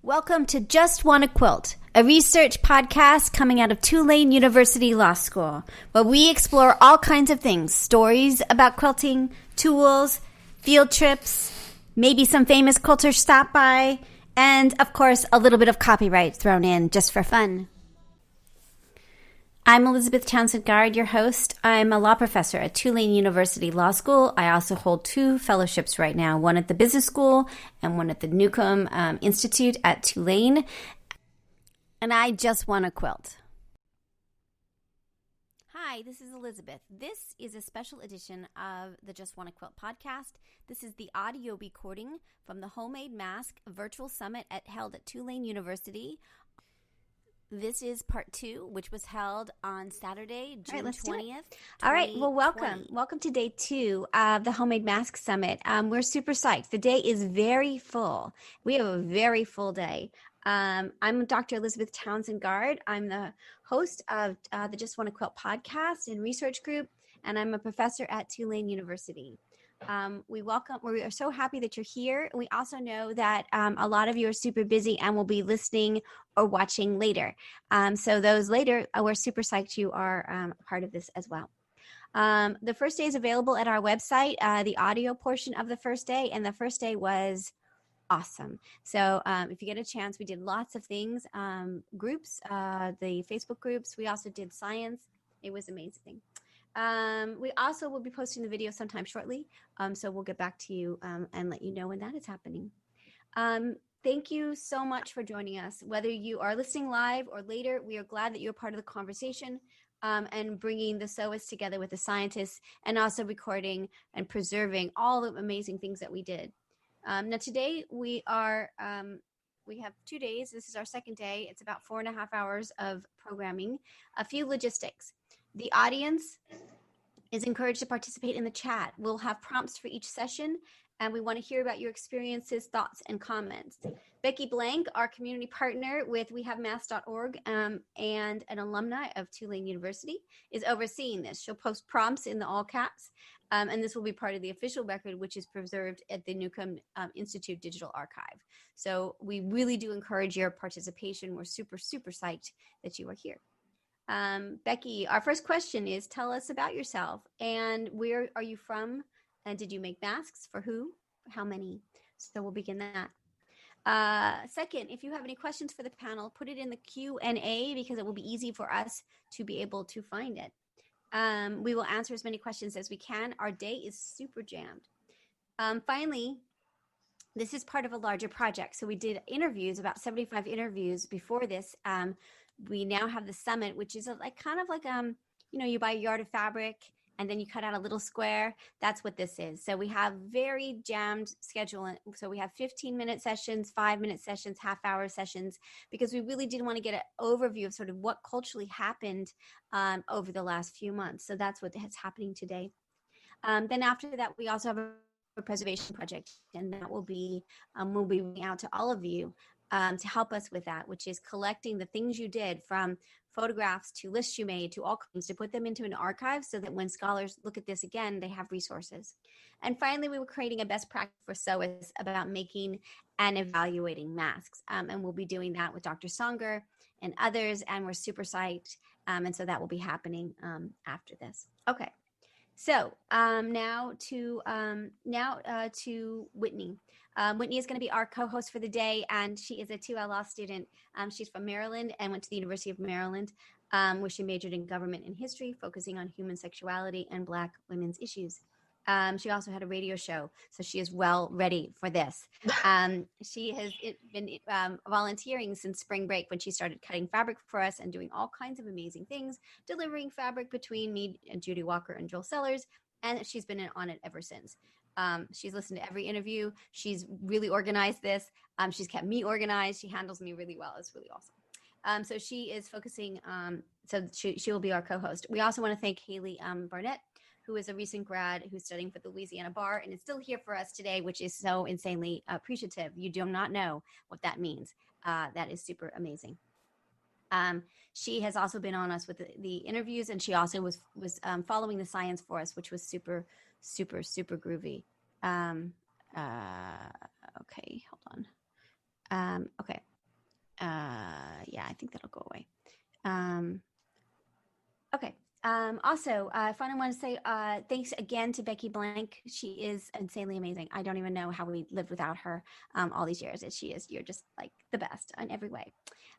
Welcome to JustWannaQuilt, a research podcast coming out of Tulane University Law School, where we explore all kinds of things, stories about quilting, tools, field trips, maybe some famous quilters stop by, and, of course, a little bit of copyright thrown in just for fun. I'm Elizabeth Townsend Guard, your host. I'm a law professor at Tulane University Law School. I also hold 2 fellowships right now, one at the Business School and one at the Newcomb Institute at Tulane. And I just want to quilt. Hi, this is Elizabeth. This is a special edition of the Just Wanna Quilt podcast. This is the audio recording from the Homemade Mask Virtual Summit held at Tulane University. This is part 2, which was held on Saturday, June 20th. All right, well, welcome. Welcome to day 2 of the Homemade Mask Summit. We're super psyched. The day is very full. We have a very full day. I'm Dr. Elizabeth Townsend Guard. I'm the host of the Just Wanna Quilt podcast and research group, and I'm a professor at Tulane University. We are so happy that you're here. We also know that a lot of you are super busy and will be listening or watching later. So those later, we're super psyched you are part of this as well. The first day is available at our website, the audio portion of the first day, and the first day was awesome. So if you get a chance, we did lots of things, groups, the Facebook groups. We also did science. It was amazing. We also will be posting the video sometime shortly, so we'll get back to you and let you know when that is happening. Thank you so much for joining us. Whether you are listening live or later, we are glad that you're part of the conversation and bringing the SOAS together with the scientists and also recording and preserving all the amazing things that we did. Now today we have 2 days. This is our second day. It's about 4.5 hours of programming, a few logistics. The audience is encouraged to participate in the chat. We'll have prompts for each session, and we want to hear about your experiences, thoughts, and comments. Becky Blank, our community partner with wehavemass.org and an alumni of Tulane University, is overseeing this. She'll post prompts in the all caps, and this will be part of the official record, which is preserved at the Newcomb Institute Digital Archive. So we really do encourage your participation. We're super, super psyched that you are here. Becky, our first question is, tell us about yourself and where are you from? And did you make masks? For who? How many? So we'll begin that. Second, if you have any questions for the panel, put it in the Q&A because it will be easy for us to be able to find it. We will answer as many questions as we can. Our day is super jammed. Finally, this is part of a larger project. So we did interviews, about 75 interviews before this. We now have the summit, which is you buy a yard of fabric and then you cut out a little square. That's what this is. So we have very jammed schedule. So we have 15-minute sessions, 5-minute sessions, half-hour sessions, because we really did want to get an overview of sort of what culturally happened over the last few months. So that's what is happening today. Then after that, we also have a preservation project, and that will be we'll be reaching out to all of you to help us with that, which is collecting the things you did, from photographs to lists you made to all kinds, to put them into an archive so that when scholars look at this again, they have resources. And finally, we were creating a best practice for SOAS about making and evaluating masks. And we'll be doing that with Dr. Songer and others, and we're super psyched. And so that will be happening after this. Okay. So now to Whitney. Whitney is going to be our co-host for the day, and she is a 2L law student. She's from Maryland and went to the University of Maryland, where she majored in government and history, focusing on human sexuality and Black women's issues. She also had a radio show, so she is well ready for this. She has been volunteering since spring break, when she started cutting fabric for us and doing all kinds of amazing things, delivering fabric between me and Judy Walker and Joel Sellers, and she's been on it ever since. She's listened to every interview. She's really organized this. She's kept me organized. She handles me really well. It's really awesome. So she is focusing, so she will be our co-host. We also want to thank Hailey Barnett, who is a recent grad who's studying for the Louisiana Bar and is still here for us today, which is so insanely appreciative. You do not know what that means. That is super amazing. She has also been on us with the interviews, and she also was following the science for us, which was super, super, super groovy. Okay, hold on. Okay, Yeah, I think that'll go away. Okay. Also, I finally want to say thanks again to Becky Blank. She is insanely amazing. I don't even know how we lived without her all these years. You're just like the best in every way.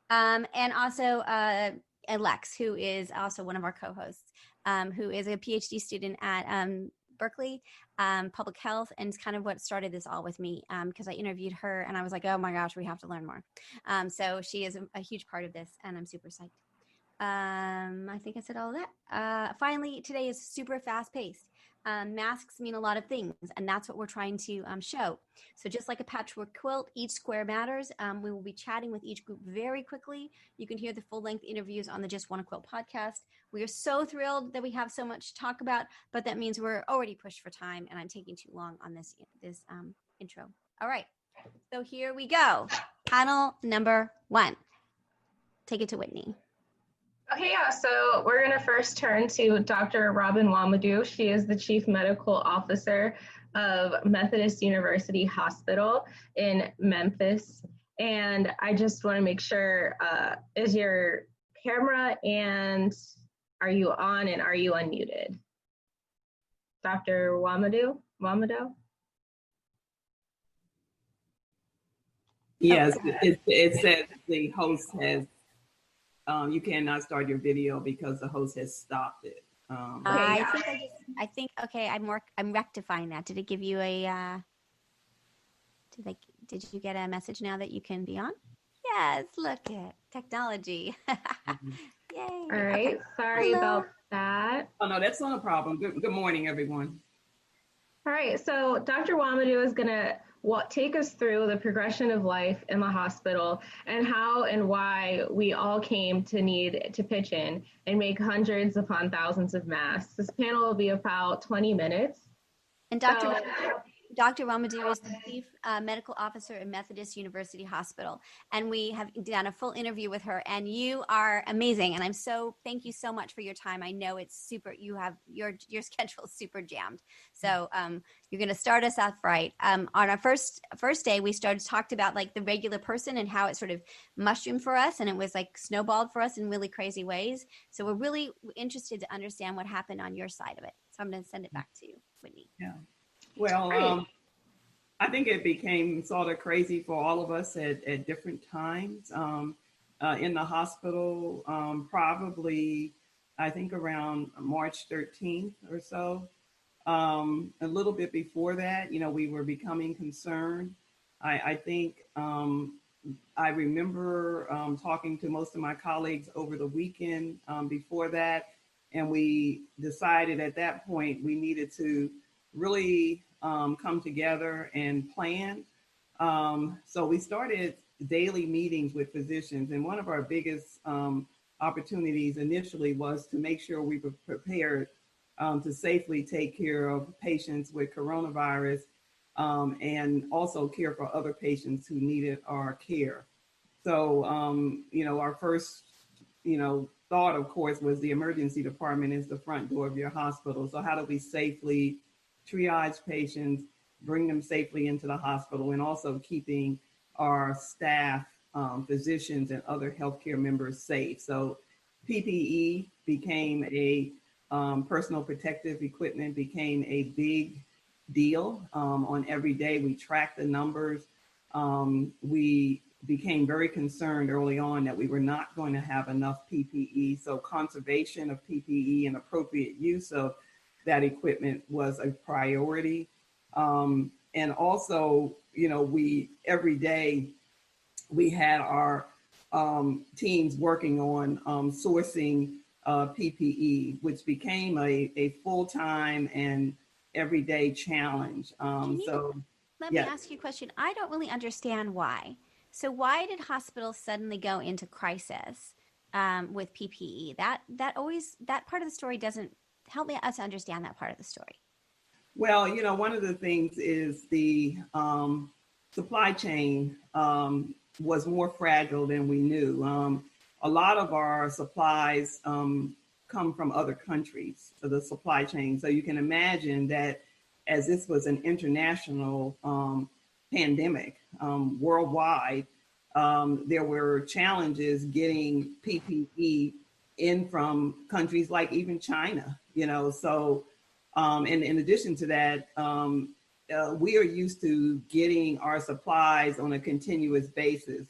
And also Lex, who is also one of our co-hosts, who is a PhD student at Berkeley Public Health, and it's kind of what started this all with me because I interviewed her and I was like, oh my gosh, we have to learn more. So she is a huge part of this, and I'm super psyched. I think I said all of that. Finally, today is super fast paced. Masks mean a lot of things, and that's what we're trying to show. So just like a patchwork quilt, each square matters. We will be chatting with each group very quickly. You can hear the full-length interviews on the Just Wanna Quilt podcast. We are so thrilled that we have so much to talk about, but that means we're already pushed for time, and I'm taking too long on this intro. All right, so here we go. Panel number 1. Take it to Whitney. Okay, yeah, so we're going to first turn to Dr. Robin Womedou. She is the Chief Medical Officer of Methodist University Hospital in Memphis. And I just want to make sure, is your camera and are you on and are you unmuted? Dr. Womedou? Yes, it says the host has, you cannot start your video because the host has stopped it. I think okay, I'm rectifying that. Did it give you a did you get a message now that you can be on? Yes, look at technology. Yay. All right, okay. Sorry about that. Oh no, that's not a problem. Good morning, everyone. All right, so Dr. Womedou is gonna take us through the progression of life in the hospital and how and why we all came to need to pitch in and make hundreds upon thousands of masks. This panel will be about 20 minutes. And Dr. Womedou is the Chief Medical Officer at Methodist University Hospital. And we have done a full interview with her, and you are amazing. And thank you so much for your time. I know it's super, your schedule is super jammed. So you're going to start us off right. On our first day, we talked about like the regular person and how it sort of mushroomed for us. And it was like snowballed for us in really crazy ways. So we're really interested to understand what happened on your side of it. So I'm going to send it back to you, Whitney. Yeah. Well, I think it became sort of crazy for all of us at different times in the hospital, probably, I think around March 13th or so. A little bit before that, we were becoming concerned. I think I remember talking to most of my colleagues over the weekend before that, and we decided at that point we needed to really come together and plan. So we started daily meetings with physicians, and one of our biggest opportunities initially was to make sure we were prepared to safely take care of patients with coronavirus and also care for other patients who needed our care. So, our first, thought, of course, was the emergency department is the front door of your hospital. So how do we safely triage patients, bring them safely into the hospital, and also keeping our staff, physicians, and other healthcare members safe. So PPE became personal protective equipment became a big deal. On every day, we tracked the numbers. We became very concerned early on that we were not going to have enough PPE. So conservation of PPE and appropriate use of that equipment was a priority. And also, every day we had our teams working on sourcing PPE, which became a full-time and everyday challenge. Let me ask you a question. I don't really understand why. So why did hospitals suddenly go into crisis with PPE? That part of the story doesn't help us understand that part of the story. Well, one of the things is the supply chain was more fragile than we knew. A lot of our supplies come from other countries, so the supply chain. So you can imagine that as this was an international pandemic worldwide, there were challenges getting PPE in from countries like even China, so and in addition to that, we are used to getting our supplies on a continuous basis,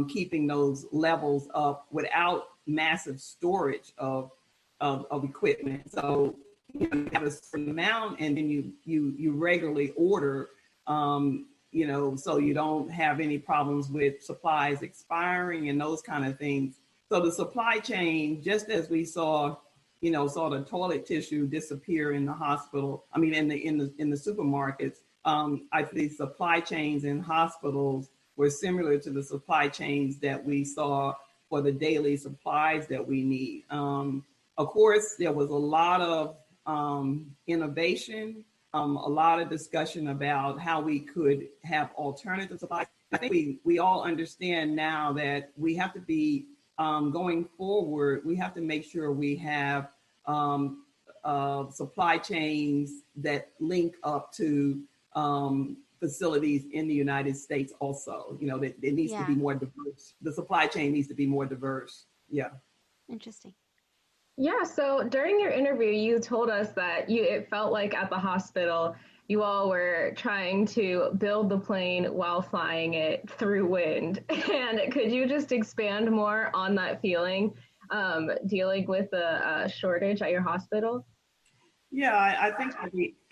keeping those levels up without massive storage of equipment. So you have a certain amount, and then you regularly order, so you don't have any problems with supplies expiring and those kind of things. So the supply chain, just as we saw the toilet tissue disappear in the hospital, in the supermarkets, I think supply chains in hospitals were similar to the supply chains that we saw for the daily supplies that we need. Of course, there was a lot of innovation, a lot of discussion about how we could have alternative supplies. I think we all understand now that we have to be going forward, we have to make sure we have supply chains that link up to facilities in the United States also. That it needs to be more diverse. The supply chain needs to be more diverse. Yeah. Interesting. Yeah, so during your interview, you told us that it felt like at the hospital, you all were trying to build the plane while flying it through wind. And could you just expand more on that feeling, dealing with the shortage at your hospital? Yeah,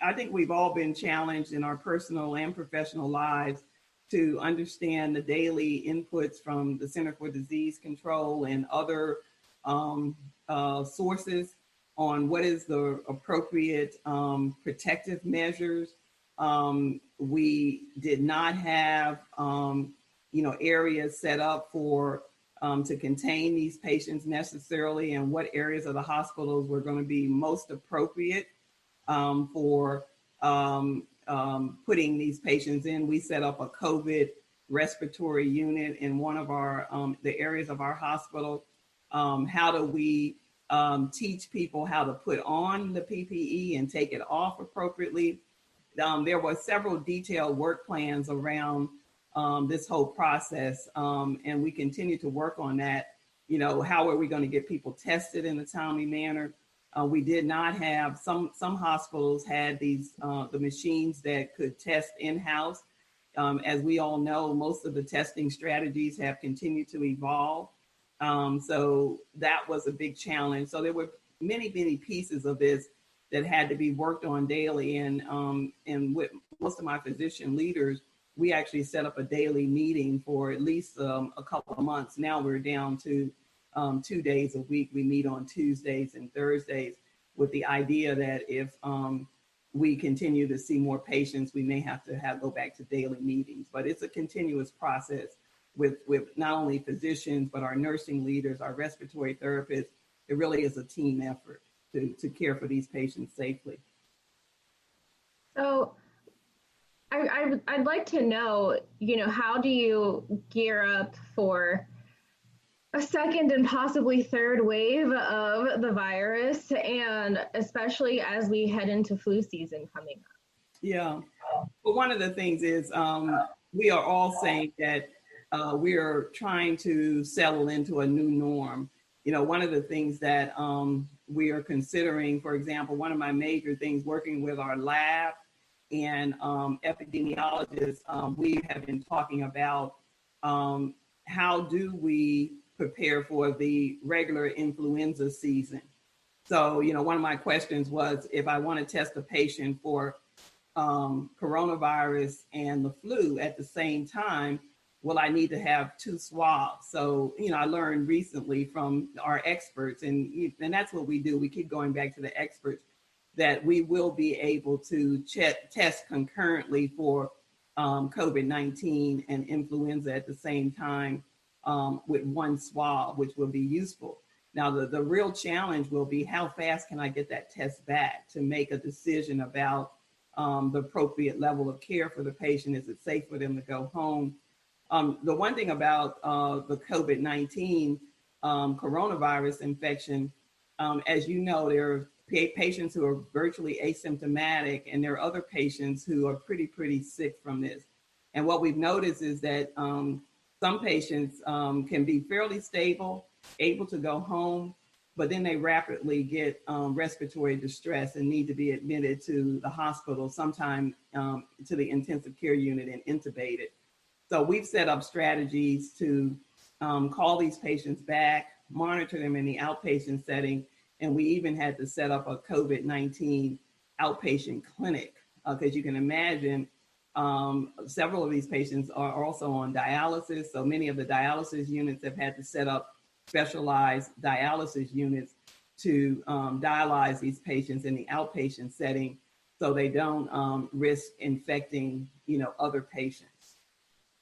I think we've all been challenged in our personal and professional lives to understand the daily inputs from the Center for Disease Control and other sources on what is the appropriate protective measures. We did not have, areas set up for to contain these patients necessarily, and what areas of the hospitals were going to be most appropriate for putting these patients in. We set up a COVID respiratory unit in one of our the areas of our hospital. How do we teach people how to put on the PPE and take it off appropriately? There were several detailed work plans around this whole process, and we continue to work on that. How are we going to get people tested in a timely manner? We did not have, some hospitals had these the machines that could test in-house. As we all know, most of the testing strategies have continued to evolve. So that was a big challenge. So there were many pieces of this that had to be worked on daily. And with most of my physician leaders, we actually set up a daily meeting for at least a couple of months. Now we're down to 2 days a week. We meet on Tuesdays and Thursdays with the idea that if we continue to see more patients, we may have to go back to daily meetings. But it's a continuous process with not only physicians, but our nursing leaders, our respiratory therapists. It really is a team effort to care for these patients safely. So I'd like to know, how do you gear up for a second and possibly third wave of the virus, and especially as we head into flu season coming up? Yeah. Well, one of the things is we are all saying that we are trying to settle into a new norm. One of the things that we are considering, for example, one of my major things working with our lab and epidemiologists, we have been talking about how do we prepare for the regular influenza season. So, one of my questions was, if I want to test a patient for coronavirus and the flu at the same time, will I need to have 2 swabs? So, I learned recently from our experts, and that's what we do. We keep going back to the experts, that we will be able to test concurrently for COVID-19 and influenza at the same time with 1 swab, which will be useful. Now, the real challenge will be, how fast can I get that test back to make a decision about the appropriate level of care for the patient? Is it safe for them to go home? The one thing about the COVID-19 coronavirus infection, as you know, there are patients who are virtually asymptomatic, and there are other patients who are pretty sick from this. And what we've noticed is that some patients can be fairly stable, able to go home, but then they rapidly get respiratory distress and need to be admitted to the hospital, sometime to the intensive care unit and intubated. So we've set up strategies to call these patients back, monitor them in the outpatient setting, and we even had to set up a COVID-19 outpatient clinic, because you can imagine several of these patients are also on dialysis. So many of the dialysis units have had to set up specialized dialysis units to dialyze these patients in the outpatient setting, so they don't risk infecting, other patients.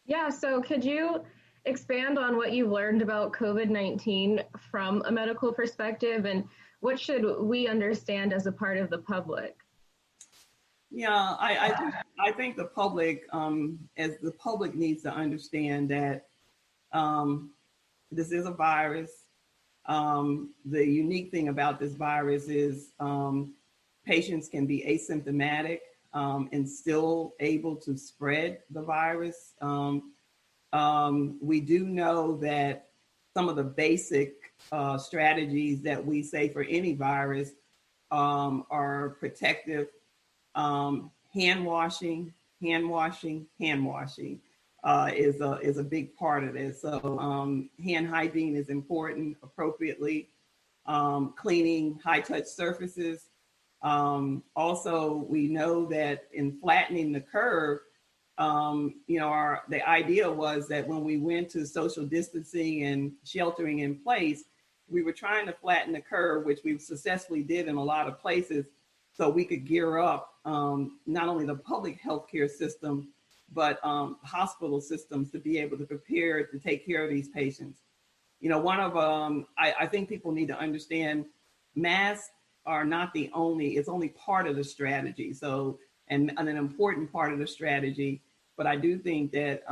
Yeah, so could you expand on what you've learned about COVID-19 from a medical perspective, and what should we understand as a part of the public? Yeah, I think the public, as the public needs to understand that this is a virus. The unique thing about this virus is patients can be asymptomatic and still able to spread the virus. We do know that some of the basic strategies that we say for any virus are protective. Hand washing is a big part of this. So hand hygiene is important, appropriately. Cleaning high touch surfaces. Also, we know that in flattening the curve, the idea was that when we went to social distancing and sheltering in place, we were trying to flatten the curve, which we successfully did in a lot of places, so we could gear up not only the public healthcare system, but hospital systems to be able to prepare to take care of these patients. I think people need to understand masks are not it's only part of the strategy. So, and an important part of the strategy. But I do think that,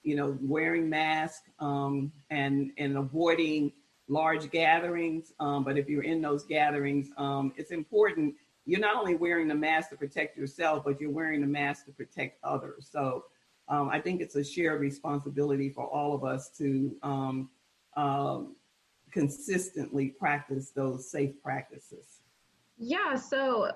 wearing masks and avoiding large gatherings. But if you're in those gatherings, it's important. You're not only wearing the mask to protect yourself, but you're wearing the mask to protect others. So I think it's a shared responsibility for all of us to consistently practice those safe practices. Yeah, so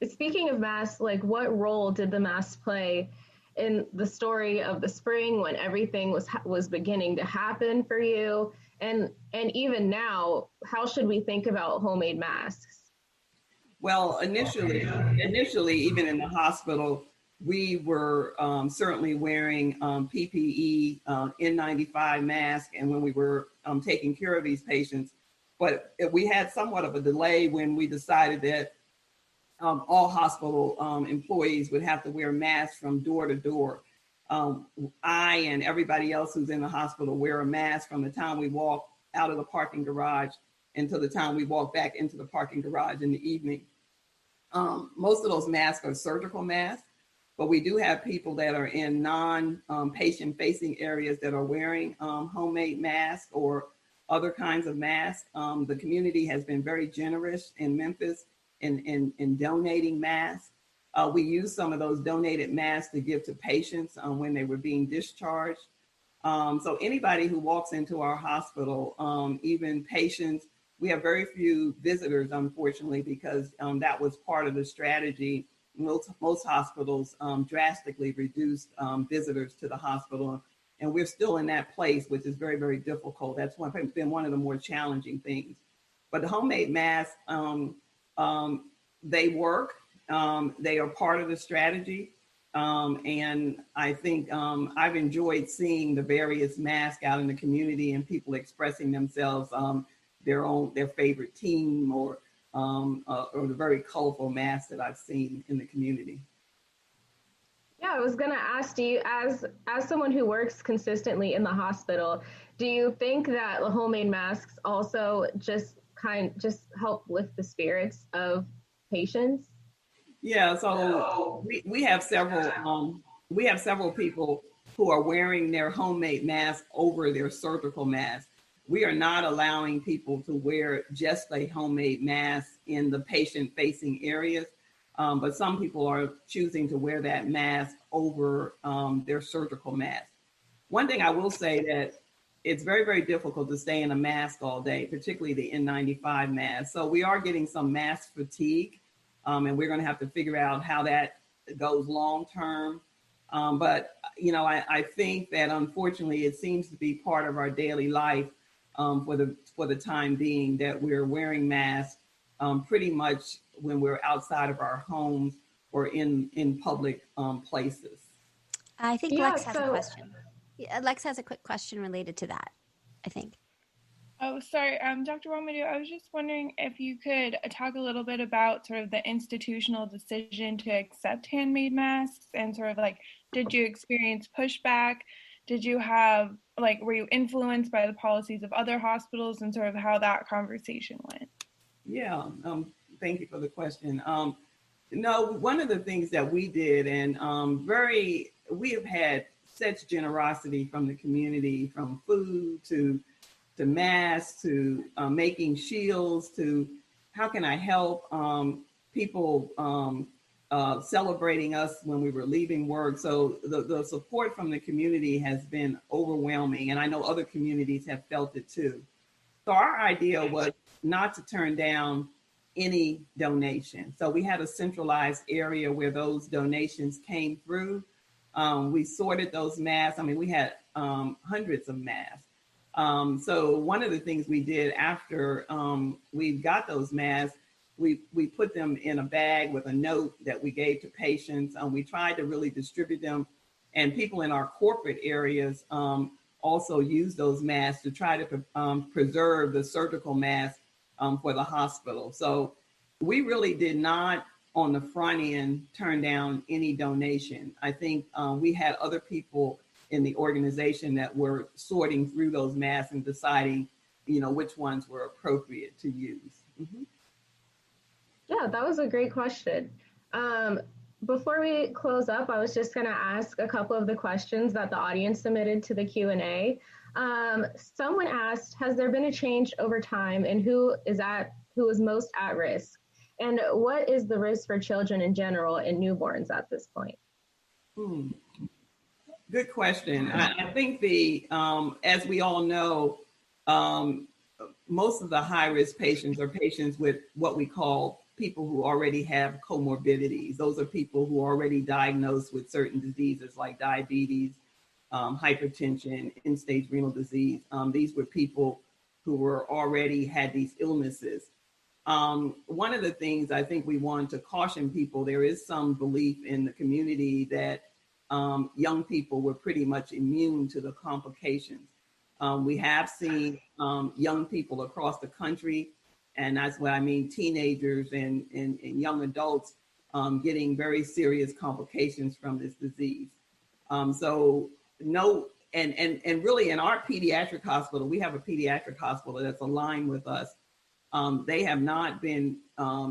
speaking of masks, like what role did the masks play in the story of the spring when everything was beginning to happen for you? And even now, how should we think about homemade masks? Well, initially, even in the hospital, we were certainly wearing PPE, N95 mask, and when we were taking care of these patients. But we had somewhat of a delay when we decided that all hospital employees would have to wear masks from door to door. I and everybody else who's in the hospital wear a mask from the time we walk out of the parking garage until the time we walk back into the parking garage in the evening. Most of those masks are surgical masks, but we do have people that are in non-patient facing areas that are wearing homemade masks or other kinds of masks. The community has been very generous in Memphis in donating masks. We use some of those donated masks to give to patients when they were being discharged. So anybody who walks into our hospital, even patients, we have very few visitors, unfortunately, because that was part of the strategy. Most hospitals drastically reduced visitors to the hospital. And we're still in that place, which is very, very difficult. That's been one of the more challenging things. But the homemade masks, they work. They are part of the strategy. And I think I've enjoyed seeing the various masks out in the community and people expressing themselves, their favorite team or the very colorful masks that I've seen in the community. Yeah, I was going to ask you, as someone who works consistently in the hospital, do you think that the homemade masks also just help lift the spirits of patients? Yeah, so we have several people who are wearing their homemade mask over their surgical mask. We are not allowing people to wear just a homemade mask in the patient-facing areas, but some people are choosing to wear that mask over their surgical mask. One thing I will say that it's very, very difficult to stay in a mask all day, particularly the N95 mask. So we are getting some mask fatigue, and we're going to have to figure out how that goes long term. But I think that unfortunately it seems to be part of our daily life for the time being, that we're wearing masks pretty much when we're outside of our homes or in public places. I think Yeah, Lex has a question. Lex has a quick question related to that, I think. Oh, sorry, Dr. Womedou, I was just wondering if you could talk a little bit about sort of the institutional decision to accept handmade masks, and sort of like, did you experience pushback? Did you have, like, were you influenced by the policies of other hospitals, and sort of how that conversation went? Yeah, thank you for the question. No, one of the things that we did, and we have had such generosity from the community, from food to masks to making shields to how can I help people celebrating us when we were leaving work. So the support from the community has been overwhelming, and I know other communities have felt it too. So our idea was not to turn down any donation. So we had a centralized area where those donations came through. We sorted those masks. I mean, we had hundreds of masks. So one of the things we did after we got those masks, we put them in a bag with a note that we gave to patients. We tried to really distribute them, and people in our corporate areas also use those masks to try to preserve the surgical mask for the hospital. So we really did not, on the front end, turn down any donation. I think we had other people in the organization that were sorting through those masks and deciding, which ones were appropriate to use. Mm-hmm. Yeah, that was a great question. Before we close up, I was just going to ask a couple of the questions that the audience submitted to the Q&A. Someone asked, has there been a change over time in who is most at risk? And what is the risk for children in general and newborns at this point? Good question. I think as we all know, most of the high-risk patients are patients with what we call people who already have comorbidities. Those are people who are already diagnosed with certain diseases like diabetes, hypertension, end-stage renal disease. These were people who were already had these illnesses. One of the things I think we want to caution people, there is some belief in the community that young people were pretty much immune to the complications. We have seen young people across the country, and that's what I mean, teenagers and young adults getting very serious complications from this disease. So no, and really in our pediatric hospital, we have a pediatric hospital that's aligned with us. They have not been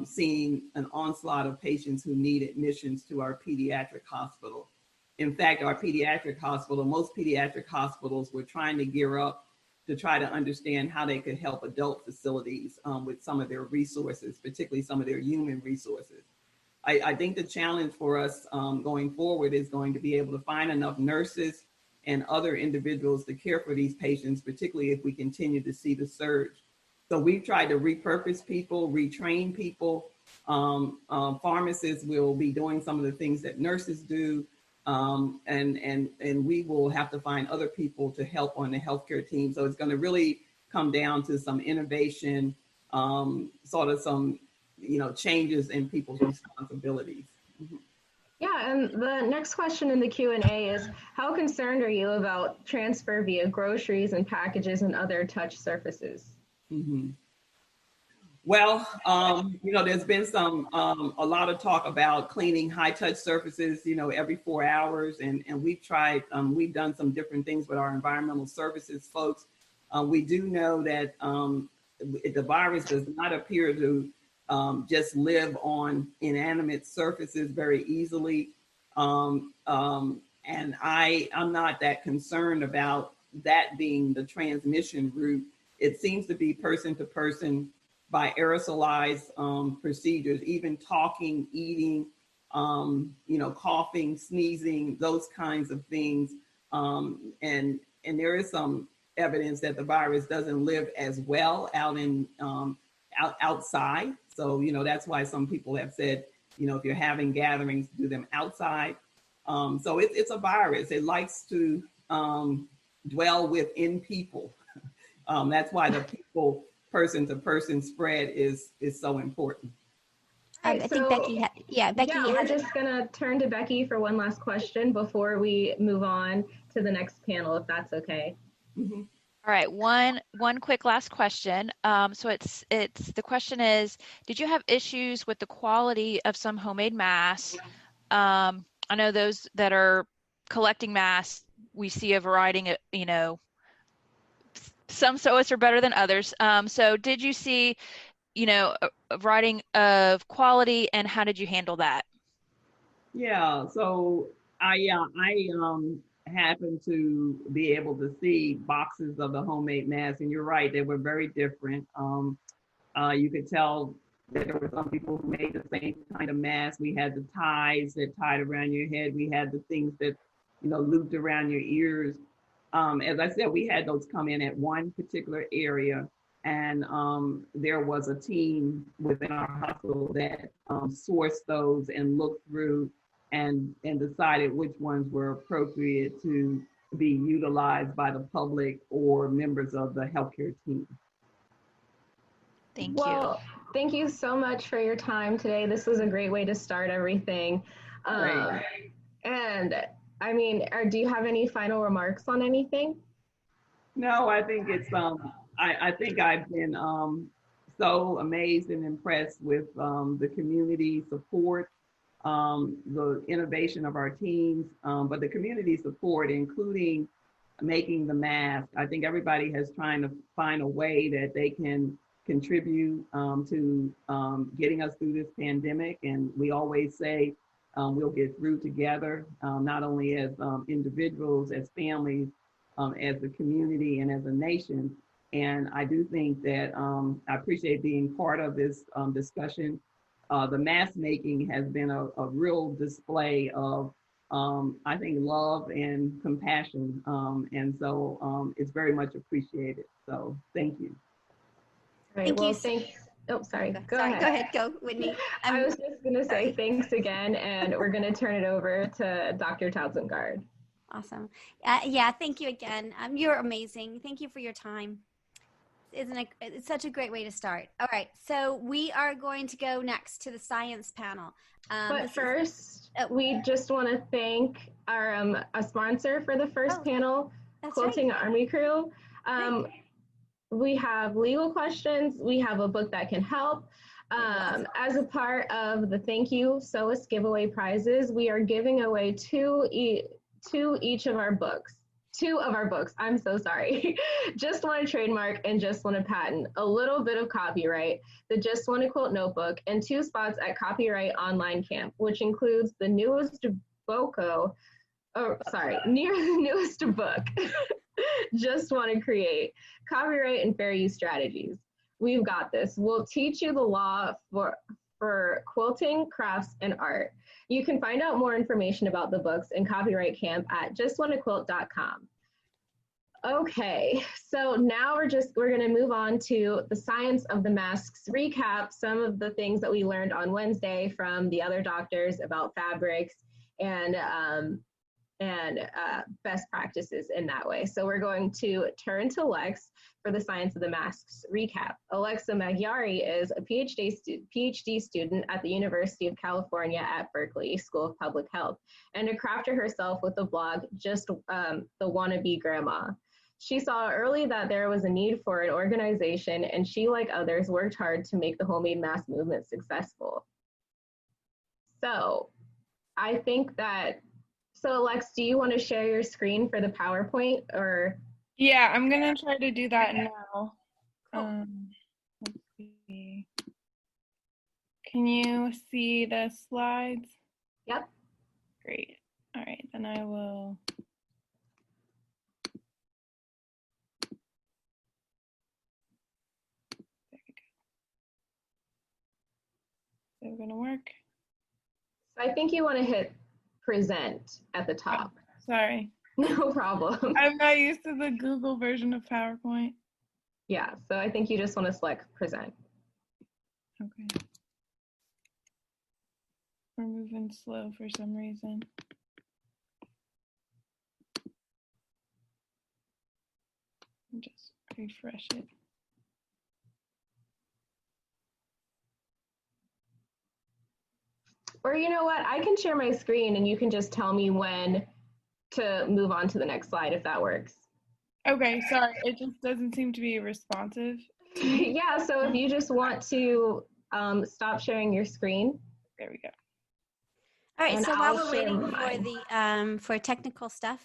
seeing an onslaught of patients who need admissions to our pediatric hospital. In fact, our pediatric hospital, most pediatric hospitals were trying to gear up to try to understand how they could help adult facilities with some of their resources, particularly some of their human resources. I think the challenge for us going forward is going to be able to find enough nurses and other individuals to care for these patients, particularly if we continue to see the surge. So we've tried to repurpose people, retrain people. Pharmacists will be doing some of the things that nurses do. And we will have to find other people to help on the healthcare team. So it's going to really come down to some innovation, sort of some, changes in people's responsibilities. Mm-hmm. Yeah, and the next question in the Q&A is, how concerned are you about transfer via groceries and packages and other touch surfaces? Mm-hmm. Well, there's been a lot of talk about cleaning high touch surfaces, every 4 hours. And we've tried, we've done some different things with our environmental services folks. We do know that the virus does not appear to just live on inanimate surfaces very easily. And I'm not that concerned about that being the transmission route. It seems to be person to person by aerosolized procedures, even talking, eating, coughing, sneezing, those kinds of things And there is some evidence that the virus doesn't live as well outside. So, that's why some people have said, if you're having gatherings, do them outside. So it's a virus. It likes to dwell within people. That's why the people, person to person spread is so important. I think Becky, Becky. We're just gonna turn to Becky for one last question before we move on to the next panel, if that's okay. Mm-hmm. All right, one quick last question. So it's the question is, did you have issues with the quality of some homemade masks? I know those that are collecting masks, we see a variety of, some sewists are better than others. So did you see, a variety of quality, and how did you handle that? Yeah, so I happened to be able to see boxes of the homemade masks, and you're right, they were very different. You could tell that there were some people who made the same kind of mask. We had the ties that tied around your head. We had the things that, looped around your ears. As I said, we had those come in at one particular area, and there was a team within our hospital that sourced those and looked through and decided which ones were appropriate to be utilized by the public or members of the healthcare team. Thank you. Thank you so much for your time today. This was a great way to start everything. And I mean, do you have any final remarks on anything? No, I think it's I think I've been so amazed and impressed with the community support, the innovation of our teams, but the community support, including making the mask. I think everybody has trying to find a way that they can contribute to getting us through this pandemic. And we always say we'll get through together, not only as individuals, as families, as a community, and as a nation. And I do think that I appreciate being part of this discussion. The mask making has been a real display of, I think, love and compassion. And so it's very much appreciated. So thank you. Right, well, thanks. Oh, sorry. Go ahead. Go ahead. Go, Whitney. I was just going to say thanks again, and we're going to turn it over to Dr. Townsend-Gard. Awesome. Thank you again. You're amazing. Thank you for your time. It's such a great way to start. All right, so we are going to go next to the science panel. But first, we just want to thank our a sponsor for the first panel, Quilting Army Crew. We have legal questions. We have a book that can help. As a part of the Thank You Sewist giveaway prizes, we are giving away two of our books. I'm so sorry. Just Want to Trademark and Just Want to Patent, a little bit of copyright, the Just Wanna Quilt notebook, and 2 spots at Copyright Online Camp, which includes the newest book, Just Want to Create, Copyright and Fair Use Strategies. We've got this. We'll teach you the law for quilting, crafts, and art. You can find out more information about the books and Copyright Camp at JustWannaQuilt.com. Okay, so now we're going to move on to the science of the masks, recap some of the things that we learned on Wednesday from the other doctors about fabrics and best practices in that way. So we're going to turn to Lex for the science of the masks recap. Alexa Magyari is a PhD student at the University of California at Berkeley School of Public Health and a crafter herself with the blog Just the Wannabe Grandma. She saw early that there was a need for an organization, and she, like others, worked hard to make the homemade mask movement successful. So I think that, Alex, do you want to share your screen for the PowerPoint, or? Yeah, I'm gonna try to do that now. Cool. Let's see. Can you see the slides? Yep. Great. All right, then I will. There we go. Is it gonna work? So I think you want to hit present at the top. Oh, sorry. No problem. I'm not used to the Google version of PowerPoint. Yeah, so I think you just want to select present. Okay. We're moving slow for some reason. Just refresh it. Or you know what, I can share my screen and you can just tell me when to move on to the next slide if that works. Okay, sorry, it just doesn't seem to be responsive to me. Yeah, so if you just want to stop sharing your screen. There we go. All right, And so while I'll we're share waiting for mine. the for technical stuff,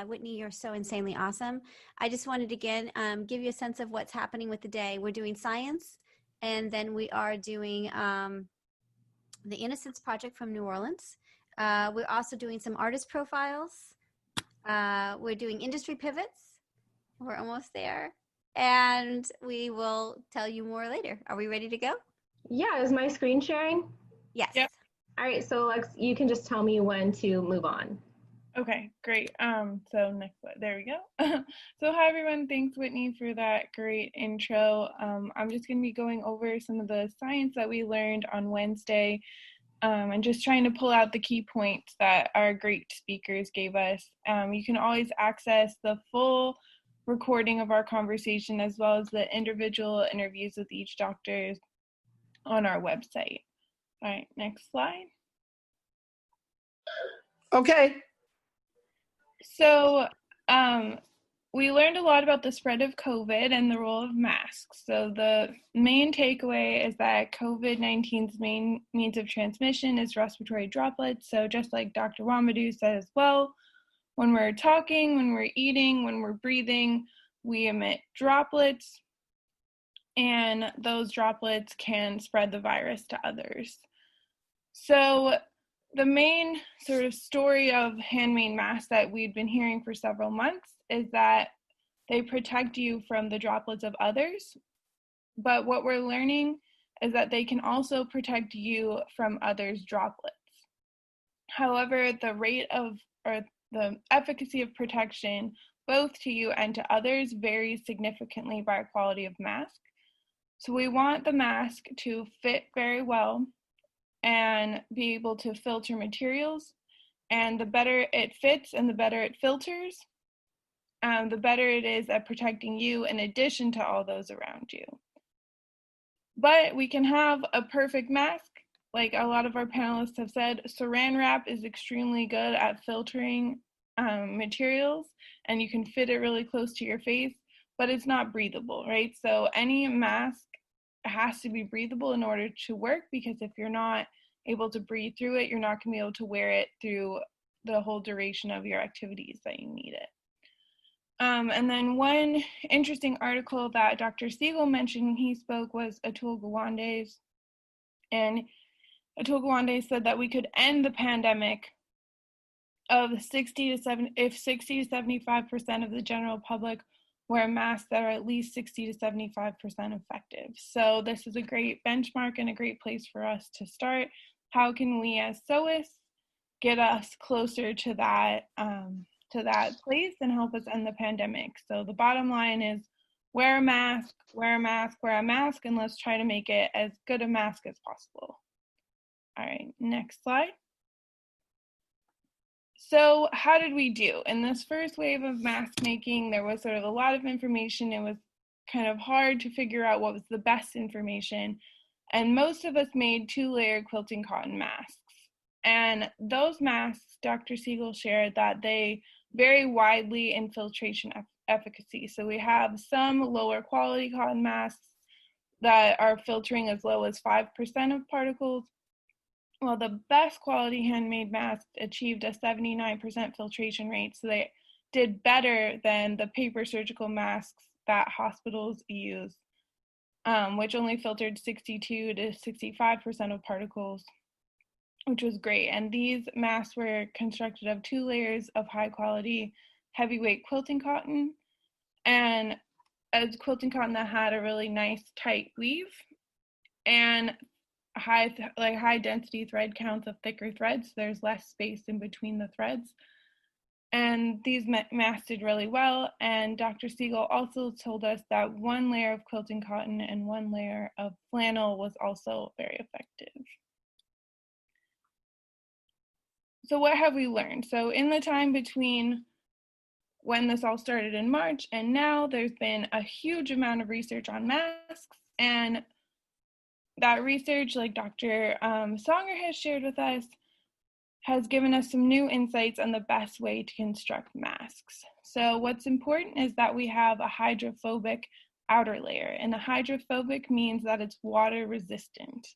Whitney, you're so insanely awesome. I just wanted to again give you a sense of what's happening with the day. We're doing science, and then we are doing the Innocence Project from New Orleans. We're also doing some artist profiles. We're doing industry pivots. We're almost there, and we will tell you more later. Are we ready to go? Yeah, is my screen sharing? Yes. Yep. All right, so Lex, you can just tell me when to move on. Okay, great. So next slide. There we go. So hi everyone. Thanks Whitney for that great intro. I'm just going to be going over some of the science that we learned on Wednesday, and just trying to pull out the key points that our great speakers gave us. You can always access the full recording of our conversation as well as the individual interviews with each doctor on our website. All right, next slide. Okay. So we learned a lot about the spread of COVID and the role of masks. So the main takeaway is that COVID-19's main means of transmission is respiratory droplets. So just like Dr. Womedou said as well, when we're talking, when we're eating, when we're breathing, we emit droplets, and those droplets can spread the virus to others. So the main sort of story of handmade masks that we've been hearing for several months is that they protect you from the droplets of others. But what we're learning is that they can also protect you from others' droplets. However, the rate of, or the efficacy of protection, both to you and to others, varies significantly by quality of mask. So we want the mask to fit very well and be able to filter materials. And the better it fits and the better it filters, the better it is at protecting you in addition to all those around you. But we can have a perfect mask. Like a lot of our panelists have said, saran wrap is extremely good at filtering materials, and you can fit it really close to your face, but it's not breathable, right? So any mask has to be breathable in order to work, because if you're not able to breathe through it, you're not going to be able to wear it through the whole duration of your activities that you need it. And then one interesting article that Dr. Siegel mentioned when he spoke was Atul Gawande's. And Atul Gawande said that we could end the pandemic if 60 to 75% of the general public wear masks that are at least 60 to 75% effective. So this is a great benchmark and a great place for us to start. How can we as SOIS get us closer to that place and help us end the pandemic? So the bottom line is wear a mask, wear a mask, wear a mask, and let's try to make it as good a mask as possible. All right, next slide. So how did we do? In this first wave of mask making, there was sort of a lot of information. It was kind of hard to figure out what was the best information. And most of us made 2-layer quilting cotton masks. And those masks, Dr. Siegel shared that they vary widely in filtration efficacy. So we have some lower quality cotton masks that are filtering as low as 5% of particles, while the best quality handmade masks achieved a 79% filtration rate. So they did better than the paper surgical masks that hospitals use, which only filtered 62 to 65% of particles, which was great. And these masks were constructed of 2 layers of high quality heavyweight quilting cotton, and as quilting cotton that had a really nice tight weave and high density thread counts of thicker threads. So there's less space in between the threads. And these masks did really well. And Dr. Siegel also told us that 1 layer of quilting cotton and 1 layer of flannel was also very effective. So what have we learned? So in the time between when this all started in March and now, there's been a huge amount of research on masks. And that research, like Dr. Songer has shared with us, has given us some new insights on the best way to construct masks. So what's important is that we have a hydrophobic outer layer, and a hydrophobic means that it's water resistant.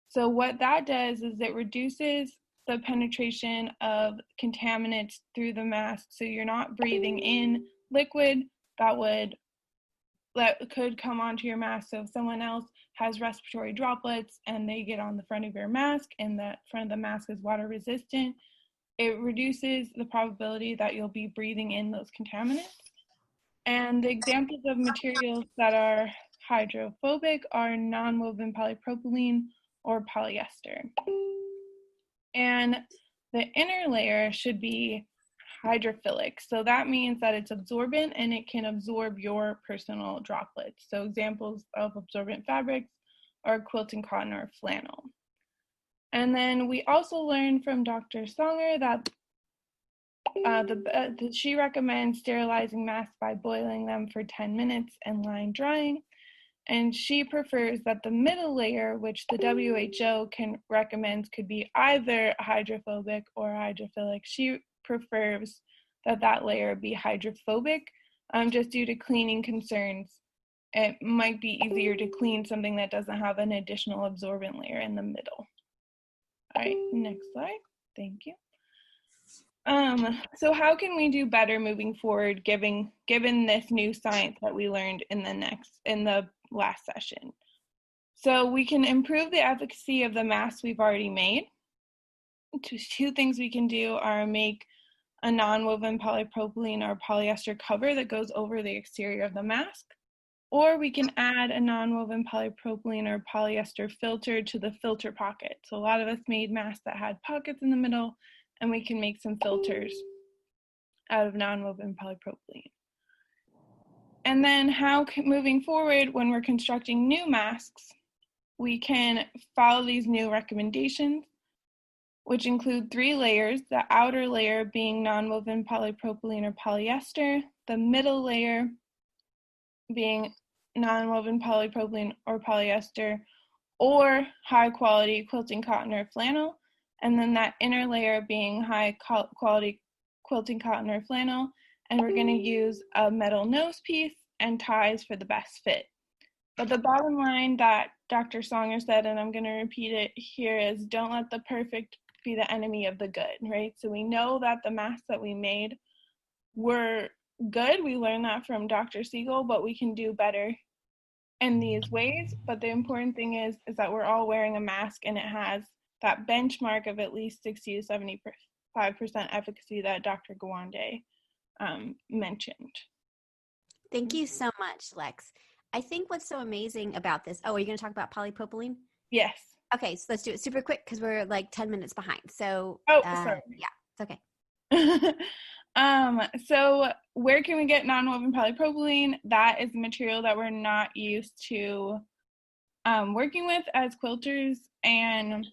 So what that does is it reduces the penetration of contaminants through the mask, so you're not breathing in liquid that could come onto your mask. So if someone else has respiratory droplets and they get on the front of your mask and the front of the mask is water resistant, it reduces the probability that you'll be breathing in those contaminants. And the examples of materials that are hydrophobic are non-woven polypropylene or polyester. And the inner layer should be hydrophilic. So that means that it's absorbent and it can absorb your personal droplets. So examples of absorbent fabrics are quilting cotton or flannel. And then we also learned from Dr. Songer that she recommends sterilizing masks by boiling them for 10 minutes and line drying. And she prefers that the middle layer, which the WHO recommends could be either hydrophobic or hydrophilic, she prefers that layer be hydrophobic, just due to cleaning concerns. It might be easier to clean something that doesn't have an additional absorbent layer in the middle. All right, next slide. Thank you. So how can we do better moving forward, given this new science that we learned in the last session? So we can improve the efficacy of the masks we've already made. Two things we can do are make a non-woven polypropylene or polyester cover that goes over the exterior of the mask, or we can add a non-woven polypropylene or polyester filter to the filter pocket. So a lot of us made masks that had pockets in the middle, and we can make some filters out of non-woven polypropylene. And then moving forward, when we're constructing new masks, we can follow these new recommendations, which include 3 layers, the outer layer being non-woven polypropylene or polyester, the middle layer being non-woven polypropylene or polyester, or high-quality quilting cotton or flannel, and then that inner layer being high-quality quilting cotton or flannel, and we're going to use a metal nose piece and ties for the best fit. But the bottom line that Dr. Songer said, and I'm going to repeat it here, is don't let the perfect be the enemy of the good, right? So we know that the masks that we made were good. We learned that from Dr. Siegel, but we can do better in these ways. But the important thing is that we're all wearing a mask, and it has that benchmark of at least 60 to 75% efficacy that Dr. Gawande mentioned. Thank you so much, Lex. I think what's so amazing about this, are you going to talk about polypropylene? Yes. Okay, so let's do it super quick because we're like 10 minutes behind. So, sorry. Yeah, it's okay. So where can we get non-woven polypropylene? That is a material that we're not used to working with as quilters, and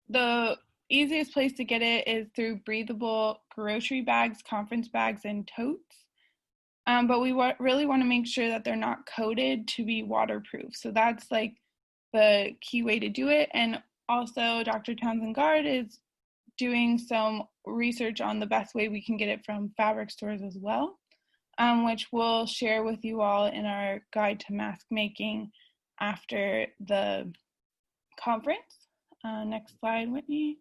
the easiest place to get it is through breathable grocery bags, conference bags, and totes. But we really want to make sure that they're not coated to be waterproof. So that's like the key way to do it. And also Dr. Townsend Guard is doing some research on the best way we can get it from fabric stores as well, which we'll share with you all in our guide to mask making after the conference. Next slide, Whitney.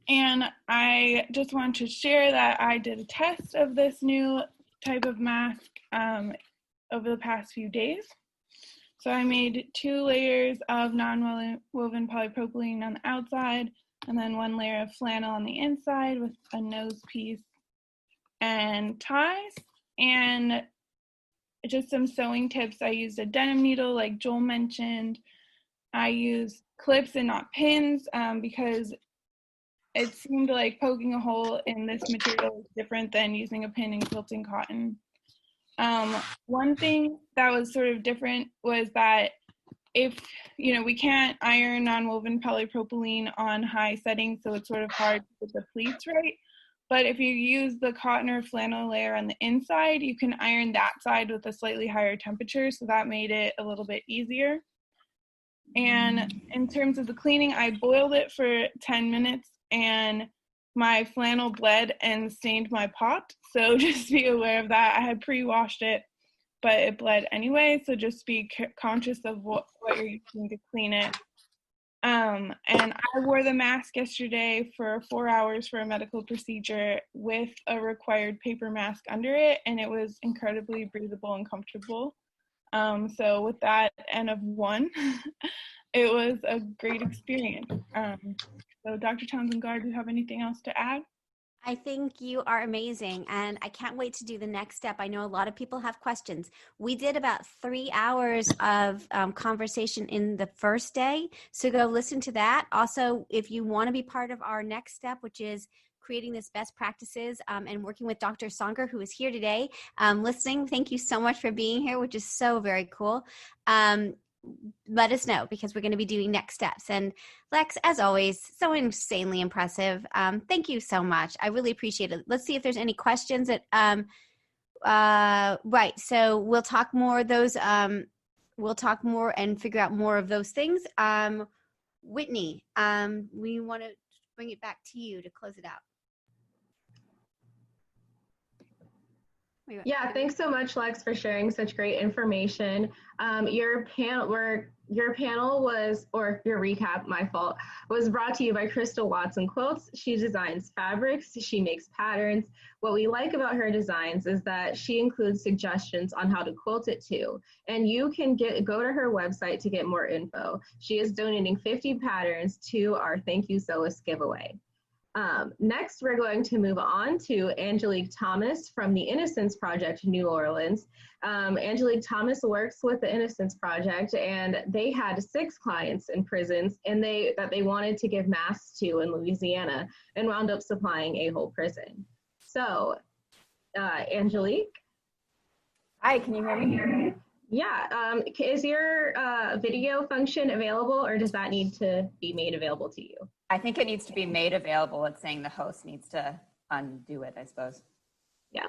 And I just want to share that I did a test of this new type of mask over the past few days. So I made 2 layers of non-woven polypropylene on the outside, and then 1 layer of flannel on the inside with a nose piece and ties. And just some sewing tips. I used a denim needle like Joel mentioned. I used clips and not pins because it seemed like poking a hole in this material is different than using a pin and quilting cotton. One thing that was sort of different was that if, we can't iron non-woven polypropylene on high settings, so it's sort of hard to get the pleats right. But if you use the cotton or flannel layer on the inside, you can iron that side with a slightly higher temperature, so that made it a little bit easier. And in terms of the cleaning, I boiled it for 10 minutes and my flannel bled and stained my pot. So just be aware of that. I had pre-washed it, but it bled anyway. So just be conscious of what you're using to clean it. And I wore the mask yesterday for 4 hours for a medical procedure with a required paper mask under it. And it was incredibly breathable and comfortable. So with that N of 1, it was a great experience. So Dr. Townsend-Gard, do you have anything else to add? I think you are amazing, and I can't wait to do the next step. I know a lot of people have questions. We did about 3 hours of conversation in the first day, so go listen to that. Also, if you want to be part of our next step, which is creating this best practices and working with Dr. Songer, who is here today listening, thank you so much for being here, which is so very cool. Let us know, because we're going to be doing next steps. And Lex, as always, so insanely impressive. Thank you so much. I really appreciate it. Let's see if there's any questions that, right. So we'll talk more of those. We'll talk more and figure out more of those things. Whitney, we want to bring it back to you to close it out. Yeah, thanks so much, Lex, for sharing such great information. Your panel was, or your recap, my fault, was brought to you by Crystal Watson Quilts. She designs fabrics, she makes patterns. What we like about her designs is that she includes suggestions on how to quilt it too. And you can go to her website to get more info. She is donating 50 patterns to our Thank You Sewist giveaway. Next, we're going to move on to Angelique Thomas from the Innocence Project, New Orleans. Angelique Thomas works with the Innocence Project, and they had 6 clients in prisons that they wanted to give masks to in Louisiana, and wound up supplying a whole prison. So, Angelique? Hi, can you hear me? Yeah, is your video function available, or does that need to be made available to you? I think it needs to be made available. It's saying the host needs to undo it, I suppose. Yeah.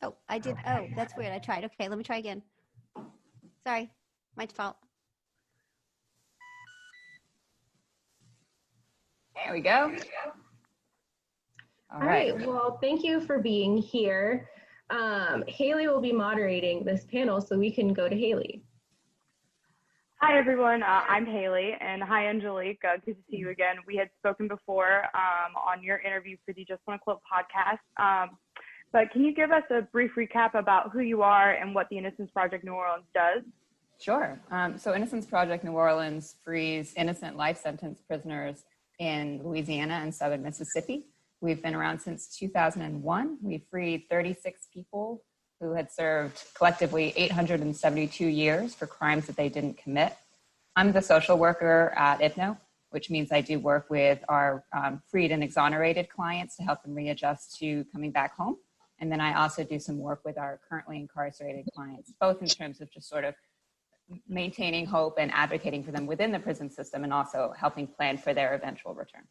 Oh, I did. Oh, that's weird. I tried. Okay, let me try again. Sorry, my fault. There we go. All right. Well, thank you for being here. Hailey will be moderating this panel, so we can go to Hailey. Hi, everyone. I'm Hailey, and hi, Angelique. Good to see you again. We had spoken before on your interview for the JustWannaQuilt podcast. But can you give us a brief recap about who you are and what the Innocence Project New Orleans does? Sure. So Innocence Project New Orleans frees innocent life sentence prisoners in Louisiana and southern Mississippi. We've been around since 2001. We freed 36 people who had served collectively 872 years for crimes that they didn't commit. I'm the social worker at IPNO, which means I do work with our freed and exonerated clients to help them readjust to coming back home. And then I also do some work with our currently incarcerated clients, both in terms of just sort of maintaining hope and advocating for them within the prison system, and also helping plan for their eventual return.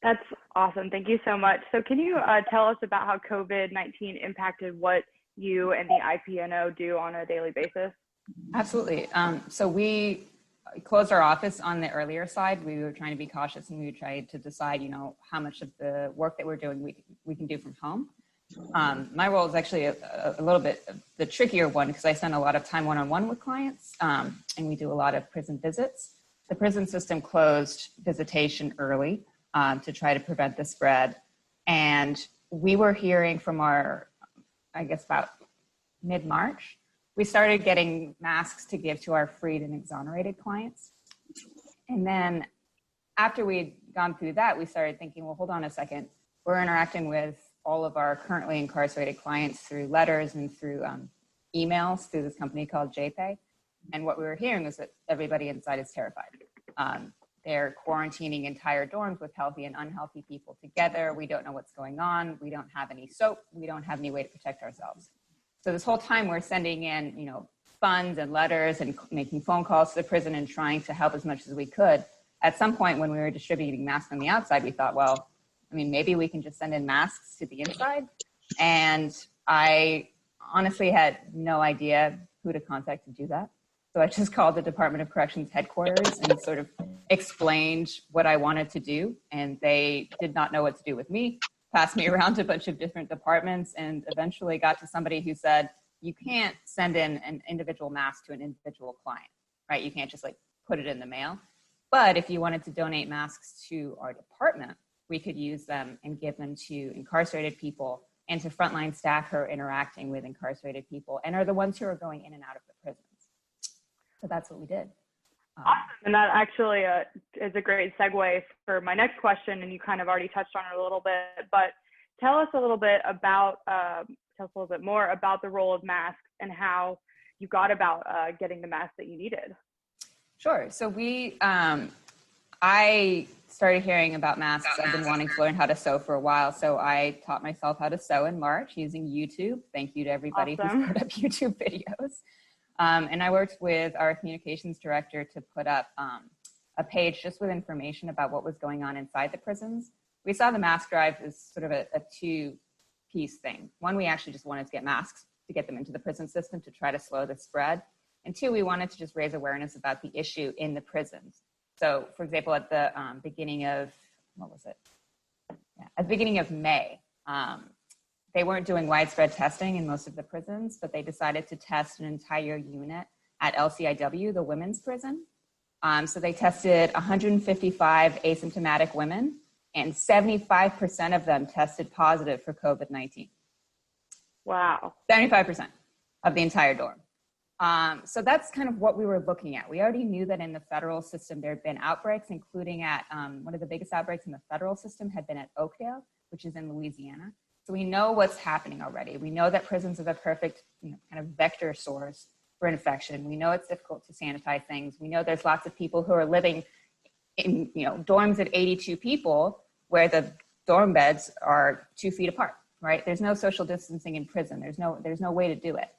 That's awesome. Thank you so much. So can you tell us about how COVID-19 impacted what you and the IPNO do on a daily basis? Absolutely. So we closed our office on the earlier side. We were trying to be cautious, and we tried to decide, how much of the work that we're doing we can do from home. My role is actually a little bit the trickier one, because I spend a lot of time one-on-one with clients, and we do a lot of prison visits. The prison system closed visitation early to try to prevent the spread. And we were hearing from about mid-March, we started getting masks to give to our freed and exonerated clients. And then after we'd gone through that, we started thinking, well, hold on a second. We're interacting with all of our currently incarcerated clients through letters and through emails through this company called JPay. And what we were hearing was that everybody inside is terrified. They're quarantining entire dorms with healthy and unhealthy people together. We don't know what's going on. We don't have any soap. We don't have any way to protect ourselves. So this whole time we're sending in, funds and letters and making phone calls to the prison and trying to help as much as we could. At some point when we were distributing masks on the outside, we thought, well, maybe we can just send in masks to the inside. And I honestly had no idea who to contact to do that. So I just called the Department of Corrections headquarters and sort of explained what I wanted to do. And they did not know what to do with me, passed me around to a bunch of different departments, and eventually got to somebody who said, you can't send in an individual mask to an individual client, right? You can't just put it in the mail. But if you wanted to donate masks to our department, we could use them and give them to incarcerated people and to frontline staff who are interacting with incarcerated people and are the ones who are going in and out of the prisons. So that's what we did. Awesome. And that actually is a great segue for my next question. And you kind of already touched on it a little bit, but tell us a little bit more about the role of masks and how you got about getting the masks that you needed. Sure. So I started hearing about masks. I've been wanting to learn how to sew for a while. So I taught myself how to sew in March using YouTube. Thank you to everybody who's put up YouTube videos. And I worked with our communications director to put up a page just with information about what was going on inside the prisons. We saw the mask drive as sort of a two-piece thing. One, we actually just wanted to get masks to get them into the prison system to try to slow the spread. And two, we wanted to just raise awareness about the issue in the prisons. So, for example, at the beginning of May, they weren't doing widespread testing in most of the prisons, but they decided to test an entire unit at LCIW, the women's prison. So they tested 155 asymptomatic women, and 75% of them tested positive for COVID-19. Wow. 75% of the entire dorm. So that's kind of what we were looking at. We already knew that in the federal system, there had been outbreaks, including at one of the biggest outbreaks in the federal system had been at Oakdale, which is in Louisiana. So we know what's happening already. We know that prisons are the perfect kind of vector source for infection. We know it's difficult to sanitize things. We know there's lots of people who are living in dorms of 82 people where the dorm beds are 2 feet apart, right? There's no social distancing in prison. There's no way to do it.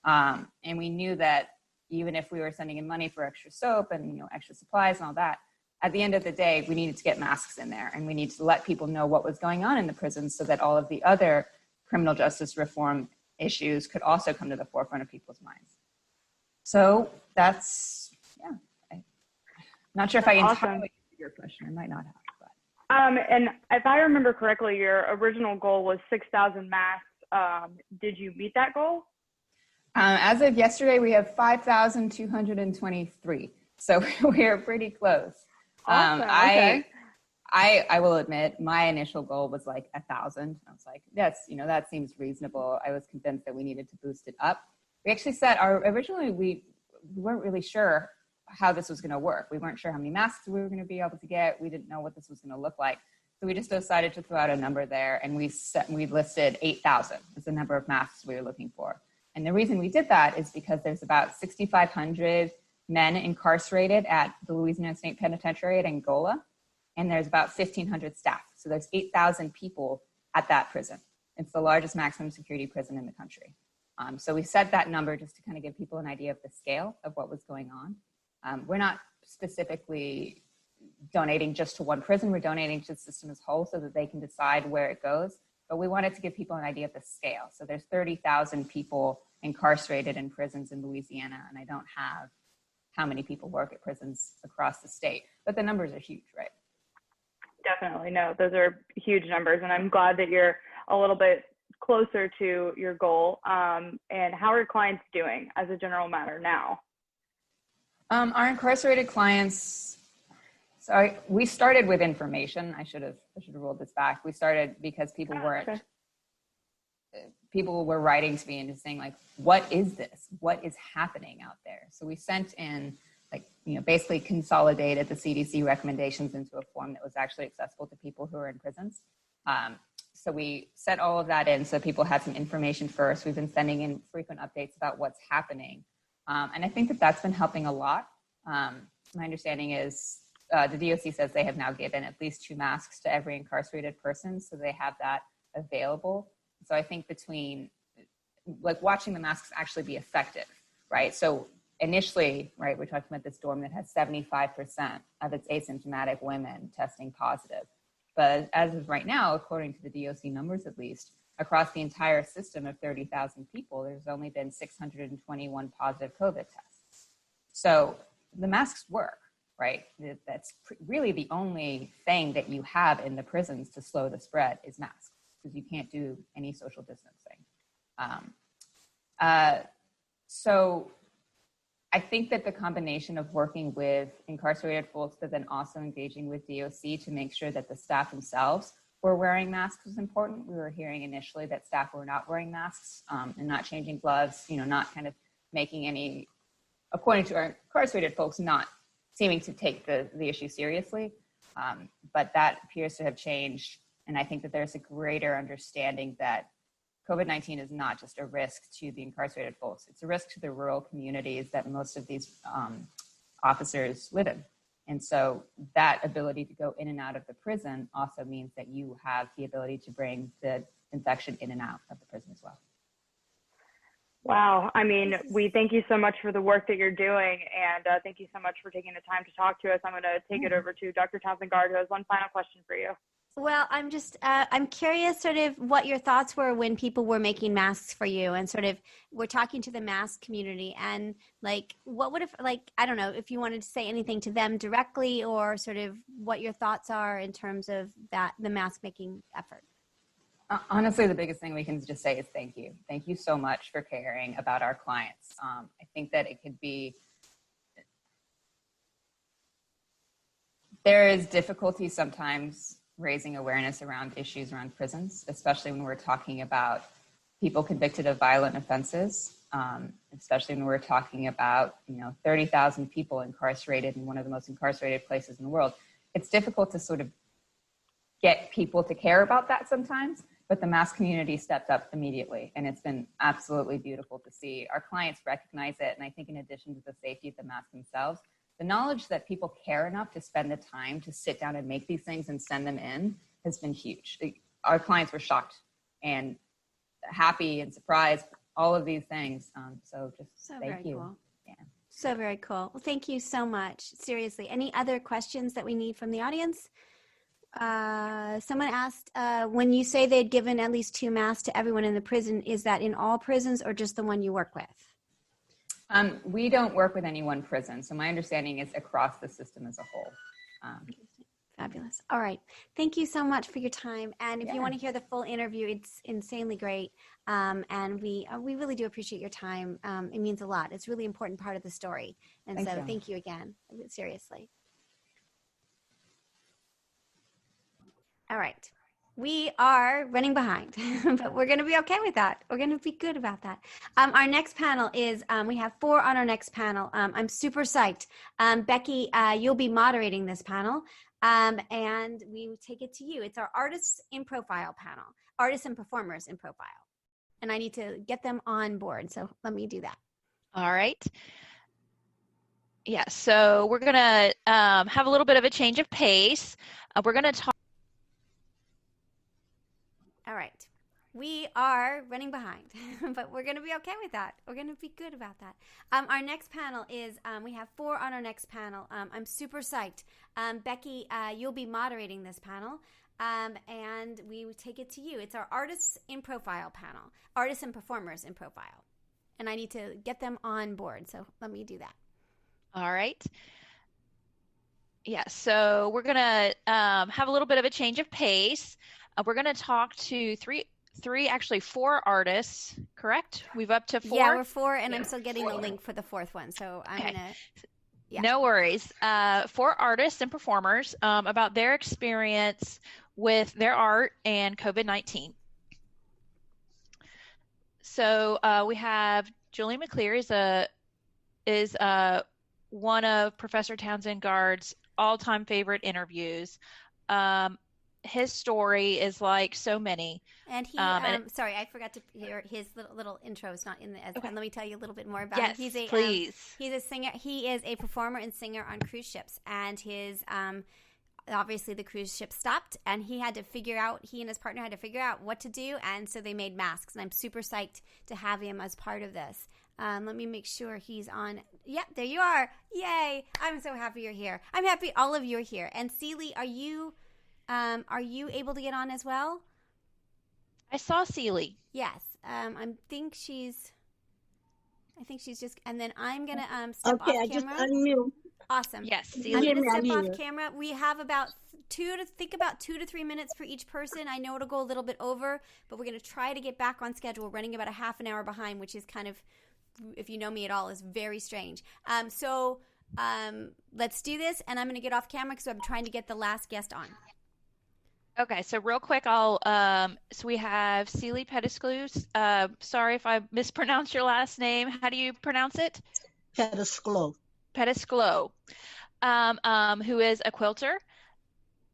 And we knew that even if we were sending in money for extra soap and extra supplies and all that, at the end of the day, we needed to get masks in there, and we need to let people know what was going on in the prisons so that all of the other criminal justice reform issues could also come to the forefront of people's minds. So that's, I'm not sure if I entirely answered your question. I might not have. But. And if I remember correctly, your original goal was 6,000 masks. Did you meet that goal? As of yesterday, we have 5,223. So we're pretty close. Awesome. Okay. I will admit my initial goal was 1,000. I was like, yes, that seems reasonable. I was convinced that we needed to boost it up. We actually said originally we weren't really sure how this was going to work. We weren't sure how many masks we were going to be able to get. We didn't know what this was going to look like. So we just decided to throw out a number there, and we listed 8,000 as the number of masks we were looking for. And the reason we did that is because there's about 6,500 men incarcerated at the Louisiana State Penitentiary at Angola, and there's about 1,500 staff. So there's 8,000 people at that prison. It's the largest maximum security prison in the country. So we set that number just to kind of give people an idea of the scale of what was going on. We're not specifically donating just to one prison. We're donating to the system as a whole so that they can decide where it goes. But we wanted to give people an idea of the scale. So there's 30,000 people incarcerated in prisons in Louisiana, and I don't have how many people work at prisons across the state, but the numbers are huge, right? Definitely. No, those are huge numbers, and I'm glad that you're a little bit closer to your goal. And how are clients doing as a general matter now? Our incarcerated clients, we started with information. I should have rolled this back. We started because people were writing to me and just saying what is this? What is happening out there? So we sent in basically consolidated the CDC recommendations into a form that was actually accessible to people who are in prisons. So we set all of that in so people had some information first. We've been sending in frequent updates about what's happening. And I think that that's been helping a lot. My understanding is the DOC says they have now given at least 2 masks to every incarcerated person, so they have that available. So I think between like watching the masks actually be effective, right? So initially, right, we're talking about this dorm that has 75% of its asymptomatic women testing positive. But as of right now, according to the DOC numbers at least, across the entire system of 30,000 people, there's only been 621 positive COVID tests. So the masks work, right? That's really the only thing that you have in the prisons to slow the spread is masks, because you can't do any social distancing. So I think that the combination of working with incarcerated folks, but then also engaging with DOC to make sure that the staff themselves were wearing masks was important. We were hearing initially that staff were not wearing masks and not changing gloves, not kind of making any, according to our incarcerated folks, not seeming to take the issue seriously. But that appears to have changed. And I think that there's a greater understanding that COVID-19 is not just a risk to the incarcerated folks. It's a risk to the rural communities that most of these officers live in. And so that ability to go in and out of the prison also means that you have the ability to bring the infection in and out of the prison as well. Wow. I mean, we thank you so much for the work that you're doing. And thank you so much for taking the time to talk to us. I'm going to take it over to Dr. Townsend-Gard, who has one final question for you. Well, I'm curious sort of what your thoughts were when people were making masks for you and sort of we're talking to the mask community and like, what would have, like, I don't know if you wanted to say anything to them directly or sort of what your thoughts are in terms of that, the mask making effort. Honestly, the biggest thing we can just say is thank you. Thank you so much for caring about our clients. I think that it could be, there is difficulty sometimes raising awareness around issues around prisons, especially when we're talking about people convicted of violent offenses, especially when we're talking about 30,000 people incarcerated in one of the most incarcerated places in the world. It's difficult to sort of get people to care about that sometimes, but the mask community stepped up immediately, and it's been absolutely beautiful to see. Our clients recognize it, and I think in addition to the safety of the masks themselves, the knowledge that people care enough to spend the time to sit down and make these things and send them in has been huge. Our clients were shocked and happy and surprised, all of these things. So just thank you. Cool. Yeah. So very cool. Well, thank you so much. Seriously. Any other questions that we need from the audience? Someone asked, when you say they'd given at least 2 masks to everyone in the prison, is that in all prisons or just the one you work with? We don't work with any one prison, so my understanding is across the system as a whole. Fabulous. All right. Thank you so much for your time. And if you want to hear the full interview, it's insanely great. And we really do appreciate your time. It means a lot. It's a really important part of the story. And thank you again. Seriously. All right. We are running behind, but we're going to be okay with that. We're going to be good about that. Our next panel is, we have 4 on our next panel. I'm super psyched. Becky, you'll be moderating this panel, and we will take it to you. It's our Artists in Profile panel, Artists and Performers in Profile. And I need to get them on board, so let me do that. All right. Yeah, so we're going to have a little bit of a change of pace. We're going to talk. All right. We are running behind, but we're going to be okay with that. We're going to be good about that. Our next panel is, we have 4 on our next panel. I'm super psyched. Becky, you'll be moderating this panel, and we will take it to you. It's our Artists in Profile panel, Artists and Performers in Profile. And I need to get them on board, so let me do that. All right. Yeah, so we're going to have a little bit of a change of pace. We're going to talk to actually 4 artists, correct? We've up to 4? Yeah, we're 4, and I'm still getting the link for the 4th one, so I'm going to... Yeah. No worries. 4 artists and performers about their experience with their art and COVID-19. So we have Julian McCleary is one of Professor Townsend-Gard's all-time favorite interviews. his story is like so many. And he, sorry, I forgot to hear his little intro is not in the. Okay. And let me tell you a little bit more about yes, him. Please. He's a singer. He is a performer and singer on cruise ships, and his obviously the cruise ship stopped, and he and his partner had to figure out what to do, and so they made masks. And I'm super psyched to have him as part of this. Let me make sure he's on. Yep, there you are. Yay! I'm so happy you're here. I'm happy all of you are here. And Celie, are you able to get on as well? I saw Celie. Yes. I think she's just. And then I'm gonna step off camera. Okay, I just unmute. Awesome. Yes, Celie. I'm gonna step off camera. We have about 2 to 3 minutes for each person. I know it'll go a little bit over, but we're gonna try to get back on schedule. We're running about a half an hour behind, which is kind of, if you know me at all, is very strange. So let's do this, and I'm gonna get off camera because I'm trying to get the last guest on. Okay, so real quick, so we have Celie Petesclou. Sorry if I mispronounced your last name. How do you pronounce it? Petesclou. Petesclou, who is a quilter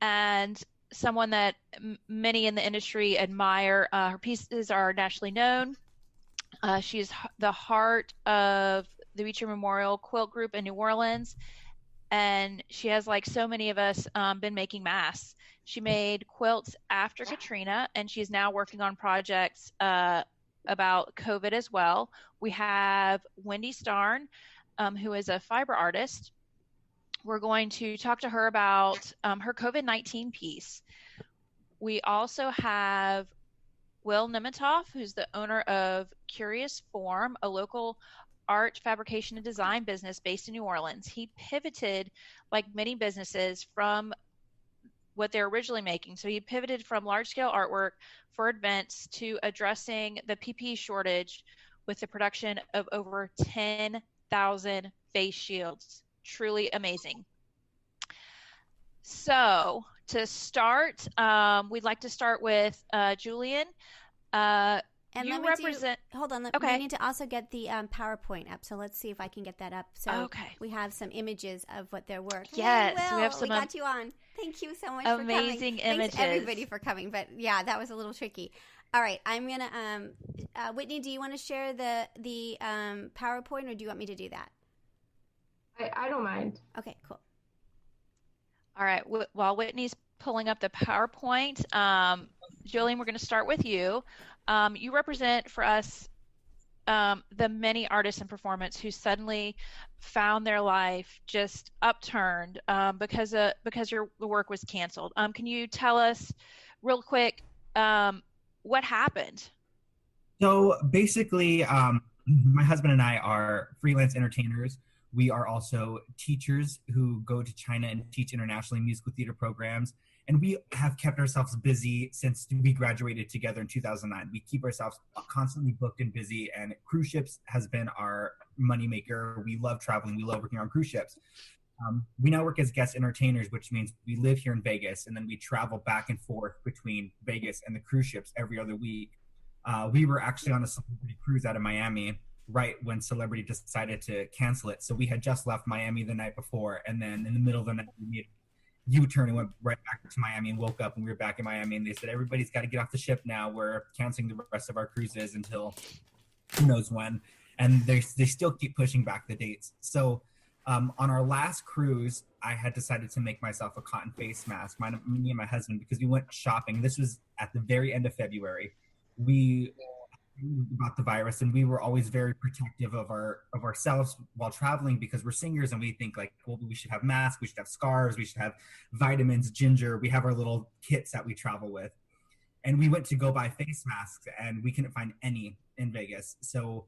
and someone that many in the industry admire. Her pieces are nationally known. She's the heart of the Beecher Memorial Quilt Group in New Orleans. And she has, like so many of us, been making masks. She made quilts after Katrina, and she's now working on projects about COVID as well. We have Wendy Starn, who is a fiber artist. We're going to talk to her about her COVID-19 piece. We also have Will Nemetoff, who's the owner of Curious Form, a local art fabrication and design business based in New Orleans. He pivoted, like many businesses, from what they're originally making. So he pivoted from large-scale artwork for events to addressing the PPE shortage with the production of over 10,000 face shields. Truly amazing. So to start, we'd like to start with Julian. And you represent. Hold on. Okay. We need to also get the PowerPoint up. So let's see if I can get that up. So we have some images of what their work. Yes, Hey, Will, we have some. We got you on. Thank you so much amazing for coming. images. Thanks everybody for coming. But yeah, that was a little tricky. All right, I'm gonna. Whitney, do you want to share the PowerPoint, or do you want me to do that? I don't mind. Okay, cool. All right. While Whitney's pulling up the PowerPoint, Julian, we're going to start with you. You represent for us the many artists and performers who suddenly found their life just upturned because your work was canceled. Can you tell us real quick what happened? So basically, my husband and I are freelance entertainers. We are also teachers who go to China and teach internationally musical theater programs. And we have kept ourselves busy since we graduated together in 2009. We keep ourselves constantly booked and busy, and cruise ships has been our moneymaker. We love traveling. We love working on cruise ships. We now work as guest entertainers, which means we live here in Vegas, and then we travel back and forth between Vegas and the cruise ships every other week. We were actually on a celebrity cruise out of Miami right when Celebrity decided to cancel it. So we had just left Miami the night before, and then in the middle of the night, we made a U-turn and went right back to Miami and woke up, and we were back in Miami, and they said, everybody's got to get off the ship now. We're canceling the rest of our cruises until who knows when. And they still keep pushing back the dates. So on our last cruise, I had decided to make myself a cotton face mask, me and my husband, because we went shopping. This was at the very end of February. We about the virus, and we were always very protective of ourselves while traveling, because we're singers and we think like, well, we should have masks, we should have scarves, we should have vitamins, ginger. We have our little kits that we travel with. And we went to go buy face masks, and we couldn't find any in Vegas. So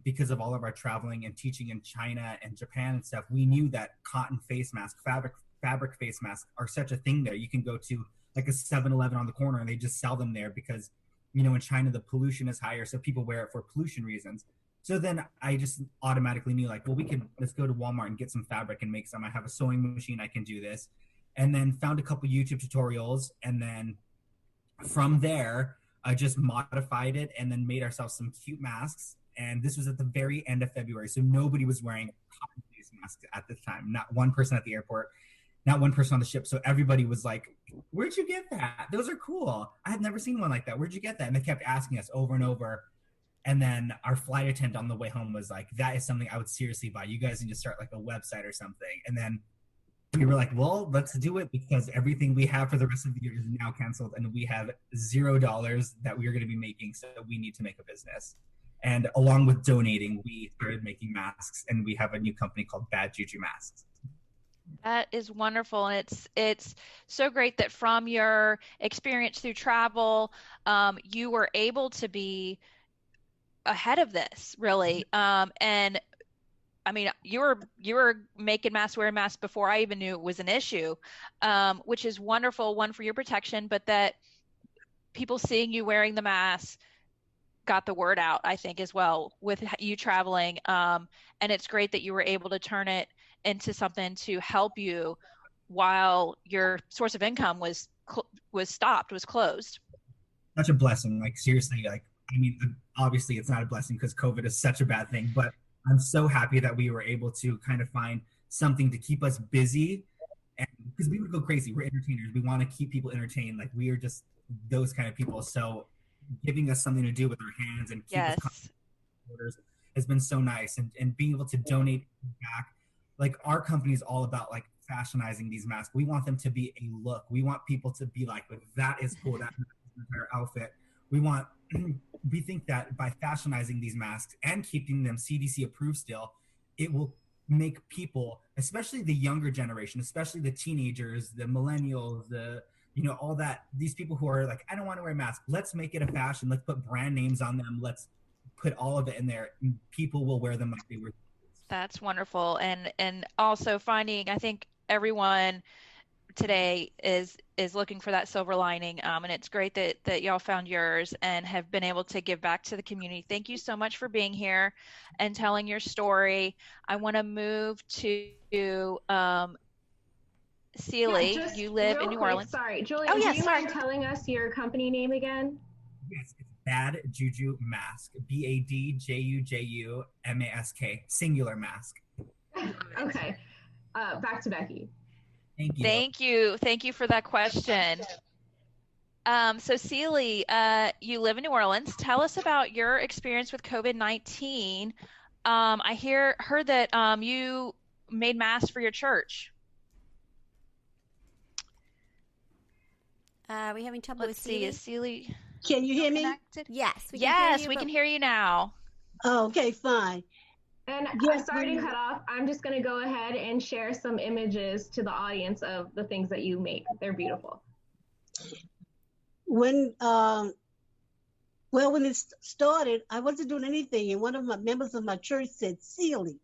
because of all of our traveling and teaching in China and Japan and stuff, we knew that cotton face mask, fabric face masks are such a thing there. You can go to like a 7-Eleven on the corner and they just sell them there because, you know, in China, the pollution is higher, so people wear it for pollution reasons. So then I just automatically knew, like, well, let's go to Walmart and get some fabric and make some. I have a sewing machine, I can do this. And then found a couple YouTube tutorials, and then from there, I just modified it and then made ourselves some cute masks. And this was at the very end of February, so nobody was wearing cotton face masks at this time, not one person at the airport. not one person on the ship. So everybody was like, where'd you get that? Those are cool. I had never seen one like that. Where'd you get that? And they kept asking us over and over. And then our flight attendant on the way home was like, that is something I would seriously buy. You guys need to start like a website or something. And then we were like, well, let's do it, because everything we have for the rest of the year is now canceled, and we have $0 that we are going to be making. So we need to make a business. And along with donating, we started making masks, and we have a new company called Bad Juju Masks. That is wonderful. And it's so great that from your experience through travel, you were able to be ahead of this, really. And I mean, you were making masks, wearing masks before I even knew it was an issue, which is wonderful. One, for your protection, but that people seeing you wearing the mask got the word out, I think, as well, with you traveling. And it's great that you were able to turn it into something to help you while your source of income was closed. Such a blessing. Like, seriously, like, I mean, obviously it's not a blessing because COVID is such a bad thing, but I'm so happy that we were able to kind of find something to keep us busy, and because we would go crazy. We're entertainers. We want to keep people entertained. Like, we are just those kind of people. So giving us something to do with our hands and keep us orders has been so nice. And being able to donate back. Like, our company is all about like fashionizing these masks. We want them to be a look. We want people to be like, that is cool. That entire outfit. We think that by fashionizing these masks and keeping them CDC approved still, it will make people, especially the younger generation, especially the teenagers, the millennials, all that, these people who are like, I don't want to wear a mask. Let's make it a fashion. Let's put brand names on them. Let's put all of it in there. People will wear them like they were. That's wonderful. And also finding, I think everyone today is looking for that silver lining, and it's great that y'all found yours and have been able to give back to the community. Thank you so much for being here and telling your story. I want to move to Sealy. Yeah, you live in New Orleans. Sorry, Julian. Do you mind telling us your company name again? Yes, it's Bad Juju Mask. BADJUJUMASK. Singular mask. Okay. Back to Becky. Thank you for that question. So Sealy, you live in New Orleans. Tell us about your experience with COVID-19. I heard that you made masks for your church. Are we having trouble with Sealy? Is Sealy? Can you hear me? Connected? Yes. We can hear you now. Oh, okay, fine. And I'm sorry to cut off. I'm just going to go ahead and share some images to the audience of the things that you make. They're beautiful. When it started, I wasn't doing anything, and one of my members of my church said, Sealy,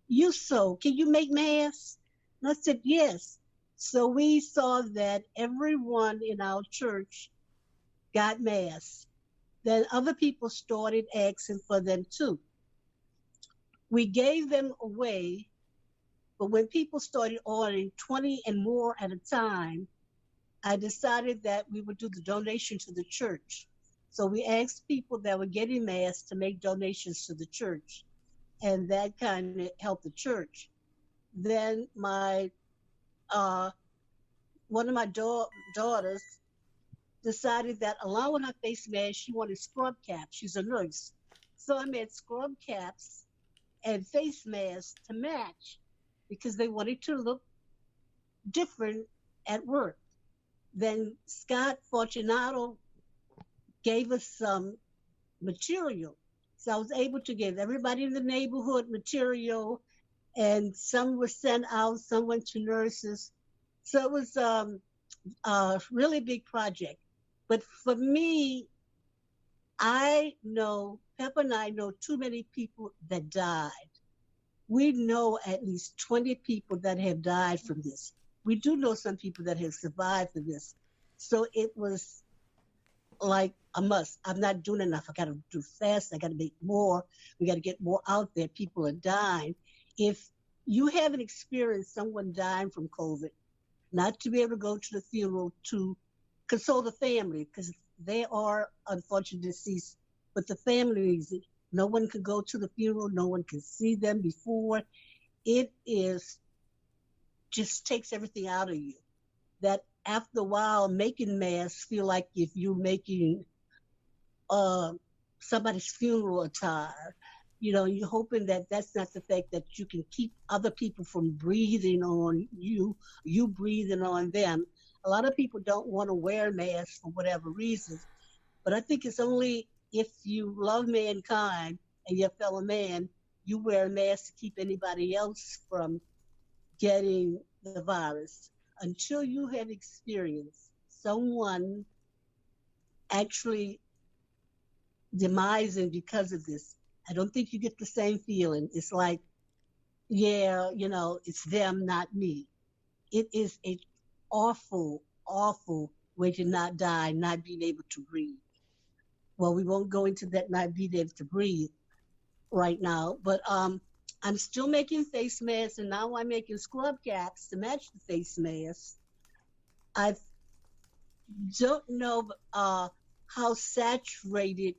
can you make masks? And I said, yes. So we saw that everyone in our church got masks. Then other people started asking for them too. We gave them away, but when people started ordering 20 and more at a time, I decided that we would do the donation to the church. So we asked people that were getting masks to make donations to the church, and that kind of helped the church. Then one of my daughters decided that along with her face mask, she wanted scrub caps. She's a nurse. So I made scrub caps and face masks to match because they wanted to look different at work. Then Scott Fortunato gave us some material. So I was able to give everybody in the neighborhood material, and some were sent out, some went to nurses. So it was a really big project. But for me, Pepper and I know too many people that died. We know at least 20 people that have died from this. We do know some people that have survived from this. So it was like a must. I'm not doing enough. I got to do fast. I got to make more. We got to get more out there. People are dying. If you haven't experienced someone dying from COVID, not to be able to go to the funeral to console the family, because they are unfortunately deceased, but the families, no one could go to the funeral, no one could see them before. It is just takes everything out of you. That after a while, making masks feel like if you're making somebody's funeral attire. You're hoping that that's not the fact that you can keep other people from breathing on you, you breathing on them. A lot of people don't want to wear masks for whatever reasons, but I think it's only if you love mankind and your fellow man, you wear a mask to keep anybody else from getting the virus. Until you have experienced someone actually demising because of this, I don't think you get the same feeling. It's like, yeah, it's them, not me. It is an awful, awful way to not die, not being able to breathe. Well, we won't go into that not being able to breathe right now, but I'm still making face masks, and now I'm making scrub caps to match the face masks. I don't know how saturated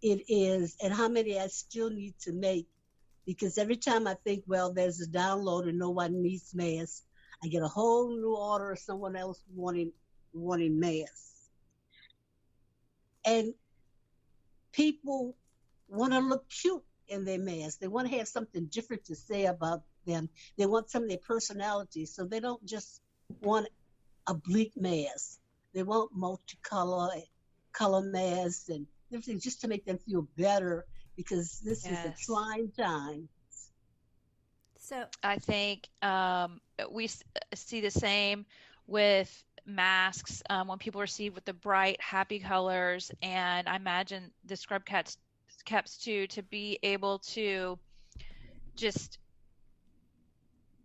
it is and how many I still need to make, because every time I think, well, there's a download and no one needs masks, I get a whole new order of someone else wanting masks. And people want to look cute in their masks. They want to have something different to say about them. They want some of their personality, so they don't just want a bleak mask. They want color masks and everything just to make them feel better, because this is a trying time. So I think we see the same with masks when people receive with the bright, happy colors, and I imagine the scrub caps too, to be able to just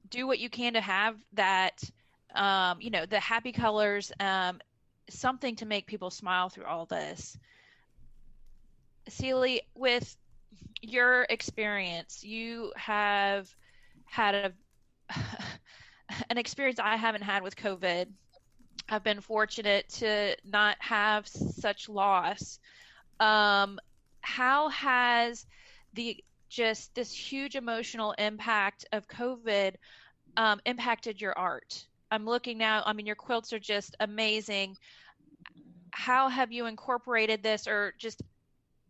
do what you can to have that, the happy colors, something to make people smile through all this. Celie, with your experience, you have had an experience I haven't had with COVID. I've been fortunate to not have such loss. How has this huge emotional impact of COVID impacted your art? I'm looking now, your quilts are just amazing. How have you incorporated this, or just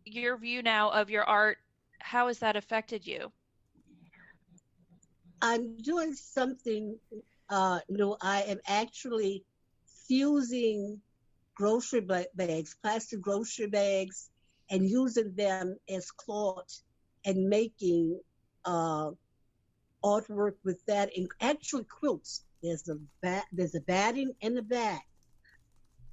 your view now of your art? How has that affected you? I'm doing something new. I am actually fusing grocery bags, plastic grocery bags, and using them as cloth and making artwork with that. And actually quilts. There's a batting in the back,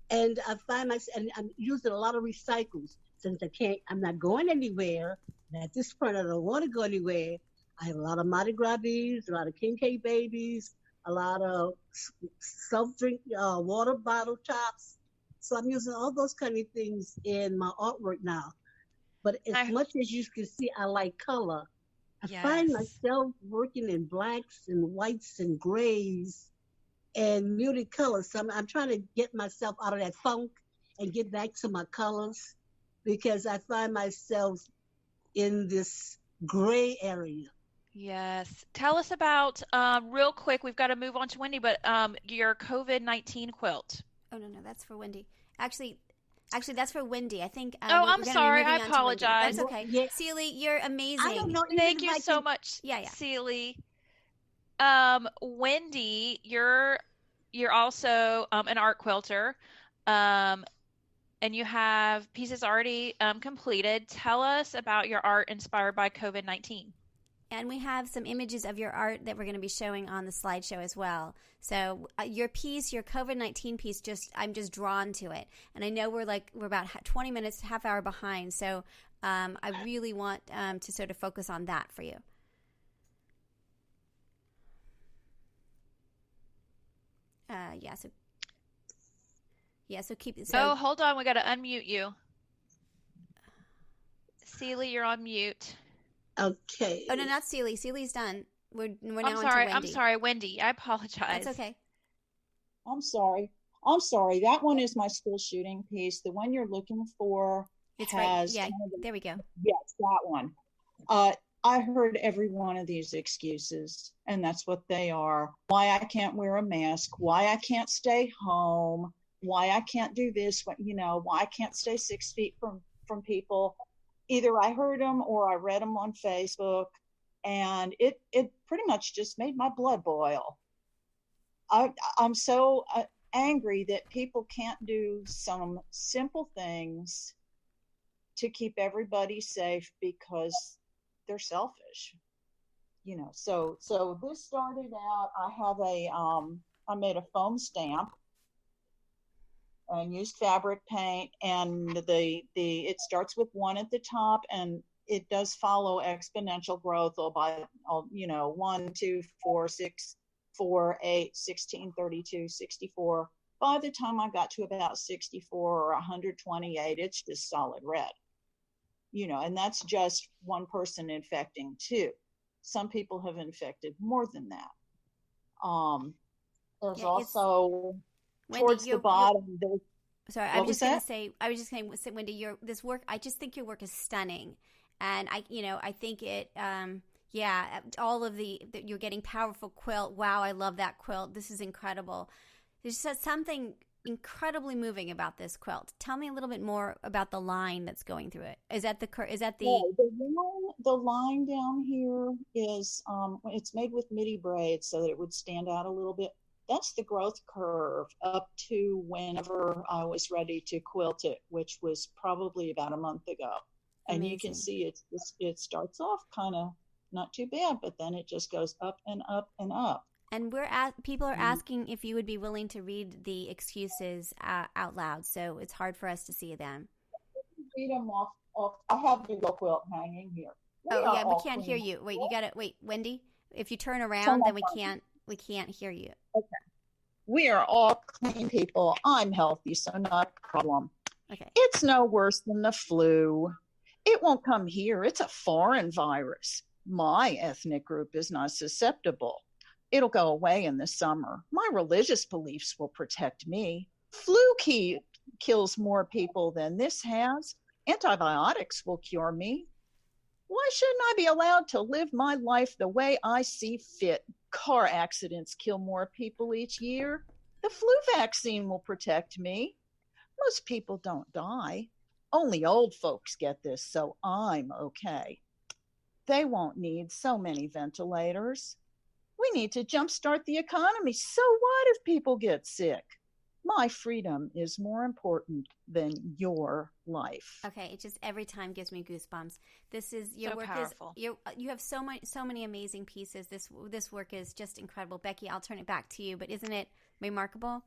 and I find myself, and I'm using a lot of recycles since I'm not going anywhere. And at this point, I don't want to go anywhere. I have a lot of Mardi Gras beads, a lot of king cake babies, a lot of self-drink water bottle tops. So I'm using all those kind of things in my artwork now. But as much as you can see, I like color. I find myself working in blacks and whites and grays and muted colors. So I'm trying to get myself out of that funk and get back to my colors, because I find myself in this gray area. Yes. Tell us about, real quick, we've got to move on to Wendy, but your COVID-19 quilt. Oh, no, that's for Wendy. Actually, that's for Wendy. I think. I'm sorry. I apologize. That's okay. Yeah. Celie, you're amazing. I don't know. Thank you so much, Celie. Wendy, you're also an art quilter, and you have pieces already completed. Tell us about your art inspired by COVID-19. And we have some images of your art that we're going to be showing on the slideshow as well. So your piece, your COVID-19 piece, I'm just drawn to it. And I know we're about 20 minutes, half hour behind. So I really want to sort of focus on that for you. So keep it. Oh, hold on. We got to unmute you. Celie, you're on mute. Okay. Oh, no, not Celie. Celie's done. We're now on to Wendy. I'm sorry, Wendy. I apologize. That's okay. I'm sorry. That one is my school shooting piece. The one you're looking for it's right. Yeah, there we go. Yes, that one. I heard every one of these excuses, and that's what they are. Why I can't wear a mask, why I can't stay home, why I can't do this, why I can't stay 6 feet from people. Either I heard them or I read them on Facebook, and it pretty much just made my blood boil. I'm so angry that people can't do some simple things to keep everybody safe because they're selfish, so this started out, I made a foam stamp and used fabric paint, and it starts with 1 at the top, and it does follow exponential growth by 1, 2, 4, 6, 4, 8, 16, 32, 64. By the time I got to about 64 or 128, it's just solid red. And that's just one person infecting 2. Some people have infected more than that. There's also towards the bottom. Sorry, I was just going to say, Wendy, this work, I just think your work is stunning. And I think it, all of you're getting powerful quilt. Wow, I love that quilt. This is incredible. There's just something incredibly moving about this quilt. Tell me a little bit more about the line that's going through it. Is that the the line down here is it's made with midi braids so that it would stand out a little bit. That's the growth curve up to whenever I was ready to quilt it, which was probably about a month ago. And you can see it starts off kind of not too bad, but then it just goes up and up and up. And people are asking if you would be willing to read the excuses out loud, so it's hard for us to see them. Read them off. I have the quilt hanging here. We can't hear you. Wait, Wendy. If you turn around, then we can't hear you. Okay. We are all clean people. I'm healthy, so not a problem. Okay. It's no worse than the flu. It won't come here. It's a foreign virus. My ethnic group is not susceptible. It'll go away in the summer. My religious beliefs will protect me. Flu kills more people than this has. Antibiotics will cure me. Why shouldn't I be allowed to live my life the way I see fit? Car accidents kill more people each year. The flu vaccine will protect me. Most people don't die. Only old folks get this, so I'm okay. They won't need so many ventilators. We need to jumpstart the economy. So what if people get sick? My freedom is more important than your life. Okay, it just every time gives me goosebumps. This is your work powerful. You have so many amazing pieces. This work is just incredible. Becky, I'll turn it back to you. But isn't it remarkable?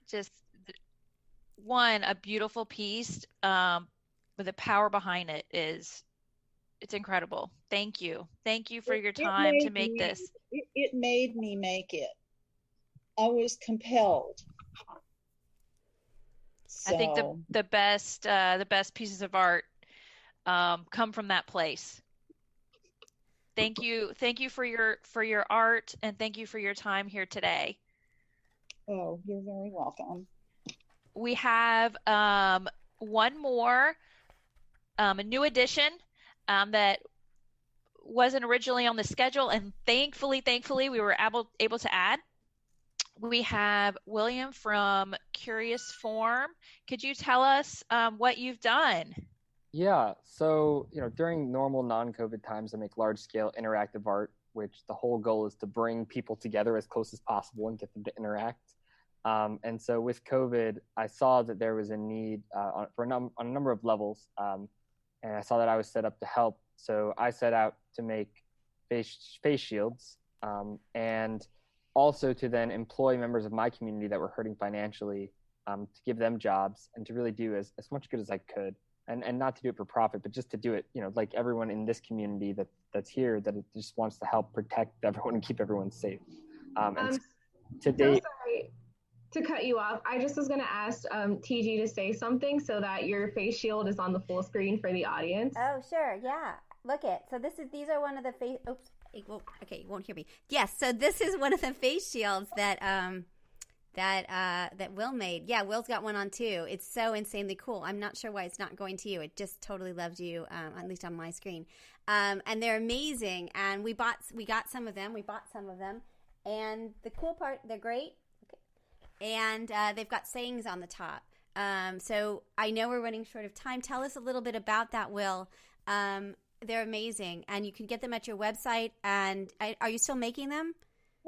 Just a beautiful piece, but the power behind it's incredible. Thank you for your time to make this. It made me make it. I was compelled. So. I think the best pieces of art come from that place. Thank you for your art, and thank you for your time here today. Oh, you're very welcome. We have one more, a new edition that wasn't originally on the schedule, and thankfully we were able to add. We have William from Curious Form. Could you tell us what you've done? Yeah, so during normal non-COVID times, I make large-scale interactive art, which the whole goal is to bring people together as close as possible and get them to interact. And so with COVID, I saw that there was a need on a number of levels, and I saw that I was set up to help. So I set out to make face shields, and also to then employ members of my community that were hurting financially, to give them jobs and to really do as much good as I could, and not to do it for profit, but just to do it, like everyone in this community that's here, that it just wants to help protect everyone and keep everyone safe. And to date, sorry to cut you off. I just was going to ask TG to say something so that your face shield is on the full screen for the audience. Oh, sure. Yeah. Look it. So these are one of the face. Oops. Okay, you won't hear me. Yes. So this is one of the face shields that that Will made. Yeah, Will's got one on too. It's so insanely cool. I'm not sure why it's not going to you. It just totally loves you, at least on my screen. And they're amazing. And we got some of them. We bought some of them. And the cool part, they're great. Okay. And they've got sayings on the top. So I know we're running short of time. Tell us a little bit about that, Will. They're amazing. And you can get them at your website. And are you still making them?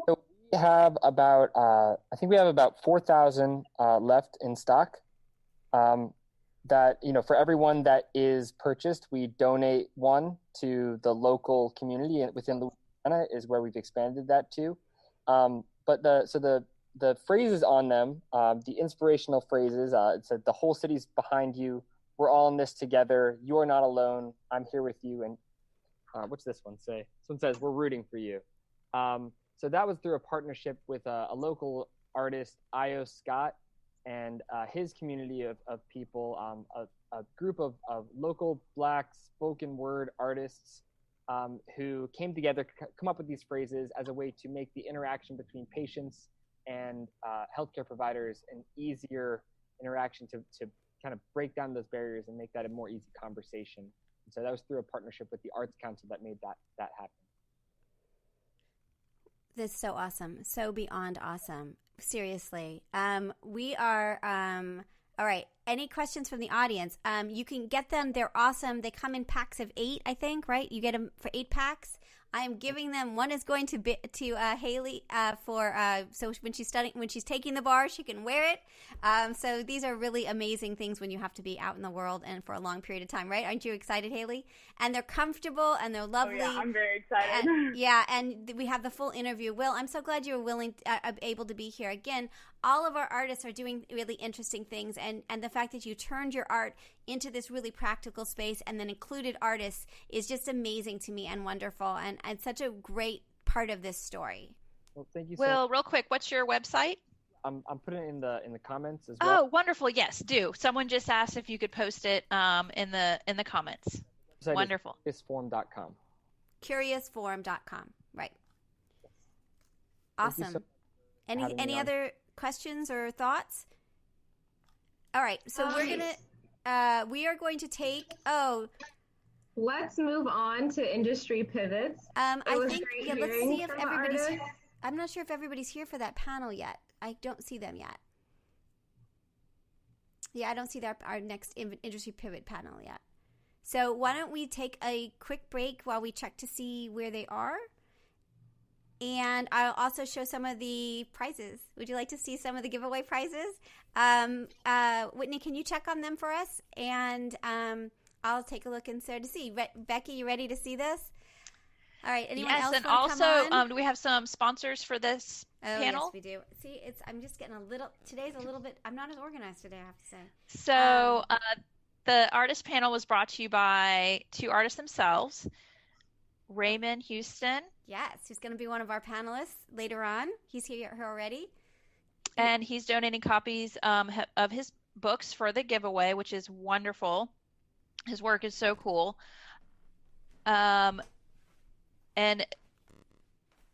So we have about, I think we have about 4,000 left in stock. That, for everyone that is purchased, we donate one to the local community within Louisiana is where we've expanded that to. But the phrases on them, the inspirational phrases, it said, "The whole city's behind you. We're all in this together. You are not alone. I'm here with you." And what's this one say? This one says, "We're rooting for you." So that was through a partnership with a local artist, Io Scott, and his community of people, a group of local Black spoken word artists who came together, come up with these phrases as a way to make the interaction between patients and healthcare providers an easier interaction to kind of break down those barriers and make that a more easy conversation. And so that was through a partnership with the Arts Council that made that happen. This is so awesome. So beyond awesome. Seriously. We are, all right. Any questions from the audience? You can get them. They're awesome. They come in packs of 8, I think, right? You get them for 8 packs. I am giving them. One is going to Hailey so when she's taking the bar, she can wear it. So these are really amazing things when you have to be out in the world and for a long period of time, right? Aren't you excited, Hailey? And they're comfortable and they're lovely. Oh, yeah, I'm very excited. And we have the full interview. Will, I'm so glad you were able to be here again. All of our artists are doing really interesting things, and the fact that you turned your art into this really practical space and then included artists is just amazing to me and wonderful and such a great part of this story. Well, thank you. Will, real quick, what's your website? I'm putting it in the comments as well. Oh, wonderful! Yes, do. Someone just asked if you could post it in the comments. Wonderful. Curiousform.com. Curiousform.com. Right. Awesome. Any other questions or thoughts? All right, so we are going to take. Let's move on to industry pivots. I think let's see if everybody's. I'm not sure if everybody's here for that panel yet. I don't see them yet. Yeah, I don't see our next industry pivot panel yet. So why don't we take a quick break while we check to see where they are? And I'll also show some of the prizes. Would you like to see some of the giveaway prizes? Whitney, can you check on them for us? And I'll take a look and start to see. Becky, you ready to see this? All right. Anyone else? Yes, and also, do we have some sponsors for this panel? Yes, we do. See, I'm just getting today's a little bit, I'm not as organized today, I have to say. So the artist panel was brought to you by 2 artists themselves, Raymond Houston. Yes, he's going to be one of our panelists later on. He's here already. And he's donating copies of his books for the giveaway, which is wonderful. His work is so cool. And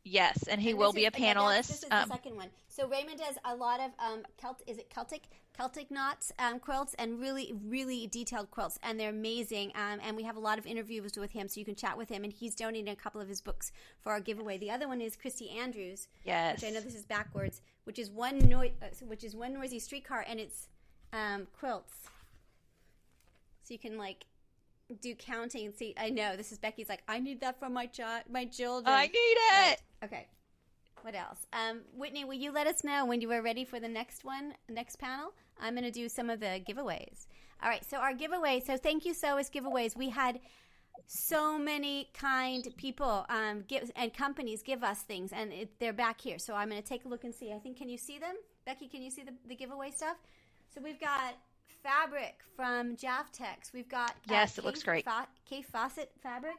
yes, and he will be a panelist. This is the second one. So Raymond does a lot of Celtic knots quilts and really, really detailed quilts, and they're amazing. And we have a lot of interviews with him, so you can chat with him. And he's donating a couple of his books for our giveaway. The other one is Christy Andrews, yes, which I know this is backwards, which is one noisy streetcar, and it's quilts. So you can do counting and see. I know this is Becky's I need that for my children. I need it. Right. Okay. What else? Whitney, will you let us know when you are ready for the next panel? I'm going to do some of the giveaways. All right. So our giveaway. So thank you, SOAS giveaways. We had so many kind people and companies give us things, and they're back here. So I'm going to take a look and see. I think, can you see them? Becky, can you see the giveaway stuff? So we've got fabric from Jaftex. We've got it looks great. K Fawcett fabric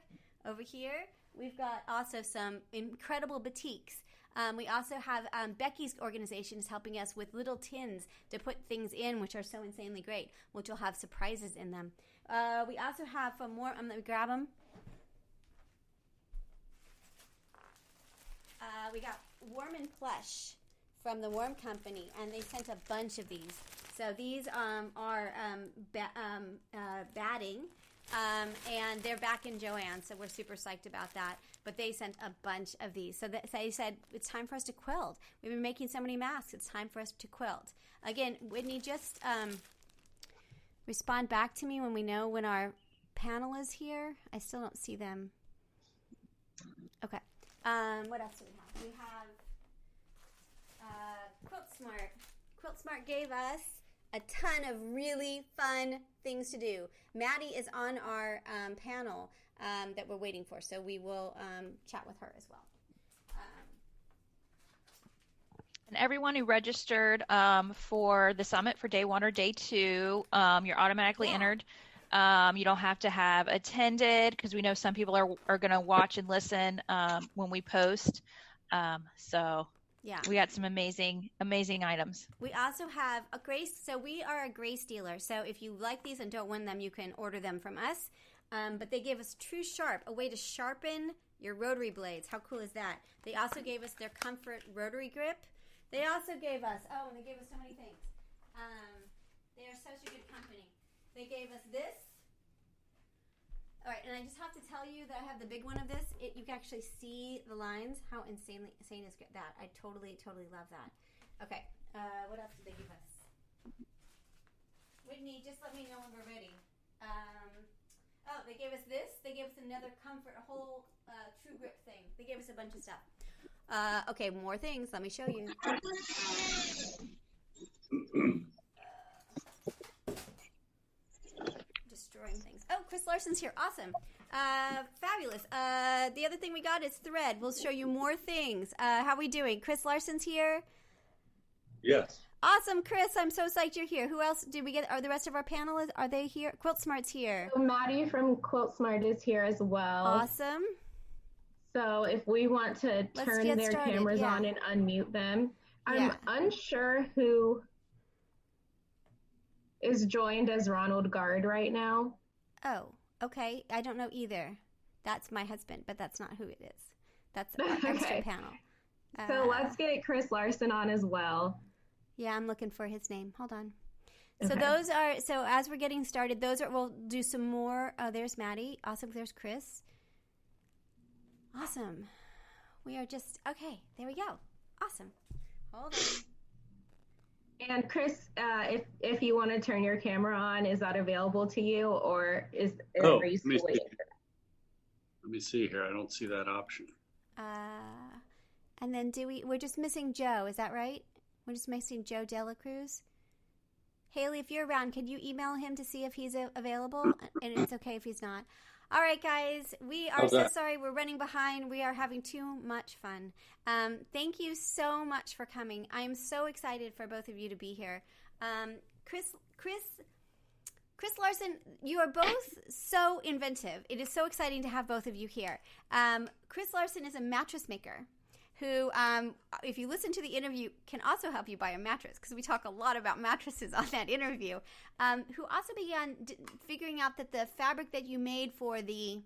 over here. We've got also some incredible batiks. We also have Becky's organization is helping us with little tins to put things in, which are so insanely great, which will have surprises in them. We also have more. Let me grab them. We got Warm and Plush from the Worm Company, and they sent a bunch of these. So these are batting, and they're back in Joanne, so we're super psyched about that. But they sent a bunch of these. So they said, it's time for us to quilt. We've been making so many masks. It's time for us to quilt. Again, Whitney, just respond back to me when we know when our panel is here. I still don't see them. Okay. What else do we have? We have Quilt Smart. Quilt Smart gave us a ton of really fun things to do. Maddie is on our panel that we're waiting for, so we will chat with her as well. And everyone who registered for the summit for day 1 or day 2, you're automatically entered. You don't have to have attended, because we know some people are going to watch and listen when we post. So yeah, we got some amazing items. We also have a Grace. So we are a Grace dealer. So if you like these and don't win them, you can order them from us. But they gave us True Sharp, a way to sharpen your rotary blades. How cool is that? They also gave us their Comfort rotary grip. They also gave us, and they gave us so many things. They are such a good company. They gave us this. All right, and I just have to tell you that I have the big one of this. You can actually see the lines. How insane is that? I totally love that. Okay, what else did they give us? Whitney, just let me know when we're ready. They gave us this. They gave us another Comfort, a whole True Grip thing. They gave us a bunch of stuff. Okay, more things. Let me show you. Destroying things. Oh, Chris Larson's here. Awesome. Fabulous. The other thing we got is thread. We'll show you more things. How are we doing? Chris Larson's here? Yes. Awesome, Chris. I'm so psyched you're here. Who else did we get? Are the rest of our panelists, are they here? Quilt Smart's here. So Maddie from Quilt Smart is here as well. Awesome. So if we want to turn their cameras on and unmute them. I'm unsure who is joined as Ronald Guard right now. Oh, okay. I don't know either. That's my husband, but that's not who it is. That's our extra panel. So let's get Chris Larson on as well. Yeah, I'm looking for his name. Hold on. Okay. So those are, so as we're getting started, we'll do some more. Oh, there's Maddie. Awesome. There's Chris. Awesome. We are just, okay, there we go. Awesome. Hold on. And Chris, if you want to turn your camera on, is that available to you, or are you still waiting for that? Let me see here. I don't see that option. And then we're just missing Joe, is that right? We're just missing Joe Dela Cruz. Hailey, if you're around, could you email him to see if he's available? And it's okay if he's not. All right, guys, we are so sorry. We're running behind. We are having too much fun. Thank you so much for coming. I'm so excited for both of you to be here. Chris Larson, you are both so inventive. It is so exciting to have both of you here. Chris Larson is a mattress maker who, if you listen to the interview, can also help you buy a mattress, because we talk a lot about mattresses on that interview, who also began figuring out that the fabric that you made for the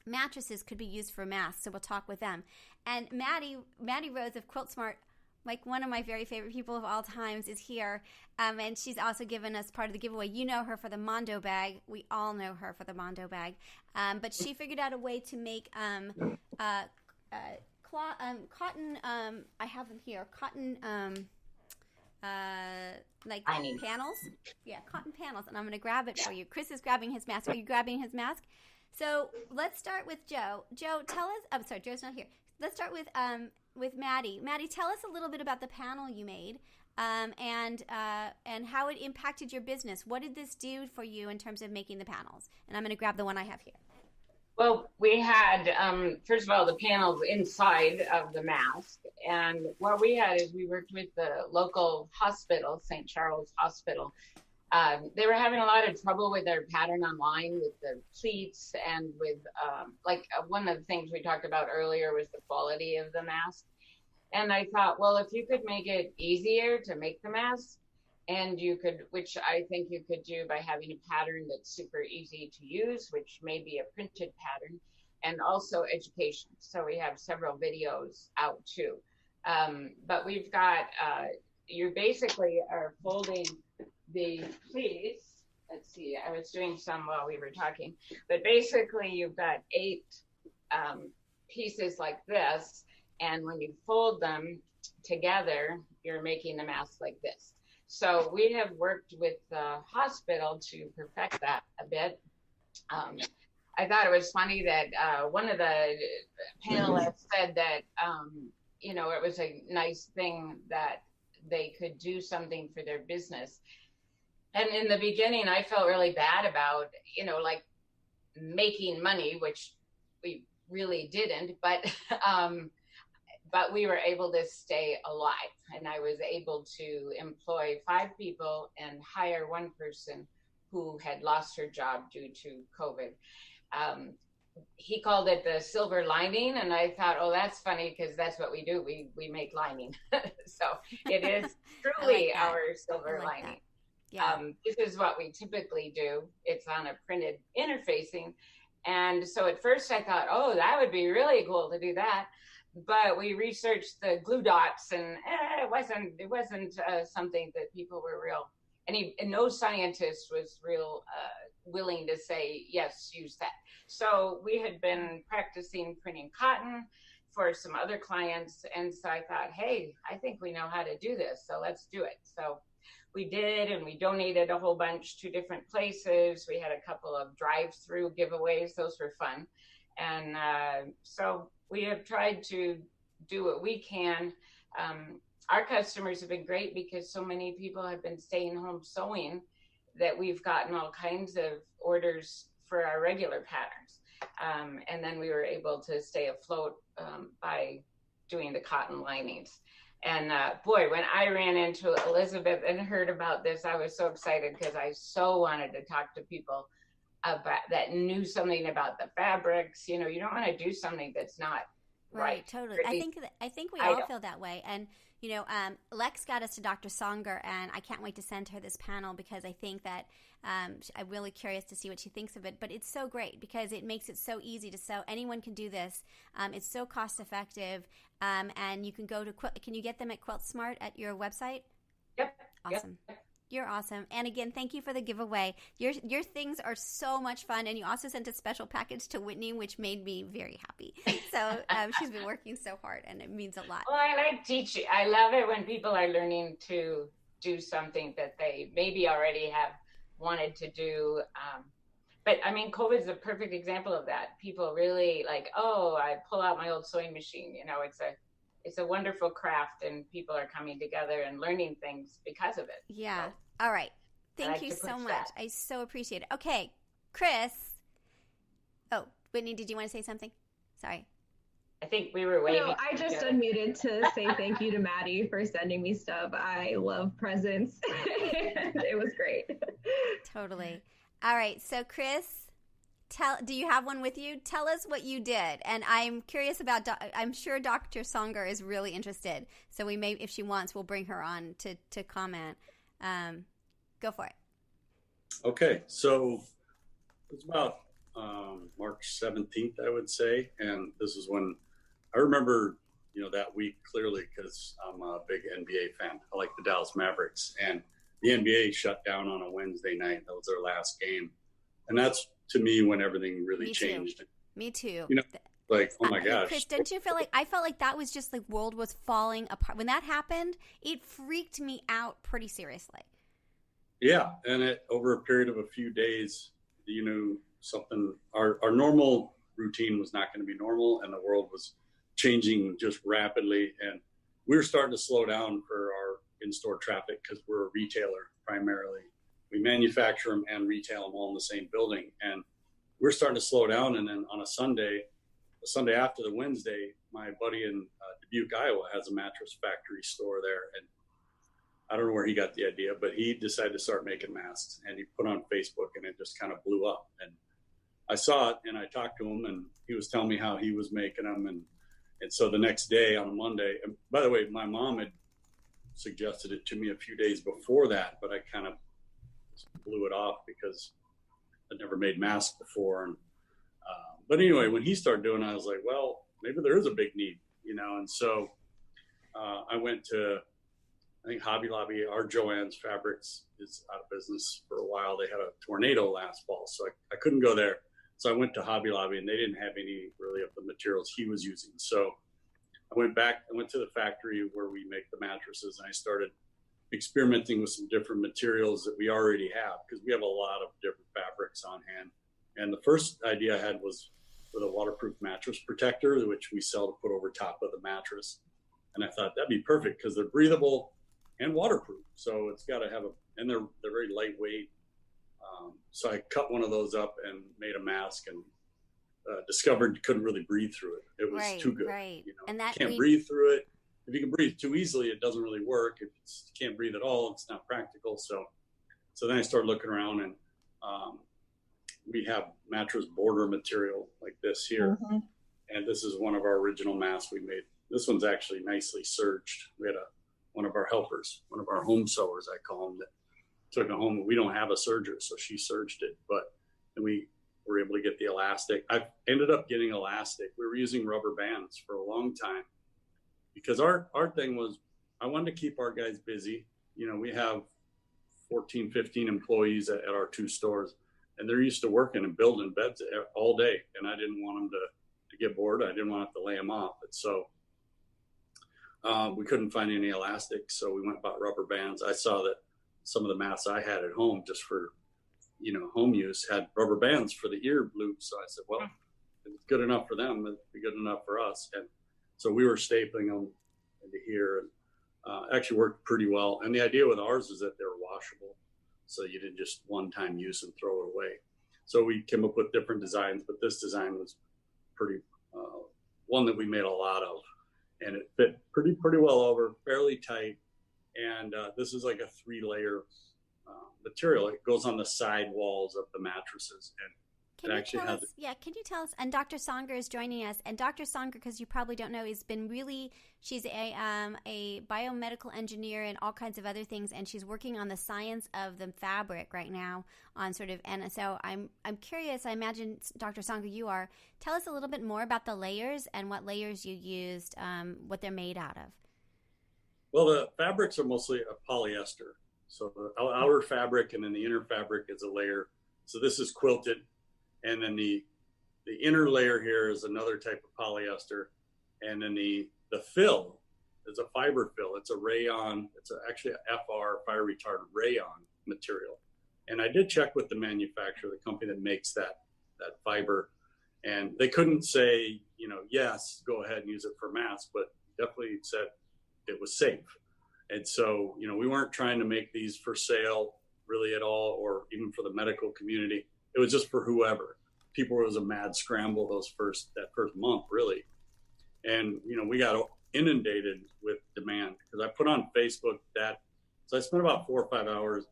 mattresses could be used for masks, so we'll talk with them. And Maddie Rose of Quilt Smart, like one of my very favorite people of all times, is here, and she's also given us part of the giveaway. You know her for the Mondo bag. We all know her for the Mondo bag, but she figured out a way to make cotton, I have them here, cotton, like panels. Yeah, cotton panels. And I'm going to grab it for you. Chris is grabbing his mask. Are you grabbing his mask? So let's start with Joe. Joe, tell us, I'm sorry, Joe's not here. Let's start with Maddie. Maddie, tell us a little bit about the panel you made, and how it impacted your business. What did this do for you in terms of making the panels? And I'm going to grab the one I have here. Well, we had, first of all, the panels inside of the mask. And what we had is we worked with the local hospital, St. Charles Hospital. They were having a lot of trouble with their pattern online with the pleats and with, one of the things we talked about earlier was the quality of the mask. And I thought, well, if you could make it easier to make the mask, and you could, which I think you could do by having a pattern that's super easy to use, which may be a printed pattern, and also education. So we have several videos out too. But we've got, you basically are folding the pleats. Let's see, I was doing some while we were talking, but basically you've got 8 pieces like this, and when you fold them together, you're making the mask like this. So we have worked with the hospital to perfect that a bit. I thought it was funny that one of the panelists said that, you know, it was a nice thing that they could do something for their business. And in the beginning, I felt really bad about, you know, like making money, which we really didn't, but we were able to stay alive. And I was able to employ 5 people and hire 1 person who had lost her job due to COVID. He called it the silver lining, and I thought, oh, that's funny because that's what we do. We make lining. So it is truly like our silver like lining. Yeah. This is what we typically do. It's on a printed interfacing. And so at first I thought, oh, that would be really cool to do that. But we researched the glue dots, and it wasn't something that people were real. And no scientist was real willing to say, yes, use that. So we had been practicing printing cotton for some other clients. And so I thought, hey, I think we know how to do this. So let's do it. So we did, and we donated a whole bunch to different places. We had a couple of drive-through giveaways. Those were fun. And so we have tried to do what we can. Our customers have been great because so many people have been staying home sewing that we've gotten all kinds of orders for our regular patterns. And then we were able to stay afloat by doing the cotton linings. And boy, when I ran into Elizabeth and heard about this, I was so excited because I so wanted to talk to people about that knew something about the fabrics. You know, you don't want to do something that's not right. Totally. I think we all feel that way. And you know, Lex got us to Dr. Songer, and I can't wait to send her this panel because I think that I'm really curious to see what she thinks of it. But it's so great because it makes it so easy to sew. Anyone can do this. It's so cost effective, and you can go to Quilt. Can you get them at Quilt Smart at your website? Yep. Awesome. Yep. You're awesome. And again, thank you for the giveaway. Your things are so much fun. And you also sent a special package to Whitney, which made me very happy. So she's been working so hard, and it means a lot. Well, I like teaching. I love it when people are learning to do something that they maybe already have wanted to do. But I mean, COVID is a perfect example of that. People really like, oh, I pull out my old sewing machine. You know, it's a wonderful craft, and people are coming together and learning things because of it. Yeah. So, all right. Thank you so much. That. I so appreciate it. Okay, Chris. Oh, Whitney, did you want to say something? Sorry. I think we were waiting. No, I just unmuted to say thank you to Maddie for sending me stuff. I love presents. It was great. Totally. All right. So, Chris, do you have one with you? Tell us what you did. And I'm curious about, I'm sure Dr. Songer is really interested. So we may, if she wants, we'll bring her on to comment. Go for it. Okay. So it's about March 17th, I would say. And this is when I remember, you know, that week clearly because I'm a big NBA fan. I like the Dallas Mavericks. And the NBA shut down on a Wednesday night. That was their last game. And that's, to me, when everything really changed. Me too. You know, like, oh my gosh. Chris, don't you feel like, I felt like that was just like world was falling apart. When that happened, it freaked me out pretty seriously. Yeah. And over a period of a few days, you know, something, our normal routine was not going to be normal, and the world was changing just rapidly. And we were starting to slow down for our in-store traffic because we're a retailer primarily. We manufacture them and retail them all in the same building. And we're starting to slow down. And then on the Sunday after the Wednesday, my buddy in Dubuque, Iowa has a mattress factory store there. And I don't know where he got the idea, but he decided to start making masks, and he put on Facebook, and it just kind of blew up. And I saw it, and I talked to him, and he was telling me how he was making them. And so the next day on a Monday, and by the way, my mom had suggested it to me a few days before that, but I kind of blew it off because I'd never made masks before. And but anyway, when he started doing it, I was like, well, maybe there is a big need, you know. And so I went to, I think Hobby Lobby. Our Joann's Fabrics is out of business for a while. They had a tornado last fall, so I couldn't go there. So I went to Hobby Lobby, and they didn't have any really of the materials he was using. So I went to the factory where we make the mattresses, and I started experimenting with some different materials that we already have, because we have a lot of different fabrics on hand. And the first idea I had was with a waterproof mattress protector, which we sell to put over top of the mattress. And I thought that'd be perfect because they're breathable and waterproof. So it's got to have and they're very lightweight. So I cut one of those up and made a mask, and discovered you couldn't really breathe through it. It was too good. Right. You know, And that you can't breathe through it. If you can breathe too easily, it doesn't really work. If you can't breathe at all, it's not practical. So then I started looking around, and we have mattress border material like this here. Mm-hmm. And this is one of our original masks we made. This one's actually nicely serged. We had one of our helpers, one of our home sewers, I call them, that took it home. We don't have a serger, so she serged it. But then we were able to get the elastic. I ended up getting elastic. We were using rubber bands for a long time, because our thing was, I wanted to keep our guys busy. You know, we have 14, 15 employees at our 2 stores, and they're used to working and building beds all day. And I didn't want them to get bored. I didn't want to have to lay them off. And so we couldn't find any elastic. So we went and bought rubber bands. I saw that some of the masks I had at home, just for, home use, had rubber bands for the ear loops. So I said, well, if it's good enough for them, it'd be good enough for us. And so we were stapling them into here, and actually worked pretty well. And the idea with ours is that they're washable, so you didn't just one-time use and throw it away. So we came up with different designs, but this design was pretty one that we made a lot of, and it fit pretty well over, fairly tight. And this is like a 3-layer material. It goes on the side walls of the mattresses, and can you tell us, and Dr. Songer is joining us, and Dr. Songer, because you probably don't know, she's a biomedical engineer and all kinds of other things, and she's working on the science of the fabric right now and so I'm curious, I imagine, Dr. Songer, you are. Tell us a little bit more about the layers and what layers you used, what they're made out of. Well, the fabrics are mostly a polyester. So the outer fabric and then the inner fabric is a layer. So this is quilted. And then the inner layer here is another type of polyester. And then the fill is a fiber fill. It's a rayon. It's actually a FR, fire retardant rayon material. And I did check with the manufacturer, the company that makes that fiber. And they couldn't say, yes, go ahead and use it for masks, but definitely said it was safe. And so, we weren't trying to make these for sale really at all, or even for the medical community. It was just for whoever. People, it was a mad scramble that first month, really. And, we got inundated with demand, because I put on Facebook so I spent about 4 or 5 hours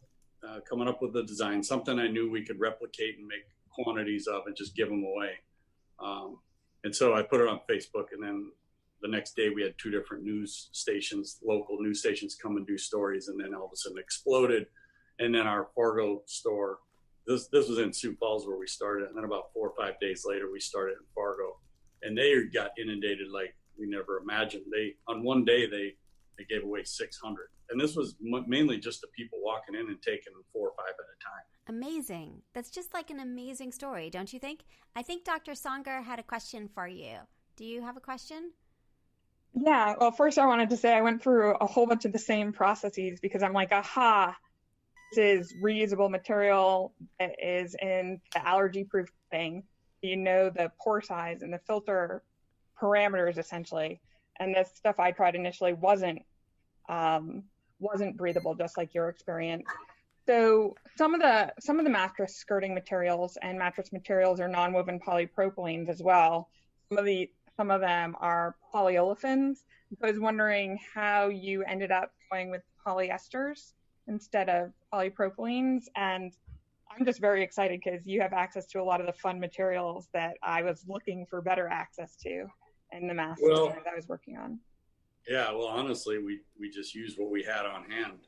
coming up with the design, something I knew we could replicate and make quantities of and just give them away. And so I put it on Facebook, and then the next day we had 2 different local news stations come and do stories, and then all of a sudden exploded. And then our Fargo store, this was in Sioux Falls where we started, and then about 4 or 5 days later we started in Fargo, and they got inundated like we never imagined. On one day they gave away 600, and this was mainly just the people walking in and taking 4 or 5 at a time. Amazing. That's just like an amazing story, don't you think? I think Dr. Songer had a question for you. Do you have a question? Yeah, well, first I wanted to say I went through a whole bunch of the same processes, because I'm like, aha, this is reusable material that is in the allergy-proof thing. The pore size and the filter parameters, essentially. And this stuff I tried initially wasn't breathable, just like your experience. So some of the mattress skirting materials and mattress materials are non-woven polypropylenes as well. Some of them are polyolefins. I was wondering how you ended up going with polyesters instead of polypropylenes. And I'm just very excited because you have access to a lot of the fun materials that I was looking for better access to in the mask that I was working on. Yeah, well, honestly, we just used what we had on hand.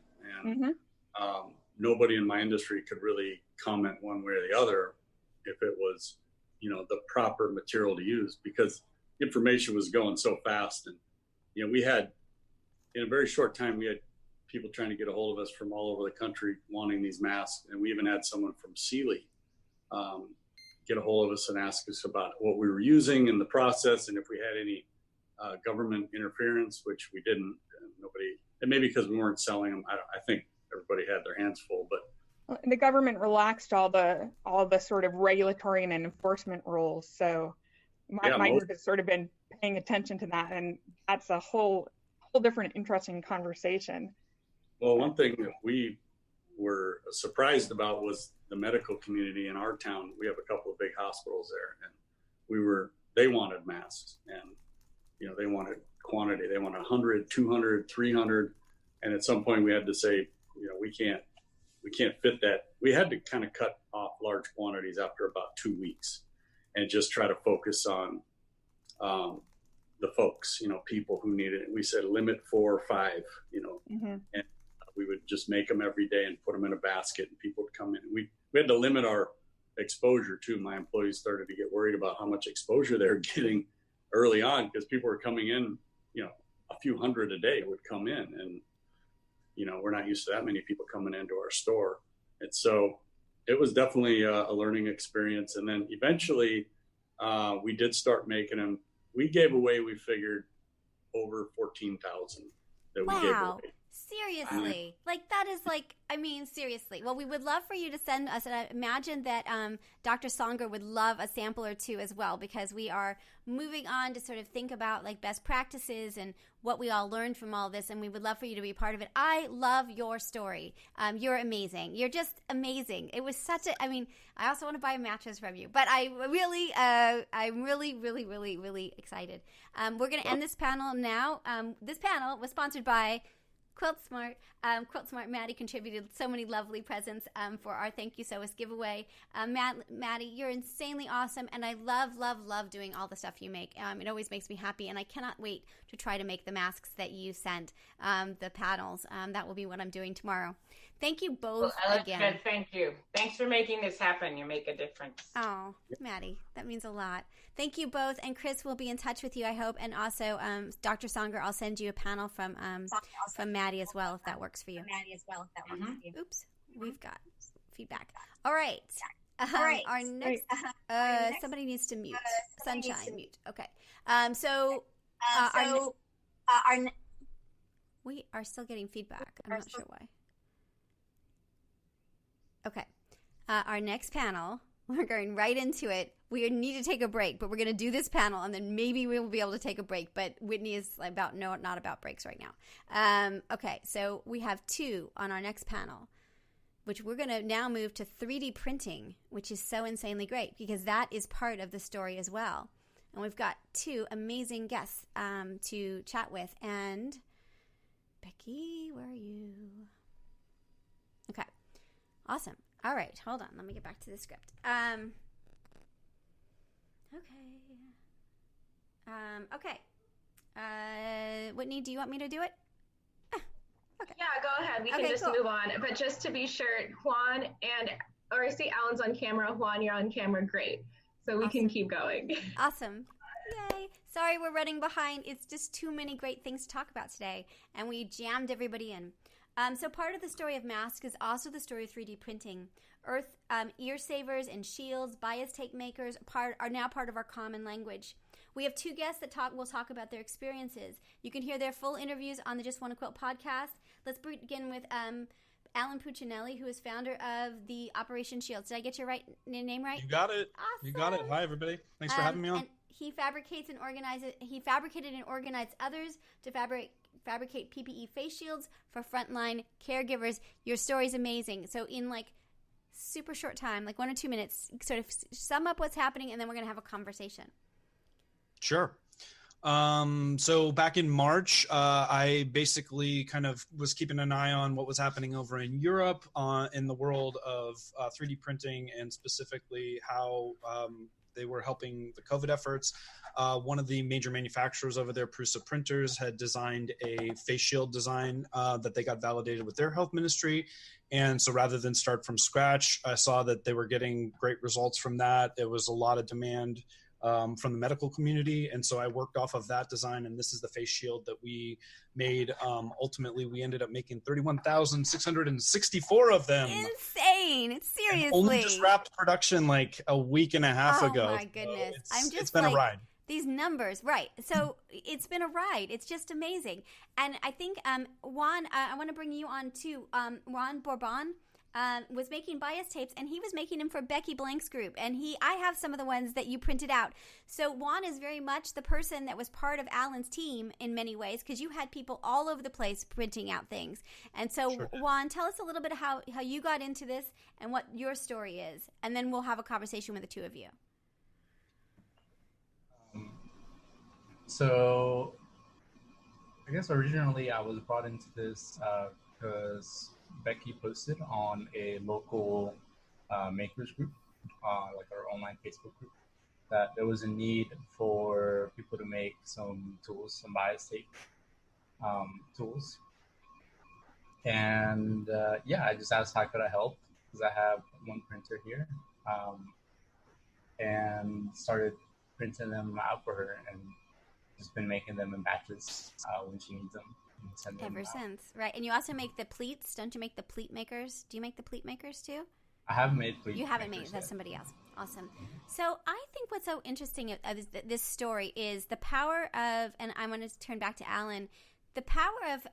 And nobody in my industry could really comment one way or the other if it was, the proper material to use, because information was going so fast. And, we had in a very short time, we had people trying to get a hold of us from all over the country wanting these masks. And we even had someone from Sealy get a hold of us and ask us about what we were using in the process and if we had any government interference, which we didn't. Nobody, and maybe because we weren't selling them, I think everybody had their hands full. But the government relaxed all the sort of regulatory and enforcement rules. So my group has sort of been paying attention to that, and that's a whole different interesting conversation. Well, one thing that we were surprised about was the medical community in our town. We have a couple of big hospitals there, and they wanted masks, and they wanted quantity. They wanted 100, 200, 300, and at some point we had to say, we can't fit that. We had to kind of cut off large quantities after about 2 weeks, and just try to focus on the folks, people who needed it. We said limit 4 or 5, and we would just make them every day and put them in a basket, and people would come in. We had to limit our exposure too. My employees started to get worried about how much exposure they were getting early on, because people were coming in, a few hundred a day would come in, and we're not used to that many people coming into our store. And so it was definitely a learning experience. And then eventually we did start making them. We gave away, we figured, over 14,000 that we gave away. Seriously. That is seriously. Well, we would love for you to send us, and I imagine that Dr. Songer would love a sample or two as well, because we are moving on to sort of think about best practices and what we all learned from all this, and we would love for you to be a part of it. I love your story. You're amazing. You're just amazing. It was such I also want to buy a mattress from you, but I'm really, really, really, really excited. We're going to end this panel now. This panel was sponsored by Quilt Smart. Quilt Smart Maddie contributed so many lovely presents for our Thank You Sewist giveaway. Maddie, you're insanely awesome, and I love, love, love doing all the stuff you make. It always makes me happy, and I cannot wait to try to make the masks that you sent, the panels. That will be what I'm doing tomorrow. Thank you both again. Good. Thank you. Thanks for making this happen. You make a difference. Oh, Maddie, that means a lot. Thank you both, and Chris will be in touch with you, I hope, and also Dr. Songer, I'll send you a panel from Maddie as well, if that works for you. Oops, we've got feedback. All right. Our next, somebody needs to mute. Sunshine, mute. Okay. We are still getting feedback. I'm not sure why. Okay. Our next panel, we're going right into it. We need to take a break, but we're going to do this panel, and then maybe we will be able to take a break. But Whitney is not about breaks right now. Okay, so we have 2 on our next panel, which we're going to now move to 3D printing, which is so insanely great because that is part of the story as well. And we've got 2 amazing guests to chat with. And Becky, where are you? Okay. Awesome. All right. Hold on. Let me get back to the script. Okay. Whitney, do you want me to do it? Okay. Yeah, go ahead. We can just move on. But just to be sure, Juan I see Alan's on camera. Juan, you're on camera. Great. So we can keep going. Awesome. Yay. Sorry, we're running behind. It's just too many great things to talk about today, and we jammed everybody in. So part of the story of masks is also the story of 3D printing. Ear savers and shields, bias tape makers are now part of our common language. We have 2 guests that will talk about their experiences. You can hear their full interviews on the Just Wanna Quilt podcast. Let's begin with Alan Puccinelli, who is founder of the Operation Shields. Did I get your name right? You got it. Awesome. You got it. Hi, everybody. Thanks for having me on. And he fabricated and organized others to fabricate PPE face shields for frontline caregivers. Your story's amazing. So in super short time, 1 or 2 minutes, sort of sum up what's happening, and then we're going to have a conversation. Sure. So back in March, I basically kind of was keeping an eye on what was happening over in Europe in the world of 3D printing, and specifically how they were helping the COVID efforts. One of the major manufacturers over there, Prusa Printers, had designed a face shield design that they got validated with their health ministry. And so rather than start from scratch, I saw that they were getting great results from that. There was a lot of demand from the medical community. And so I worked off of that design, and this is the face shield that we made. Ultimately, we ended up making 31,664 of them. Insane. Seriously. And only just wrapped production like a week and a half ago. Oh my goodness. So it's been a ride. These numbers, right. So it's been a ride. It's just amazing. And I think, Juan, I want to bring you on too. Juan Bourbon was making bias tapes, and he was making them for Becky Blank's group. And I have some of the ones that you printed out. So Juan is very much the person that was part of Alan's team in many ways, because you had people all over the place printing out things. And so, sure. Juan, tell us a little bit how you got into this and what your story is. And then we'll have a conversation with the two of you. So I guess originally I was brought into this because Becky posted on a local makers group, like our online Facebook group, that there was a need for people to make some tools, some bias tape tools. And I just asked how could I help, because I have one printer here, and started printing them out for her, and just been making them in batches when she needs them. Ever since, right? And you also make the pleats. Don't you make the pleat makers? Do you make the pleat makers too? I haven't made pleat. You haven't made. That's somebody else. Awesome. So I think what's so interesting of this story is the power of, and I want to turn back to Alan, the power of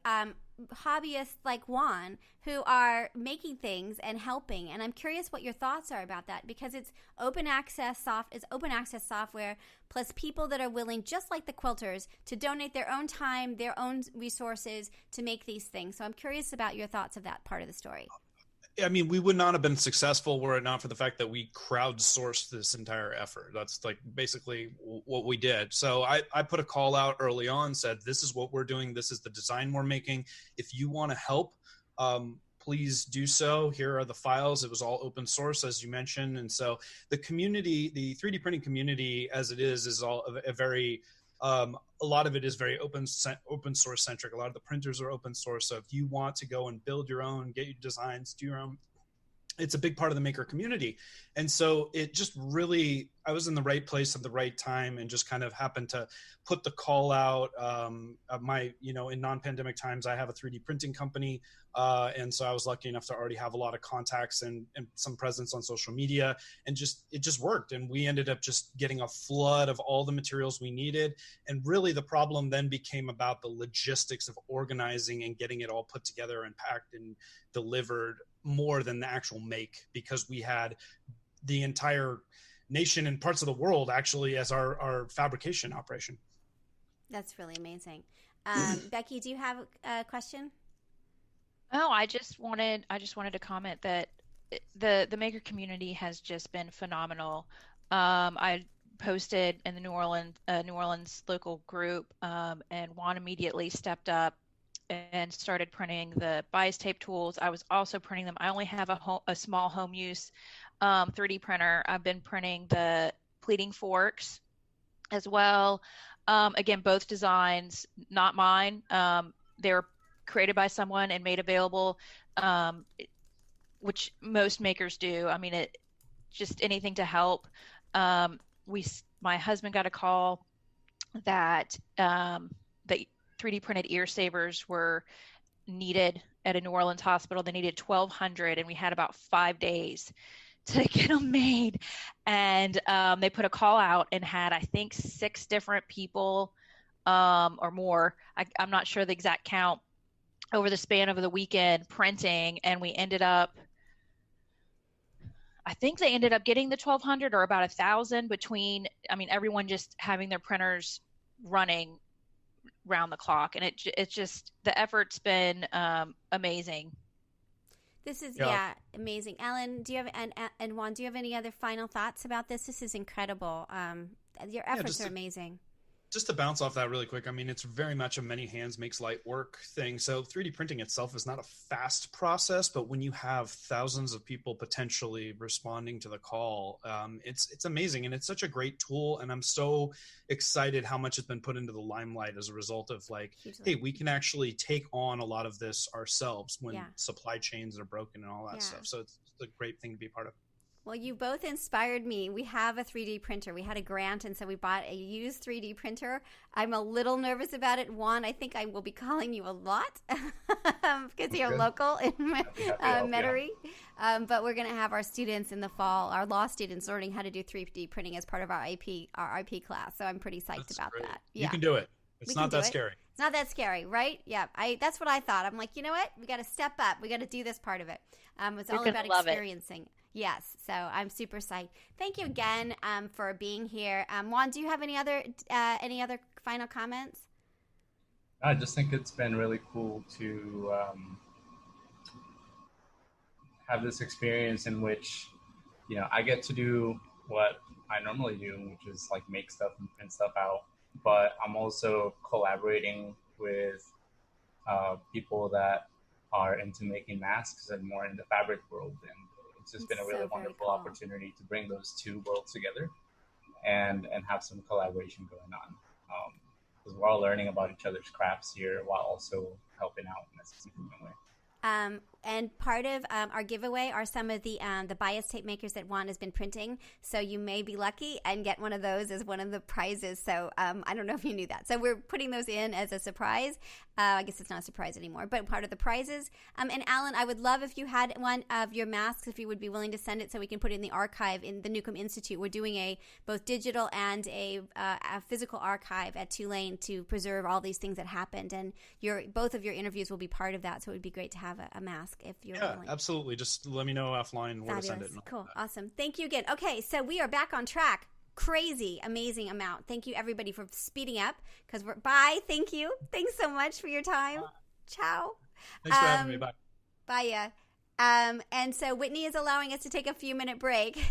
hobbyists like Juan who are making things and helping. And I'm curious what your thoughts are about that, because it's open access software, plus people that are willing, just like the quilters, to donate their own time, their own resources to make these things. So I'm curious about your thoughts of that part of the story. I mean, we would not have been successful were it not for the fact that we crowdsourced this entire effort. That's like basically what we did. So I put a call out early on, said, this is what we're doing. This is the design we're making. If you want to help, please do so. Here are the files. It was all open source, as you mentioned. And so the community, the 3D printing community as it is all a very, a lot of it is very open source centric. A lot of the printers are open source. So if you want to go and build your own, get your designs, do your own, it's a big part of the maker community. And so it just really, I was in the right place at the right time and just kind of happened to put the call out. In non-pandemic times, I have a 3D printing company. And so I was lucky enough to already have a lot of contacts and some presence on social media, and it just worked. And we ended up just getting a flood of all the materials we needed. And really the problem then became about the logistics of organizing and getting it all put together and packed and delivered, more than the actual make, because we had the entire nation and parts of the world actually as our fabrication operation. That's really amazing. Becky, do you have a question? Oh, I just wanted to comment that the maker community has just been phenomenal. I posted in the New Orleans local group, and Juan immediately stepped up and started printing the bias tape tools. I was also printing them. I only have a small home use 3D printer. I've been printing the pleating forks as well. Again, both designs, not mine. They were created by someone and made available, which most makers do. I mean, just anything to help. My husband got a call that the 3D printed ear savers were needed at a New Orleans hospital. They needed 1,200, and we had about 5 days to get them made. And they put a call out and had, I think, 6 different people or more. I'm not sure the exact count, over the span of the weekend printing. And we ended up, I think they ended up getting the 1,200 or about 1,000 between, everyone just having their printers running round the clock. And it's just, the effort's been amazing. This is amazing. Alan, do you have and Juan, do you have any other final thoughts about this? This is incredible. Your efforts are amazing. Just to bounce off that really quick, it's very much a many hands makes light work thing. So 3D printing itself is not a fast process, but when you have thousands of people potentially responding to the call, it's amazing. And it's such a great tool. And I'm so excited how much has been put into the limelight as a result of hey, we can actually take on a lot of this ourselves when supply chains are broken and all that stuff. So it's a great thing to be a part of. Well, you both inspired me. We have a 3D printer. We had a grant, and so we bought a used 3D printer. I'm a little nervous about it. Juan, I think I will be calling you a lot because you're local in Metairie. But we're going to have our students in the fall, our law students, learning how to do 3D printing as part of our IP class. So I'm pretty psyched about that. Yeah. You can do it. It's not that scary. It's not that scary, right? Yeah, that's what I thought. I'm like, you know what? We got to step up. We got to do this part of it. It's all about experiencing. Yes, so I'm super psyched. Thank you again for being here. Juan, do you have any other final comments? I just think it's been really cool to have this experience in which, I get to do what I normally do, which is like make stuff and print stuff out. But I'm also collaborating with people that are into making masks and more in the fabric world. And it's just been a really wonderful opportunity to bring those two worlds together and have some collaboration going on. Because we're all learning about each other's crafts here while also helping out in a significant way. And part of our giveaway are some of the bias tape makers that Juan has been printing. So you may be lucky and get one of those as one of the prizes. So I don't know if you knew that. So we're putting those in as a surprise. I guess it's not a surprise anymore, but part of the prizes. And Alan, I would love if you had one of your masks, if you would be willing to send it so we can put it in the archive in the Newcomb Institute. We're doing a both digital and a physical archive at Tulane to preserve all these things that happened. And both of your interviews will be part of that. So it would be great to have a mask if you're willing. Yeah, absolutely. Just let me know offline where to send it. Cool. Awesome. Thank you again. Okay, so we are back on track. Crazy, amazing amount. Thank you, everybody, for speeding up because we're bye. Thank you. Thanks so much for your time. Ciao. Thanks for having me. Bye. Bye. And so Whitney is allowing us to take a few minute break.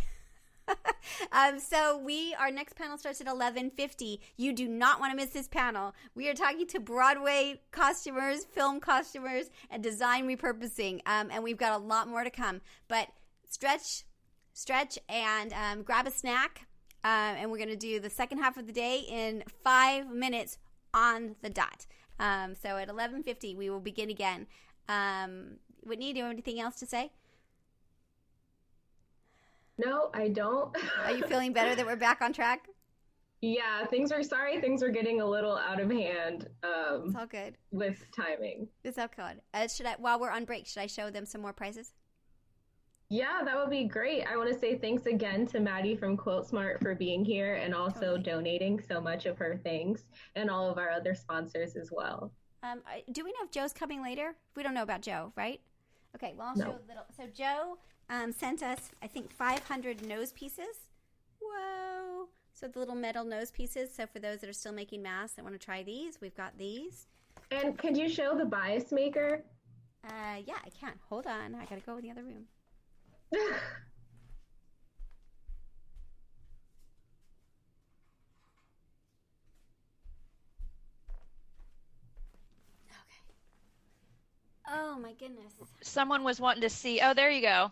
So our next panel starts at 11:50. You do not want to miss this panel. We are talking to Broadway costumers, film costumers, and design repurposing. And we've got a lot more to come. But stretch, and grab a snack. And we're going to do the second half of the day in 5 minutes on the dot. So at 11:50, we will begin again. Whitney, do you have anything else to say? No, I don't. Are you feeling better that we're back on track? Yeah, things are getting a little out of hand. It's all good. With timing. It's all good. While we're on break, should I show them some more prizes? Yeah, that would be great. I want to say thanks again to Maddie from Quilt Smart for being here and also donating so much of her things, and all of our other sponsors as well. Do we know if Joe's coming later? We don't know about Joe, right? Okay, well, I'll show a little. So Joe sent us, I think, 500 nose pieces. Whoa. So the little metal nose pieces. So for those that are still making masks that want to try these, we've got these. And could you show the bias maker? Yeah, I can. Hold on. I got to go in the other room. Oh my goodness. Someone was wanting to see. Oh, there you go.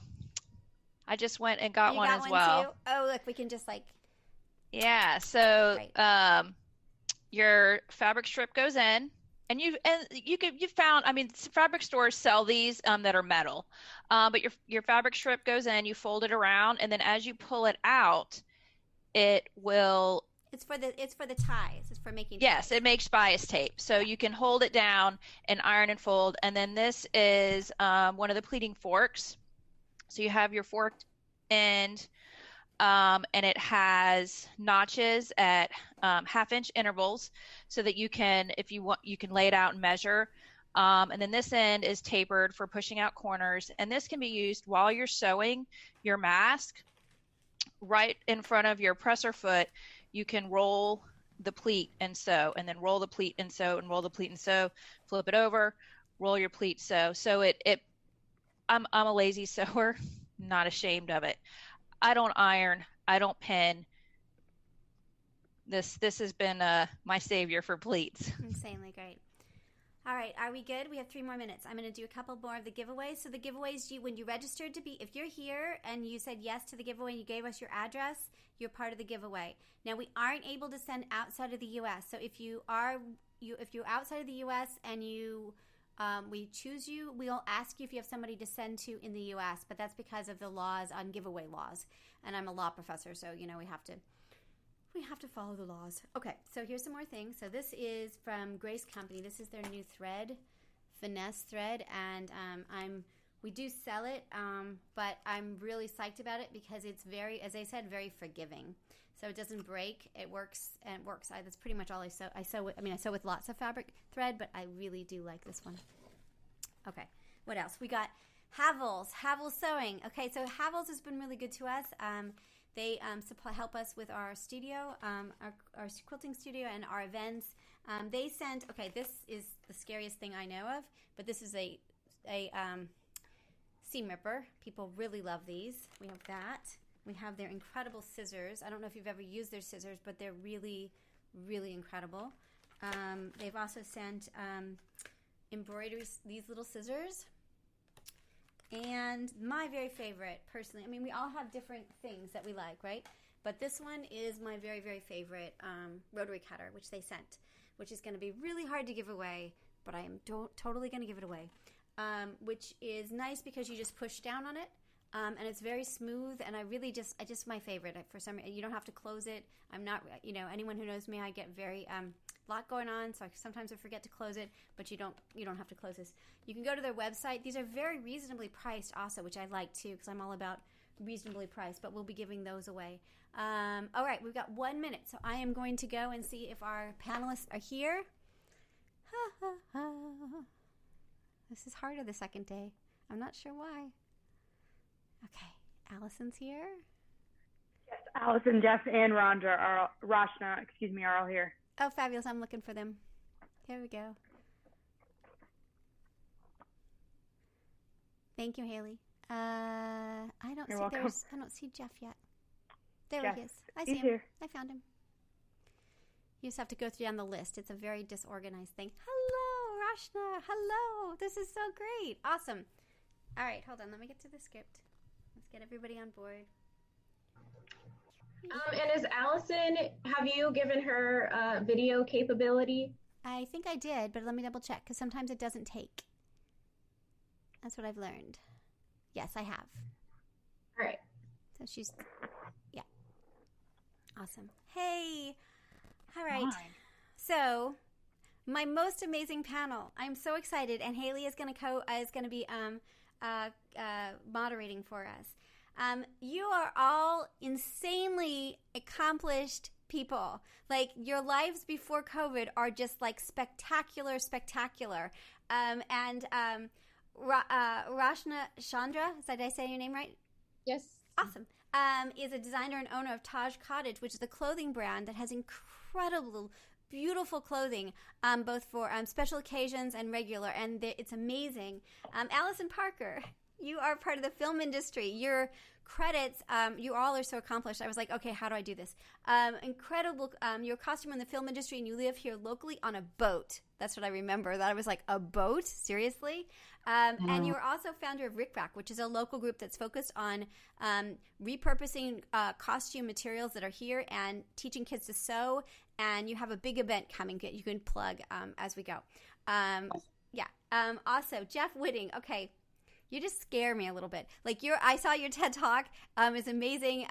I just went and got one as well. Too? Oh, look, we can just Yeah, so your fabric strip goes in, and you found, I mean, fabric stores sell these that are metal, but your fabric strip goes in, you fold it around, and then as you pull it out, it will. It's for the ties. It's for making. Yes, it makes bias tape, so you can hold it down and iron and fold. And then this is one of the pleating forks. So you have your forked end, and it has notches at half-inch intervals, so that you can, if you want, you can lay it out and measure. And then this end is tapered for pushing out corners, and this can be used while you're sewing your mask. Right in front of your presser foot, you can roll the pleat and sew, and then roll the pleat and sew, and roll the pleat and sew, flip it over, roll your pleat, sew. So I'm a lazy sewer, not ashamed of it. I don't iron, I don't pin. This has been my savior for pleats. Insanely great. All right, are we good? We have 3 more minutes. I'm going to do a couple more of the giveaways. So the giveaways, when you registered to be, if you're here and you said yes to the giveaway and you gave us your address, you're part of the giveaway. Now, we aren't able to send outside of the U.S. So if you're outside of the U.S. and you We choose you. We'll ask you if you have somebody to send to in the U.S., but that's because of the laws on giveaway laws. And I'm a law professor, so we have to follow the laws. Okay, so here's some more things. So this is from Grace Company. This is their new thread, finesse thread, and we do sell it, but I'm really psyched about it because it's very, as I said, very forgiving. So it doesn't break. It works, and it works. That's pretty much all I sew. I sew with lots of fabric thread, but I really do like this one. Okay, what else? We got Havel's Sewing. Okay, so Havel's has been really good to us. They help us with our studio, our quilting studio, and our events. They sent. Okay, this is the scariest thing I know of, but this is a seam ripper. People really love these. We have that. We have their incredible scissors. I don't know if you've ever used their scissors, but they're really, really incredible. They've also sent embroidery, these little scissors. And my very favorite, personally, I mean, we all have different things that we like, right? But this one is my very, very favorite rotary cutter, which they sent, which is going to be really hard to give away, but I am totally going to give it away, which is nice because you just push down on it. And it's very smooth, and I just my favorite. For some, you don't have to close it. I'm not, anyone who knows me, I get very lot going on, so sometimes I forget to close it. But you don't have to close this. You can go to their website. These are very reasonably priced, also, which I like too, because I'm all about reasonably priced. But we'll be giving those away. All right, we've got 1 minute, so I am going to go and see if our panelists are here. This is harder the second day. I'm not sure why. Okay, Allison's here. Yes, Allison, Jeff, and Rashna are all here. Oh, fabulous. I'm looking for them. Here we go. Thank you, Hailey. I don't see Jeff yet. There he is. I see him. Here. I found him. You just have to go down the list. It's a very disorganized thing. Hello, Rashna. Hello. This is so great. Awesome. All right, hold on. Let me get to the script. Let's get everybody on board. And is Allison, have you given her video capability? I think I did, but let me double check because sometimes it doesn't take. That's what I've learned. Yes, I have. All right. So yeah. Awesome. Hey. All right. Hi. So my most amazing panel. I'm so excited, and Hailey is going to be moderating for us. You are all insanely accomplished people. Like, your lives before COVID are just like spectacular. Rashna Chandra, did I say your name right? Yes. Awesome. Is a designer and owner of Taj Cottage, which is a clothing brand that has incredible, beautiful clothing, both for special occasions and regular, and it's amazing. Allison Parker, you are part of the film industry. Your credits, you all are so accomplished. I was like, okay, how do I do this? Incredible. You're a costumer in the film industry, and you live here locally on a boat. That's what I remember. That I was like, a boat? Seriously? And you're also founder of Rick-Rack, which is a local group that's focused on repurposing costume materials that are here and teaching kids to sew. And you have a big event coming that you can plug as we go. Also, Jeff Whitting. Okay. You just scare me a little bit. Like, I saw your TED Talk. It's amazing.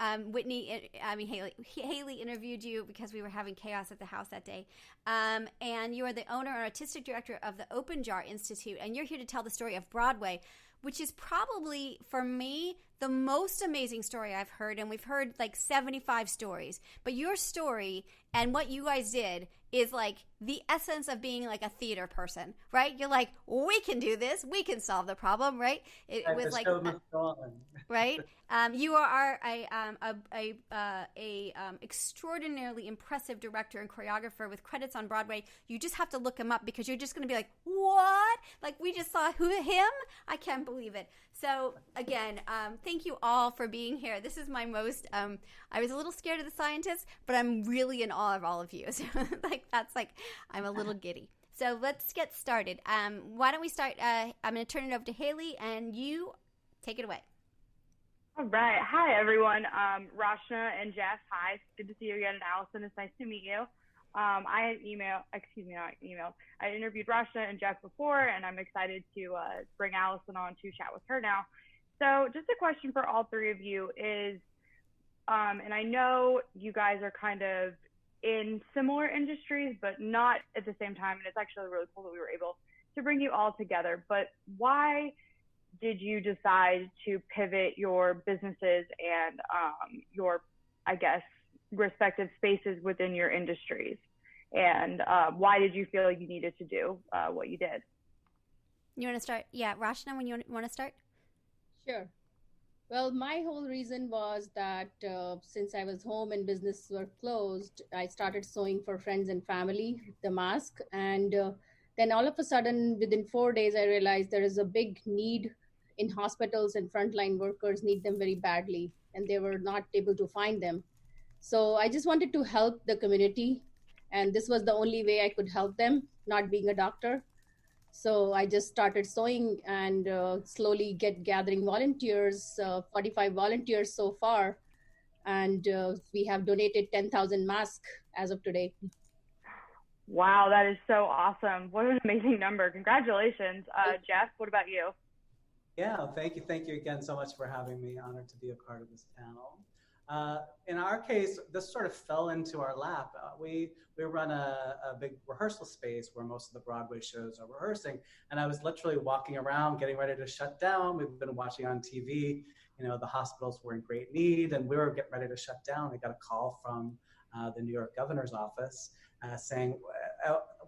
Hailey interviewed you because we were having chaos at the house that day. And you are the owner and artistic director of the Open Jar Institute. And you're here to tell the story of Broadway, which is probably, for me, the most amazing story I've heard. And we've heard like 75 stories. But your story and what you guys did is like the essence of being like a theater person, right? You're like, we can do this. We can solve the problem, right? It was like, right? You are a extraordinarily impressive director and choreographer with credits on Broadway. You just have to look him up because you're just going to be like, what? Like, we just saw him? I can't believe it. So again, thank you all for being here. This is my most, I was a little scared of the scientists, but I'm really in awe of all of you. So I'm a little giddy. So let's get started. Why don't we start? I'm going to turn it over to Hailey, and you take it away. All right. Hi, everyone. Rashna and Jeff, hi. Good to see you again. And Allison, it's nice to meet you. I interviewed Rashna and Jeff before, and I'm excited to bring Allison on to chat with her now. So just a question for all three of you is, and I know you guys are kind of in similar industries, but not at the same time. And it's actually really cool that we were able to bring you all together. But why did you decide to pivot your businesses and your, I guess, respective spaces within your industries? And why did you feel you needed to do what you did? You want to start? Yeah, Rashna, when you want to start? Sure. Well, my whole reason was that since I was home and businesses were closed, I started sewing for friends and family, the mask. And then all of a sudden, within 4 days, I realized there is a big need in hospitals, and frontline workers need them very badly, and they were not able to find them. So I just wanted to help the community, and this was the only way I could help them, not being a doctor. So I just started sewing and slowly gathering volunteers, 45 volunteers so far. And we have donated 10,000 masks as of today. Wow, that is so awesome. What an amazing number. Congratulations. Jeff, what about you? Yeah, thank you. Thank you again so much for having me. Honored to be a part of this panel. In our case, this sort of fell into our lap. We run a big rehearsal space where most of the Broadway shows are rehearsing. And I was literally walking around getting ready to shut down. We've been watching on TV, the hospitals were in great need, and we were getting ready to shut down. I got a call from the New York governor's office saying,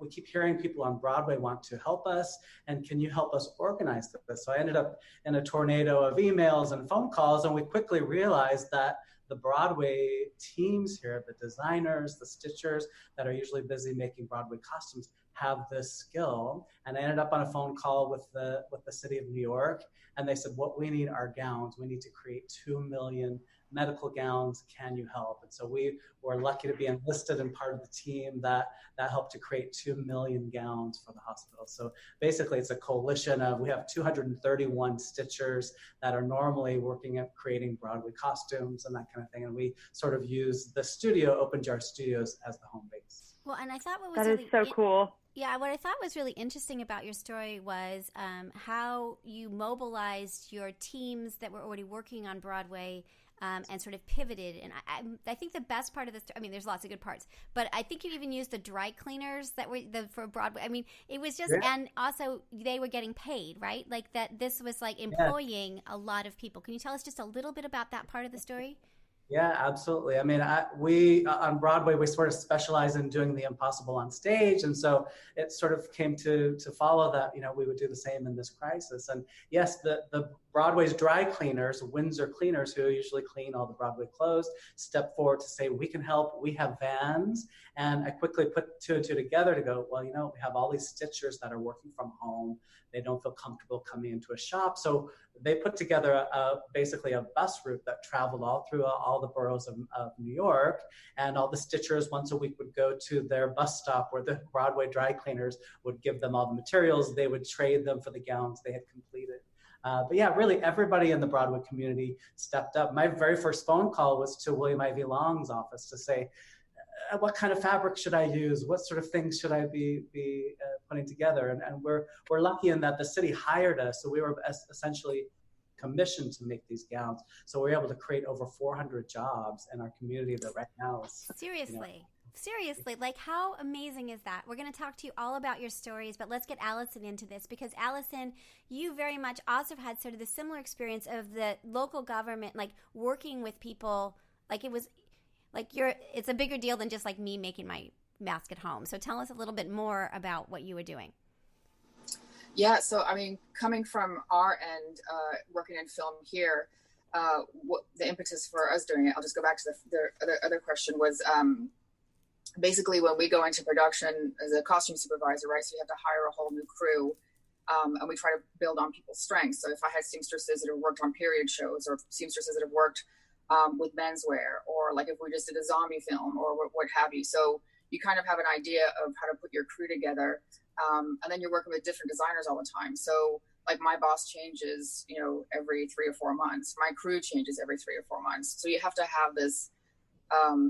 we keep hearing people on Broadway want to help us, and can you help us organize this? So I ended up in a tornado of emails and phone calls, and we quickly realized that the Broadway teams here, the designers, the stitchers that are usually busy making Broadway costumes, have this skill. And I ended up on a phone call with the city of New York, and they said, what we need are gowns. We need to create 2 million medical gowns. Can you help? And so we were lucky to be enlisted and part of the team that helped to create 2 million gowns for the hospital. So basically it's a coalition of, we have 231 stitchers that are normally working at creating Broadway costumes and that kind of thing. And we sort of use the studio, Open Jar Studios, as the home base. Well, and I thought what was that really is so cool. Yeah, what I thought was really interesting about your story was how you mobilized your teams that were already working on Broadway and sort of pivoted. And I think the best part of this, I mean, there's lots of good parts, but I think you even used the dry cleaners that were for Broadway. I mean, it was just, yeah. And also they were getting paid, right? Like that this was like employing a lot of people. Can you tell us just a little bit about that part of the story? Yeah, absolutely. I mean, we on Broadway, we sort of specialize in doing the impossible on stage. And so it sort of came to follow that, we would do the same in this crisis. And yes, the Broadway's dry cleaners, Windsor cleaners, who usually clean all the Broadway clothes, stepped forward to say, we can help, we have vans. And I quickly put two and two together to go, well, we have all these stitchers that are working from home. They don't feel comfortable coming into a shop. So they put together basically a bus route that traveled all through all the boroughs of New York. And all the stitchers once a week would go to their bus stop where the Broadway dry cleaners would give them all the materials. They would trade them for the gowns they had completed. But yeah, really everybody in the Broadway community stepped up. My very first phone call was to William Ivy Long's office to say, what kind of fabric should I use? What sort of things should I be putting together? And we're lucky in that the city hired us, so we were essentially commissioned to make these gowns. So we were able to create over 400 jobs in our community that right now is Seriously, like how amazing is that? We're going to talk to you all about your stories, but let's get Allison into this because Allison, you very much also had sort of the similar experience of the local government, like working with people, like it was like it's a bigger deal than just like me making my mask at home. So tell us a little bit more about what you were doing. Yeah, so I mean, coming from our end, working in film here, what the impetus for us doing it, I'll just go back to the other question was basically when we go into production as a costume supervisor, right? So you have to hire a whole new crew, and we try to build on people's strengths. So if I had seamstresses that have worked on period shows or seamstresses that have worked with menswear, or like if we just did a zombie film or what have you. So you kind of have an idea of how to put your crew together. And then you're working with different designers all the time. So like my boss changes, every 3 or 4 months. My crew changes every 3 or 4 months. So you have to have this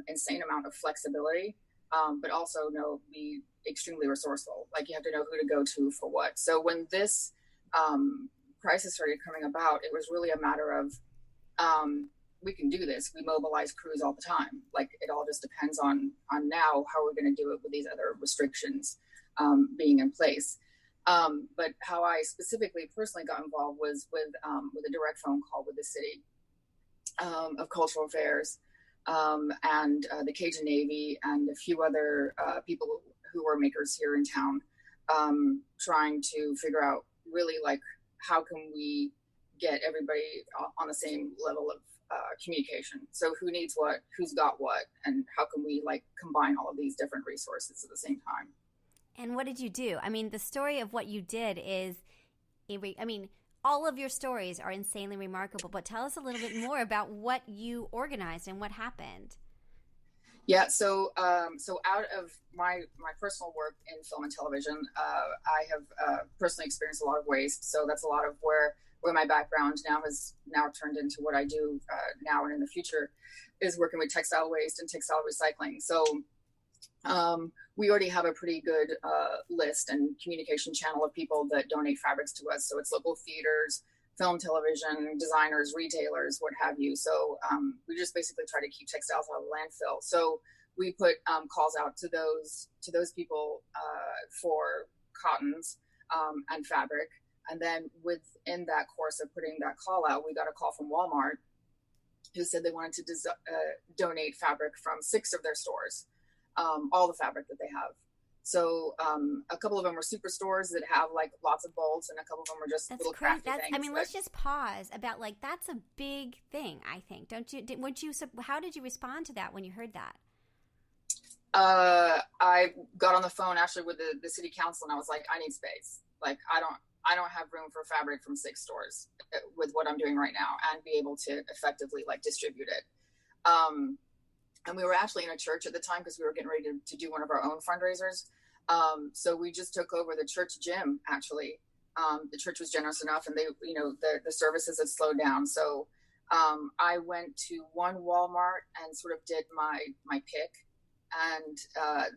insane amount of flexibility. but also be extremely resourceful. Like you have to know who to go to for what. So when this crisis started coming about, it was really a matter of, we can do this. We mobilize crews all the time. Like it all just depends on now how we're going to do it with these other restrictions being in place. But how I specifically personally got involved was with a direct phone call with the city of cultural affairs and the Cajun Navy and a few other people who were makers here in town, trying to figure out really like how can we get everybody on the same level of communication. So who needs what, who's got what, and how can we like combine all of these different resources at the same time. And what did you do? I mean, the story of what you did is, I mean, all of your stories are insanely remarkable, but tell us a little bit more about what you organized and what happened. Yeah, so out of my personal work in film and television, I have personally experienced a lot of waste. So that's a lot of where my background has turned into what I do now and in the future is working with textile waste and textile recycling. So we already have a pretty good list and communication channel of people that donate fabrics to us. So it's local theaters, film, television, designers, retailers, what have you. So we just basically try to keep textiles out of the landfill. So we put calls out to those people for cottons and fabric. And then within that course of putting that call out, we got a call from Walmart who said they wanted to donate fabric from 6 of their stores, all the fabric that they have. So a couple of them were superstores that have like lots of bolts, and a couple of them were just little crafty things. I mean, let's just pause about like that's a big thing. I think, don't you? How did you respond to that when you heard that? I got on the phone actually with the city council, and I was like, I need space. Like I don't have room for fabric from 6 stores with what I'm doing right now, and be able to effectively like distribute it. And we were actually in a church at the time because we were getting ready to do one of our own fundraisers. So we just took over the church gym, actually. The church was generous enough, and they, the services had slowed down. So I went to one Walmart and sort of did my pick, and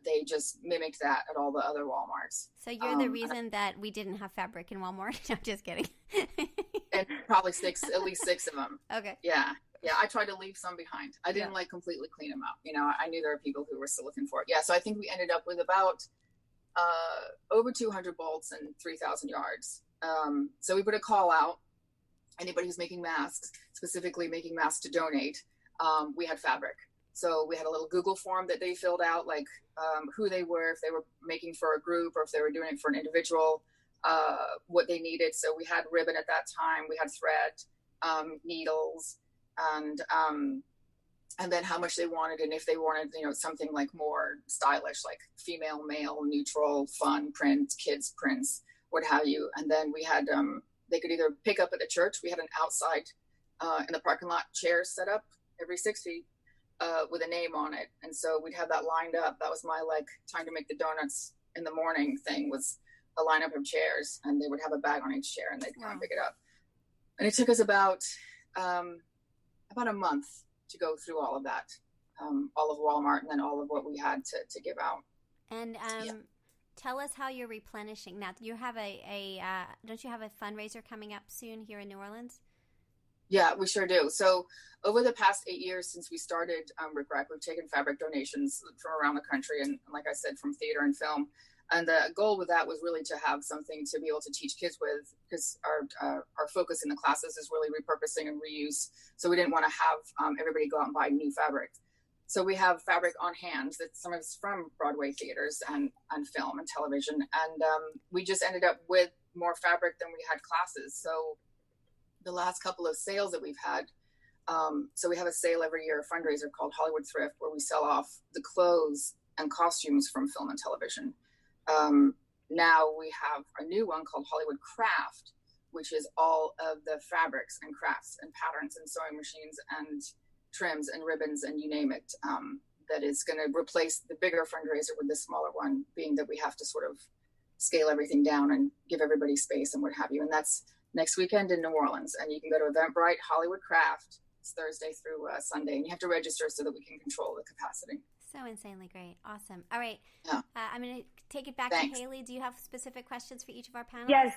they just mimicked that at all the other Walmarts. So you're the reason that we didn't have fabric in Walmart? No, just kidding. And probably at least 6 of them. Okay. Yeah. Yeah, I tried to leave some behind. I didn't like completely clean them up. I knew there were people who were still looking for it. Yeah, so I think we ended up with about over 200 bolts and 3,000 yards. So we put a call out. Anybody who's making masks, specifically making masks to donate, we had fabric. So we had a little Google form that they filled out, like who they were, if they were making for a group or if they were doing it for an individual, what they needed. So we had ribbon at that time. We had thread, needles, and then how much they wanted, and if they wanted, something like more stylish, like female, male, neutral, fun print, kids prints, what have you. And then we had, they could either pick up at the church. We had an outside in the parking lot chair set up every 6 feet with a name on it. And so we'd have that lined up. That was my like time to make the donuts in the morning thing, was a lineup of chairs, and they would have a bag on each chair and they'd come and pick it up. And it took us about a month to go through all of that, all of Walmart, and then all of what we had to give out. And tell us how you're replenishing. Now, you have don't you have a fundraiser coming up soon here in New Orleans? Yeah, we sure do. So over the past 8 years since we started Rick Rack, we've taken fabric donations from around the country, and like I said, from theater and film. And the goal with that was really to have something to be able to teach kids with, because our focus in the classes is really repurposing and reuse. So we didn't want to have everybody go out and buy new fabric. So we have fabric on hand that some of it's from Broadway theaters and film and television. And we just ended up with more fabric than we had classes. So the last couple of sales that we've had, so we have a sale every year, a fundraiser called Hollywood Thrift, where we sell off the clothes and costumes from film and television. Now we have a new one called Hollywood Craft, which is all of the fabrics and crafts and patterns and sewing machines and trims and ribbons and you name it, that is going to replace the bigger fundraiser with the smaller one, being that we have to sort of scale everything down and give everybody space and what have you. And that's next weekend in New Orleans. And you can go to Eventbrite, Hollywood Craft. It's Thursday through Sunday, and you have to register so that we can control the capacity. So insanely great. Awesome. All right. Yeah. I'm going to take it back Thanks. to Hailey. Do you have specific questions for each of our panelists? Yes.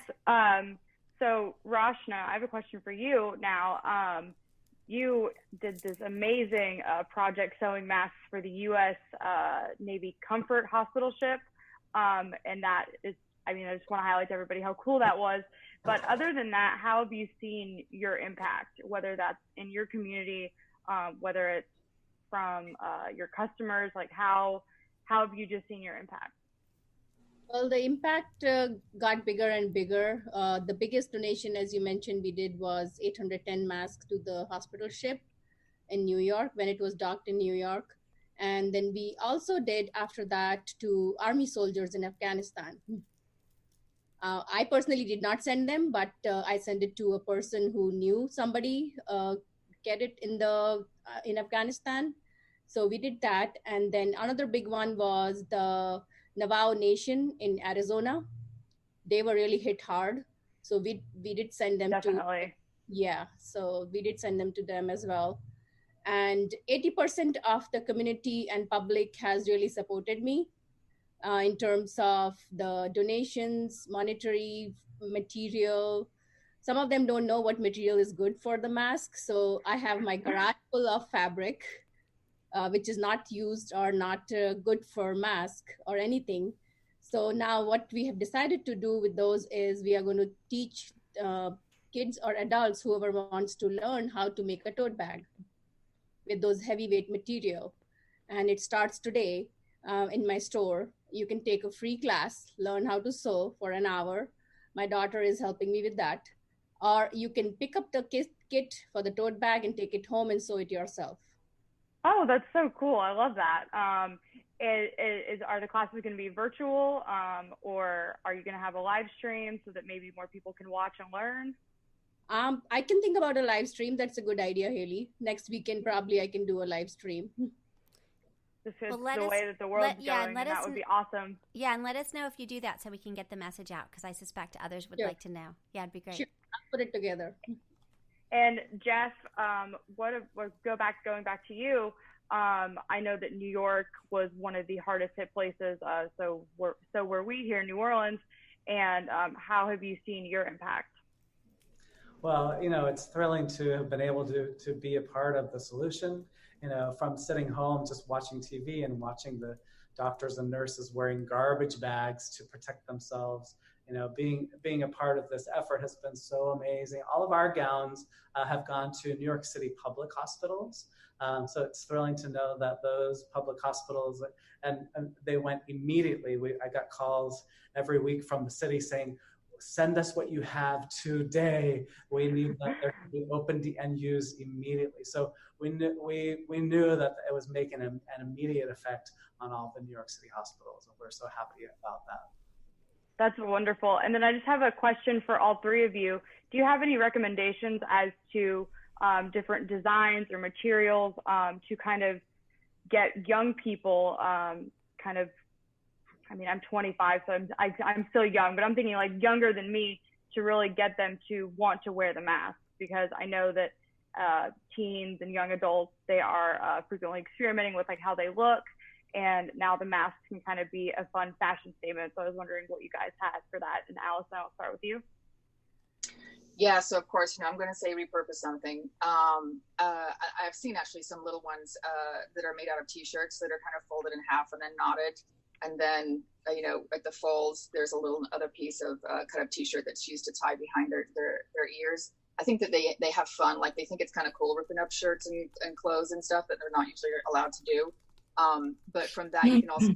So Rashna, I have a question for you now. You did this amazing project sewing masks for the U.S. Navy Comfort Hospital ship. And that is, I just want to highlight to everybody how cool that was. But other than that, how have you seen your impact, whether that's in your community, whether it's from your customers, like how have you just seen your impact? Well, the impact got bigger and bigger. The biggest donation, as you mentioned, we did was 810 masks to the hospital ship in New York when it was docked in New York. And then we also did after that to Army soldiers in Afghanistan. I personally did not send them, but I sent it to a person who knew somebody get it in Afghanistan. So we did that. And then another big one was the Navajo Nation in Arizona. They were really hit hard. So we did send them so we did send them to them as well. And 80% of the community and public has really supported me in terms of the donations, monetary, material. Some of them don't know what material is good for the mask. So I have my garage full of fabric, which is not used or not good for mask or anything. So now what we have decided to do with those is we are going to teach kids or adults, whoever wants to learn how to make a tote bag with those heavyweight material. And it starts today in my store. You can take a free class, learn how to sew for an hour. My daughter is helping me with that. Or you can pick up the kit for the tote bag and take it home and sew it yourself. Oh, that's so cool. I love that. Are the classes going to be virtual or are you going to have a live stream so that maybe more people can watch and learn? I can think about a live stream. That's a good idea, Hailey. Next weekend, probably I can do a live stream. Just the way that the world's going, that would be awesome. Yeah, and let us know if you do that so we can get the message out, because I suspect others would like to know. Yeah, it'd be great. Sure. I'll put it together. And Jeff, going back to you, I know that New York was one of the hardest hit places. So were we here in New Orleans, and how have you seen your impact? Well, it's thrilling to have been able to be a part of the solution, from sitting home, just watching TV and watching the doctors and nurses wearing garbage bags to protect themselves. Being a part of this effort has been so amazing. All of our gowns have gone to New York City public hospitals. So it's thrilling to know that those public hospitals, and they went immediately. I got calls every week from the city saying, send us what you have today. We need that to be opened and used immediately. So we knew that it was making an immediate effect on all the New York City hospitals, and we're so happy about that. That's wonderful. And then I just have a question for all three of you. Do you have any recommendations as to different designs or materials to kind of get young people I'm 25, so I'm still young, but I'm thinking like younger than me, to really get them to want to wear the mask, because I know that teens and young adults, they are frequently experimenting with like how they look, and now the mask can kind of be a fun fashion statement. So I was wondering what you guys had for that. And Allison, I'll start with you. Yeah, so of course, I'm going to say repurpose something. I've seen actually some little ones that are made out of t-shirts that are kind of folded in half and then knotted. And then, at the folds, there's a little other piece of cut up t-shirt that's used to tie behind their ears. I think that they have fun. Like, they think it's kind of cool ripping up shirts and clothes and stuff that they're not usually allowed to do. But from that, you can also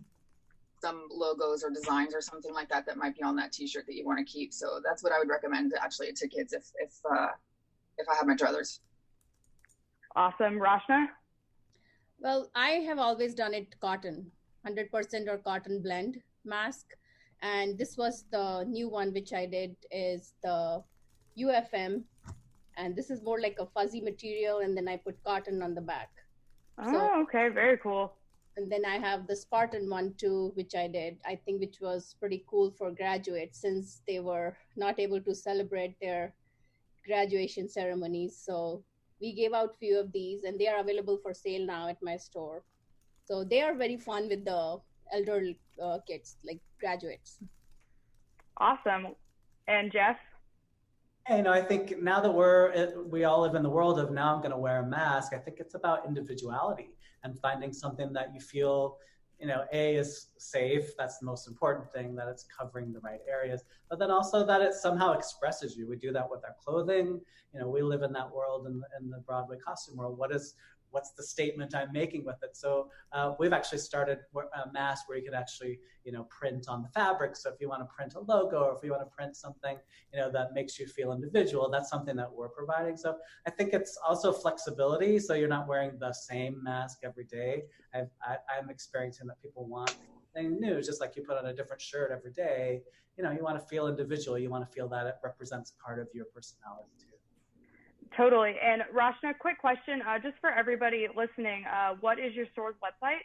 some logos or designs or something like that might be on that t-shirt that you want to keep. So that's what I would recommend actually to kids if I have my druthers. Awesome. Rashna? Well, I have always done it cotton, 100% or cotton blend mask. And this was the new one, which I did, is the UFM. And this is more like a fuzzy material. And then I put cotton on the back. Oh, okay. Very cool. And then I have the Spartan one too, which I did, I think, which was pretty cool for graduates, since they were not able to celebrate their graduation ceremonies. So we gave out few of these, and they are available for sale now at my store. So they are very fun with the elder kids, like graduates. Awesome. And Jeff? Hey, I think now that we all live in the world of now I'm going to wear a mask, I think it's about individuality and finding something that you feel, A, is safe. That's the most important thing, that it's covering the right areas, but then also that it somehow expresses you. We do that with our clothing. We live in that world, in the Broadway costume world. What's the statement I'm making with it? So we've actually started a mask where you could actually, print on the fabric. So if you want to print a logo, or if you want to print something, that makes you feel individual, that's something that we're providing. So I think it's also flexibility. So you're not wearing the same mask every day. I'm experiencing that people want something new, just like you put on a different shirt every day. You want to feel individual. You want to feel that it represents part of your personality too. Totally. And Rashna, quick question, just for everybody listening, what is your store's website?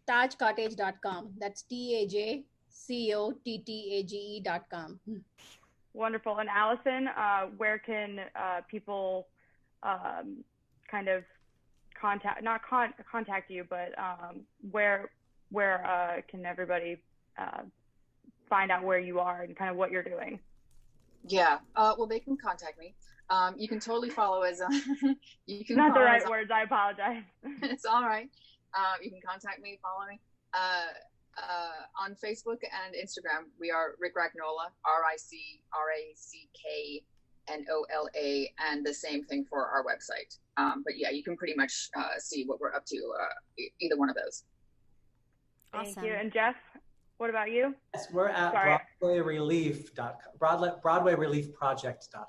Tajcottage.com. That's TAJCOTTAGE.com. Wonderful. And Allison, where can people kind of contact you, but where can everybody find out where you are and kind of what you're doing? Yeah, well, they can contact me. You can totally follow us. You can Not the right words. I apologize. It's all right. You can contact me, follow me on Facebook and Instagram. We are Rick Ragnola, RICRACKNOLA, and the same thing for our website. But yeah, you can pretty much see what we're up to either one of those. Awesome. Thank you. And Jeff, what about you? Yes, we're at BroadwayReliefProject.com.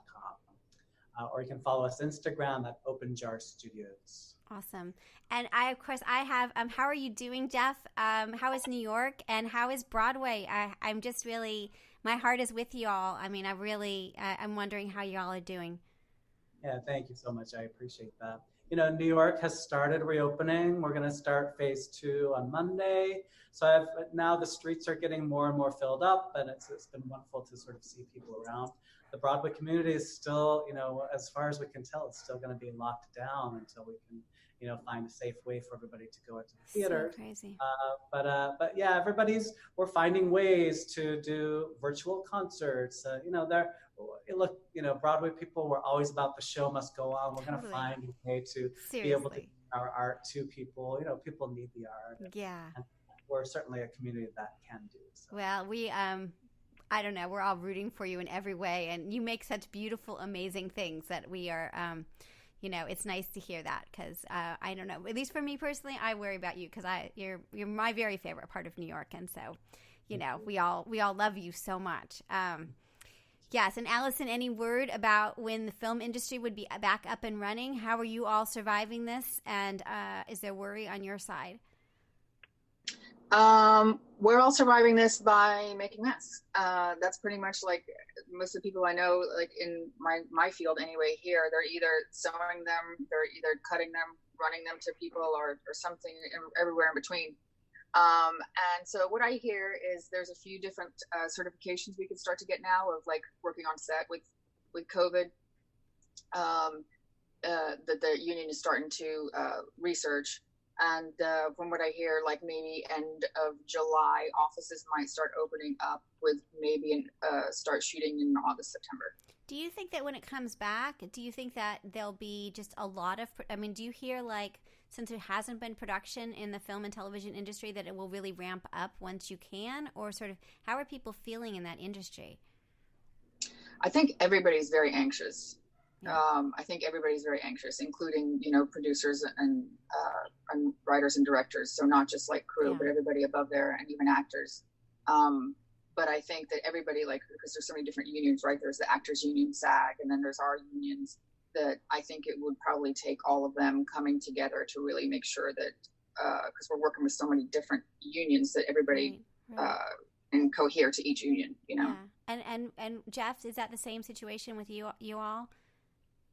Or you can follow us Instagram at Open Jar Studios. Awesome. And I have, how are you doing, Jeff? How is New York and how is Broadway? I'm just really, my heart is with you all. I mean, I'm wondering how y'all are doing. Yeah, thank you so much. I appreciate that. New York has started reopening. We're going to start phase 2 on Monday. So now the streets are getting more and more filled up, and it's been wonderful to sort of see people around. The Broadway community is still, as far as we can tell, it's still going to be locked down until we can, find a safe way for everybody to go into the theater. So crazy. But yeah, we're finding ways to do virtual concerts. Broadway people were always about the show must go on. We're going to find a way to be able to give our art to people. People need the art. Yeah. And we're certainly a community that can do so. Well, we, I don't know, we're all rooting for you in every way, and you make such beautiful, amazing things that we are, it's nice to hear that, because I don't know, at least for me personally, I worry about you because you're my very favorite part of New York, and so, we all love you so much. Yes, and Allison, any word about when the film industry would be back up and running? How are you all surviving this, and is there worry on your side? We're all surviving this by making masks. That's pretty much like most of the people I know, like in my field anyway, here, they're either sewing them, they're either cutting them, running them to people, or something everywhere in between. And so what I hear is there's a few different certifications we could start to get now of like working on set with COVID. That the union is starting to research. And from what I hear, like maybe end of July, offices might start opening up with maybe start shooting in August, September. Do you think that when it comes back, do you think that there'll be just a lot of, do you hear like, since there hasn't been production in the film and television industry, that it will really ramp up once you can? Or sort of, how are people feeling in that industry? I think everybody's very anxious. I think everybody's very anxious, including, producers and writers and directors. So not just like crew, but everybody above there and even actors. But I think that everybody, because there's so many different unions, right? There's the actors union, SAG, and then there's our unions, that I think it would probably take all of them coming together to really make sure that, because we're working with so many different unions, that everybody can cohere to each union, Yeah. And Jeff, is that the same situation with you all?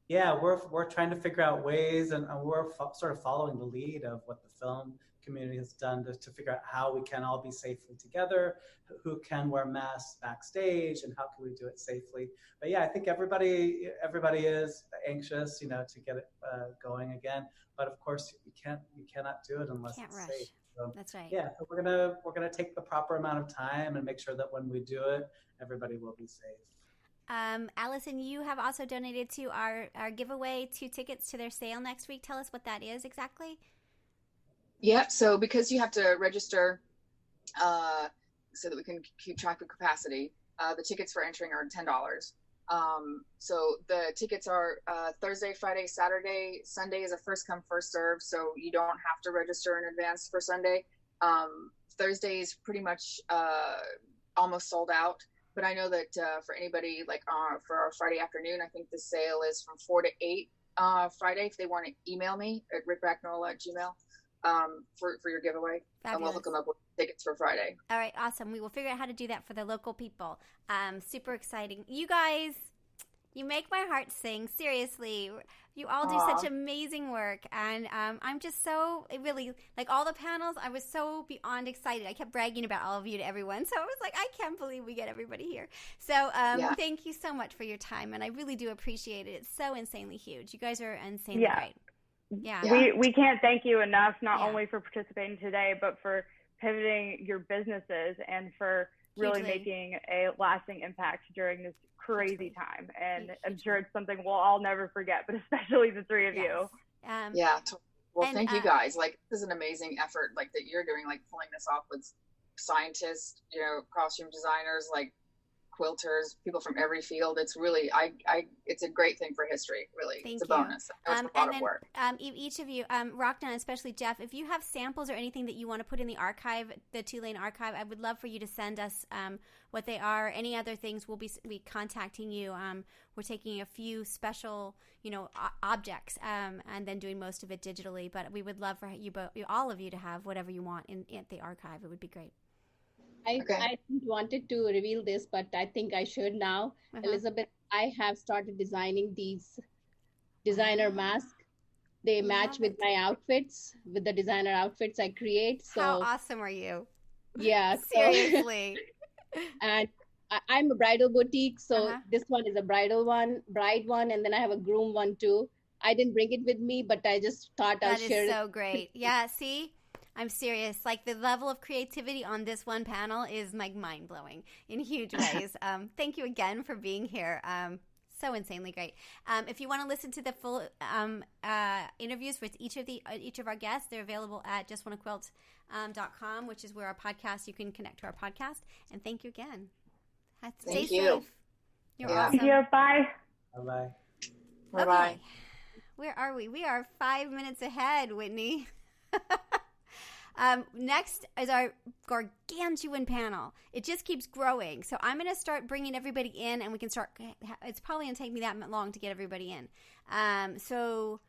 Yeah, we're trying to figure out ways, and we're sort of following the lead of what the film community has done to figure out how we can all be safely together, who can wear masks backstage, and how can we do it safely. But yeah, I think everybody is anxious, to get it going again. But of course, you can't cannot do it unless Can't it's rush. safe. So, That's right. yeah, so we're gonna take the proper amount of time and make sure that when we do it, everybody will be safe. Allison, you have also donated to our giveaway 2 tickets to their sale next week. Tell us what that is exactly. Yeah, so because you have to register so that we can keep track of capacity, the tickets for entering are $10. So the tickets are Thursday, Friday, Saturday. Sunday is a first come, first serve, so you don't have to register in advance for Sunday. Thursday is pretty much almost sold out, but I know that for anybody like for our Friday afternoon, I think the sale is from 4 to 8 Friday. If they want to email me at rickbracknoll@gmail.com for your giveaway. Fabulous. And we'll hook them up with tickets for Friday. All right, awesome. We will figure out how to do that for the local people. Super exciting. You guys, you make my heart sing. Seriously. You all do such amazing work. And I'm just so, it really, like all the panels, I was so beyond excited. I kept bragging about all of you to everyone. So I was like, I can't believe we get everybody here. So thank you so much for your time. And I really do appreciate it. It's so insanely huge. You guys are insanely great. Yeah. We can't thank you enough, not only for participating today, but for pivoting your businesses and for really making a lasting impact during this crazy time. And I'm sure it's something we'll all never forget, but especially the 3 of you. Well, thank you guys. Like, this is an amazing effort, like that you're doing, like pulling this off with scientists, you know, costume designers, like quilters, people from every field. It's really, it's a great thing for history, really. It's a bonus. It's a lot of work. Each of you, Rockna, especially Jeff, if you have samples or anything that you want to put in the archive, the 2 Lane archive, I would love for you to send us what they are. Any other things, we'll be contacting you. We're taking a few special, objects, and then doing most of it digitally. But we would love for you all of you to have whatever you want at the archive. It would be great. I wanted to reveal this, but I think I should now. Elizabeth, I have started designing these designer masks. They match with my outfits, with the designer outfits I create. So how awesome are you? Yeah. Seriously. And I'm a bridal boutique, so this one is a bride one, and then I have a groom one too. I didn't bring it with me, but I just thought I'll share it. That is so great. Yeah, see? I'm serious. Like, the level of creativity on this one panel is like mind-blowing in huge ways. Thank you again for being here. So insanely great. If you want to listen to the full interviews with each of our guests, they're available at JustWannaQuilt.com, which is where our podcast, you can connect to our podcast. And thank you again. Stay safe. You're awesome. Thank you. Bye. Bye-bye. Bye-bye. Okay. Where are we? We are 5 minutes ahead, Whitney. Next is our gargantuan panel. It just keeps growing. So I'm going to start bringing everybody in, and we can start. It's probably going to take me that long to get everybody in. So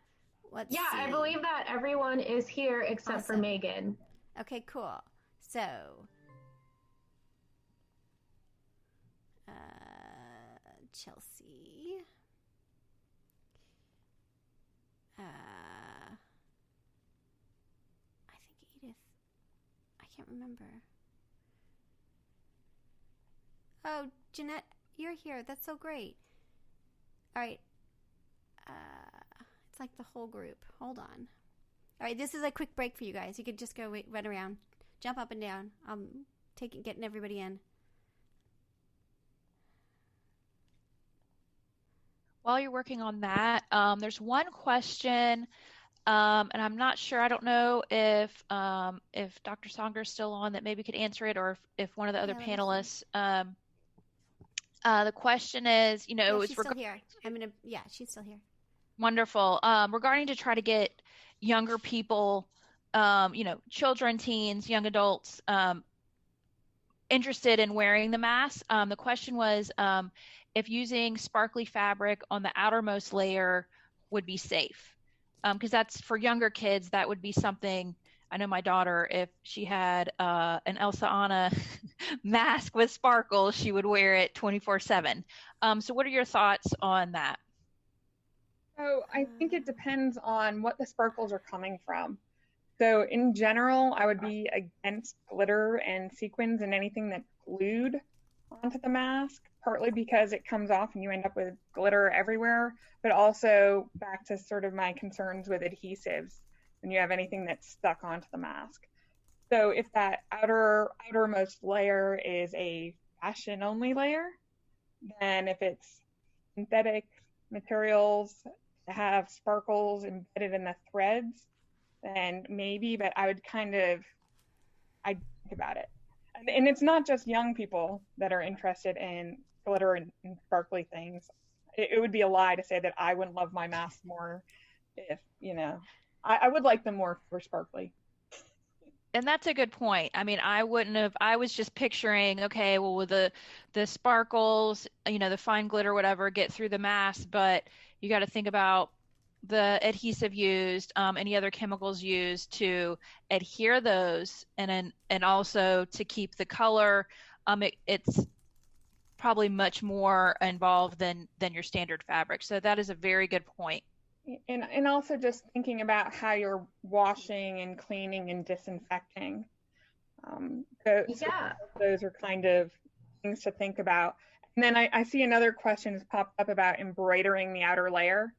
let's see. I believe that everyone is here except for Megan. Okay, cool. So Chelsea. I can't remember. Oh, Jeanette, you're here. That's so great. All right. It's like the whole group. Hold on. All right, this is a quick break for you guys. You could just go run around, jump up and down. Getting everybody in. While you're working on that, there's one question. And I'm not sure. I don't know if Dr. Songer's still on, that maybe could answer it, or if one of the other panelists. The question is, she's still here. She's still here. Wonderful. Regarding to try to get younger people, children, teens, young adults, interested in wearing the mask. The question was if using sparkly fabric on the outermost layer would be safe. Because that's for younger kids, that would be something. I know my daughter, if she had an Elsa Anna mask with sparkles, she would wear it 24/7. So what are your thoughts on that? So I think it depends on what the sparkles are coming from. So in general, I would be against glitter and sequins and anything that's glued onto the mask, partly because it comes off and you end up with glitter everywhere, but also back to sort of my concerns with adhesives. than you have anything that's stuck onto the mask. So if that outermost layer is a fashion only layer, then if it's synthetic materials that have sparkles embedded in the threads, then maybe, but I'd think about it. And it's not just young people that are interested in glitter and sparkly things. It would be a lie to say that I wouldn't love my masks more if, I would like them more for sparkly. And that's a good point. I mean, I was just picturing, okay, well, with the sparkles, the fine glitter, whatever, get through the mask, but you got to think about the adhesive used, any other chemicals used to adhere those, and also to keep the color. It's probably much more involved than your standard fabric. So that is a very good point. And also just thinking about how you're washing and cleaning and disinfecting. Those are kind of things to think about. And then I see another question has popped up about embroidering the outer layer.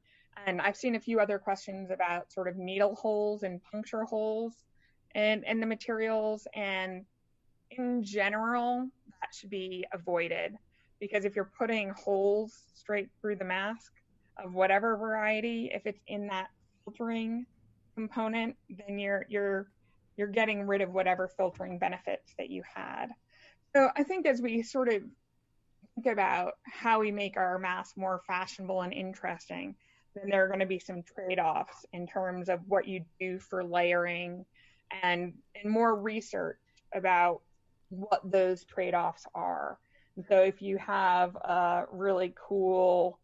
And I've seen a few other questions about sort of needle holes and puncture holes in the materials. And in general, that should be avoided, because if you're putting holes straight through the mask of whatever variety, if it's in that filtering component, then you're getting rid of whatever filtering benefits that you had. So I think as we sort of think about how we make our masks more fashionable and interesting, then there are going to be some trade-offs in terms of what you do for layering and more research about what those trade-offs are. And so if you have a really cool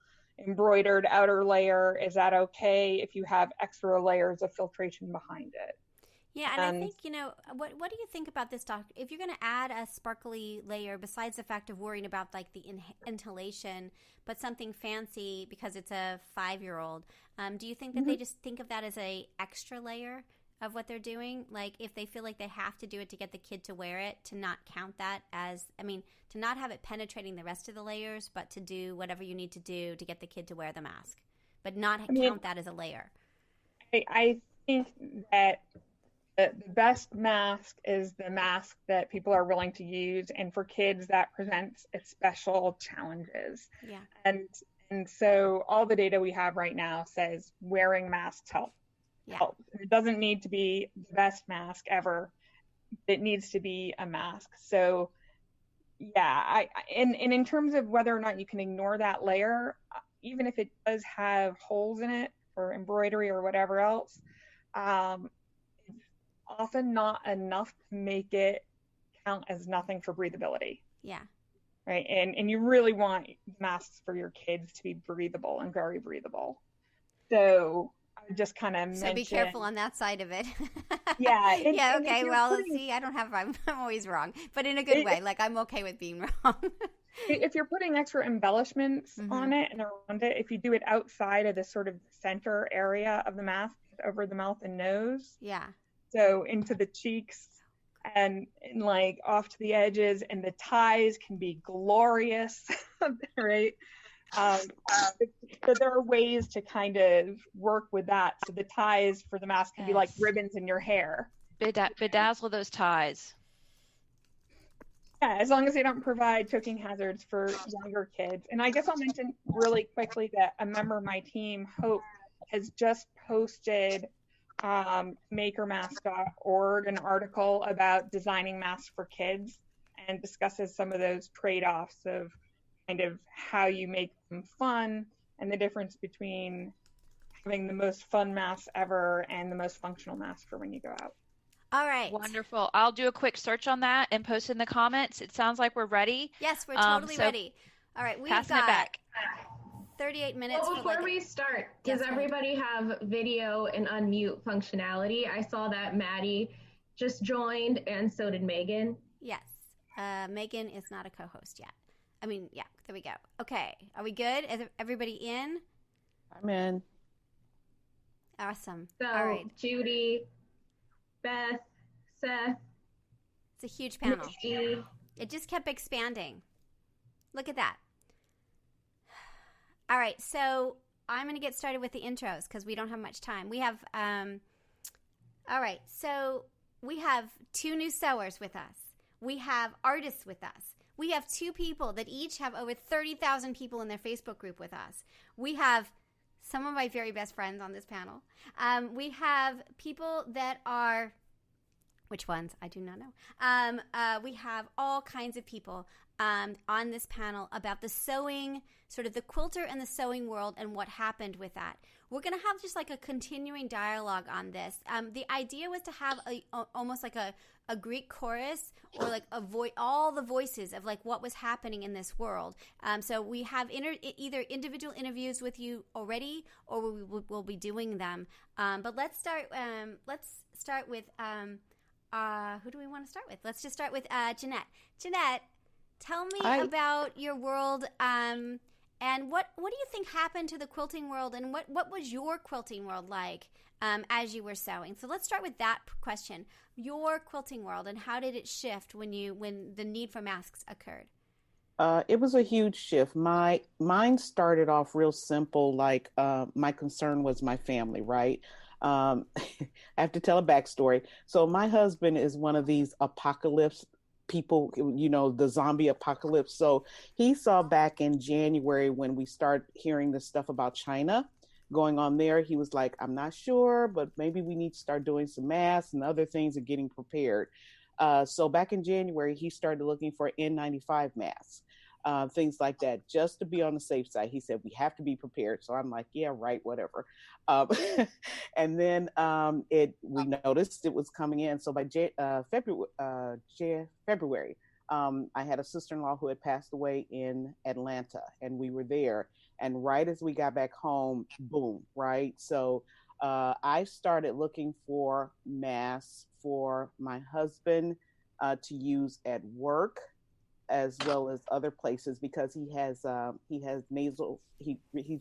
embroidered outer layer, is that okay if you have extra layers of filtration behind it? Yeah, and I think, what do you think about this, Doc? If you're going to add a sparkly layer, besides the fact of worrying about like the inhalation, but something fancy because it's a 5-year-old, do you think that they just think of that as a extra layer of what they're doing? Like if they feel like they have to do it to get the kid to wear it, to not count that as, to not have it penetrating the rest of the layers, but to do whatever you need to do to get the kid to wear the mask, but not count that as a layer. I think that the best mask is the mask that people are willing to use, and for kids that presents special challenges. Yeah. And so all the data we have right now says wearing masks helps. It doesn't need to be the best mask ever. It needs to be a mask. So yeah, and in terms of whether or not you can ignore that layer, even if it does have holes in it for embroidery or whatever else, it's often not enough to make it count as nothing for breathability. Yeah. Right. And you really want masks for your kids to be breathable and very breathable. So I would just kind of mention. So be careful on that side of it. Yeah. Yeah. Okay. Well, see, I don't have. I'm always wrong, but in a good way. Like I'm okay with being wrong. If you're putting extra embellishments on it and around it, if you do it outside of the sort of center area of the mask, over the mouth and nose. Yeah. So into the cheeks and like off to the edges, and the ties can be glorious, right? So there are ways to kind of work with that. So the ties for the mask can be like ribbons in your hair. Bedazzle those ties. Yeah, as long as they don't provide choking hazards for younger kids. And I guess I'll mention really quickly that a member of my team, Hope, has just posted makermask.org, an article about designing masks for kids, and discusses some of those trade-offs of kind of how you make them fun and the difference between having the most fun mask ever and the most functional mask for when you go out. All right. Wonderful. I'll do a quick search on that and post in the comments. It sounds like we're ready. Yes, we're totally ready. All right, we've passing got it back. 38 minutes. Well, before we start, does everybody have video and unmute functionality? I saw that Maddie just joined, and so did Megan. Yes. Megan is not a co-host yet. Yeah, there we go. Okay, are we good? Is everybody in? I'm in. Awesome. So, all right. Judy, Beth, Seth. It's a huge panel. Misty. It just kept expanding. Look at that. All right, so I'm going to get started with the intros because we don't have much time. We have All right. So we have 2 new sewers with us. We have artists with us. We have 2 people that each have over 30,000 people in their Facebook group with us. We have some of my very best friends on this panel. We have people that are, which ones? I do not know. We have all kinds of people on this panel about the sewing, sort of the quilter and the sewing world and what happened with that. We're going to have just like a continuing dialogue on this. The idea was to have almost like a Greek chorus, or like all the voices of like what was happening in this world. So we have either individual interviews with you already, or we'll be doing them. But let's start with who do we want to start with? Let's just start with Jeanette. Jeanette, tell me about your world, and what do you think happened to the quilting world, and what was your quilting world like as you were sewing? So let's start with that question. Your quilting world, and how did it shift when the need for masks occurred? It was a huge shift. Mine started off real simple. Like my concern was my family, right? I have to tell a backstory. So my husband is one of these apocalypse people, the zombie apocalypse. So he saw back in January when we started hearing this stuff about China going on there. He was like, I'm not sure, but maybe we need to start doing some masks and other things and getting prepared. So back in January, he started looking for N95 masks, things like that, just to be on the safe side. He said, we have to be prepared. So I'm like, yeah, right, whatever. And then we noticed it was coming in. So by February, I had a sister-in-law who had passed away in Atlanta, and we were there. And right as we got back home, boom, right? So I started looking for masks for my husband to use at work, as well as other places, because he's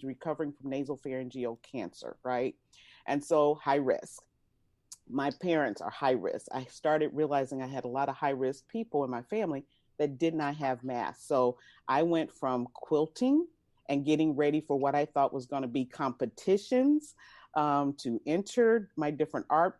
recovering from nasopharyngeal cancer, right? And so high risk. My parents are high risk. I started realizing I had a lot of high risk people in my family that did not have masks. So I went from quilting and getting ready for what I thought was going to be competitions, to enter my different art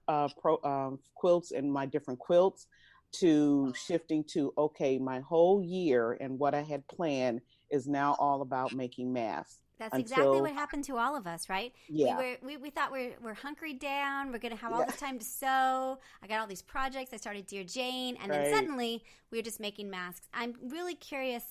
quilts and my different quilts, to shifting to, okay, my whole year and what I had planned is now all about making masks. That's exactly what happened to all of us, right? Yeah. We thought we're hunkered down. We're going to have all this time to sew. I got all these projects. I started Dear Jane. And then suddenly we were just making masks. I'm really curious.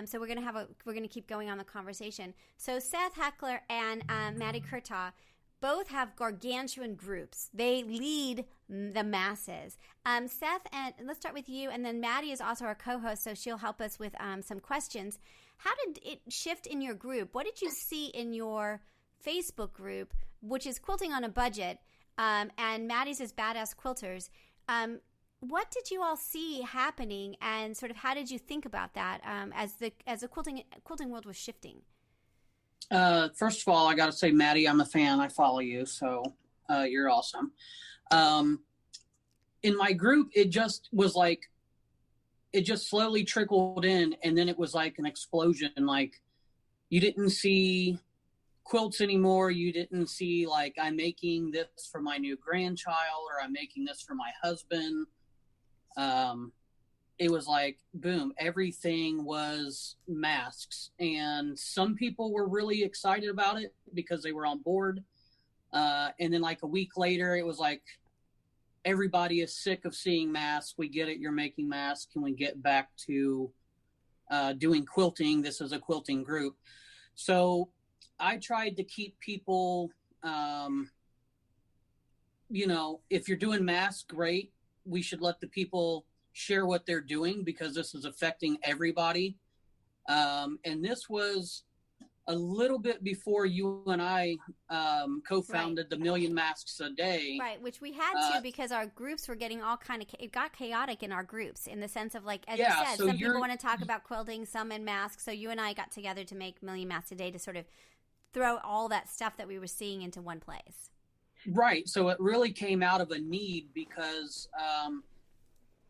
So we're going to keep going on the conversation. So Seth Heckler and Maddie Kurtaw both have gargantuan groups. They lead the masses. Seth, and let's start with you, and then Maddie is also our co-host, so she'll help us with some questions. How did it shift in your group? What did you see in your Facebook group, which is Quilting on a Budget, and Maddie's is Badass Quilters? What did you all see happening, and sort of how did you think about that as the quilting world was shifting? First of all, I got to say, Maddie, I'm a fan. I follow you, so you're awesome. In my group, it just was like, it just slowly trickled in, and then it was like an explosion. Like, you didn't see quilts anymore. You didn't see, like, I'm making this for my new grandchild, or I'm making this for my husband. It was like, boom, everything was masks. And some people were really excited about it because they were on board. And then like a week later, it was like, everybody is sick of seeing masks. We get it. You're making masks. Can we get back to doing quilting? This is a quilting group. So I tried to keep people, if you're doing masks, great. We should let the people share what they're doing, because this is affecting everybody. And this was a little bit before you and I co-founded the Million Masks a Day. Right, which we had to, because our groups were getting it got chaotic in our groups, in the sense of, like, as you said, so some people want to talk about quilting, some in masks. So you and I got together to make Million Masks a Day to sort of throw all that stuff that we were seeing into one place. Right. So it really came out of a need, because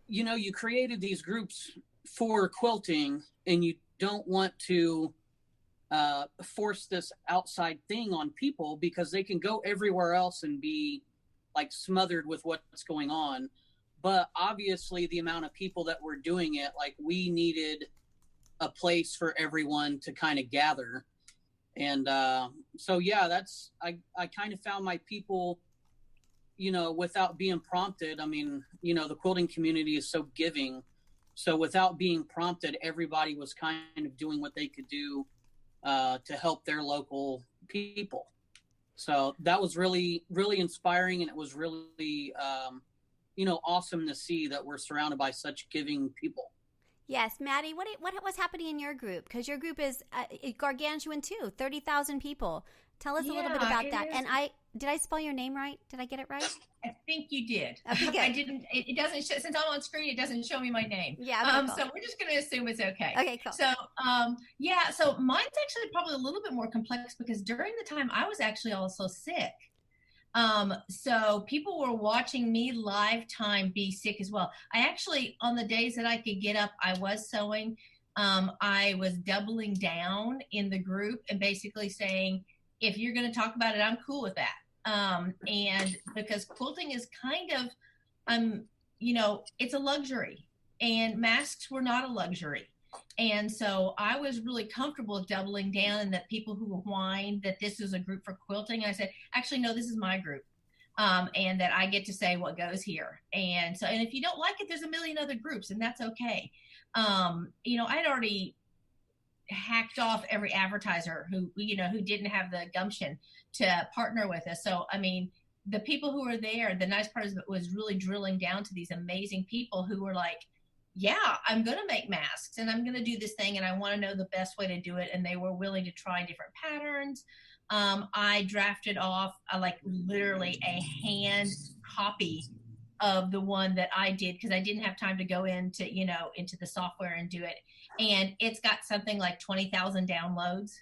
you created these groups for quilting, and you don't want to force this outside thing on people, because they can go everywhere else and be like smothered with what's going on. But obviously the amount of people that were doing it, like we needed a place for everyone to kind of gather. And so, yeah, I kind of found my people, you know, without being prompted. I mean, you know, the quilting community is so giving. So without being prompted, everybody was kind of doing what they could do to help their local people. So that was really, really inspiring. And it was really, you know, awesome to see that we're surrounded by such giving people. Yes, Maddie, what was happening in your group? Because your group is gargantuan too, 30,000 people. Tell us a little bit about that. And did I spell your name right? Did I get it right? I think you did. Okay, good. I didn't. It doesn't show, since I'm on screen. It doesn't show me my name. Yeah. Okay, cool. So we're just going to assume it's okay. Okay, cool. So yeah. So mine's actually probably a little bit more complex because during the time I was actually also sick. So people were watching me live time be sick as well. I actually, on the days that I could get up, I was sewing. I was doubling down in the group and basically saying, if you're going to talk about it, I'm cool with that. And because quilting is kind of, you know, it's a luxury and masks were not a luxury. And so I was really comfortable doubling down, and that people who whined that this is a group for quilting, I said, actually, no, this is my group. And that I get to say what goes here. And so, and if you don't like it, there's a million other groups, and that's okay. You know, I'd already hacked off every advertiser who didn't have the gumption to partner with us. So, I mean, the people who were there, the nice part was really drilling down to these amazing people who were like, yeah, I'm going to make masks and I'm going to do this thing and I want to know the best way to do it. And they were willing to try different patterns. I drafted off like literally a hand copy of the one that I did because I didn't have time to go into the software and do it. And it's got something like 20,000 downloads.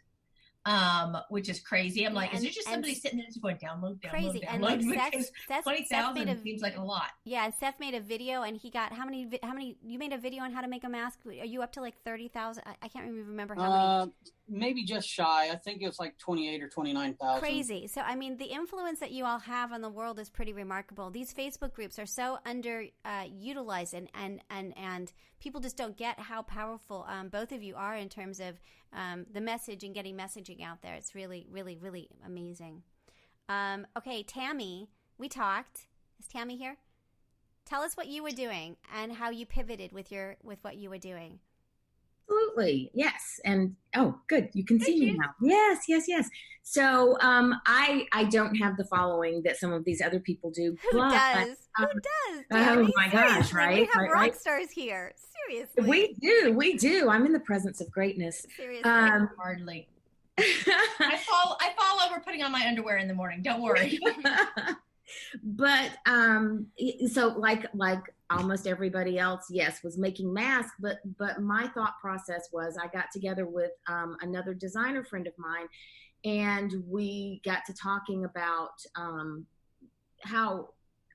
Which is crazy. I'm like, is there just somebody sitting there just going download, crazy. download? And like Seth 20,000 seems like a lot. Yeah, and Seth made a video, and he got how many? You made a video on how to make a mask. Are you up to like 30,000? I can't even remember how many. Maybe just shy. I think it was like 28 or 29,000. Crazy. So I mean, the influence that you all have on the world is pretty remarkable. These Facebook groups are so utilized, and people just don't get how powerful both of you are in terms of the message and getting messaging out there. It's really, really, really amazing. Okay, Tammy, we talked. Is Tammy here? Tell us what you were doing and how you pivoted with what you were doing. Absolutely. Yes. And oh, good. You can see me now. Yes. So I don't have the following that some of these other people do. Who does? Who does? Tammy? Oh my gosh, right? We have rock right? stars here. Seriously. We do. I'm in the presence of greatness. Seriously. Hardly. I fall over putting on my underwear in the morning. Don't worry. But so like almost everybody else, yes, was making masks. But my thought process was I got together with another designer friend of mine, and we got to talking about how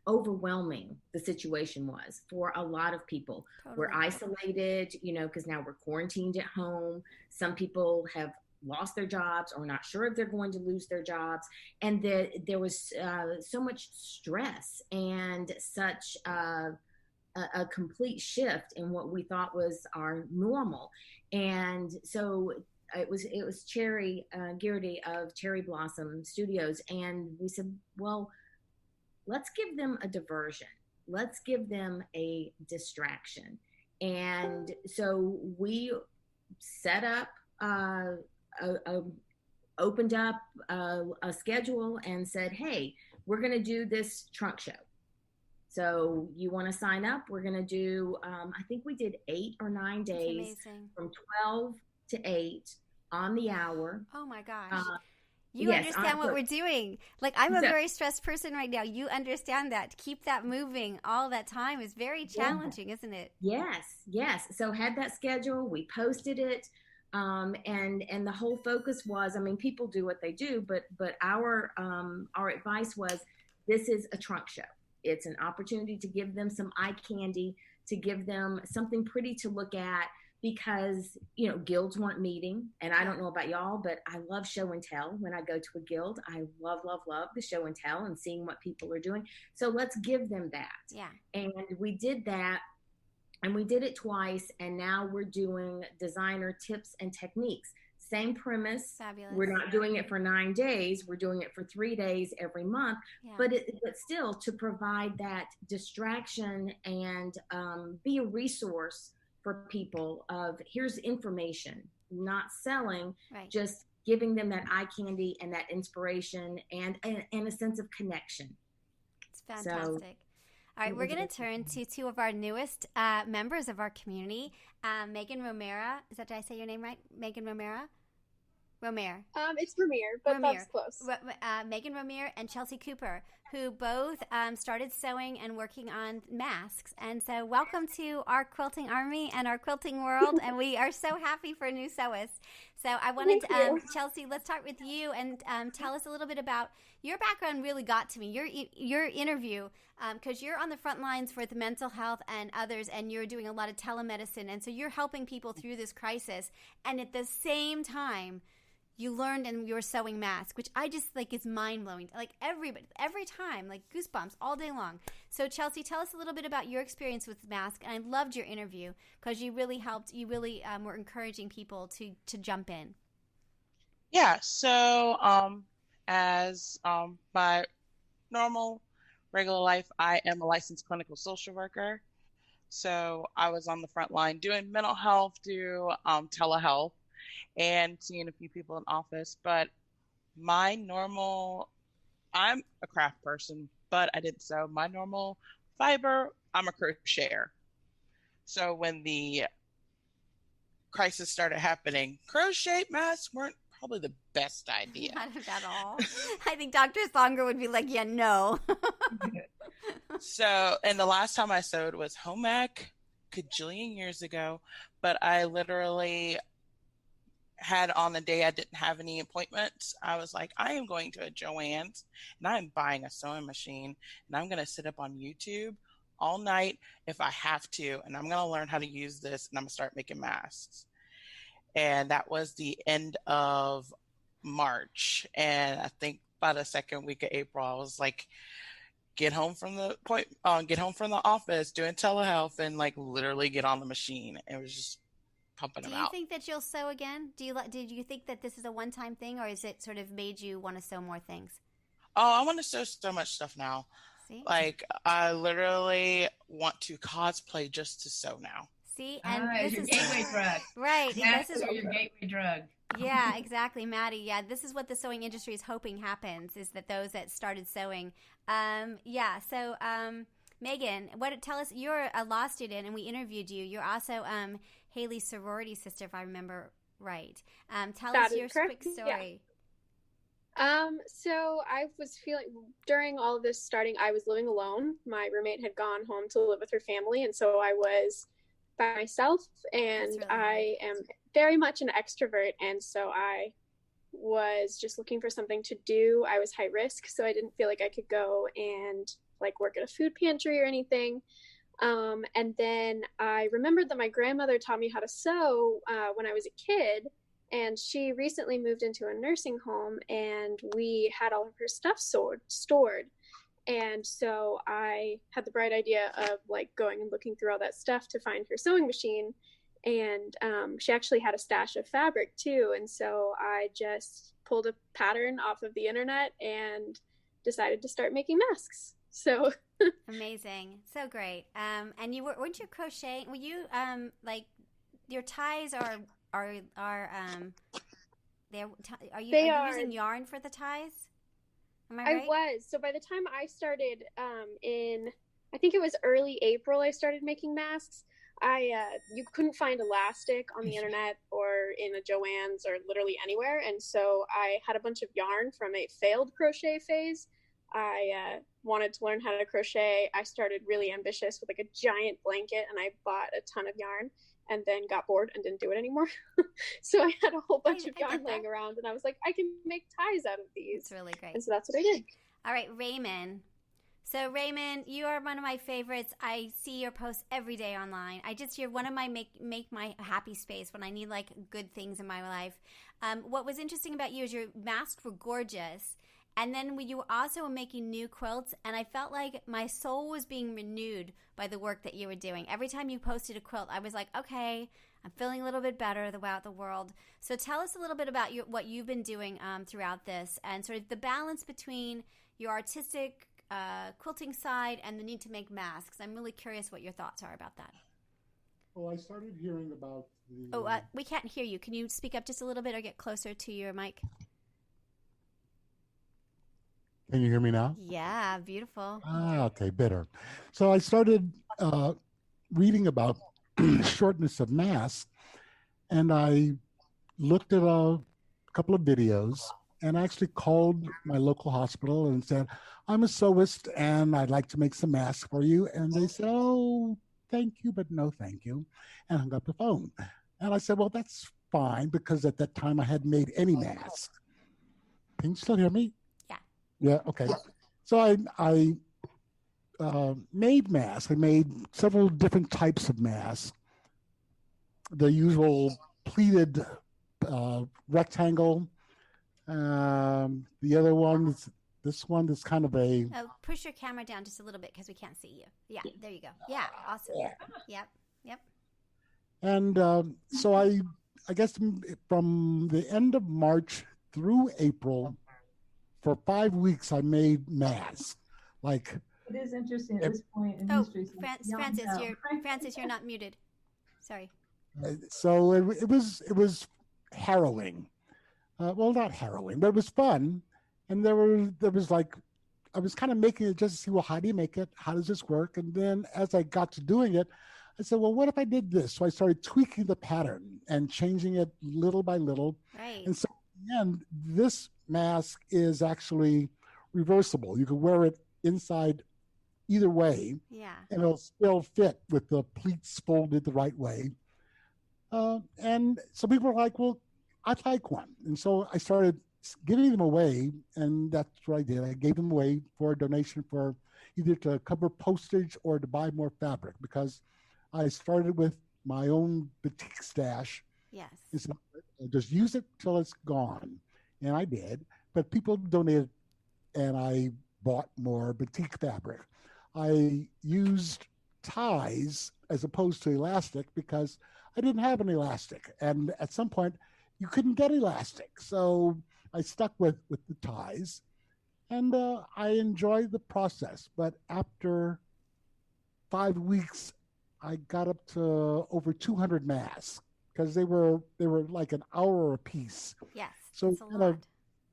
overwhelming the situation was for a lot of people. Totally. We're isolated, because now we're quarantined at home. Some people have lost their jobs or not sure if they're going to lose their jobs. And there was so much stress and such a complete shift in what we thought was our normal. And so it was Cherry Geardy of Cherry Blossom Studios. And we said, well, let's give them a diversion. Let's give them a distraction. And so we set up opened up a schedule and said, hey, we're going to do this trunk show. So you want to sign up? We're going to do, I think we did 8 or 9 days from 12 to 8 on the hour. Oh my gosh. You understand what we're doing. Like, I'm a very stressed person right now. You understand that. To keep that moving all that time is very challenging, isn't it? Yes. So had that schedule. We posted it. And the whole focus was, people do what they do, but our advice was, this is a trunk show. It's an opportunity to give them some eye candy, to give them something pretty to look at, because, guilds weren't meeting. And I don't know about y'all, but I love show and tell. When I go to a guild, I love, love, love the show and tell and seeing what people are doing. So let's give them that. Yeah. And we did that. And we did it twice, and now we're doing designer tips and techniques. Same premise. Fabulous. We're not doing it for 9 days. We're doing it for 3 days every month. Yeah. But still to provide that distraction and be a resource for people of here's information, not selling, right. Just giving them that eye candy and that inspiration and a sense of connection. It's fantastic. All right, we're going to turn to two of our newest members of our community, Megan Romero. Did I say your name right? Megan Romero? Romero. It's Romero, but that's close. Megan Romero and Chelsea Cooper, who both started sewing and working on masks. And so welcome to our quilting army and our quilting world. And we are so happy for new sewists. So I wanted to, Chelsea, let's start with you and tell us a little bit about your background. Really got to me. Your interview, because you're on the front lines with mental health and others, and you're doing a lot of telemedicine. And so you're helping people through this crisis. And at the same time, you learned and you were sewing masks, which I just is mind-blowing. Like every time, like goosebumps all day long. So Chelsea, tell us a little bit about your experience with masks. And I loved your interview because you really helped. You really were encouraging people to jump in. Yeah. So as my normal regular life, I am a licensed clinical social worker. So I was on the front line doing mental health, telehealth, and seeing a few people in office. But I'm a craft person, but I didn't sew. My normal fiber, I'm a crocheter. So when the crisis started happening, crochet masks weren't probably the best idea. Not at all. I think Dr. Songer would be like, yeah, no. So, and the last time I sewed was home ec, gajillion years ago, but I literally had on the day I didn't have any appointments, I was like, I am going to a Joann's and I'm buying a sewing machine and I'm going to sit up on YouTube all night if I have to, and I'm going to learn how to use this and I'm going to start making masks. And that was the end of March. And I think by the second week of April, I was like, get home from the office doing telehealth and literally get on the machine. It was just pumping them out. Do you think that you'll sew again? Did you think that this is a one-time thing, or is it sort of made you want to sew more things? Oh, I want to sew so much stuff now. See? I literally want to cosplay just to sew now. See, and this your is gateway drug. Right. This is your gateway drug. Yeah, exactly, Maddie. Yeah, this is what the sewing industry is hoping happens, is that those that started sewing. So Megan, tell us, you're a law student and we interviewed you. You're also Hailey's sorority sister, if I remember right. Tell us your quick story. Yeah. So I was feeling, during all of this starting, I was living alone. My roommate had gone home to live with her family, and so I was by myself, and really I am very much an extrovert, and so I was just looking for something to do. I was high risk, so I didn't feel like I could go and work at a food pantry or anything. And then I remembered that my grandmother taught me how to sew when I was a kid, and she recently moved into a nursing home, and we had all of her stuff stored. And so I had the bright idea of going and looking through all that stuff to find her sewing machine. And she actually had a stash of fabric too. And so I just pulled a pattern off of the internet and decided to start making masks. So amazing. So great. And weren't you crocheting? Were you your ties are you using yarn for the ties? Am I right? I was. So by the time I started I think it was early April, I started making masks. You couldn't find elastic on the internet or in a Joann's or literally anywhere. And so I had a bunch of yarn from a failed crochet phase. I wanted to learn how to crochet. I started really ambitious with a giant blanket, and I bought a ton of yarn and then got bored and didn't do it anymore. So I had a whole bunch of yarn laying around, and I was like, I can make ties out of these. It's really great. And so that's what I did. All right, Raymond. So Raymond, you are one of my favorites. I see your posts every day online. You're one of my make my happy space when I need like good things in my life. What was interesting about you is your masks were gorgeous. And then you also were making new quilts, and I felt like my soul was being renewed by the work that you were doing. Every time you posted a quilt, I was like, okay, I'm feeling a little bit better about the world. So tell us a little bit about what you've been doing throughout this, and sort of the balance between your artistic quilting side and the need to make masks. I'm really curious what your thoughts are about that. Well, I started hearing about the... we can't hear you. Can you speak up just a little bit or get closer to your mic? Can you hear me now? Yeah, beautiful. Okay, better. So I started reading about shortness of masks, and I looked at a couple of videos, and I actually called my local hospital and said, I'm a sewist, and I'd like to make some masks for you. And they said, oh, thank you, but no thank you, and hung up the phone. And I said, well, that's fine, because at that time I hadn't made any masks. Can you still hear me? Yeah, okay. So I made masks. I made several different types of masks. The usual pleated rectangle. The other one is this one that's kind of a... push your camera down just a little bit because we can't see you. Yeah, there you go. Yeah, awesome. Yep. And so I guess from the end of March through April, for 5 weeks, I made masks. Like, it is interesting at this point in history. Francis, you're not muted. Sorry. So it was harrowing. Well, not harrowing, but it was fun. And there was like, I was kind of making it just to see, well, how do you make it? How does this work? And then as I got to doing it, I said, well, what if I did this? So I started tweaking the pattern and changing it little by little. Right. And so in the end, this mask is actually reversible. You can wear it inside either way. Yeah. And it'll still fit with the pleats folded the right way. And so people were like, well, I'd like one. And so I started giving them away, and that's what I did. I gave them away for a donation for either to cover postage or to buy more fabric, because I started with my own batik stash. Yes. And so just use it till it's gone. And I did, but people donated, and I bought more batik fabric. I used ties as opposed to elastic because I didn't have an elastic. And at some point, you couldn't get elastic. So I stuck with the ties, and I enjoyed the process. But after 5 weeks, I got up to over 200 masks because they were like an hour a piece. Yes. So kind of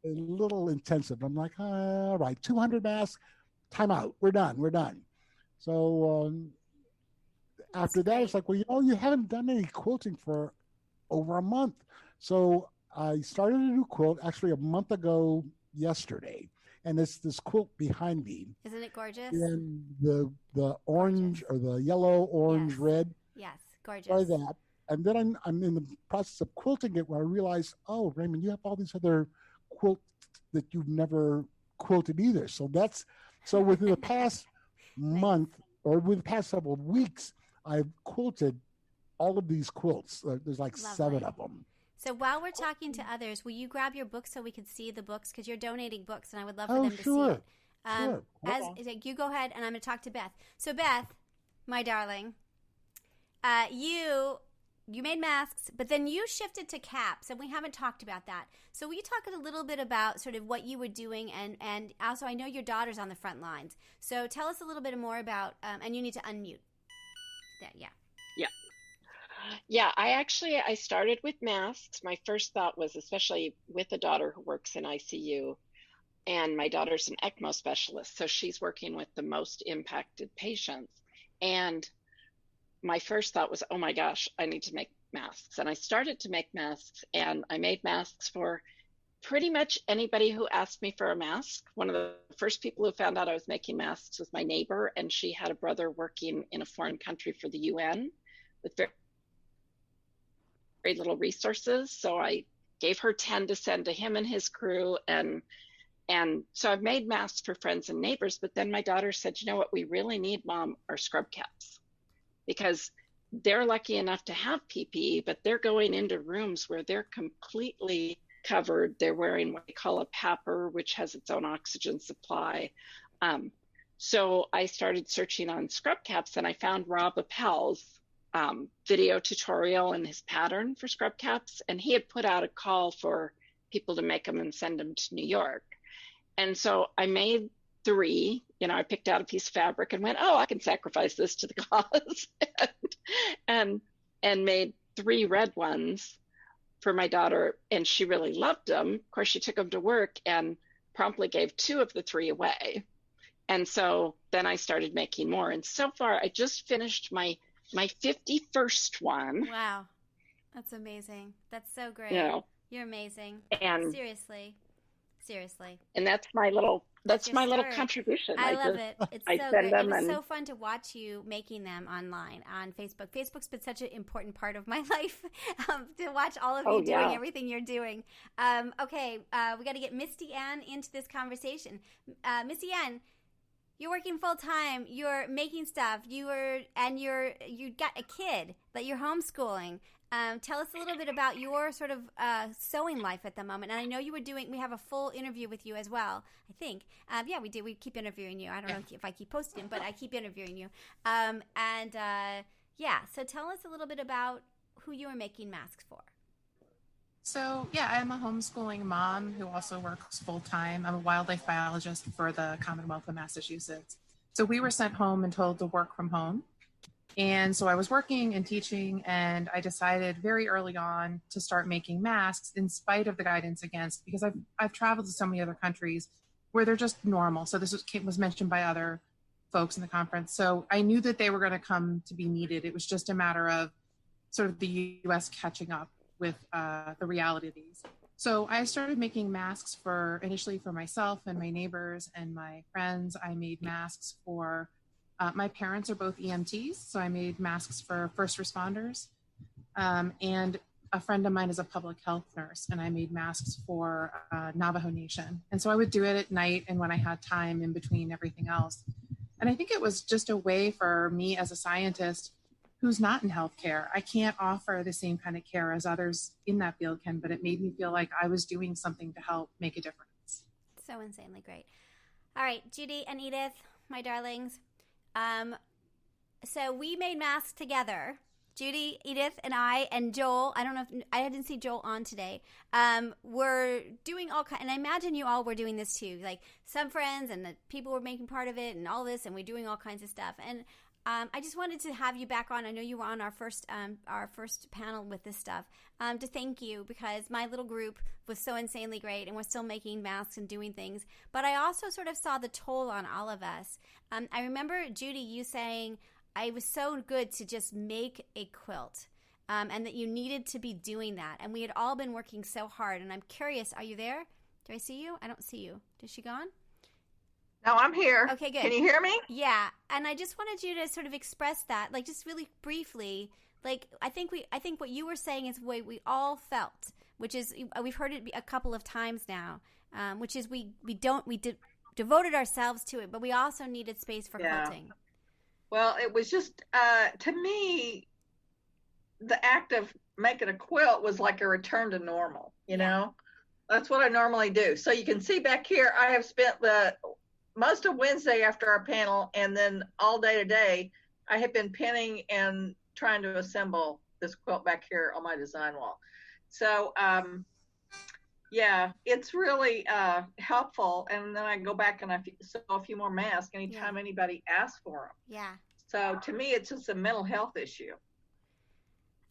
a little intensive. I'm like, all right, 200 masks, time out. We're done. So after that, it's like, well, you haven't done any quilting for over a month. So I started a new quilt actually a month ago yesterday. And it's this quilt behind me. Isn't it gorgeous? And the orange or the yellow, orange, red. Yes, gorgeous. Try that. And then I'm in the process of quilting it where I realized, oh, Raymond, you have all these other quilts that you've never quilted either. So within the past month or with the past several weeks, I've quilted all of these quilts. There's like Lovely. 7 of them. So while we're talking to others, will you grab your books so we can see the books? Because you're donating books, and I would love for them to see it. Sure. You go ahead, and I'm going to talk to Beth. So Beth, my darling, you made masks, but then you shifted to caps, and we haven't talked about that. So will you talk a little bit about sort of what you were doing, and also I know your daughter's on the front lines. So tell us a little bit more about, and you need to unmute. Yeah. Yeah, I started with masks. My first thought was, especially with a daughter who works in ICU, and my daughter's an ECMO specialist, so she's working with the most impacted patients. And my first thought was, oh my gosh, I need to make masks. And I started to make masks, and I made masks for pretty much anybody who asked me for a mask. One of the first people who found out I was making masks was my neighbor, and she had a brother working in a foreign country for the UN with very little resources. So I gave her 10 to send to him and his crew. And And so I've made masks for friends and neighbors, but then my daughter said, you know what we really need, Mom, are scrub caps, because they're lucky enough to have PPE, but they're going into rooms where they're completely covered. They're wearing what we call a PAPR, which has its own oxygen supply. So I started searching on scrub caps, and I found Rob Appel's video tutorial and his pattern for scrub caps. And he had put out a call for people to make them and send them to New York. And so I made 3, I picked out a piece of fabric and went, oh, I can sacrifice this to the cause, and made 3 red ones for my daughter. And she really loved them. Of course, she took them to work and promptly gave 2 of the 3 away. And so then I started making more. And so far, I just finished my 51st one. Wow. That's amazing. That's so great. You're amazing. And Seriously. And that's my little contribution. I love it. It's so great. It was so fun to watch you making them online on Facebook. Facebook's been such an important part of my life, to watch all of you doing everything you're doing. Okay, we got to get Misty Ann into this conversation. Misty Ann, you're working full time. You're making stuff. You got a kid that you're homeschooling. Tell us a little bit about your sort of sewing life at the moment. And I know we have a full interview with you as well, I think. Yeah, we do. We keep interviewing you. I don't know if I keep posting, but I keep interviewing you. So tell us a little bit about who you are making masks for. So, I'm a homeschooling mom who also works full-time. I'm a wildlife biologist for the Commonwealth of Massachusetts. So we were sent home and told to work from home. And so I was working and teaching, and I decided very early on to start making masks in spite of the guidance against, because I've traveled to so many other countries where they're just normal. So this was mentioned by other folks in the conference. So I knew that they were going to come to be needed. It was just a matter of sort of the US catching up with the reality of these. So I started making masks initially for myself and my neighbors and my friends. I made masks for my parents are both EMTs, so I made masks for first responders. And a friend of mine is a public health nurse, and I made masks for Navajo Nation. And so I would do it at night and when I had time in between everything else. And I think it was just a way for me as a scientist who's not in healthcare. I can't offer the same kind of care as others in that field can, but it made me feel like I was doing something to help make a difference. So insanely great. All right, Judy and Edith, my darlings. So we made masks together. Judy, Edith, and I, and Joel. I don't know if I didn't see Joel on today. We're doing all kind, and I imagine you all were doing this too. Like some friends and the people were making part of it, and all this, and we're doing all kinds of stuff. And I just wanted to have you back on. I know you were on our first panel with this stuff, to thank you, because my little group was so insanely great, and we're still making masks and doing things. But I also sort of saw the toll on all of us. I remember, Judy, you saying it was so good to just make a quilt, and that you needed to be doing that. And we had all been working so hard. And I'm curious, are you there? Do I see you? I don't see you. Is she gone? No, I'm here. Okay, good. Can you hear me? Yeah, and I just wanted you to sort of express that, like just really briefly. Like I think what you were saying is the way we all felt, which is we've heard it a couple of times now, which is we devoted ourselves to it, but we also needed space for quilting. Well, it was just to me, the act of making a quilt was like a return to normal. You know, that's what I normally do. So you can see back here, I have spent most of Wednesday after our panel, and then all day today, I have been pinning and trying to assemble this quilt back here on my design wall. So, it's really helpful. And then I go back and I sew a few more masks anytime anybody asks for them. Yeah. So to me, it's just a mental health issue.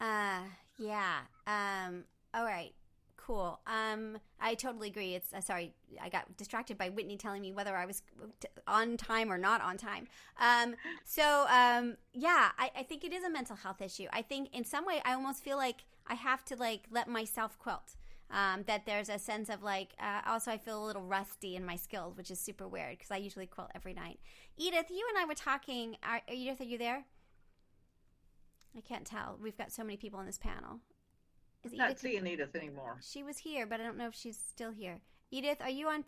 All right. Cool. I totally agree. It's sorry, I got distracted by Whitney telling me whether I was on time or not on time. I think it is a mental health issue. I think in some way I almost feel like I have to let myself quilt. That there's a sense of also I feel a little rusty in my skills, which is super weird because I usually quilt every night. Edith, you and I were talking. Edith, are you there? I can't tell. We've got so many people on this panel. I'm not seeing Edith anymore. She was here, but I don't know if she's still here. Edith, are you on?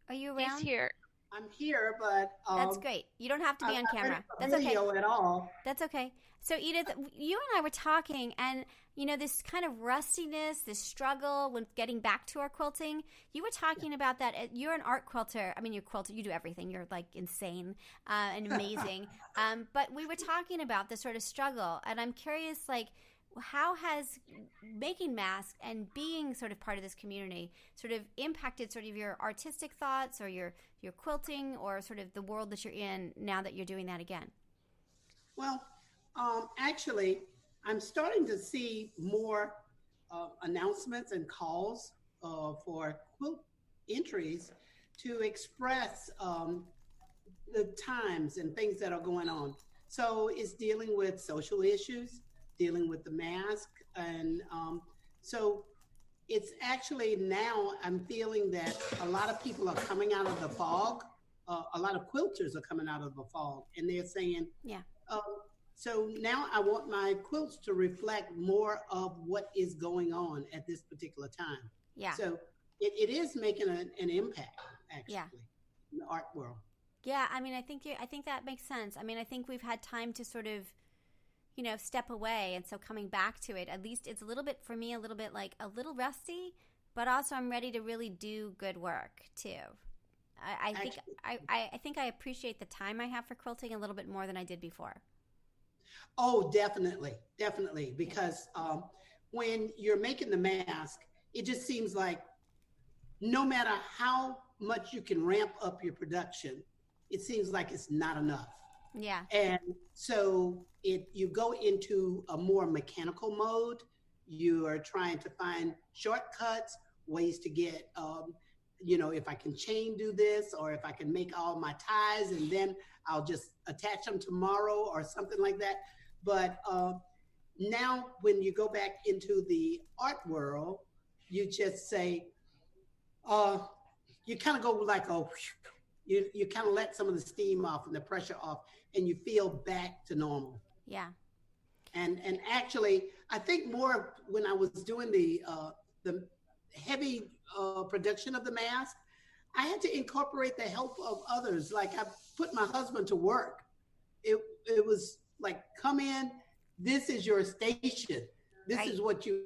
Are you around? He's here. I'm here, but that's great. You don't have to be on camera. That's okay. At all. That's okay. So Edith, you and I were talking, and this kind of rustiness, this struggle with getting back to our quilting. You were talking about that. You're an art quilter. I mean, you're quilter. You do everything. You're like insane and amazing. But we were talking about this sort of struggle, and I'm curious, like, how has making masks and being sort of part of this community sort of impacted sort of your artistic thoughts or your quilting or sort of the world that you're in now that you're doing that again? Well, actually, I'm starting to see more announcements and calls for quilt entries to express the times and things that are going on. So it's dealing with social issues, dealing with the mask. And so it's actually now I'm feeling that a lot of people are coming out of the fog. A lot of quilters are coming out of the fog, and they're saying, yeah. So now I want my quilts to reflect more of what is going on at this particular time. Yeah. So it is making an impact, actually, in the art world. Yeah, I mean, I think that makes sense. I mean, I think we've had time to sort of, step away, and so coming back to it, at least it's a little bit, for me, a little bit like a little rusty, but also I'm ready to really do good work too. I think I appreciate the time I have for quilting a little bit more than I did before. Oh, definitely, because when you're making the mask, it just seems like no matter how much you can ramp up your production, it seems like it's not enough. Yeah. And so you go into a more mechanical mode. You are trying to find shortcuts, ways to get, if I can chain do this, or if I can make all my ties and then I'll just attach them tomorrow or something like that. But now when you go back into the art world, you just say, you kind of go like, you kind of let some of the steam off and the pressure off, and you feel back to normal. Yeah. And actually, I think more when I was doing the heavy production of the mask, I had to incorporate the help of others. Like I put my husband to work. It was like, come in, this is your station. This is what you.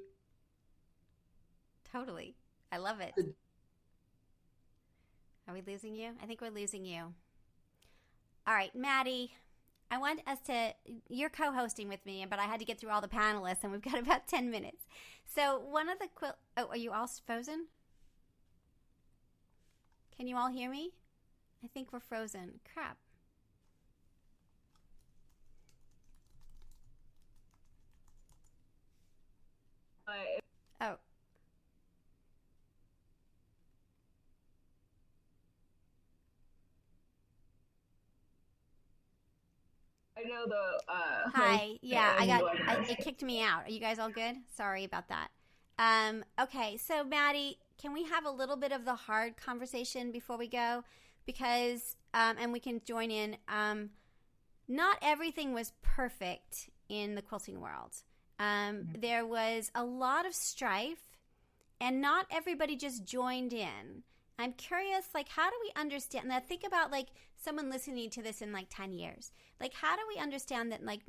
Totally. I love it. Are we losing you? I think we're losing you. All right, Maddie, I want us to, you're co-hosting with me, but I had to get through all the panelists, and we've got about 10 minutes. So one of the are you all frozen? Can you all hear me? I think we're frozen. Crap. Oh. I know the hi. Yeah, it kicked me out. Are you guys all good? Sorry about that. Okay, so Maddie, can we have a little bit of the hard conversation before we go? Because and we can join in. Not everything was perfect in the quilting world. There was a lot of strife, and not everybody just joined in. I'm curious, like, how do we understand that? Think about, like, someone listening to this in, like, 10 years. Like, how do we understand that, like,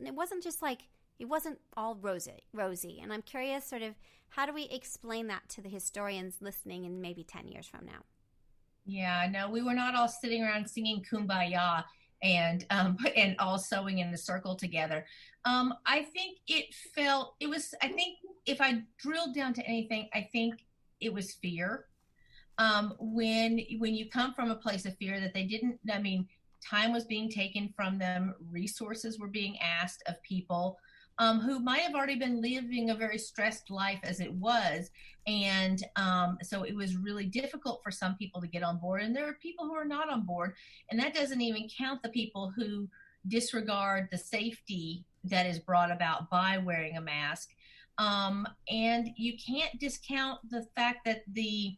it wasn't just, like, it wasn't all rosy. And I'm curious, sort of, how do we explain that to the historians listening in maybe 10 years from now? Yeah, no, we were not all sitting around singing Kumbaya and all sewing in the circle together. I think I think if I drilled down to anything, I think it was fear. When you come from a place of fear that time was being taken from them, resources were being asked of people who might have already been living a very stressed life as it was. And so it was really difficult for some people to get on board. And there are people who are not on board. And that doesn't even count the people who disregard the safety that is brought about by wearing a mask. And you can't discount the fact that the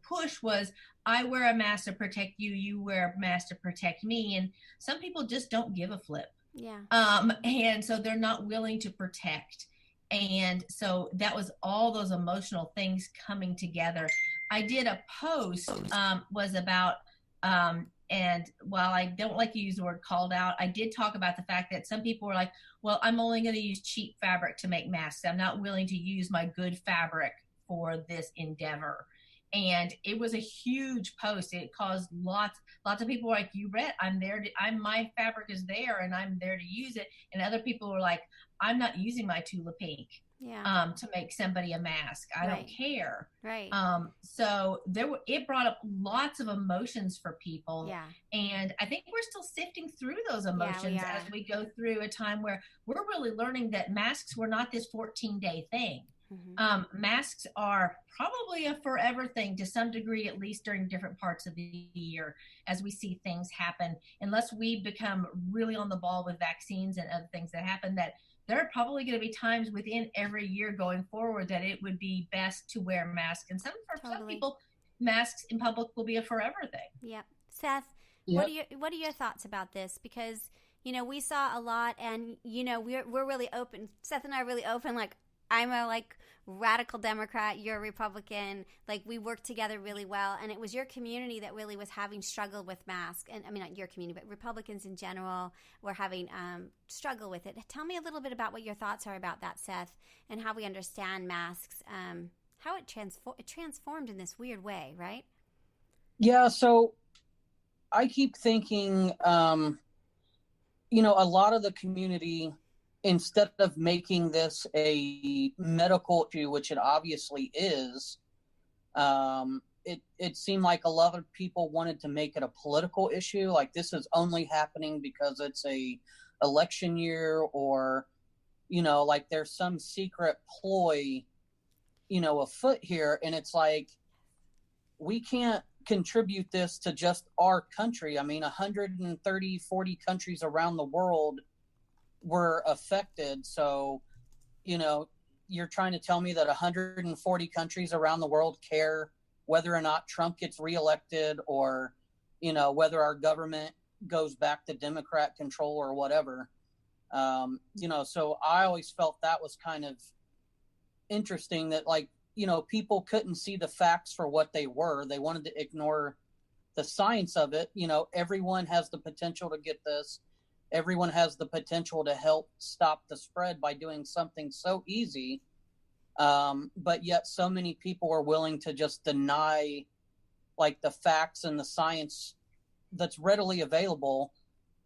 push was, I wear a mask to protect you, you wear a mask to protect me. And some people just don't give a flip. Yeah. And so they're not willing to protect. And so that was all those emotional things coming together. I did a post was about and while I don't like to use the word called out, I did talk about the fact that some people were like, well, I'm only going to use cheap fabric to make masks. I'm not willing to use my good fabric for this endeavor. And it was a huge post. It caused lots of people were like, you read, my fabric is there and I'm there to use it. And other people were like, I'm not using my Tula Pink to make somebody a mask. I don't care. Right. So it brought up lots of emotions for people. Yeah. And I think we're still sifting through those emotions as we go through a time where we're really learning that masks were not this 14-day thing. Mm-hmm. Masks are probably a forever thing to some degree, at least during different parts of the year as we see things happen, unless we become really on the ball with vaccines and other things that happen, that there are probably going to be times within every year going forward that it would be best to wear masks. And some people, masks in public will be a forever thing. Yep. Seth, what are your thoughts about this? Because, we saw a lot and, we're really open. Seth and I are really open. Like, I'm a radical Democrat, you're a Republican. Like, we work together really well. And it was your community that really was having struggle with masks. And I mean, not your community, but Republicans in general were having struggle with it. Tell me a little bit about what your thoughts are about that, Seth, and how we understand masks, how it transformed in this weird way, right? Yeah. So I keep thinking, a lot of the community, instead of making this a medical issue, which it obviously is, it seemed like a lot of people wanted to make it a political issue. Like, this is only happening because it's a election year, or, like there's some secret ploy, afoot here. And it's like, we can't contribute this to just our country. I mean, 130, 40 countries around the world were affected. So, you're trying to tell me that 140 countries around the world care whether or not Trump gets reelected, or, whether our government goes back to Democrat control or whatever. So I always felt that was kind of interesting that, people couldn't see the facts for what they were. They wanted to ignore the science of it. Everyone has the potential to get this. Everyone has the potential to help stop the spread by doing something so easy. But yet so many people are willing to just deny the facts and the science that's readily available,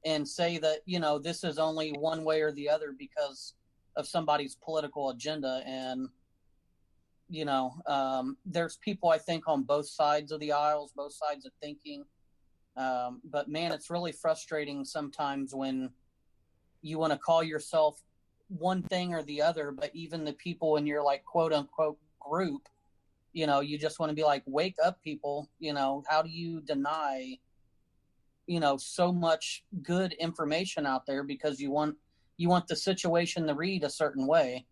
and say that, this is only one way or the other because of somebody's political agenda. And, there's people, I think, on both sides of the aisles, both sides of thinking. But man, it's really frustrating sometimes when you want to call yourself one thing or the other, but even the people in your quote unquote group, you just want to be like, wake up, people. How do you deny, so much good information out there because you want the situation to read a certain way.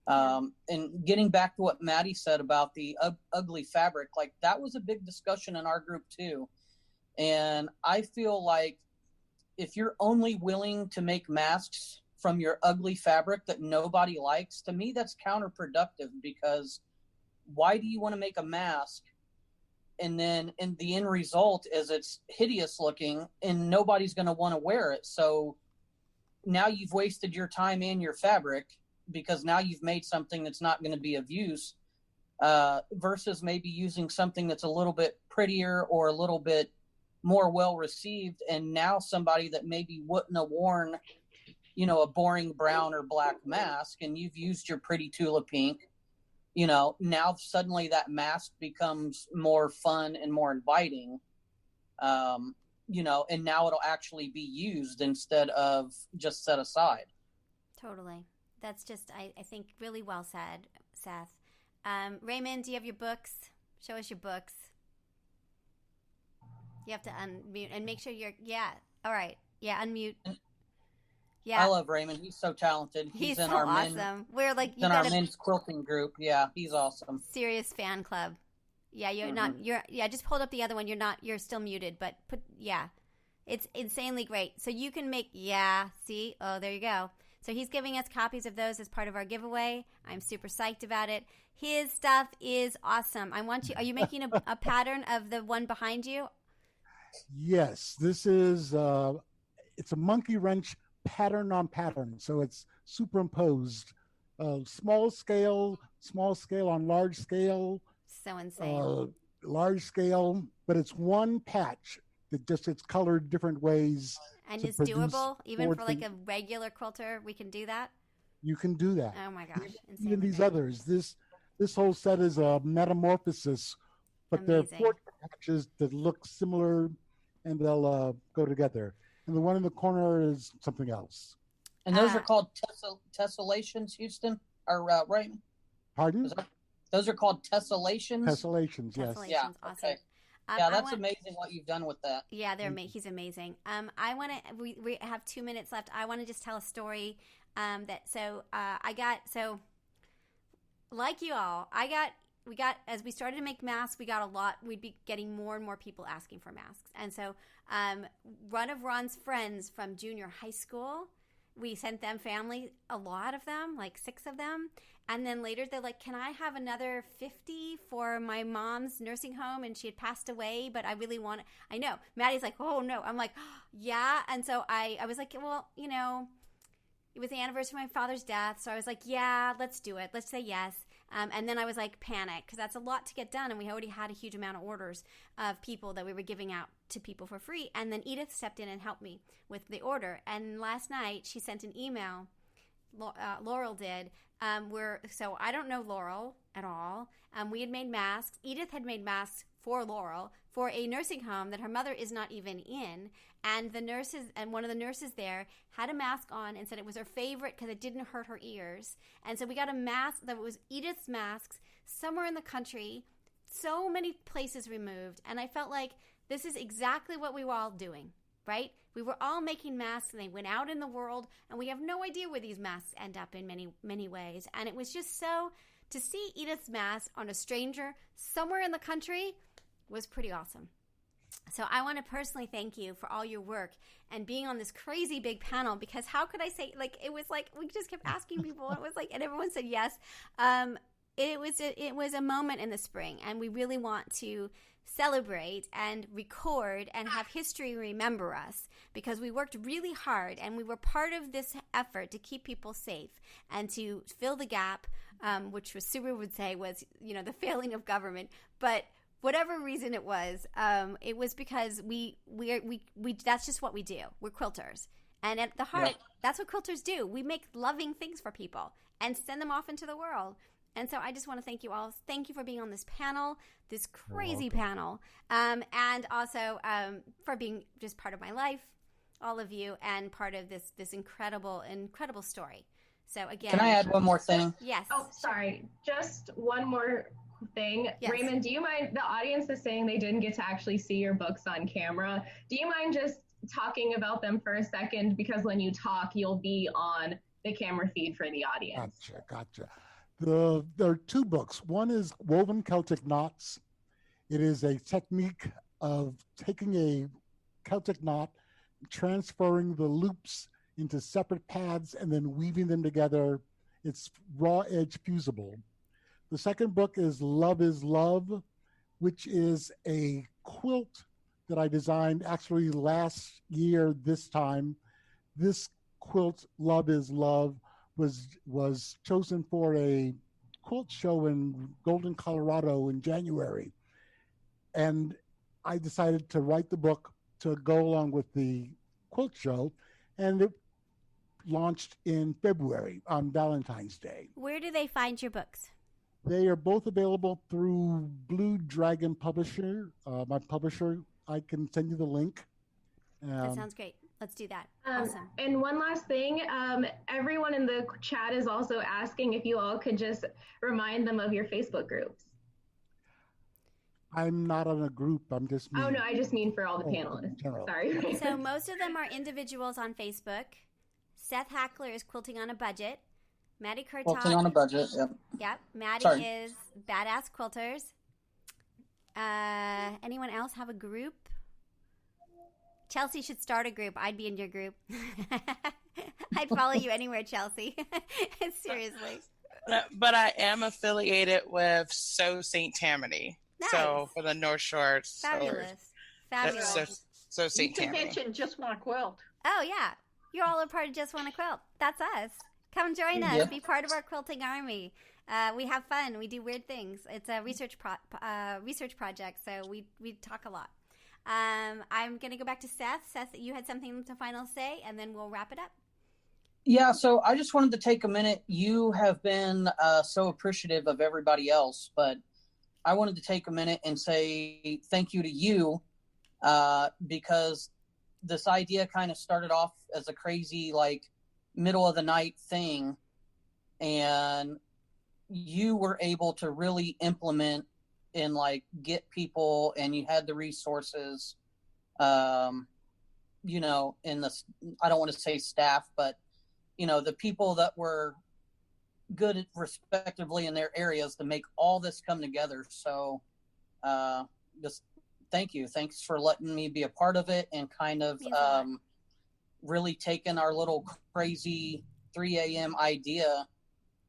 And getting back to what Maddie said about the ugly fabric, that was a big discussion in our group too. And I feel like if you're only willing to make masks from your ugly fabric that nobody likes, to me, that's counterproductive, because why do you want to make a mask and then in the end result is it's hideous looking and nobody's going to want to wear it? So now you've wasted your time and your fabric, because now you've made something that's not going to be of use, versus maybe using something that's a little bit prettier or a little bit more well received. And now somebody that maybe wouldn't have worn, a boring brown or black mask, and you've used your pretty Tula Pink, now suddenly that mask becomes more fun and more inviting, and now it'll actually be used instead of just set aside. Totally. That's just, I think, really well said, Seth. Raymond, do you have your books? Show us your books. You have to unmute and make sure you're, all right. Yeah, unmute. Yeah. I love Raymond. He's so talented. He's in so our awesome. We're in our men's quilting group. Yeah, he's awesome. Serious fan club. Yeah, just hold up the other one. You're still muted, but it's insanely great. So you can make, see? Oh, there you go. So he's giving us copies of those as part of our giveaway. I'm super psyched about it. His stuff is awesome. Are you making a pattern of the one behind you? Yes, this is, it's a monkey wrench pattern on pattern. So it's superimposed, small scale on large scale. So insane. Large scale, but it's one patch that just it's colored different ways. And it's doable, even for like a regular quilter. We can do that. You can do that. Oh my gosh! Even these others, this whole set is a metamorphosis, but they're 4 patches that look similar, and they'll go together. And the one in the corner is something else. And those are called tessellations, Houston, or right? Pardon? Those are called tessellations. Tessellations, yes. Yeah. Awesome. Okay. Yeah, that's amazing what you've done with that. Yeah, he's amazing. I want to. We have 2 minutes left. I want to just tell a story. Like you all, we got as we started to make masks, we got a lot. We'd be getting more and more people asking for masks, and so one of Ron's friends from junior high school. We sent them family, a lot of them, like 6 of them. And then later they're like, can I have another 50 for my mom's nursing home? And she had passed away, but I really want it. I know. Maddie's like, oh, no. I'm like, oh, yeah. And so I was like, well, it was the anniversary of my father's death. So I was like, yeah, let's do it. Let's say yes. And then I was like, panic, because that's a lot to get done. And we already had a huge amount of orders of people that we were giving out to people for free. And then Edith stepped in and helped me with the order. And last night she sent an email. Laurel did. So I don't know Laurel at all. We had made masks. Edith had made masks for Laurel for a nursing home that her mother is not even in. And the nurses and one of the nurses there had a mask on and said it was her favorite because it didn't hurt her ears. And so we got a mask that was Edith's masks somewhere in the country, so many places removed. And I felt like this is exactly what we were all doing. Right? We were all making masks and they went out in the world and we have no idea where these masks end up in many, many ways. And it was just so, to see Edith's mask on a stranger somewhere in the country was pretty awesome. So I want to personally thank you for all your work and being on this crazy big panel, because how could I say, like, it was like, we just kept asking people. It was like, and everyone said yes. It was a moment in the spring, and we really want to celebrate and record and have history remember us, because we worked really hard and we were part of this effort to keep people safe and to fill the gap, which was Subaru would say was, the failing of government. But whatever reason it was because we that's just what we do. We're quilters. And at the heart, That's what quilters do. We make loving things for people and send them off into the world. And so I just want to thank you all. Thank you for being on this panel, this crazy panel, and also for being just part of my life, all of you, and part of this incredible story. So again, can I add one more thing? Yes. Oh, sorry. Just one more thing. Yes. Raymond, do you mind? The audience is saying they didn't get to actually see your books on camera. Do you mind just talking about them for a second? Because when you talk, you'll be on the camera feed for the audience. Gotcha. There are 2 books. One is Woven Celtic Knots. It is a technique of taking a Celtic knot, transferring the loops into separate pads, and then weaving them together. It's raw edge fusible. The second book is Love is Love, which is a quilt that I designed actually last year this time. This quilt, Love is Love, was chosen for a quilt show in Golden, Colorado in January. And I decided to write the book to go along with the quilt show, and it launched in February on Valentine's Day. Where do they find your books? They are both available through Blue Dragon Publisher, my publisher. I can send you the link. That sounds great. Let's do that. Awesome. And one last thing, everyone in the chat is also asking if you all could just remind them of your Facebook groups. I'm not on a group. I'm just me. Oh, no, I just mean for all the panelists. Sorry. So most of them are individuals on Facebook. Seth Hackler is Quilting on a Budget. Maddie Kurtok. Quilting on a Budget, yep. Yep. Maddie is Badass Quilters. Anyone else have a group? Chelsea should start a group. I'd be in your group. I'd follow you anywhere, Chelsea. Seriously. But I am affiliated with So St. Tammany. Nice. So for the North Shore. Fabulous. Fabulous. So St. You can Tammany. mention Just Wanna Quilt. Oh, yeah. You're all a part of Just Wanna Quilt. That's us. Come join us. Yep. Be part of our quilting army. We have fun. We do weird things. It's a research project, so we talk a lot. I'm going to go back to Seth. Seth, you had something to final say, and then we'll wrap it up. Yeah, so I just wanted to take a minute. You have been so appreciative of everybody else, but I wanted to take a minute and say thank you to you because this idea kind of started off as a crazy, like, middle of the night thing, and you were able to really implement and, like, get people, and you had the resources, you know, in the, I don't want to say staff, but you know, the people that were good at respectively in their areas to make all this come together. So just thank you. Thanks for letting me be a part of it and kind of really taking our little crazy 3 a.m. idea.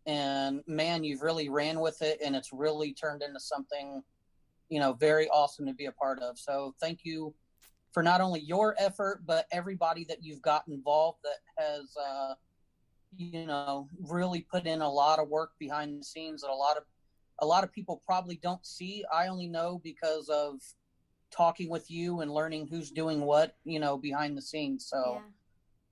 And man, you've really ran with it, and it's really turned into something, you know, very awesome to be a part of. So thank you for not only your effort, but everybody that you've got involved that has, you know, really put in a lot of work behind the scenes that a lot of people probably don't see. I only know because of talking with you and learning who's doing what, you know, behind the scenes. So,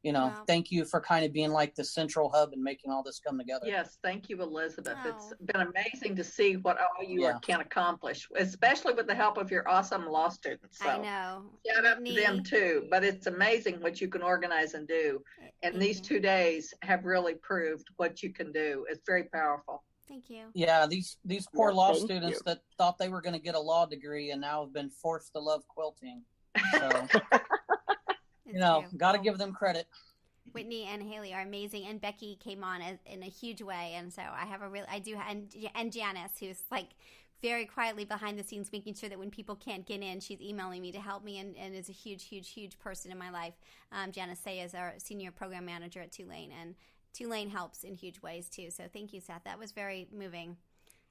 you know, thank you for kind of being like the central hub and making all this come together. Yes, thank you, Elizabeth. It's been amazing to see what all you can accomplish, especially with the help of your awesome law students. So I know. shout out to them too. But it's amazing what you can organize and do. And these 2 days have really proved what you can do. It's very powerful. Thank you. Yeah, these poor law students that thought they were going to get a law degree and now have been forced to love quilting. So, you know, got to give them credit. Whitney and Hailey are amazing, and Becky came on in a huge way, and so and Janice, who's like very quietly behind the scenes making sure that when people can't get in, she's emailing me to help me, and is a huge person in my life. Janice Say is our senior program manager at Tulane, and Tulane helps in huge ways too. So thank you, Seth. That was very moving.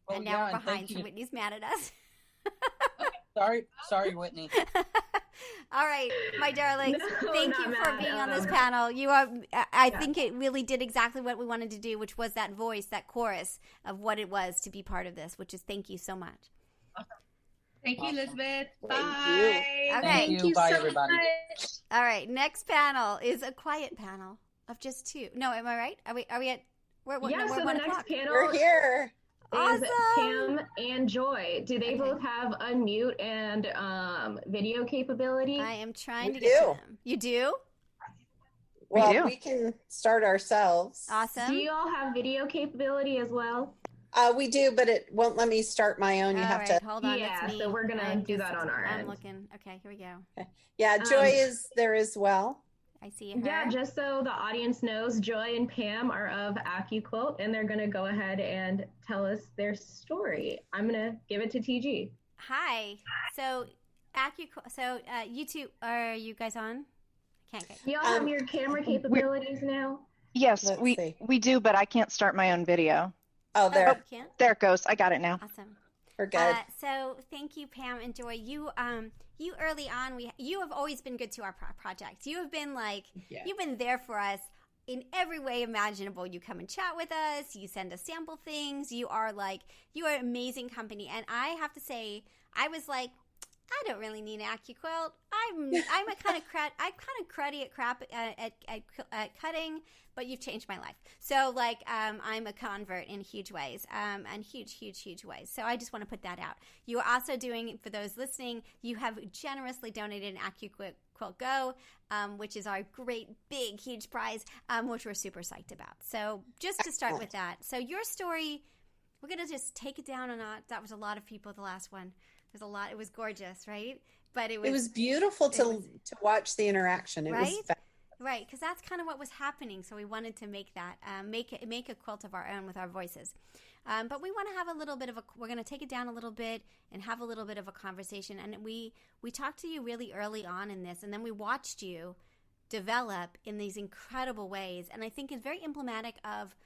Oh, and now we're behind, so Whitney's mad at us. Sorry, Whitney. All right, my darlings, thank you for being on this panel. You are, I think it really did exactly what we wanted to do, which was that voice, that chorus of what it was to be part of this, which is thank you so much. Thank you, Elizabeth. Bye. Okay. Thank you. Bye, everybody. All right, next panel is a quiet panel of just two. No, am I right? Are we at? We're so the 1 next o'clock. panel. We're here. Is Pam and Joy. Do they both have unmute and video capability? I am trying to get to them. You do? Well, we can start ourselves. Awesome. Do you all have video capability as well? We do, but it won't let me start my own. You have to. Hold on. Yeah, that's me. so we're gonna do that on our end. I'm looking. Okay, here we go. Okay. Yeah, Joy is there as well. I see her. Yeah, just so the audience knows, Joy and Pam are of AccuQuilt, and they're going to go ahead and tell us their story. I'm going to give it to TG. Hi. So, AccuQuilt. So, you two, are you guys on? I can't get. Do y'all have your camera capabilities now? Yes, we do, but I can't start my own video. Oh, there. There it goes. I got it now. Awesome. We're good. So thank you, Pam and Joy. You early on, you have always been good to our project. You have been you've been there for us in every way imaginable. You come and chat with us. You send us sample things. You are an amazing company. And I have to say, I was like, I don't really need AccuQuilt. I'm a kind of cruddy at cutting, but you've changed my life. So I'm a convert in huge ways, and huge ways. So I just want to put that out. You are also doing, for those listening, you have generously donated an AccuQuilt Go, which is our great, big, huge prize, which we're super psyched about. So just to start with that. So your story, we're going to just take it down a notch. That was a lot of people, the last one. There's a lot. It was gorgeous, right? But it was beautiful to watch the interaction. It was right, because that's kind of what was happening. So we wanted to make that make a quilt of our own with our voices. But we want to have a little bit of we're going to take it down a little bit and have a little bit of a conversation. And we talked to you really early on in this, and then we watched you develop in these incredible ways. And I think it's very emblematic of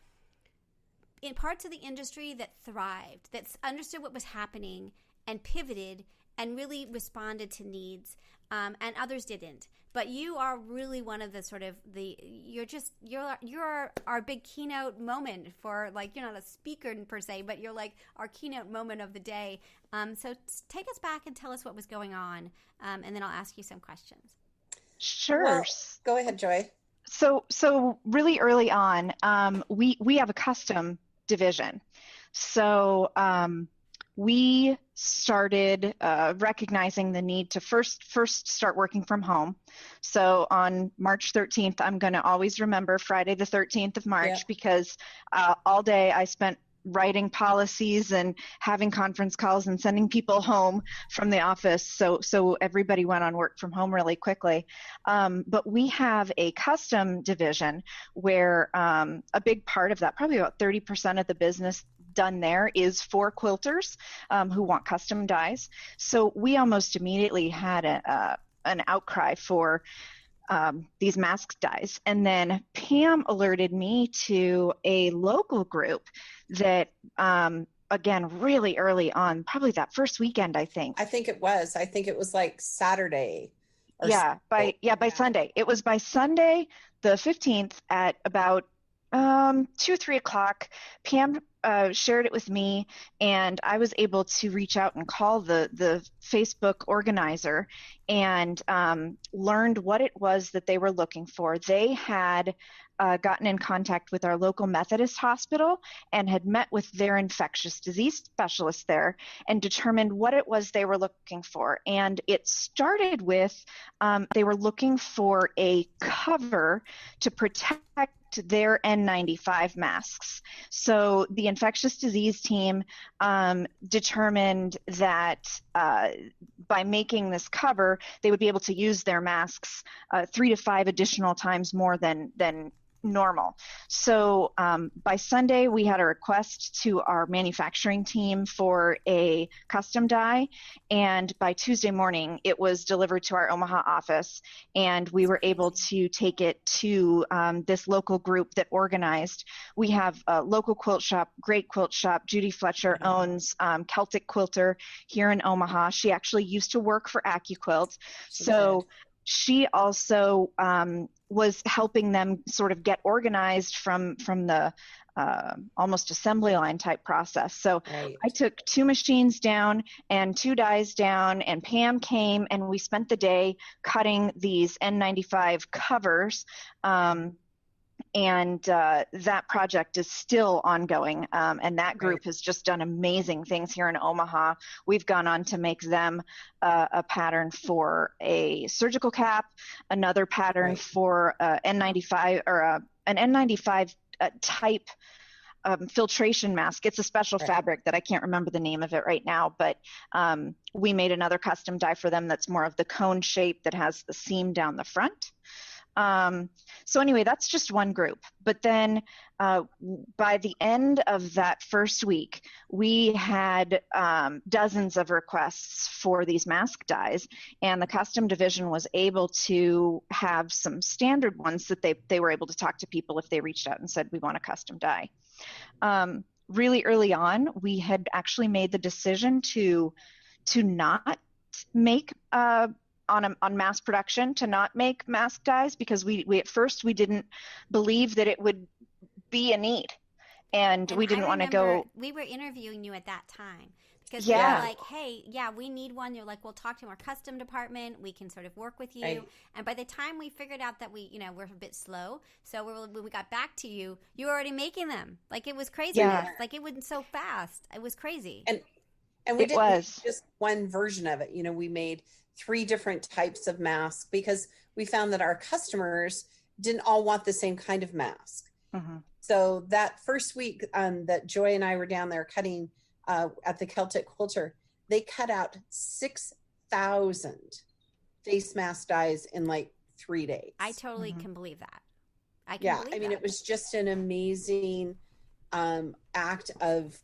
in parts of the industry that thrived, that understood what was happening and pivoted and really responded to needs, and others didn't. But you are really one of the sort of you're our big keynote moment for, like, you're not a speaker per se, but you're like our keynote moment of the day. So take us back and tell us what was going on, and then I'll ask you some questions. Sure. Well, go ahead, Joy. So really early on, we have a custom division. So we started recognizing the need to first start working from home. So on March 13th, I'm going to always remember Friday the 13th of March, because all day I spent writing policies and having conference calls and sending people home from the office. So everybody went on work from home really quickly. But we have a custom division where a big part of that, probably about 30% of the business done there, is for quilters who want custom dyes. So we almost immediately had an outcry for these mask dyes. And then Pam alerted me to a local group that, again, really early on, probably that first weekend, I think. I think it was like Saturday. By Sunday. It was by Sunday, the 15th at about 2 or 3 o'clock. Pam shared it with me, and I was able to reach out and call the Facebook organizer and learned what it was that they were looking for. They had gotten in contact with our local Methodist hospital and had met with their infectious disease specialist there and determined what it was they were looking for. And it started with they were looking for a cover to protect their N95 masks. So the infectious disease team determined that by making this cover, they would be able to use their masks 3 to 5 additional times more than normal. So by Sunday, we had a request to our manufacturing team for a custom dye, and by Tuesday morning, it was delivered to our Omaha office, and we were able to take it to this local group that organized. We have a local quilt shop, great quilt shop. Judy Fletcher owns Celtic Quilter here in Omaha. She actually used to work for AccuQuilt. So she also was helping them sort of get organized from the almost assembly line type process. So I took 2 machines down and 2 dyes down, and Pam came, and we spent the day cutting these N95 covers. And that project is still ongoing, and that group has just done amazing things here in Omaha. We've gone on to make them a pattern for a surgical cap, another pattern for N95 or an N95 type filtration mask. It's a special fabric that I can't remember the name of it right now, but we made another custom dye for them that's more of the cone shape that has the seam down the front. So anyway, that's just one group. But then by the end of that first week, we had dozens of requests for these mask dyes, and the custom division was able to have some standard ones that they were able to talk to people if they reached out and said, we want a custom dye. Really early on, we had actually made the decision to not make on mass production, to not make mask dyes, because we at first we didn't believe that it would be a need, and we didn't want to go. We were interviewing you at that time because we were like, hey, we need one. You're like, we'll talk to our custom department, we can sort of work with you. And by the time we figured out that we're a bit slow, so when we got back to you, you were already making them. Like, it was craziness. Like, it went so fast. It was crazy. And we didn't make just one version of it. We made 3 different types of masks because we found that our customers didn't all want the same kind of mask. Mm-hmm. So that first week that Joy and I were down there cutting at the Celtic Quilter, they cut out 6,000 face mask dyes in like 3 days. I totally can believe that. It was just an amazing act of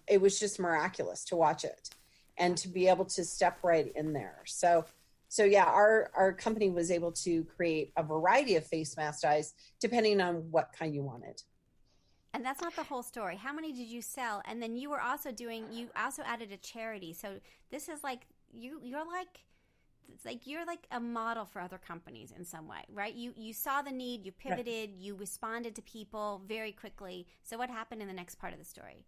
it was just miraculous to watch it and to be able to step right in there. So So yeah, our company was able to create a variety of face mask dyes depending on what kind you wanted. And that's not the whole story. How many did you sell? And then you also added a charity. So this is like, you're like a model for other companies in some way, right? You saw the need, you pivoted, right. You responded to people very quickly. So what happened in the next part of the story?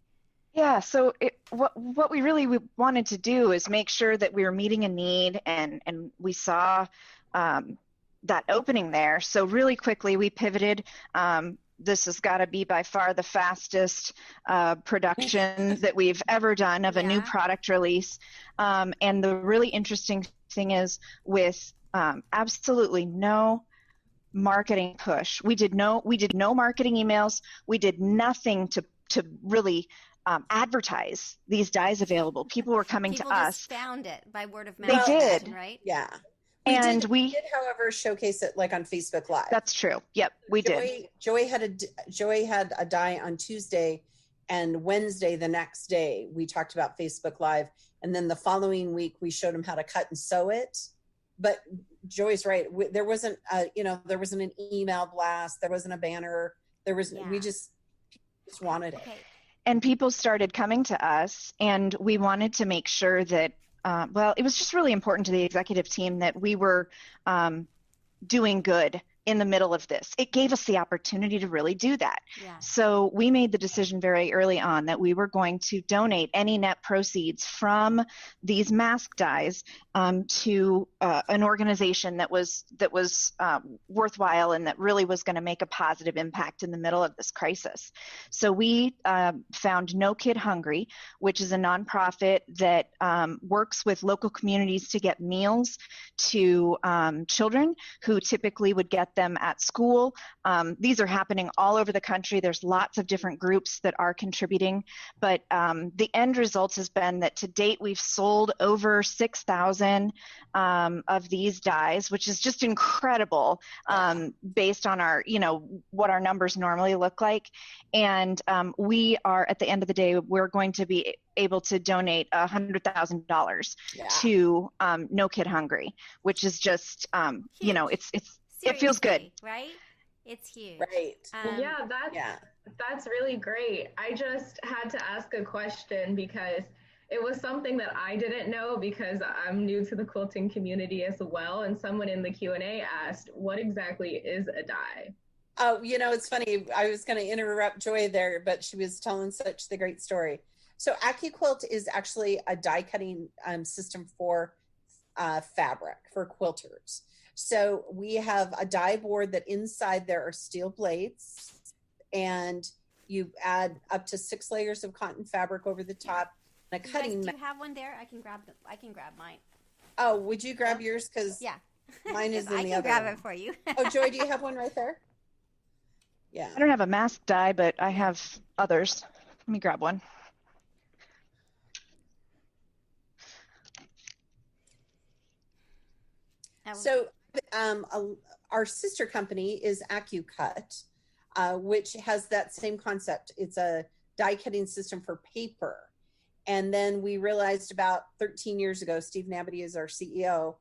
Yeah, so what we really wanted to do is make sure that we were meeting a need, and we saw that opening there. So really quickly we pivoted. This has got to be by far the fastest production that we've ever done of a new product release. And the really interesting thing is with absolutely no marketing push. We did no marketing emails. We did nothing to really advertise these dyes available. People were coming to us. People just found it by word of mouth. They did, right? Yeah. We did, however, showcase it like on Facebook Live. That's true. Yep, we did. Joy had a dye on Tuesday, and Wednesday, the next day, we talked about Facebook Live, and then the following week we showed them how to cut and sew it. But Joy's right. There wasn't an email blast. There wasn't a banner. We just wanted it. Okay. And people started coming to us, and we wanted to make sure that, it was just really important to the executive team that we were doing good in the middle of this. It gave us the opportunity to really do that. Yeah. So we made the decision very early on that we were going to donate any net proceeds from these mask dyes to an organization that was worthwhile and that really was going to make a positive impact in the middle of this crisis. So we found No Kid Hungry, which is a nonprofit that works with local communities to get meals to children who typically would get them at school. These are happening all over the country. There's lots of different groups that are contributing, but the end result has been that to date we've sold over 6,000 of these dyes, which is just incredible based on our, what our numbers normally look like. And we are, at the end of the day, we're going to be able to donate $100,000 to No Kid Hungry, which is just, it feels good, right? It's huge, right? That's really great. I just had to ask a question because it was something that I didn't know, because I'm new to the quilting community as well. And someone in the Q&A asked, what exactly is a dye? Oh, it's funny. I was going to interrupt Joy there, but she was telling such the great story. So AccuQuilt is actually a die cutting system for fabric for quilters. So we have a die board that inside there are steel blades, and you add up to 6 layers of cotton fabric over the top. And a cutting. Do you have one there? I can grab mine. Oh, would you grab yours? Because mine is in the other. I can grab it for you. Oh, Joy, do you have one right there? Yeah. I don't have a mask die, but I have others. Let me grab one. So our sister company is AccuCut, which has that same concept. It's a die cutting system for paper. And then we realized about 13 years ago, Steve Nabity is our CEO,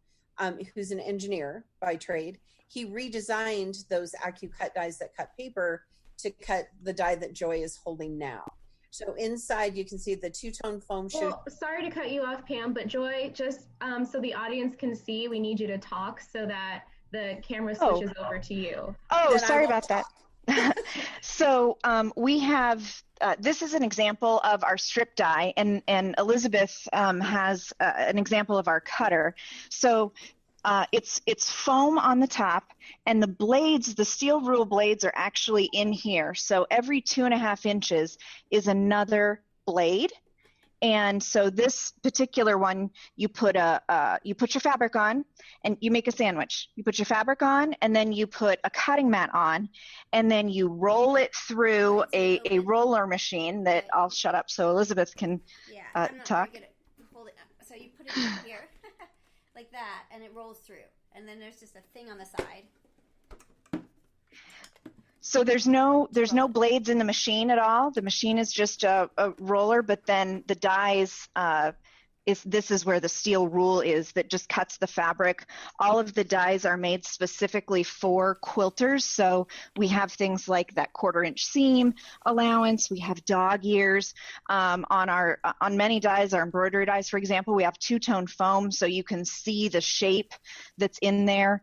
who's an engineer by trade. He redesigned those AccuCut dies that cut paper to cut the die that Joy is holding now. So inside you can see the two-tone foam shoot. Well, sorry to cut you off, Pam, but Joy, just so the audience can see, we need you to talk so that the camera switches over to you. Oh, sorry about that. So we have, this is an example of our strip die, and Elizabeth has an example of our cutter. So it's foam on the top, and the blades, the steel rule blades, are actually in here. So every 2.5 inches is another blade. And so this particular one, you put your fabric on, and you make a sandwich. You put your fabric on, and then you put a cutting mat on, and then you roll it through a roller machine that I'll shut up so Elizabeth can talk. Hold it up. So you put it in here like that, and it rolls through. And then there's just a thing on the side. So there's no blades in the machine at all. The machine is just a roller, but then the dies this is where the steel rule is that just cuts the fabric. All of the dies are made specifically for quilters. So we have things like that 1/4 inch seam allowance. We have dog ears. On many dies, our embroidery dies, for example, we have 2-tone foam, so you can see the shape that's in there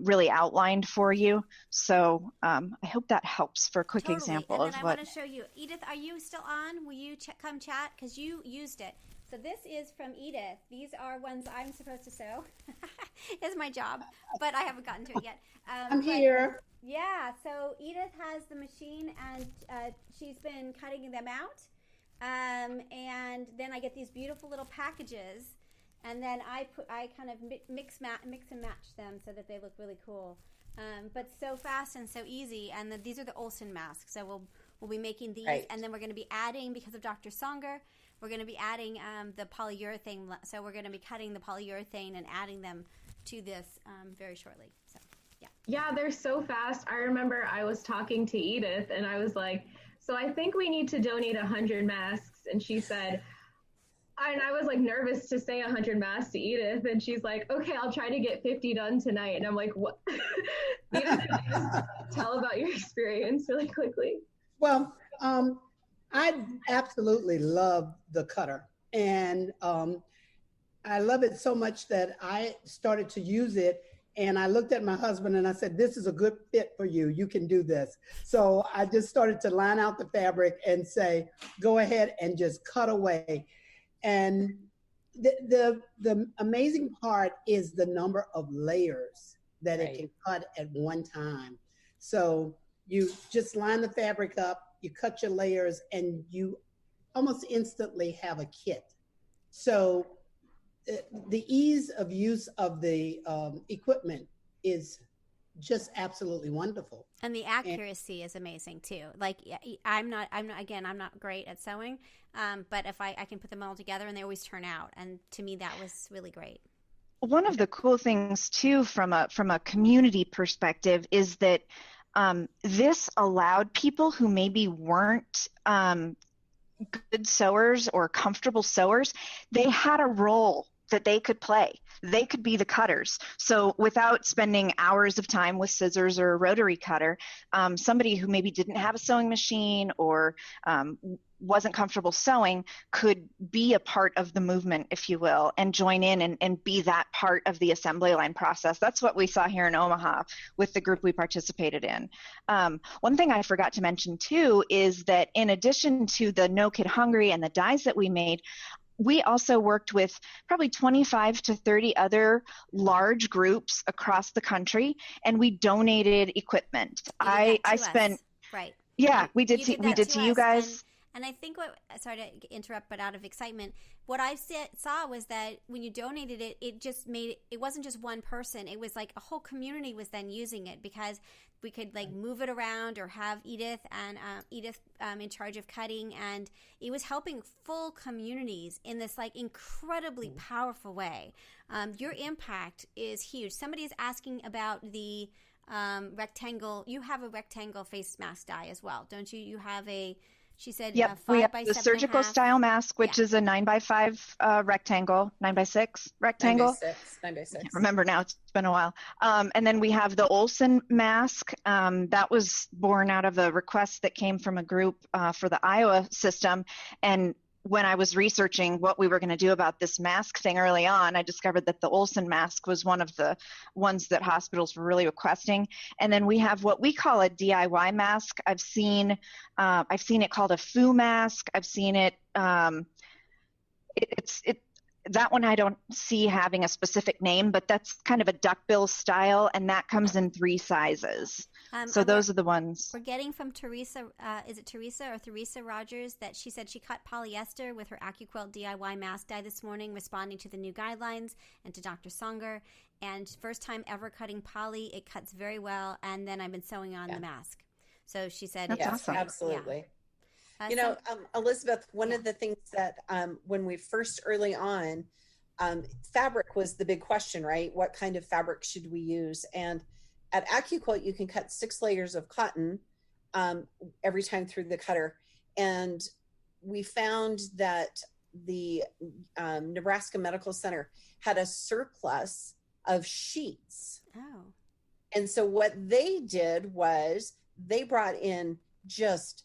really outlined for you. So I hope that helps for a quick example and then of I what. want to show you. Edith, are you still on? Will you come chat? Because you used it. So this is from Edith. These are ones I'm supposed to sew. It's my job, but I haven't gotten to it yet. I'm here. Yeah, so Edith has the machine, and she's been cutting them out. And then I get these beautiful little packages, and then I kind of mix and match them so that they look really cool. But so fast and so easy. And these are the Olsen masks. So we'll be making these, right. And then we're going to be adding, because of Dr. Songer, we're going to be adding the polyurethane. So we're going to be cutting the polyurethane and adding them to this very shortly. So, yeah. Yeah, they're so fast. I remember I was talking to Edith, and I was like, so I think we need to donate 100 masks. And she said, and I was like nervous to say 100 masks to Edith. And she's like, okay, I'll try to get 50 done tonight. And I'm like, what? Edith, tell about your experience really quickly. Well, I absolutely love the cutter, and I love it so much that I started to use it, and I looked at my husband and I said, this is a good fit for you. You can do this. So I just started to line out the fabric and say, go ahead and just cut away. And the amazing part is the number of layers that it can cut at one time. So you just line the fabric up, you cut your layers, and you almost instantly have a kit. So the ease of use of the equipment is just absolutely wonderful. And the accuracy is amazing too. Like I'm not great at sewing, but if I can put them all together, and they always turn out. And to me, that was really great. One of the cool things too, from a community perspective, is that this allowed people who maybe weren't good sewers or comfortable sewers, they had a role that they could play. They could be the cutters. So without spending hours of time with scissors or a rotary cutter, somebody who maybe didn't have a sewing machine or wasn't comfortable sewing could be a part of the movement, if you will, and join in and be that part of the assembly line process. That's what we saw here in Omaha with the group we participated in. One thing I forgot to mention too is that in addition to the No Kid Hungry and the dies that we made, we also worked with probably 25 to 30 other large groups across the country, and we donated equipment. I spent, right. Yeah, we did to you guys. And I think sorry to interrupt, but out of excitement, what I saw was that when you donated it, it wasn't just one person. It was like a whole community was then using it, because we could like move it around or have Edith in charge of cutting, and it was helping full communities in this like incredibly powerful way. Your impact is huge. Somebody is asking about the rectangle. You have a rectangle face mask die as well, don't you? You have she said, yep, 5 we have by the 7.5 surgical style mask, which is a 9x5 rectangle, 9x6 rectangle. 9x6. I can't remember now, it's been a while. And then we have the Olsen mask. That was born out of a request that came from a group for the Iowa system. And when I was researching what we were going to do about this mask thing early on, I discovered that the Olsen mask was one of the ones that hospitals were really requesting. And then we have what we call a DIY mask. I've seen it called a foo mask. I've seen it. That one I don't see having a specific name, but that's kind of a duckbill style, and that comes in 3 sizes. So those are the ones. We're getting from Teresa, is it Teresa or Theresa Rogers, that she said she cut polyester with her AccuQuilt DIY mask dye this morning, responding to the new guidelines and to Dr. Songer. And first time ever cutting poly, it cuts very well, and then I've been sewing on the mask. So she said, that's awesome. Absolutely. Yeah. Elizabeth, one of the things that when we first early on, fabric was the big question, right? What kind of fabric should we use? And at AccuQuilt, you can cut 6 layers of cotton every time through the cutter. And we found that the Nebraska Medical Center had a surplus of sheets. Oh. And so what they did was they brought in just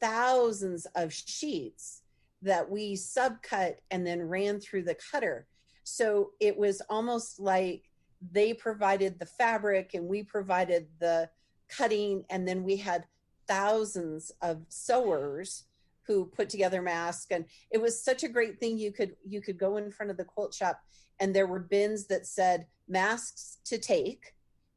thousands of sheets that we subcut and then ran through the cutter. So it was almost like they provided the fabric and we provided the cutting, and then we had thousands of sewers who put together masks. And it was such a great thing. You could go in front of the quilt shop and there were bins that said masks to take,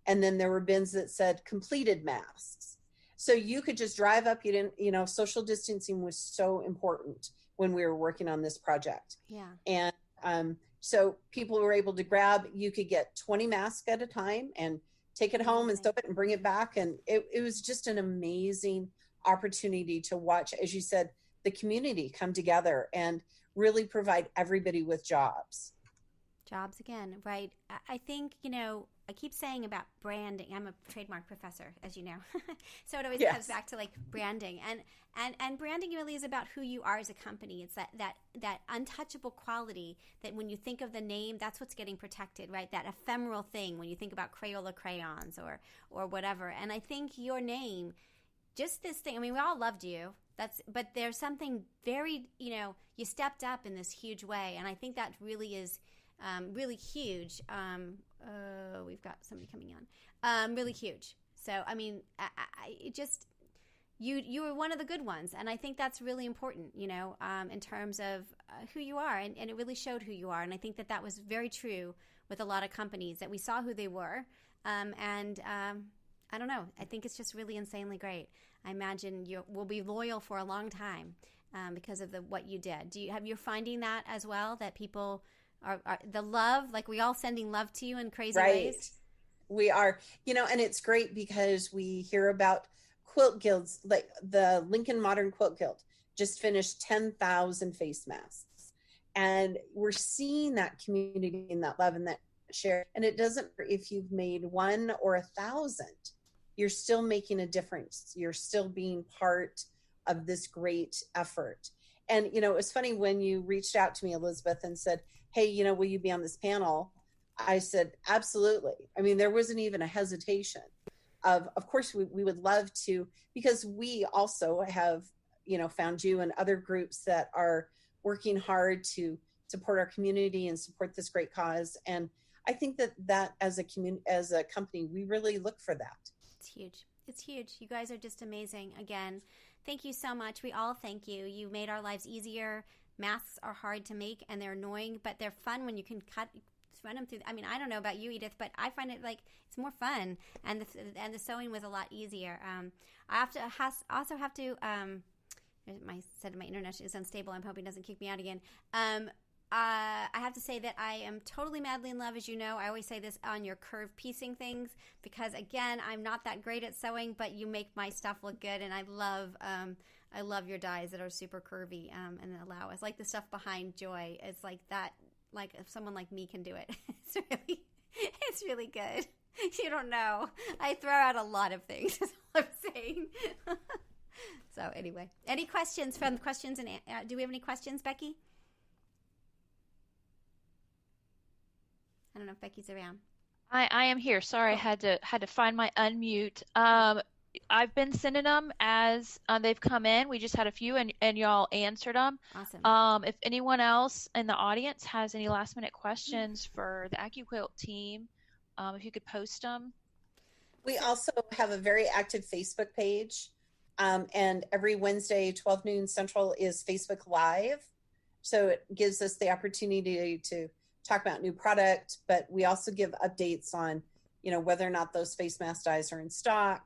and then there were bins that said completed masks. So you could just drive up. You didn't, you know, social distancing was so important when we were working on this project. Yeah. And so people were able to grab, you could get 20 masks at a time and take it home and sew it and bring it back. And it was just an amazing opportunity to watch, as you said, the community come together and really provide everybody with jobs. Jobs again, right? I think, you know, I keep saying about branding. I'm a trademark professor, as you know. So it always comes back to like branding. And branding really is about who you are as a company. It's that untouchable quality that when you think of the name, that's what's getting protected, right? That ephemeral thing when you think about Crayola crayons or whatever. And I think your name, just this thing, I mean, we all loved you. But there's something very, you know, you stepped up in this huge way. And I think that really is really huge. We've got somebody coming on. Really huge. So, I mean, it just, you were one of the good ones. And I think that's really important, you know, in terms of who you are. And it really showed who you are. And I think that was very true with a lot of companies, that we saw who they were. I don't know. I think it's just really insanely great. I imagine you will be loyal for a long time because of what you did. You're finding that as well, that people are the love, like we all sending love to you in crazy ways? We are, you know, and it's great because we hear about quilt guilds, like the Lincoln Modern Quilt Guild just finished 10,000 face masks. And we're seeing that community and that love and that share. And it doesn't matter if you've made 1 or 1,000, you're still making a difference. You're still being part of this great effort. And, you know, it was funny when you reached out to me, Elizabeth, and said, hey, you know, will you be on this panel? I said, absolutely. I mean, there wasn't even a hesitation of course, we would love to, because we also have, you know, found you and other groups that are working hard to support our community and support this great cause. And I think that as a company, we really look for that. It's huge. It's huge. You guys are just amazing. Again, thank you so much. We all thank you. You made our lives easier. Masks are hard to make and they're annoying, but they're fun when you can run them through. I mean, I don't know about you, Edith, but I find it like it's more fun, and the sewing was a lot easier. I also have to. My internet is unstable. I'm hoping it doesn't kick me out again. I have to say that I am totally madly in love, as you know. I always say this on your curve piecing things because, again, I'm not that great at sewing, but you make my stuff look good, and I love your dies that are super curvy and allow us. Like the stuff behind Joy, it's like that. Like if someone like me can do it, it's really good. You don't know. I throw out a lot of things. Is all I'm saying. So anyway, any questions from questions? And do we have any questions, Becky? I don't know if Becky's around. I am here. Sorry, I had to find my unmute. I've been sending them as they've come in. We just had a few, and y'all answered them. Awesome. If anyone else in the audience has any last minute questions for the AccuQuilt team, if you could post them. We also have a very active Facebook page, and every Wednesday, 12 noon Central, is Facebook Live. So it gives us the opportunity to talk about new product, but we also give updates on, you know, whether or not those face mask dyes are in stock.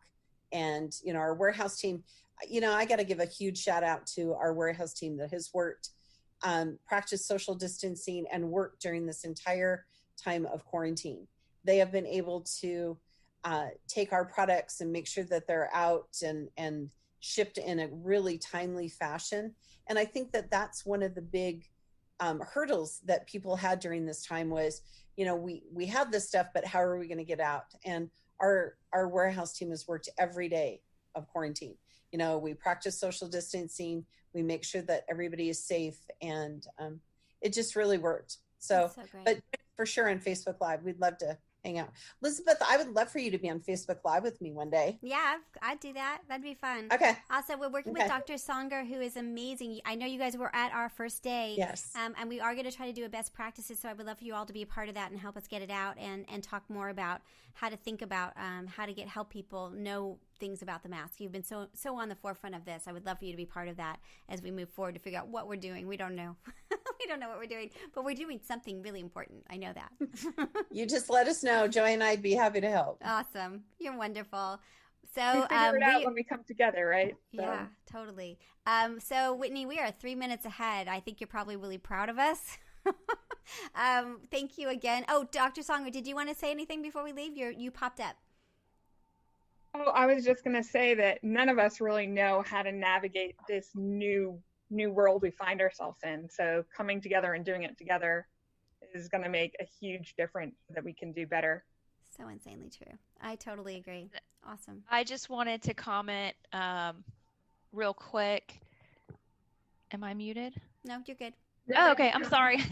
And, you know, our warehouse team, you know, I got to give a huge shout out to our warehouse team that has worked, practiced social distancing and worked during this entire time of quarantine. They have been able to take our products and make sure that they're out and shipped in a really timely fashion. And I think that that's one of the big hurdles that people had during this time was, you know, we have this stuff, but how are we going to get out? And our warehouse team has worked every day of quarantine. You know, we practice social distancing, we make sure that everybody is safe, and it just really worked. So great. But for sure on Facebook Live, we'd love to hang out. Elizabeth, I would love for you to be on Facebook Live with me one day. Yeah, I'd do that. That'd be fun. Okay. Also, we're working with Dr. Songer, who is amazing. I know you guys were at our first day. Yes. And we are going to try to do a best practices, so I would love for you all to be a part of that and help us get it out and talk more about how to think about how to help people know things about the mask. You've been so on the forefront of this. I would love for you to be part of that as we move forward to figure out what we're doing. We don't know. We don't know what we're doing, but we're doing something really important. I know that. You just let us know. Joy and I'd be happy to help. Awesome. You're wonderful. So we figure it out when we come together, right? So. Yeah, totally. So Whitney, we are 3 minutes ahead. I think you're probably really proud of us. Thank you again. Oh, Dr. Songer, did you want to say anything before we leave? You popped up. Oh, I was just going to say that none of us really know how to navigate this new world we find ourselves in. So coming together and doing it together is going to make a huge difference so that we can do better. So insanely true. I totally agree. Awesome. I just wanted to comment real quick. Am I muted? No, you're good. Oh, okay. I'm sorry.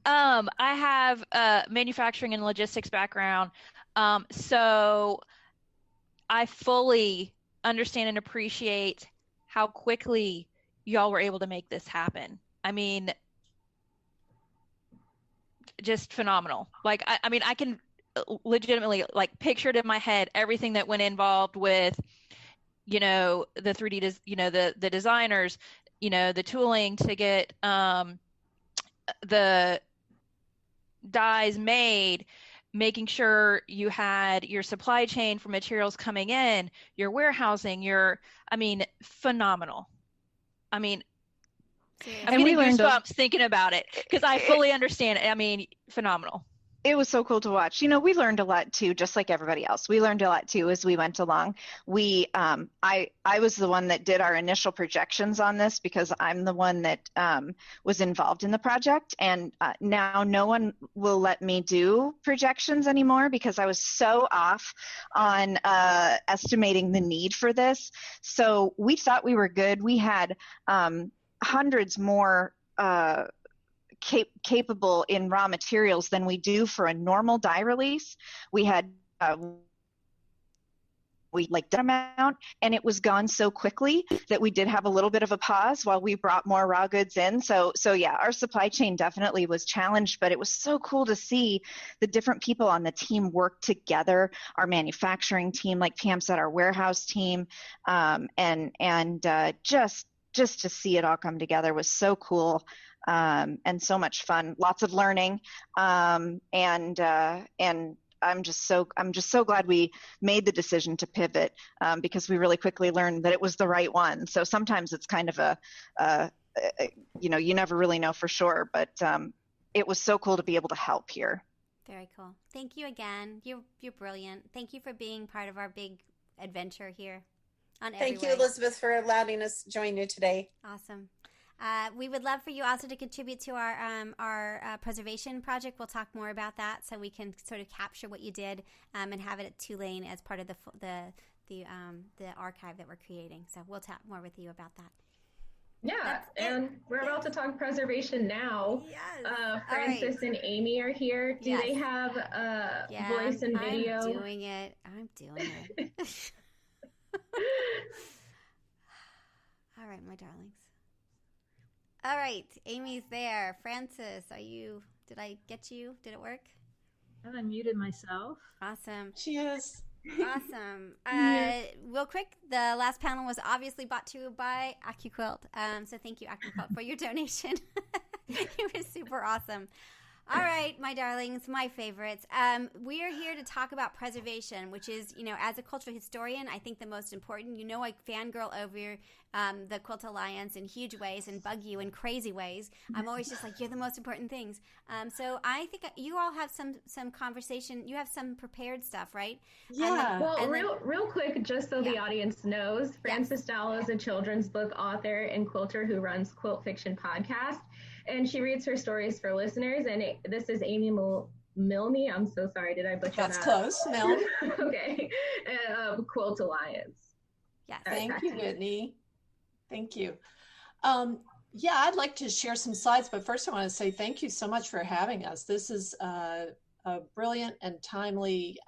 I have a manufacturing and logistics background. So I fully understand and appreciate how quickly y'all were able to make this happen. I mean, just phenomenal. Like, I mean, I can legitimately like picture it in my head, everything that went involved with, you know, the 3D, the designers, you know, the tooling to get the dies made, making sure you had your supply chain for materials coming in, your warehousing, I mean, phenomenal. I mean, I'm getting goosebumps thinking about it because I fully understand it. I mean, phenomenal. It was so cool to watch. You know, we learned a lot too, just like everybody else. We learned a lot too as we went along. I was the one that did our initial projections on this because I'm the one that was involved in the project. And now no one will let me do projections anymore because I was so off on estimating the need for this. So we thought we were good. We had hundreds more capable in raw materials than we do for a normal die release. We had that amount, and it was gone so quickly that we did have a little bit of a pause while we brought more raw goods in. So yeah, our supply chain definitely was challenged, but it was so cool to see the different people on the team work together. Our manufacturing team, like Pam said, our warehouse team, and just to see it all come together was so cool. And so much fun, lots of learning, and I'm just so glad we made the decision to pivot because we really quickly learned that it was the right one. So sometimes it's kind of you know, you never really know for sure, but it was so cool to be able to help here. Very cool. Thank you again. You're brilliant. Thank you for being part of our big adventure here. Thank you, Elizabeth, for allowing us to join you today. Awesome. We would love for you also to contribute to our preservation project. We'll talk more about that so we can sort of capture what you did and have it at Tulane as part of the archive that we're creating. So we'll talk more with you about that. Yeah, and we're about to talk preservation now. Yes. Francis and Amy are here. Do they have voice and video? I'm doing it. All right, my darlings. All right, Amy's there. Francis, did I get you? Did it work? I've unmuted myself. Awesome. She is. Awesome. Real quick, the last panel was obviously brought to you by JustWannaQuilt. So thank you, JustWannaQuilt, for your donation. It was super awesome. All right, my darlings, my favorites. We are here to talk about preservation, which is, you know, as a cultural historian, I think the most important. You know, I fangirl over the Quilt Alliance in huge ways and bug you in crazy ways. I'm always just like, you're the most important things. So I think you all have some conversation. You have some prepared stuff, right? Yeah. Real quick, just so the audience knows, Frances Dowell is a children's book author and quilter who runs Quilt Fiction Podcast. And she reads her stories for listeners. And this is Amy Milne. I'm so sorry. Did I butcher that? That's close. Milne. Okay. Quilt Alliance. Yes. Thank you, Whitney. Thank you. Yeah, I'd like to share some slides, but first I want to say thank you so much for having us. This is a brilliant and timely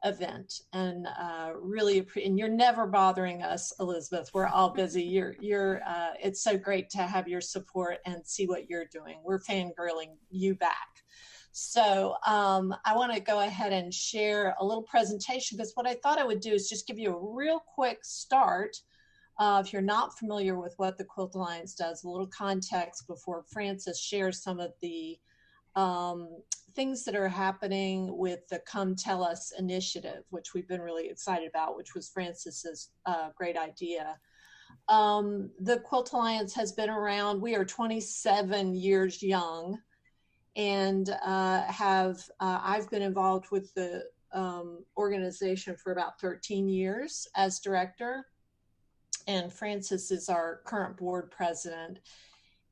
event, and and you're never bothering us, Elizabeth. We're all busy. It's so great to have your support and see what you're doing. We're fangirling you back. So I want to go ahead and share a little presentation, because what I thought I would do is just give you a real quick start. If you're not familiar with what the Quilt Alliance does, a little context before Frances shares some of the things that are happening with the Come Tell Us initiative, which we've been really excited about, which was Frances's great idea. The Quilt Alliance has been around. We are 27 years young, and I've been involved with the organization for about 13 years as director, and Frances is our current board president.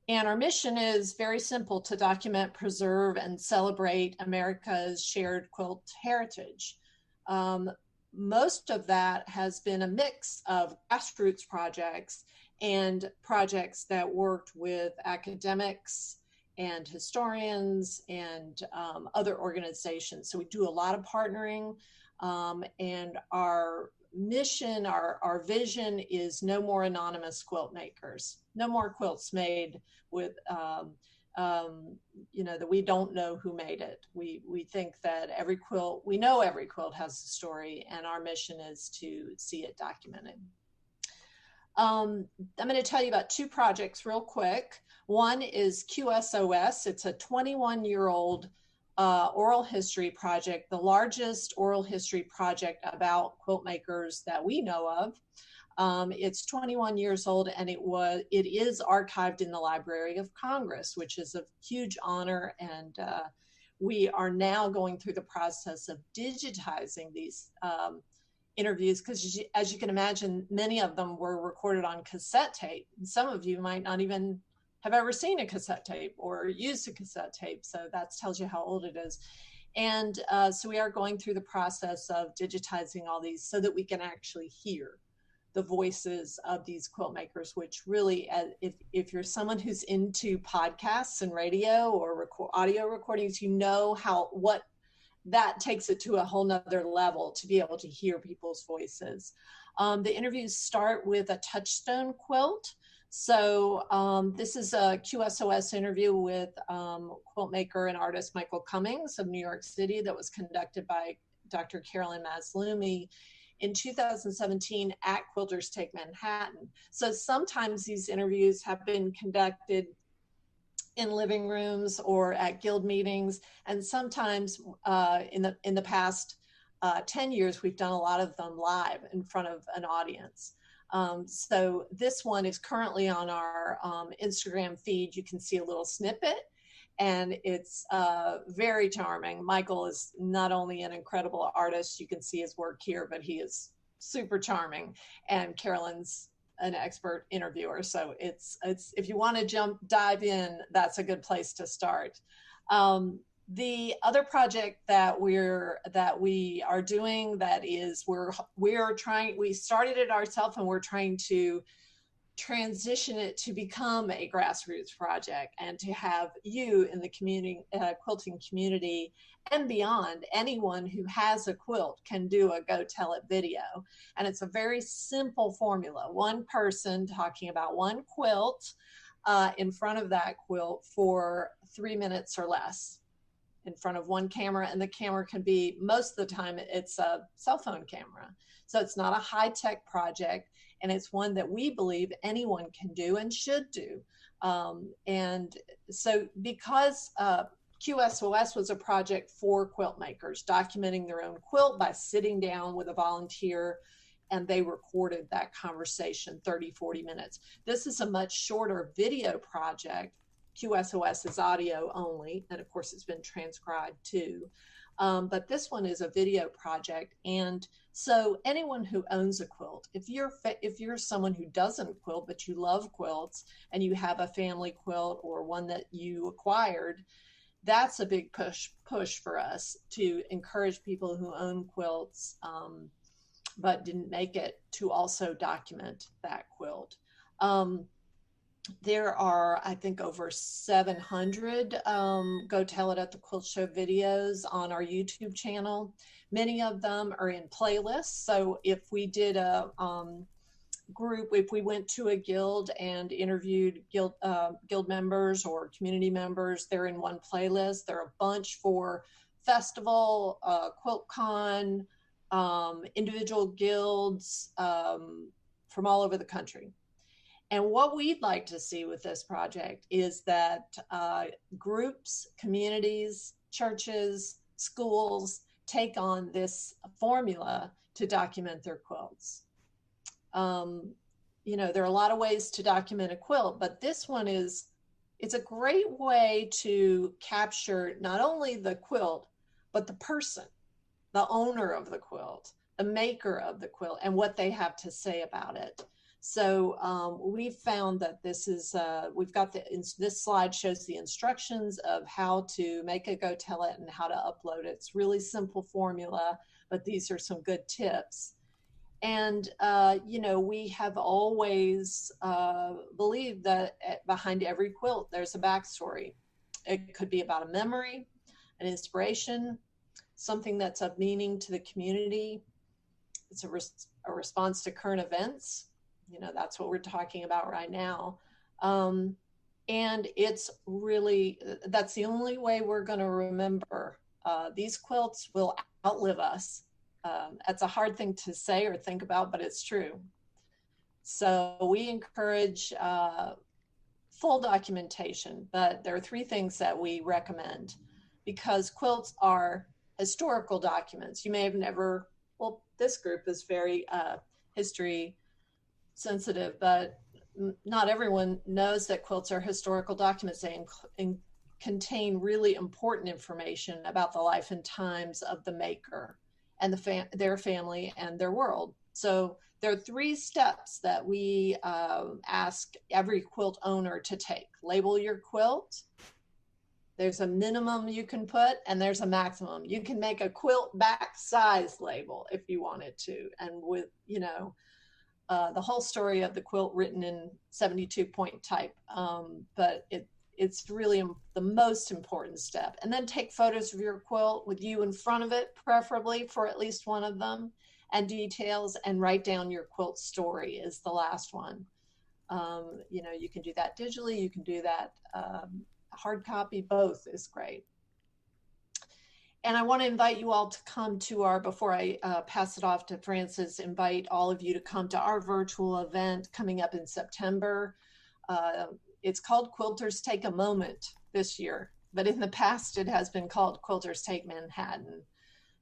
And our mission is very simple: to document, preserve, and celebrate America's shared quilt heritage. Most of that has been a mix of grassroots projects and projects that worked with academics and historians and other organizations. So we do a lot of partnering, and our mission, our vision is no more anonymous quilt makers, no more quilts made with, that we don't know who made it. We think that we know every quilt has a story, and our mission is to see it documented. I'm going to tell you about two projects real quick. One is QSOS. It's a 21-year-old oral history project, the largest oral history project about quilt makers that we know of. It's 21 years old, and it is archived in the Library of Congress, which is a huge honor. And we are now going through the process of digitizing these interviews, because as you can imagine, many of them were recorded on cassette tape. And some of you might not even have ever seen a cassette tape or used a cassette tape. So that tells you how old it is. And so we are going through the process of digitizing all these so that we can actually hear the voices of these quilt makers, which really, if you're someone who's into podcasts and radio or audio recordings, you know what that takes it to a whole nother level to be able to hear people's voices. The interviews start with a touchstone quilt. So this is a QSOS interview with quilt maker and artist Michael Cummings of New York City that was conducted by Dr. Carolyn Maslumi in 2017 at Quilters Take Manhattan. So sometimes these interviews have been conducted in living rooms or at guild meetings, and sometimes in the past 10 years we've done a lot of them live in front of an audience. So this one is currently on our Instagram feed. You can see a little snippet, and it's very charming. Michael is not only an incredible artist, you can see his work here, but he is super charming, and Carolyn's an expert interviewer. So it's if you want to dive in, that's a good place to start. The other project that we are doing, that is we started it ourselves, and we're trying to transition it to become a grassroots project, and to have you in the community, quilting community and beyond, anyone who has a quilt can do a Go Tell It video. And it's a very simple formula: one person talking about one quilt in front of that quilt for 3 minutes or less, in front of one camera. And the camera can be, most of the time, it's a cell phone camera. So it's not a high-tech project, and it's one that we believe anyone can do and should do. And so because QSOS was a project for quilt makers, documenting their own quilt by sitting down with a volunteer, and they recorded that conversation 30, 40 minutes. This is a much shorter video project. QSOS is audio only, and of course it's been transcribed too. But this one is a video project. And so anyone who owns a quilt, if you're someone who doesn't quilt, but you love quilts and you have a family quilt or one that you acquired, that's a big push for us to encourage people who own quilts but didn't make it to also document that quilt. There are, I think, over 700 Go Tell It at the Quilt Show videos on our YouTube channel. Many of them are in playlists. So if we did a group, if we went to a guild and interviewed guild members or community members, they're in one playlist. There are a bunch for festival, QuiltCon, individual guilds from all over the country. And what we'd like to see with this project is that groups, communities, churches, schools take on this formula to document their quilts. You know, there are a lot of ways to document a quilt, but this one it's a great way to capture not only the quilt, but the person, the owner of the quilt, the maker of the quilt, and what they have to say about it. So we found that this is, we've got this slide shows the instructions of how to make a Go Tell It and how to upload it. It's really simple formula, but these are some good tips. And, you know, we have always believed that behind every quilt, there's a backstory. It could be about a memory, an inspiration, something that's of meaning to the community. It's a response to current events. You know, that's what we're talking about right now. And it's really, that's the only way we're going to remember. These quilts will outlive us. That's a hard thing to say or think about, but it's true. So we encourage full documentation, but there are 3 things that we recommend because quilts are historical documents. You may have never, well, this group is very history sensitive, but not everyone knows that quilts are historical documents. They contain really important information about the life and times of the maker and their family and their world. So there are 3 steps that we ask every quilt owner to take. Label your quilt. There's a minimum you can put, and there's a maximum. You can make a quilt back size label if you wanted to, and with, you know, the whole story of the quilt written in 72-point type, but it's really the most important step. And then take photos of your quilt with you in front of it, preferably for at least one of them, and details, and write down your quilt story is the last one. You know, you can do that digitally, you can do that hard copy, both is great. And I want to invite you all to come to our, before I pass it off to Frances, invite all of you to come to our virtual event coming up in September. It's called Quilters Take a Moment this year, but in the past it has been called Quilters Take Manhattan.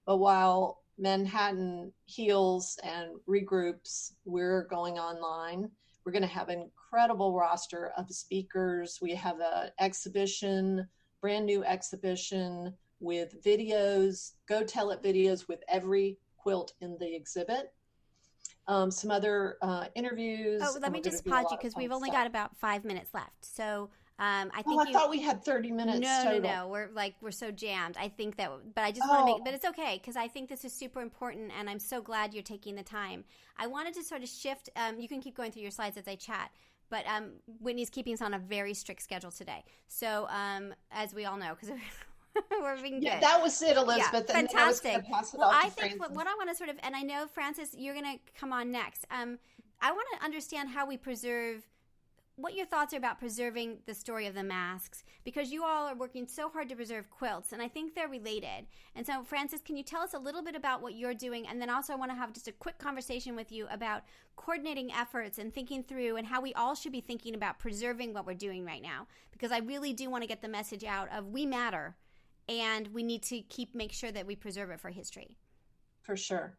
But while Manhattan heals and regroups, we're going online. We're going to have an incredible roster of speakers. We have an exhibition, brand new exhibition, with videos, Go Tell It videos with every quilt in the exhibit. Some other interviews. Oh, let me just pause you because we've only got about 5 minutes left. So I think I thought we had 30 minutes. No. We're so jammed. I think that, but I just want to make, but it's okay because I think this is super important, and I'm so glad you're taking the time. I wanted to sort of shift. You can keep going through your slides as I chat. But Whitney's keeping us on a very strict schedule today. So as we all know, because we're being good. Yeah, that was it, Elizabeth. Yeah, and fantastic. Pass it well, off I to think Frances. what I want to sort of, and I know, Frances, you're going to come on next. I want to understand how we preserve, what your thoughts are about preserving the story of the masks, because you all are working so hard to preserve quilts, and I think they're related. And so, Frances, can you tell us a little bit about what you're doing? And then also I want to have just a quick conversation with you about coordinating efforts and thinking through and how we all should be thinking about preserving what we're doing right now, because I really do want to get the message out of we matter, and we need to make sure that we preserve it for history. For sure.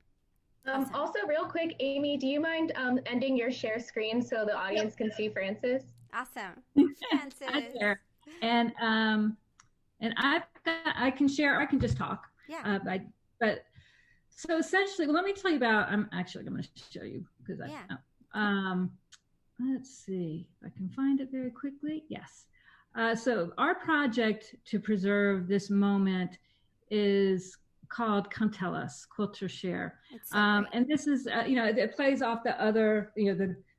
Awesome. Also, real quick, Amy, do you mind ending your share screen so the audience can see Frances? Awesome. Frances. Hi there. And I can share, I can just talk. Yeah. But so essentially, let me tell you about, I'm actually going to show you because let's see if I can find it very quickly. Yes. So our project to preserve this moment is called Come Tell Us, Quilt or Share. So and this is, it plays off the other,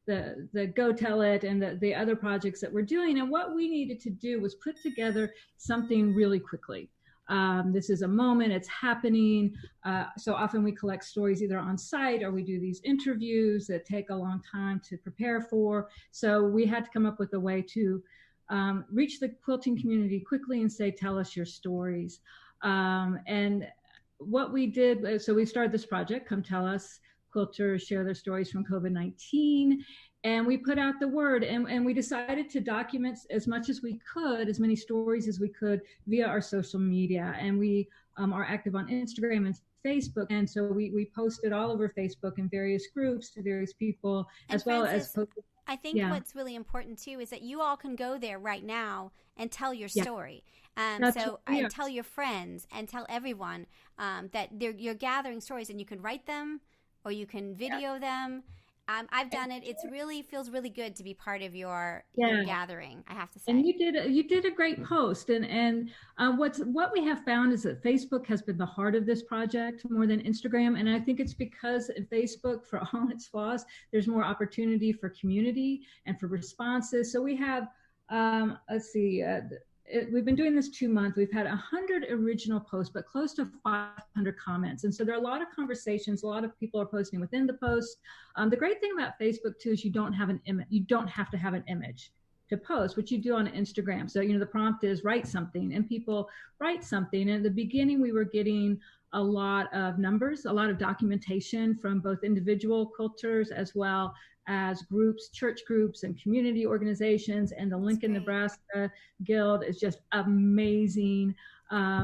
the Go Tell It and the other projects that we're doing. And what we needed to do was put together something really quickly. This is a moment, it's happening. So often we collect stories either on site or we do these interviews that take a long time to prepare for. So we had to come up with a way to reach the quilting community quickly and say, tell us your stories. And what we did, so we started this project, Come Tell Us, Quilters Share Their Stories from COVID-19. And we put out the word, and we decided to document as much as we could, as many stories as we could via our social media. And we are active on Instagram and Facebook. And so we posted all over Facebook in various groups to various people, and as Francis, well as I think what's really important too is that you all can go there right now and tell your story. Tell your friends and tell everyone that you're gathering stories, and you can write them or you can video them. I've done it. It really feels really good to be part of your gathering, I have to say. And you did a great post. And what we have found is that Facebook has been the heart of this project more than Instagram. And I think it's because Facebook, for all its flaws, there's more opportunity for community and for responses. So we have, we've been doing this 2 months. We've had 100 original posts, but close to 500 comments. And so there are a lot of conversations. A lot of people are posting within the post. The great thing about Facebook too is you don't have to have an image to post, which you do on Instagram. So, the prompt is write something, and people write something. And at the beginning, we were getting a lot of numbers, a lot of documentation from both individual quilters as well as groups, church groups and community organizations, and the Lincoln, Nebraska Guild is just amazing.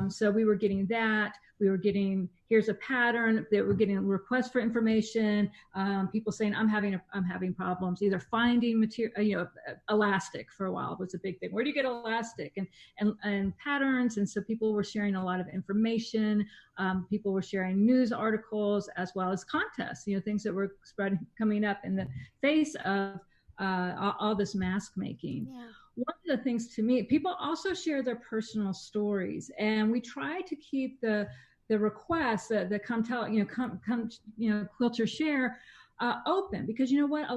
So we were getting that. We were getting, here's a pattern. That we're getting requests for information. People saying, I'm having problems either finding material, elastic for a while was a big thing. Where do you get elastic and patterns? And so people were sharing a lot of information. People were sharing news articles as well as contests, things that were coming up in the face of all this mask making. Yeah. One of the things to me, people also share their personal stories, and we try to keep the requests that come tell, quilt or share open, because you know what,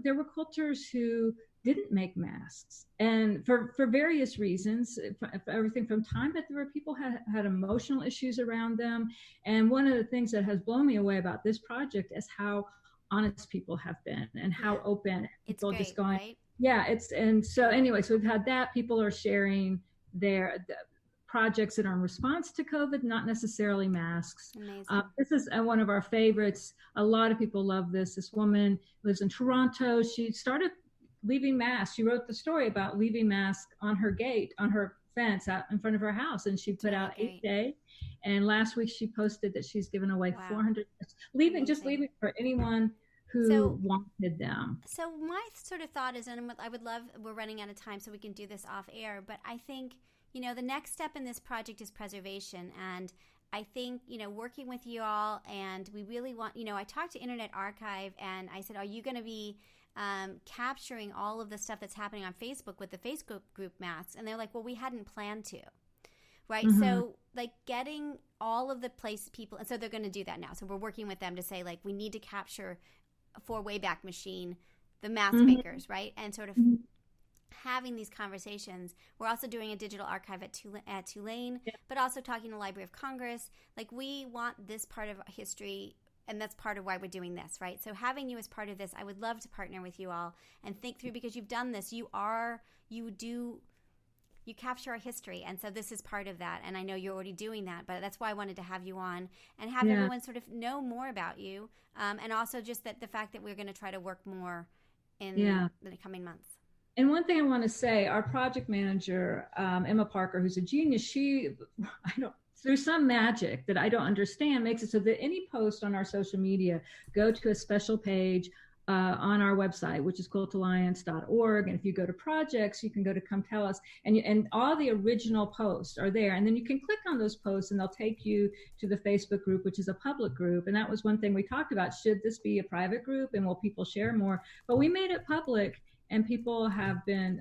there were quilters who didn't make masks, and for various reasons, for everything from time, but there were people had emotional issues around them. And one of the things that has blown me away about this project is how honest people have been and how open people great, just going, right? So we've had that. People are sharing their projects that are in response to COVID, not necessarily masks. This is one of our favorites. A lot of people love this. This woman lives in Toronto. She started leaving masks. She wrote the story about leaving masks on her gate, on her fence out in front of her house, and she put out 8 days. And last week she posted that she's given away 400, leaving for anyone who wanted them. So my sort of thought is, and I would love, we're running out of time so we can do this off air, but I think, the next step in this project is preservation. And I think, working with you all, and we really want, I talked to Internet Archive, and I said, are you going to be capturing all of the stuff that's happening on Facebook with the Facebook group masks? And they're like, well, we hadn't planned to. Right. Mm-hmm. So getting all of the people, and so they're going to do that now. So we're working with them to say, we need to capture for Wayback Machine, the mask makers, right? And sort of having these conversations. We're also doing a digital archive at Tulane, but also talking to Library of Congress. We want this part of history, and that's part of why we're doing this, right? So having you as part of this, I would love to partner with you all and think through, because you've done this. You capture our history, and so this is part of that. And I know you're already doing that, but that's why I wanted to have you on and have everyone sort of know more about you, and also just that the fact that we're going to try to work more in the coming months. And one thing I want to say, our project manager, Emma Parker, who's a genius, there's some magic that I don't understand, makes it so that any post on our social media go to a special page on our website, which is quiltalliance.org. And if you go to projects, you can go to Come Tell Us, and all the original posts are there. And then you can click on those posts and they'll take you to the Facebook group, which is a public group. And that was one thing we talked about. Should this be a private group, and will people share more? But we made it public. And people have been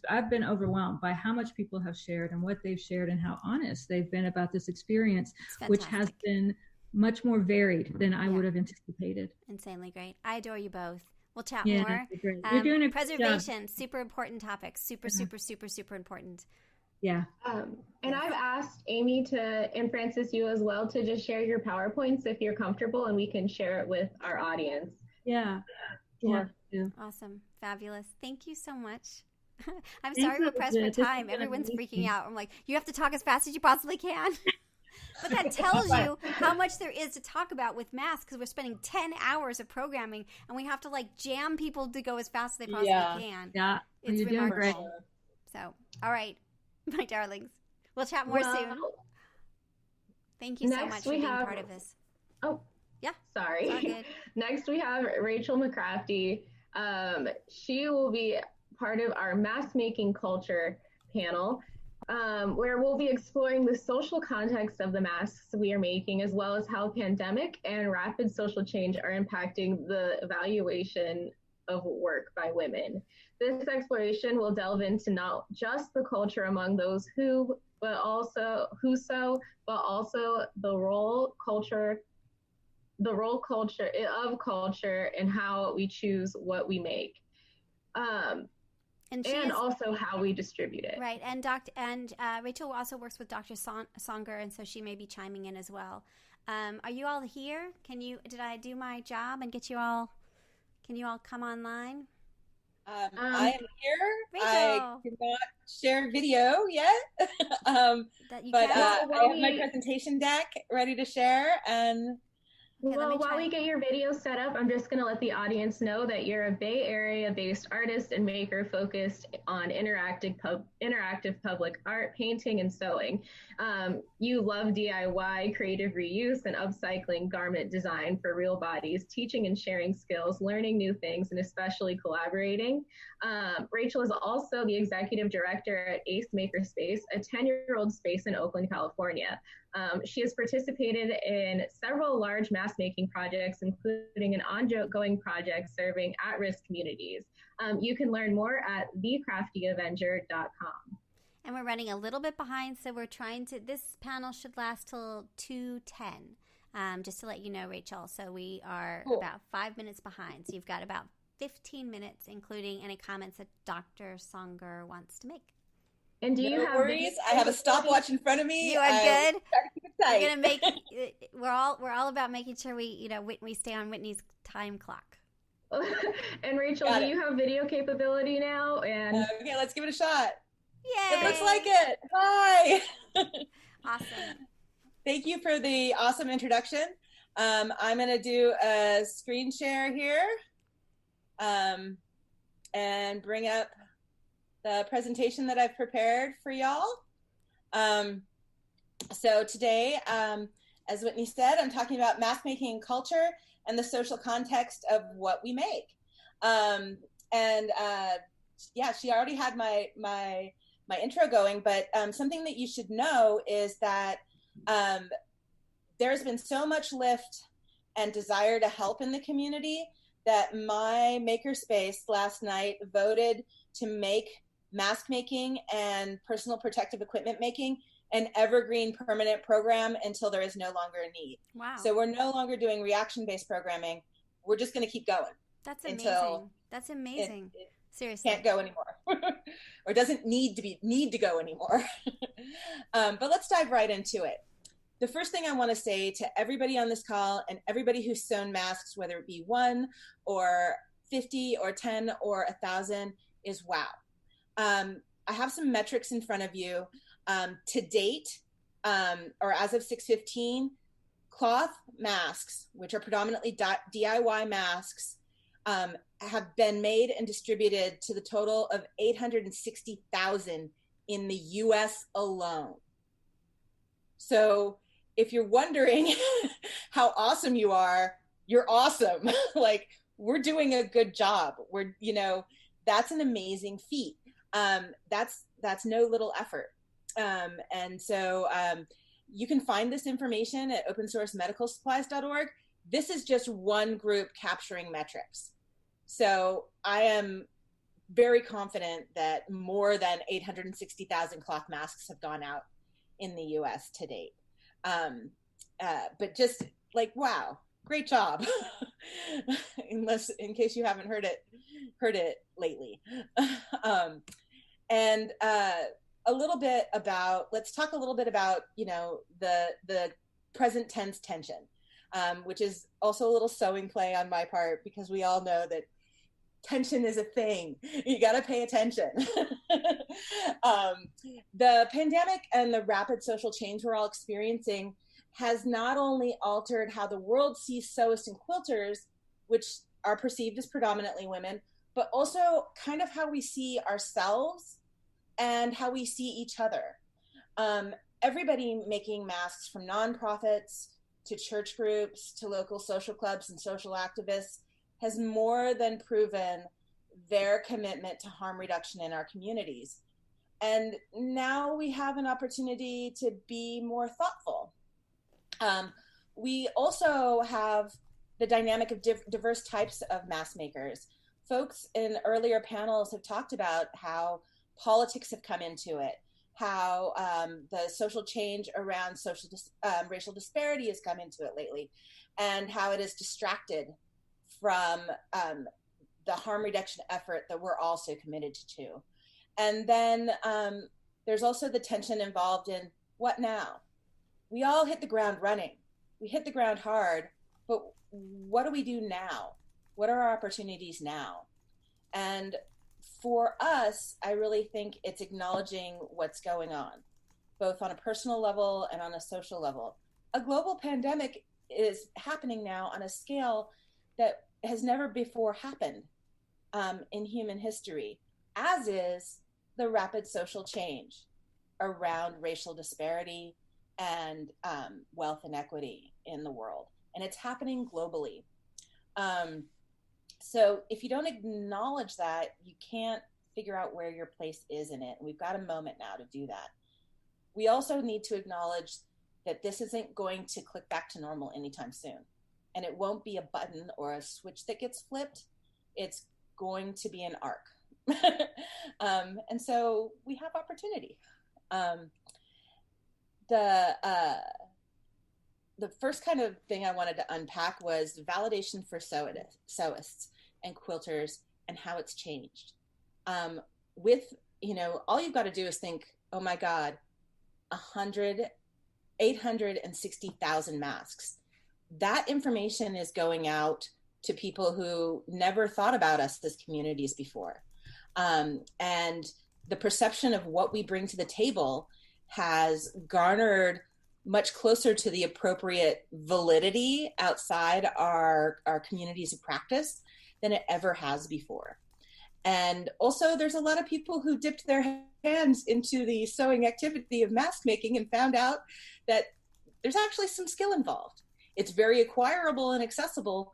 I've been overwhelmed by how much people have shared and what they've shared and how honest they've been about this experience, which has been much more varied than I would have anticipated. Insanely great. I adore you both. We'll chat Yeah, more. great. You're doing a great job. Preservation, super important topic. Super important. Yeah. And I've asked Amy and Francis, you as well, to just share your PowerPoints if you're comfortable, and we can share it with our audience. Yeah. Sure. Yeah. Awesome. Fabulous. Thank you so much. I'm sorry we're pressed for time. Everyone's freaking out. I'm like, you have to talk as fast as you possibly can. But that tells you how much there is to talk about with masks, because we're spending 10 hours of programming and we have to like jam people to go as fast as they possibly can. Yeah. It's You're doing remarkable. great. So, all right, my darlings. We'll chat more soon. Thank you so much for being part of this. Oh, yeah. Sorry. It's all good. Next, we have Rachel McCrafty. She will be part of our mask making culture panel, where we'll be exploring the social context of the masks we are making, as well as how pandemic and rapid social change are impacting the evaluation of work by women. This exploration will delve into not just the culture among those but also the role culture of culture and how we choose what we make. And also how we distribute it. Right, and Rachel also works with Dr. Songer, and so she may be chiming in as well. Are you all here? Did I do my job and get you all? Can you all come online? I am here. Rachel. I cannot share video yet, but I have my presentation deck ready to share. And well, while we get your video set up, I'm just going to let the audience know that you're a Bay Area-based artist and maker focused on interactive public art, painting, and sewing. You love DIY, creative reuse, and upcycling garment design for real bodies, teaching and sharing skills, learning new things, and especially collaborating. Rachel is also the executive director at Ace Makerspace, a 10-year-old space in Oakland, California. She has participated in several large mask making projects, including an ongoing project serving at-risk communities. You can learn more at thecraftyavenger.com. And we're running a little bit behind, so we're trying to, this panel should last till 2:10, just to let you know, Rachel. So we are about 5 minutes behind. So you've got about 15 minutes, including any comments that Dr. Songer wants to make. And do you have worries? I have a stopwatch in front of me. You are good. We're gonna make. We're all about making sure we stay on Whitney's time clock. And Rachel, do you have video capability now? And okay, let's give it a shot. Yay! It looks like it. Hi. Awesome. Thank you for the awesome introduction. I'm gonna do a screen share here, and bring up the presentation that I've prepared for y'all. So today, as Whitney said, I'm talking about mask making culture and the social context of what we make. Yeah, she already had my intro going, but something that you should know is that there's been so much lift and desire to help in the community that my makerspace last night voted to make mask making and personal protective equipment making an evergreen permanent program until there is no longer a need. Wow. So we're no longer doing reaction-based programming. We're just going to keep going. That's amazing. That's amazing. It Seriously. can't go anymore or doesn't need to go anymore. But let's dive right into it. The first thing I want to say to everybody on this call and everybody who's sewn masks, whether it be 1 or 50 or 10 or 1,000, is wow. I have some metrics in front of you. To date, or as of 6/15, cloth masks, which are predominantly DIY masks, have been made and distributed to the total of 860,000 in the US alone. So if you're wondering how awesome you are, you're awesome. Like, we're doing a good job. That's an amazing feat. That's no little effort. And so you can find this information at opensourcemedicalsupplies.org. This is just one group capturing metrics. So I am very confident that more than 860,000 cloth masks have gone out in the US to date. But just like, wow, great job. Unless, in case you haven't heard it lately. And a little bit about, let's talk a little bit about, you know, the present tense tension, which is also a little sewing play on my part, because we all know that tension is a thing. You got to pay attention. The pandemic and the rapid social change we're all experiencing has not only altered how the world sees sewists and quilters, which are perceived as predominantly women, but also kind of how we see ourselves and how we see each other. Everybody making masks, from nonprofits to church groups to local social clubs and social activists, has more than proven their commitment to harm reduction in our communities. And now we have an opportunity to be more thoughtful. We also have the dynamic of diverse types of mask makers. Folks in earlier panels have talked about how politics have come into it, how the social change around racial disparity has come into it lately, and how it is distracted from the harm reduction effort that we're all so committed to. And then there's also the tension involved in what now? We all hit the ground running. We hit the ground hard, but what do we do now? What are our opportunities now? And for us, I really think it's acknowledging what's going on, both on a personal level and on a social level. A global pandemic is happening now on a scale that has never before happened in human history, as is the rapid social change around racial disparity and wealth inequity in the world. And it's happening globally. So if you don't acknowledge that, you can't figure out where your place is in it. And we've got a moment now to do that. We also need to acknowledge that this isn't going to click back to normal anytime soon. And it won't be a button or a switch that gets flipped. It's going to be an arc. And so we have opportunity. The first kind of thing I wanted to unpack was validation for sewists and quilters and how it's changed. With, you know, all you've got to do is think, oh my God, 860,000 masks. That information is going out to people who never thought about us as communities before. And the perception of what we bring to the table has garnered much closer to the appropriate validity outside our communities of practice than it ever has before. And also there's a lot of people who dipped their hands into the sewing activity of mask making and found out that there's actually some skill involved. It's very acquirable and accessible,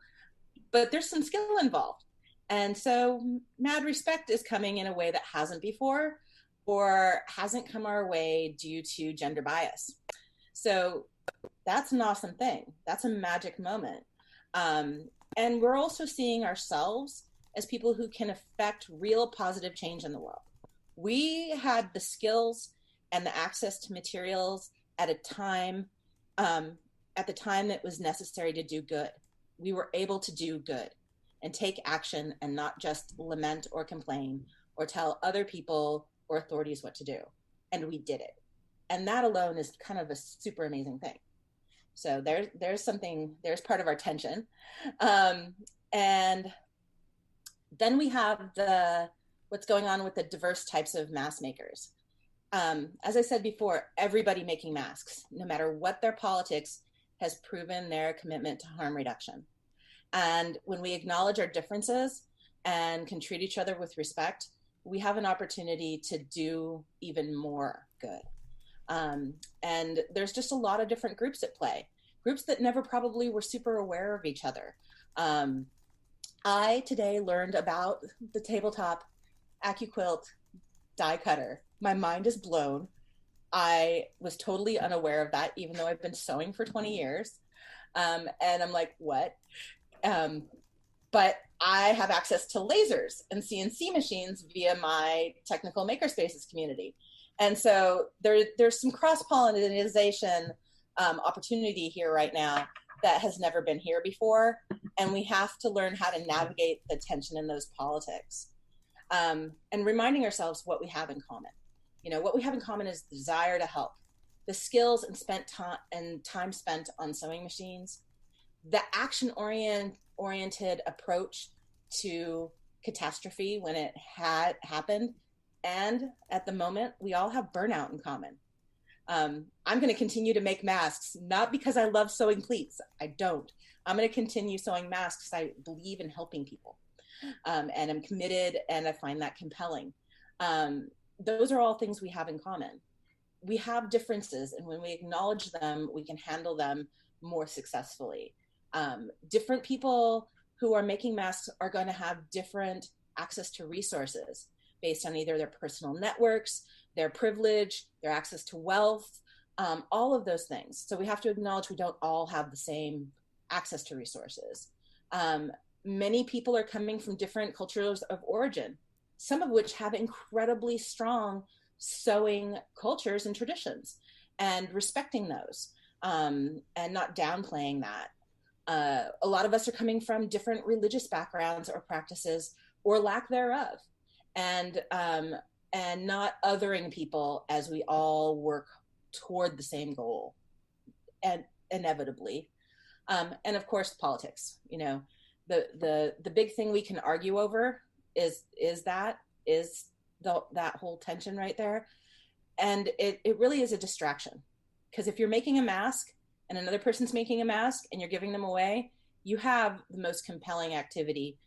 but there's some skill involved. And so mad respect is coming in a way that hasn't before, or hasn't come our way due to gender bias. So that's an awesome thing. That's a magic moment. And we're also seeing ourselves as people who can affect real positive change in the world. We had the skills and the access to materials at the time that was necessary to do good. We were able to do good and take action and not just lament or complain or tell other people or authorities what to do. And we did it. And that alone is kind of a super amazing thing. So there's part of our tension. And then we have what's going on with the diverse types of mask makers. As I said before, everybody making masks, no matter what their politics, has proven their commitment to harm reduction. And when we acknowledge our differences and can treat each other with respect, we have an opportunity to do even more good. And there's just a lot of different groups at play, groups that never probably were super aware of each other. I today learned about the tabletop AccuQuilt die cutter. My mind is blown. I was totally unaware of that, even though I've been sewing for 20 years. And I'm like, what? But but I have access to lasers and CNC machines via my technical makerspaces community. And so there's some cross-pollination opportunity here right now that has never been here before. And we have to learn how to navigate the tension in those politics. And reminding ourselves what we have in common. You know, what we have in common is the desire to help, the skills and time spent on sewing machines, the action-oriented approach to catastrophe when it had happened. And at the moment, we all have burnout in common. I'm going to continue to make masks, not because I love sewing pleats. I don't. I'm going to continue sewing masks. I believe in helping people. And I'm committed, and I find that compelling. Those are all things we have in common. We have differences, and when we acknowledge them, we can handle them more successfully. Different people who are making masks are going to have different access to resources based on either their personal networks, their privilege, their access to wealth, all of those things. So we have to acknowledge we don't all have the same access to resources. Many people are coming from different cultures of origin, some of which have incredibly strong sewing cultures and traditions, and respecting those and not downplaying that. A lot of us are coming from different religious backgrounds or practices or lack thereof, and not othering people as we all work toward the same goal, and inevitably. And of course, politics. You know, the big thing we can argue over is that whole tension right there. And it really is a distraction, because if you're making a mask and another person's making a mask and you're giving them away, you have the most compelling activity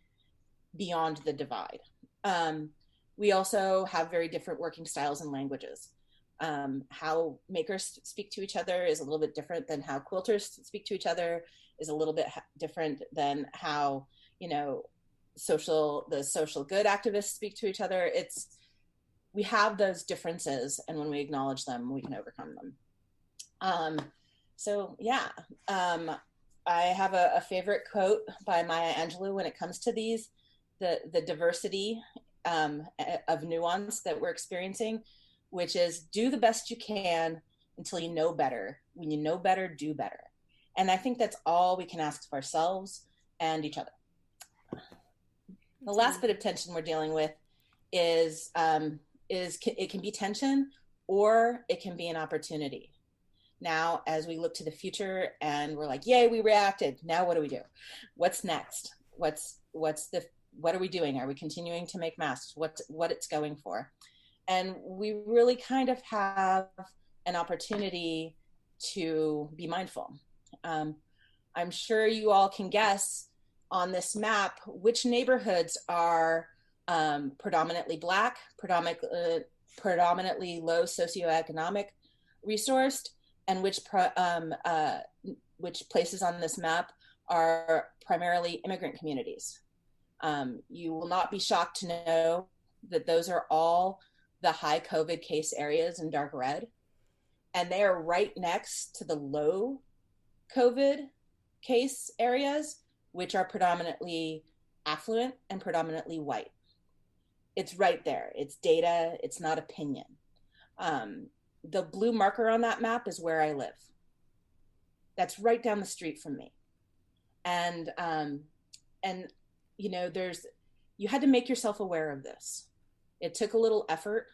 beyond the divide. We also have very different working styles and languages. How makers speak to each other is a little bit different than how quilters speak to each other, is a little bit different than how, you know, the social good activists speak to each other. We have those differences, and when we acknowledge them, we can overcome them. So yeah, I have a favorite quote by Maya Angelou when it comes to the diversity of nuance that we're experiencing, which is do the best you can until you know better. When you know better, do better. And I think that's all we can ask of ourselves and each other. The last bit of tension we're dealing with is it can be tension, or it can be an opportunity. Now, as we look to the future and we're like, yay, we reacted. Now what do we do? What's next? What are we doing? Are we continuing to make masks? What it's going for? And we really kind of have an opportunity to be mindful. I'm sure you all can guess on this map which neighborhoods are predominantly Black, predominantly low socioeconomic resourced, and which places on this map are primarily immigrant communities. You will not be shocked to know that those are all the high COVID case areas in dark red, and they are right next to the low COVID case areas, which are predominantly affluent and predominantly white. It's right there. It's data. It's not opinion. The blue marker on that map is where I live. That's right down the street from me. And you know, you had to make yourself aware of this. It took a little effort,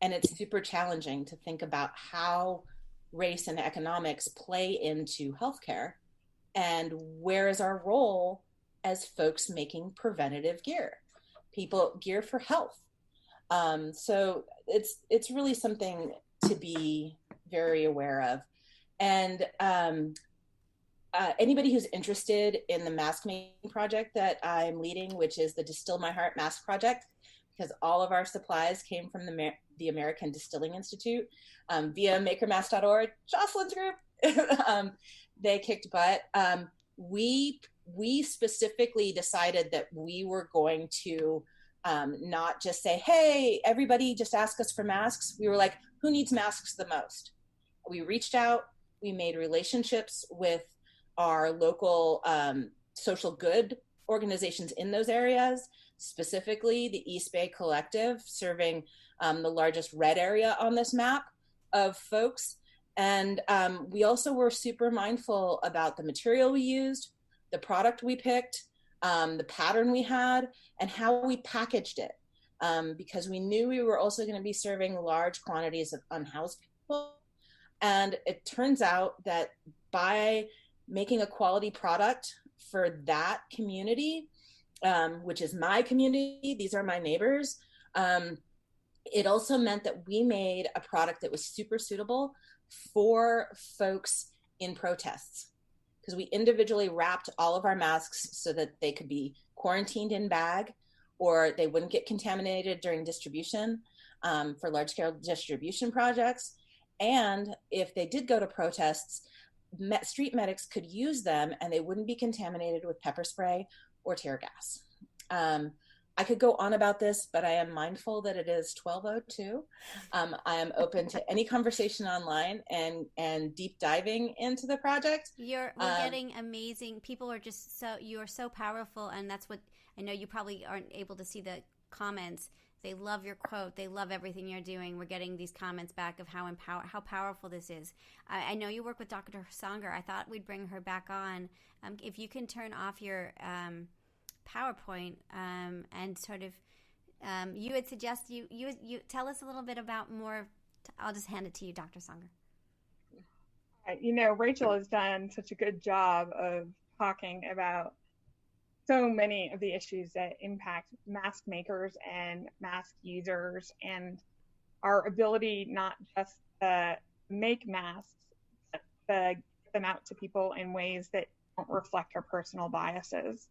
and it's super challenging to think about how race and economics play into healthcare, and where is our role as folks making preventative gear, gear for health. So it's really something to be very aware of. And anybody who's interested in the mask making project that I'm leading, which is the Distill My Heart Mask Project, because all of our supplies came from the American Distilling Institute via makermask.org, Jocelyn's group. They kicked butt. We specifically decided that we were going to not just say, hey, everybody just ask us for masks. We were like, who needs masks the most? We reached out, we made relationships with our local social good organizations in those areas, specifically the East Bay Collective, serving the largest red area on this map of folks. And we also were super mindful about the material we used, the product we picked, the pattern we had, and how we packaged it. Because we knew we were also going to be serving large quantities of unhoused people. And it turns out that by making a quality product for that community, which is my community, these are my neighbors, it also meant that we made a product that was super suitable for folks in protests, because we individually wrapped all of our masks so that they could be quarantined in bag, or they wouldn't get contaminated during distribution for large-scale distribution projects. And if they did go to protests, street medics could use them and they wouldn't be contaminated with pepper spray or tear gas. I could go on about this, but I am mindful that it is 12:02. I am open to any conversation online and deep diving into the project. We're getting amazing. People are just you are so powerful, and that's what I know. You probably aren't able to see the comments. They love your quote. They love everything you're doing. We're getting these comments back of how powerful this is. I know you work with Dr. Sanger. I thought we'd bring her back on. If you can turn off your PowerPoint and sort of, you would suggest you tell us a little bit about more. I'll just hand it to you, Dr. Sanger. You know, Rachel has done such a good job of talking about so many of the issues that impact mask makers and mask users, and our ability not just to make masks, but to get them out to people in ways that don't reflect our personal biases.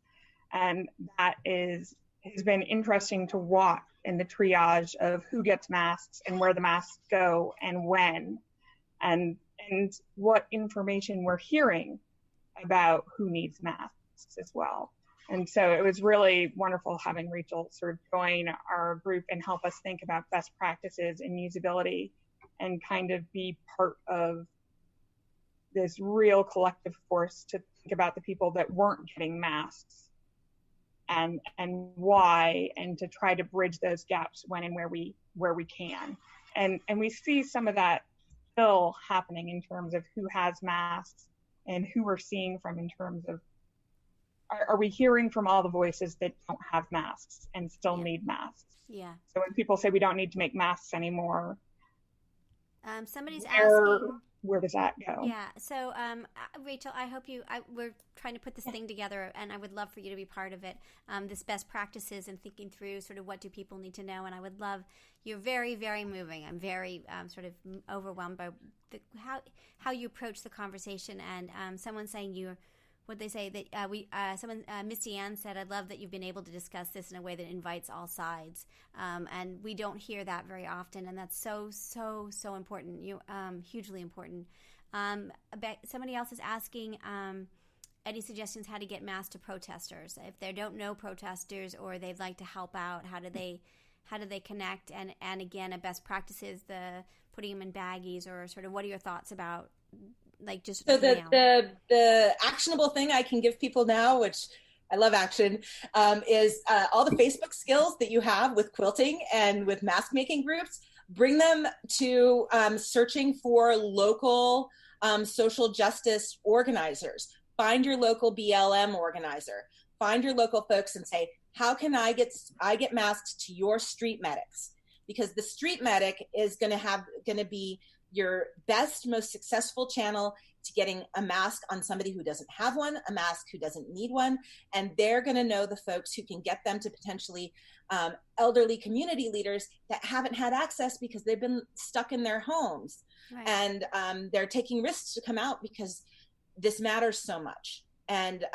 And that has been interesting to watch in the triage of who gets masks and where the masks go and when, and what information we're hearing about who needs masks as well. And so it was really wonderful having Rachel sort of join our group and help us think about best practices and usability, and kind of be part of this real collective force to think about the people that weren't getting masks and why, and to try to bridge those gaps when and where we can. And we see some of that still happening in terms of who has masks and who we're seeing from in terms of, are we hearing from all the voices that don't have masks and still need masks? Yeah. So when people say we don't need to make masks anymore, somebody's asking, where does that go? Yeah. So, Rachel, I hope we're trying to put this thing together, and I would love for you to be part of it. This best practices and thinking through sort of what do people need to know. And I would love, you're very, very moving. I'm very sort of overwhelmed by how you approach the conversation. And someone saying what they say that Misty Ann said, I love that you've been able to discuss this in a way that invites all sides. And we don't hear that very often. And that's so, so, so important. Hugely important. Somebody else is asking, any suggestions how to get masks to protesters? If they don't know protesters or they'd like to help out, how do they connect? And again, a best practice is the putting them in baggies, or sort of what are your thoughts about so the actionable thing I can give people now, which I love action, is all the Facebook skills that you have with quilting and with mask making groups. Bring them to searching for local social justice organizers. Find your local BLM organizer. Find your local folks and say, how can I get masks to your street medics? Because the street medic is going to be your best, most successful channel to getting a mask on somebody who doesn't have one, a mask who doesn't need one, and they're going to know the folks who can get them to potentially elderly community leaders that haven't had access because they've been stuck in their homes. Right. And they're taking risks to come out because this matters so much, and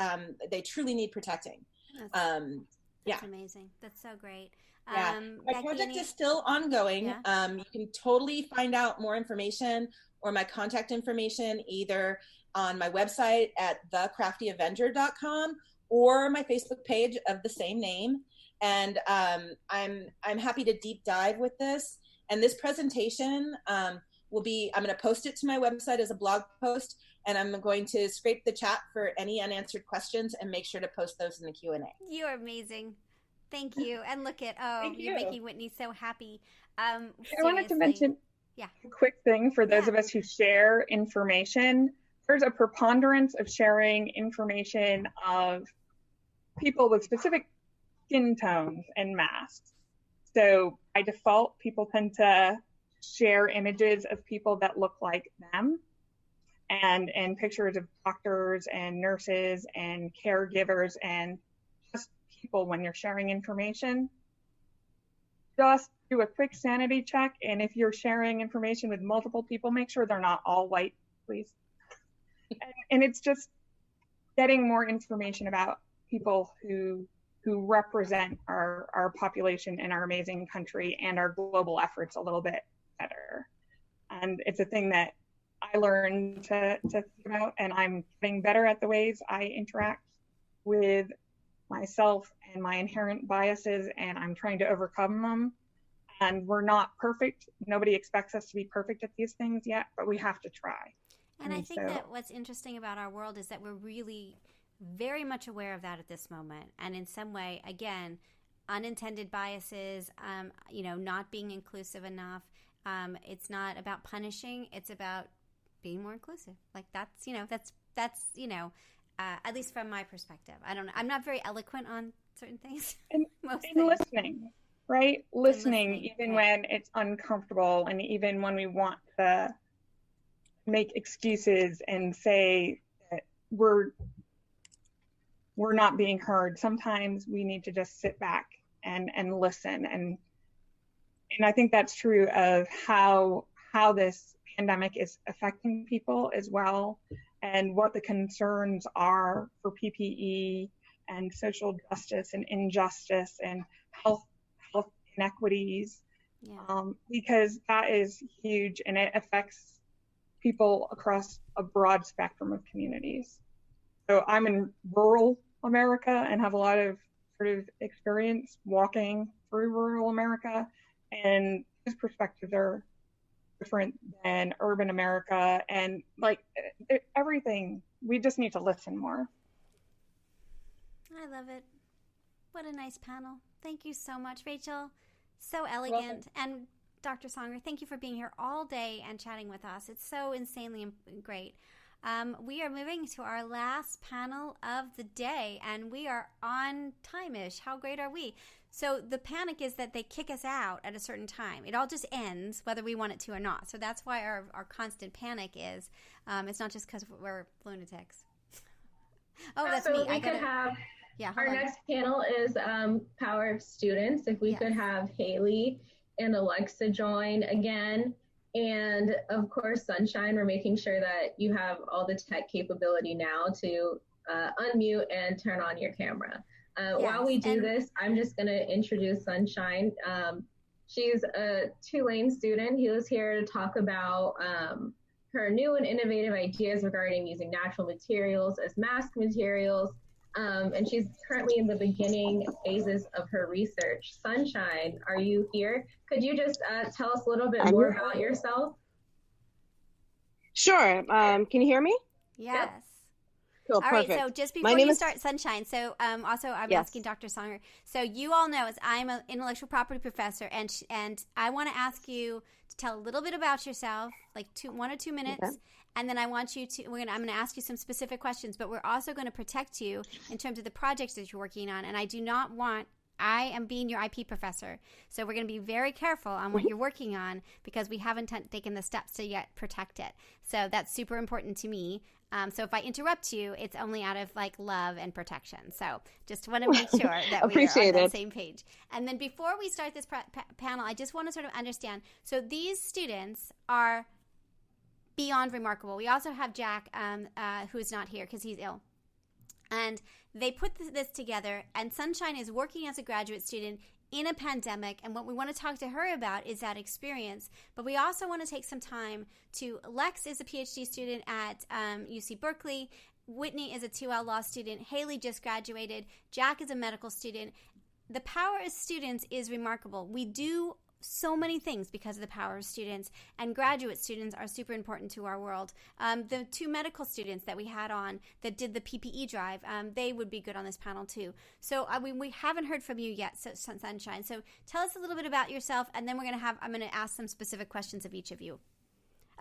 they truly need protecting. That's amazing. That's so great. Yeah, my project is still ongoing. Yeah. You can totally find out more information or my contact information either on my website at thecraftyavenger.com or my Facebook page of the same name. And I'm happy to deep dive with this. And this presentation will be, I'm going to post it to my website as a blog post, And I'm going to scrape the chat for any unanswered questions and make sure to post those in the Q&A. You're amazing. Thank you. And look at, you're making Whitney so happy. I wanted to mention a quick thing for those of us who share information. There's a preponderance of sharing information of people with specific skin tones and masks. So by default, people tend to share images of people that look like them and pictures of doctors and nurses and caregivers and just people when you're sharing information. Just do a quick sanity check. And if you're sharing information with multiple people, make sure they're not all white, please. And it's just getting more information about people who represent our population and our amazing country and our global efforts a little bit better. And it's a thing that I learned to think about, and I'm getting better at the ways I interact with myself and my inherent biases, and I'm trying to overcome them. And we're not perfect. Nobody expects us to be perfect at these things yet, but we have to try. And I think that what's interesting about our world is that we're really very much aware of that at this moment. And in some way, again, unintended biases, not being inclusive enough. It's not about punishing. It's about being more inclusive. Like that's at least from my perspective. I don't know. I'm not very eloquent on certain things. And listening, right? Listening, even when it's uncomfortable and even when we want to make excuses and say that we're not being heard. Sometimes we need to just sit back and listen. And I think that's true of how this pandemic is affecting people as well, and what the concerns are for PPE and social justice and injustice and health inequities, because that is huge and it affects people across a broad spectrum of communities. So I'm in rural America and have a lot of sort of experience walking through rural America, and those perspectives are different than urban America, and like everything, we just need to listen more. I love it. What a nice panel. Thank you so much, Rachel. So elegant. And Dr. Songer, thank you for being here all day and chatting with us. It's so insanely great. We are moving to our last panel of the day, and we are on time-ish. How great are we? So the panic is that they kick us out at a certain time. It all just ends, whether we want it to or not. So that's why our constant panic is. It's not just because we're lunatics. Oh, that's so me. Our next panel is Power of Students. If we could have Hailey and Alexa join again. And of course, Sunshine, we're making sure that you have all the tech capability now to unmute and turn on your camera. While we do this, I'm just going to introduce Sunshine. She's a Tulane student who is here to talk about her new and innovative ideas regarding using natural materials as mask materials. And she's currently in the beginning phases of her research. Sunshine, are you here? Could you just tell us a little bit more about yourself? Sure. Can you hear me? Yes. Yep. Cool, all perfect. right, so just before you start, Sunshine, so also I'm asking Dr. Songer. So you all know I'm an intellectual property professor, and I want to ask you to tell a little bit about yourself, like 1 or 2 minutes. Okay. And then I want you to, I'm going to ask you some specific questions, but we're also going to protect you in terms of the projects that you're working on. And I am being your IP professor. So we're going to be very careful on what you're working on because we haven't taken the steps to yet protect it. So that's super important to me. So if I interrupt you, it's only out of love and protection. So just want to make sure that we are on the same page. And then before we start this panel, I just want to sort of understand. So these students are beyond remarkable. We also have Jack, who is not here because he's ill. And they put this together, and Sunshine is working as a graduate student in a pandemic, and what we want to talk to her about is that experience. But we also want to take some time Lex is a PhD student at UC Berkeley. Whitney is a 2L law student. Hailey just graduated. Jack is a medical student. The power of students is remarkable. We do so many things because of the power of students, and graduate students are super important to our world. The 2 medical students that we had on that did the PPE drive, they would be good on this panel too. So we haven't heard from you yet, Sunshine. So tell us a little bit about yourself, and then I'm going to ask some specific questions of each of you.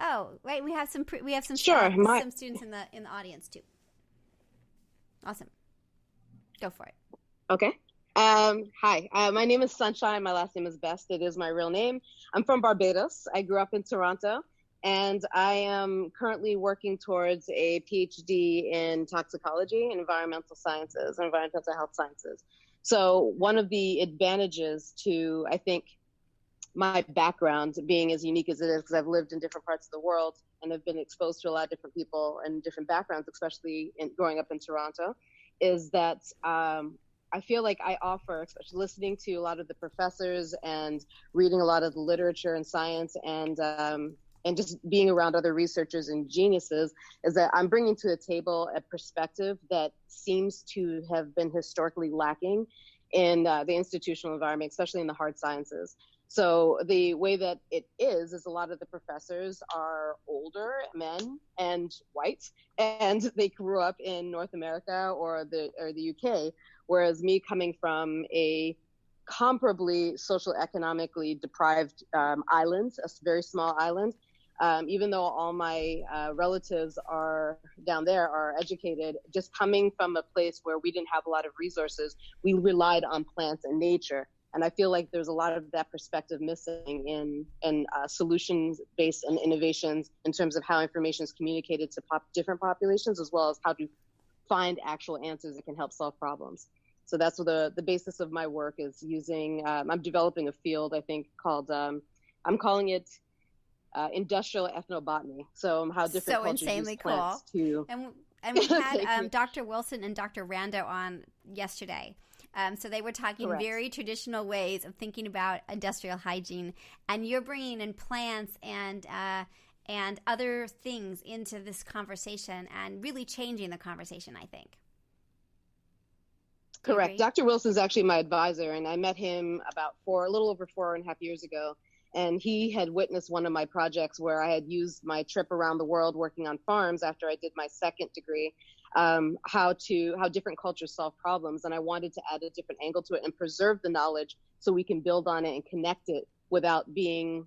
Oh, right, we have some some students in the audience too. Awesome. Go for it. Okay. Hi, my name is Sunshine. My last name is Best. It is my real name. I'm from Barbados. I grew up in Toronto, and I am currently working towards a PhD in toxicology and environmental sciences, environmental health sciences. So one of the advantages to, I think, my background being as unique as it is, because I've lived in different parts of the world and have been exposed to a lot of different people and different backgrounds, especially growing up in Toronto, is that I feel like I offer, especially listening to a lot of the professors and reading a lot of the literature and science and just being around other researchers and geniuses, is that I'm bringing to the table a perspective that seems to have been historically lacking in the institutional environment, especially in the hard sciences. So the way that it is a lot of the professors are older men and white, and they grew up in North America or the UK, whereas me coming from a comparably socioeconomically deprived island, a very small island, even though all my relatives are down there are educated, just coming from a place where we didn't have a lot of resources, we relied on plants and nature. And I feel like there's a lot of that perspective missing in solutions-based and innovations in terms of how information is communicated to different populations, as well as how to find actual answers that can help solve problems. So that's what the basis of my work is using. I'm developing a field, I think, called, I'm calling it industrial ethnobotany. So how different cultures use plants to... And we had Dr. Wilson and Dr. Rando on yesterday. So they were talking very traditional ways of thinking about industrial hygiene, and you're bringing in plants and other things into this conversation and really changing the conversation, I think. Correct. Dr. Wilson's actually my advisor, and I met him about a little over 4.5 years ago, and he had witnessed one of my projects where I had used my trip around the world working on farms after I did my second degree, how different cultures solve problems. And I wanted to add a different angle to it and preserve the knowledge so we can build on it and connect it without being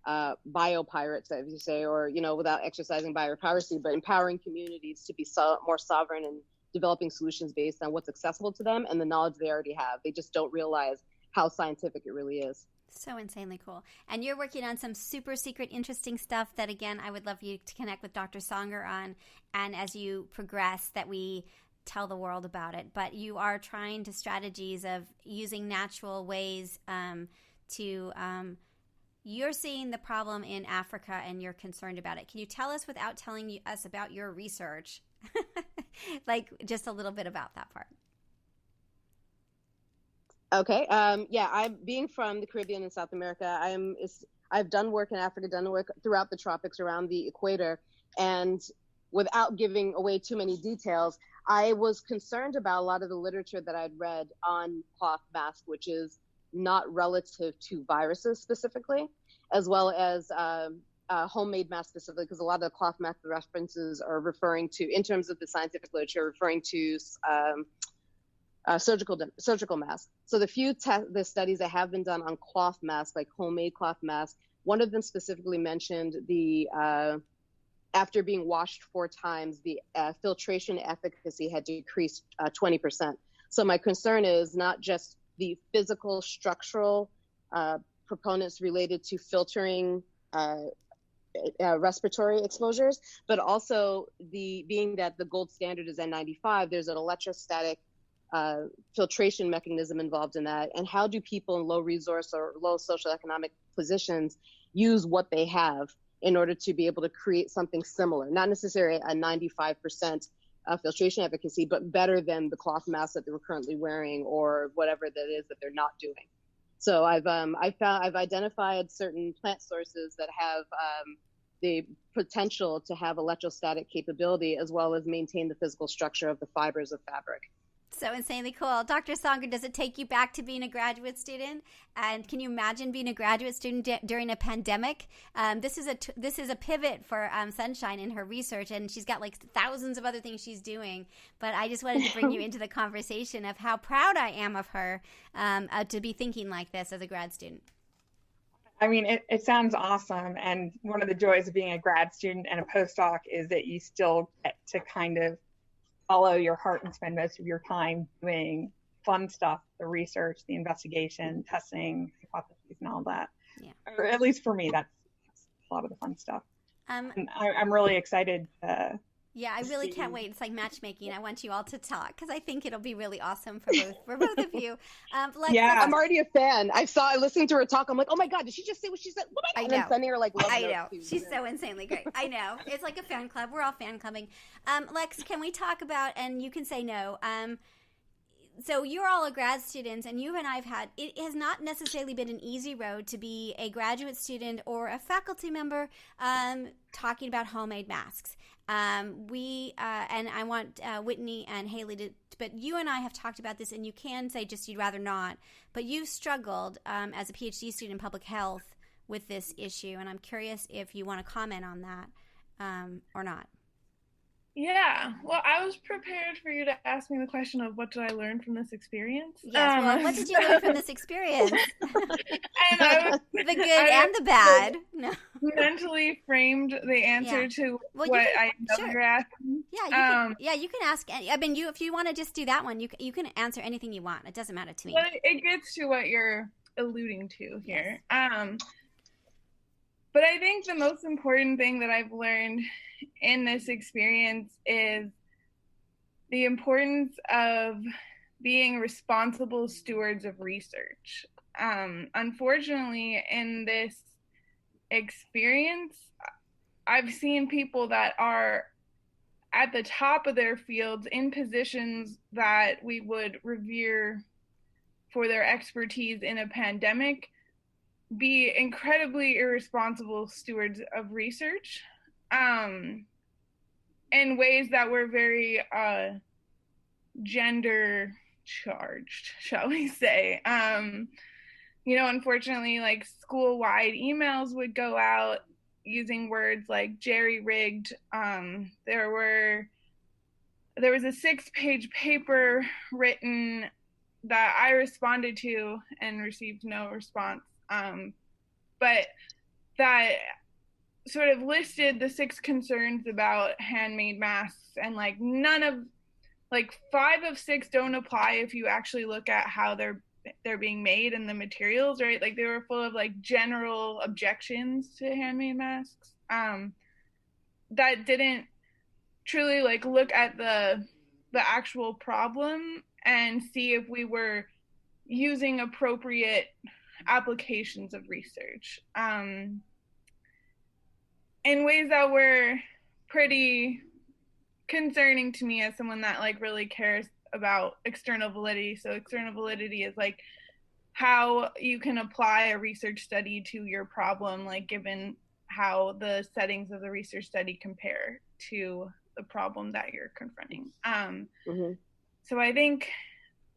biopirates, as you say, or, without exercising biopiracy, but empowering communities to be more sovereign and developing solutions based on what's accessible to them and the knowledge they already have. They just don't realize how scientific it really is. So insanely cool. And you're working on some super secret, interesting stuff that, again, I would love you to connect with Dr. Songer on. And as you progress, that we tell the world about it. But you are trying to strategies of using natural ways you're seeing the problem in Africa and you're concerned about it. Can you tell us, without telling us about your research, like just a little bit about that part? Okay. I'm being from the Caribbean and South America. I've done work in Africa, done work throughout the tropics around the equator. And without giving away too many details, I was concerned about a lot of the literature that I'd read on cloth mask, which is not relative to viruses specifically, as well as homemade masks specifically, because a lot of the cloth mask references are referring to, in terms of the scientific literature, referring to surgical masks. So the studies that have been done on cloth masks, like homemade cloth masks, one of them specifically mentioned the after being washed 4 times, the filtration efficacy had decreased 20%. So my concern is not just the physical structural proponents related to filtering respiratory exposures, but also being that the gold standard is N95, there's an electrostatic filtration mechanism involved in that. And how do people in low resource or low socioeconomic positions use what they have in order to be able to create something similar? Not necessarily a 95% filtration efficacy, but better than the cloth mask that they were currently wearing or whatever that is that they're not doing. So I've identified certain plant sources that have the potential to have electrostatic capability, as well as maintain the physical structure of the fibers of fabric. So insanely cool. Dr. Songer, does it take you back to being a graduate student? And can you imagine being a graduate student during a pandemic? This is a pivot for Sunshine in her research, and she's got like thousands of other things she's doing. But I just wanted to bring you into the conversation of how proud I am of her to be thinking like this as a grad student. I mean, it sounds awesome. And one of the joys of being a grad student and a postdoc is that you still get to kind of follow your heart and spend most of your time doing fun stuff, the research, the investigation, testing, hypotheses, and all that. Yeah. Or at least for me, that's a lot of the fun stuff. And I'm really excited Yeah, I really can't wait. It's like matchmaking. I want you all to talk because I think it'll be really awesome for both of you. I'm already a fan. I listened to her talk. I'm like, oh my God, did she just say what she said? I And know. then sending her like love I notes, know. too. She's so insanely great. I know. It's like a fan club. We're all fan clubbing. Lex, can we talk about, and you can say no, so you're all a grad students, and you and I have had, it has not necessarily been an easy road to be a graduate student or a faculty member talking about homemade masks. And I want Whitney and Hailey to, but you and I have talked about this, and you can say just you'd rather not, but you've struggled as a PhD student in public health with this issue, and I'm curious if you want to comment on that or not. Yeah, well, I was prepared for you to ask me the question of what did I learn from this experience. Yes, well, what did you learn from this experience? And I was, the good and the bad. No. Mentally framed the answer to what I know you're asking. Yeah, you can ask. I mean, if you want to just do that one, you can answer anything you want. It doesn't matter to me. But it gets to what you're alluding to here. Yes. But I think the most important thing that I've learned in this experience is the importance of being responsible stewards of research. Unfortunately, in this experience, I've seen people that are at the top of their fields in positions that we would revere for their expertise in a pandemic be incredibly irresponsible stewards of research in ways that were very gender charged, shall we say. Unfortunately, like school-wide emails would go out using words like jerry-rigged. There was a 6-page paper written that I responded to and received no response. But that sort of listed the 6 concerns about handmade masks, and like 5 of 6 don't apply if you actually look at how they're being made and the materials, right? Like they were full of like general objections to handmade masks that didn't truly like look at the actual problem and see if we were using appropriate applications of research in ways that were pretty concerning to me as someone that like really cares about external validity. So external validity is like how you can apply a research study to your problem, like given how the settings of the research study compare to the problem that you're confronting. So I think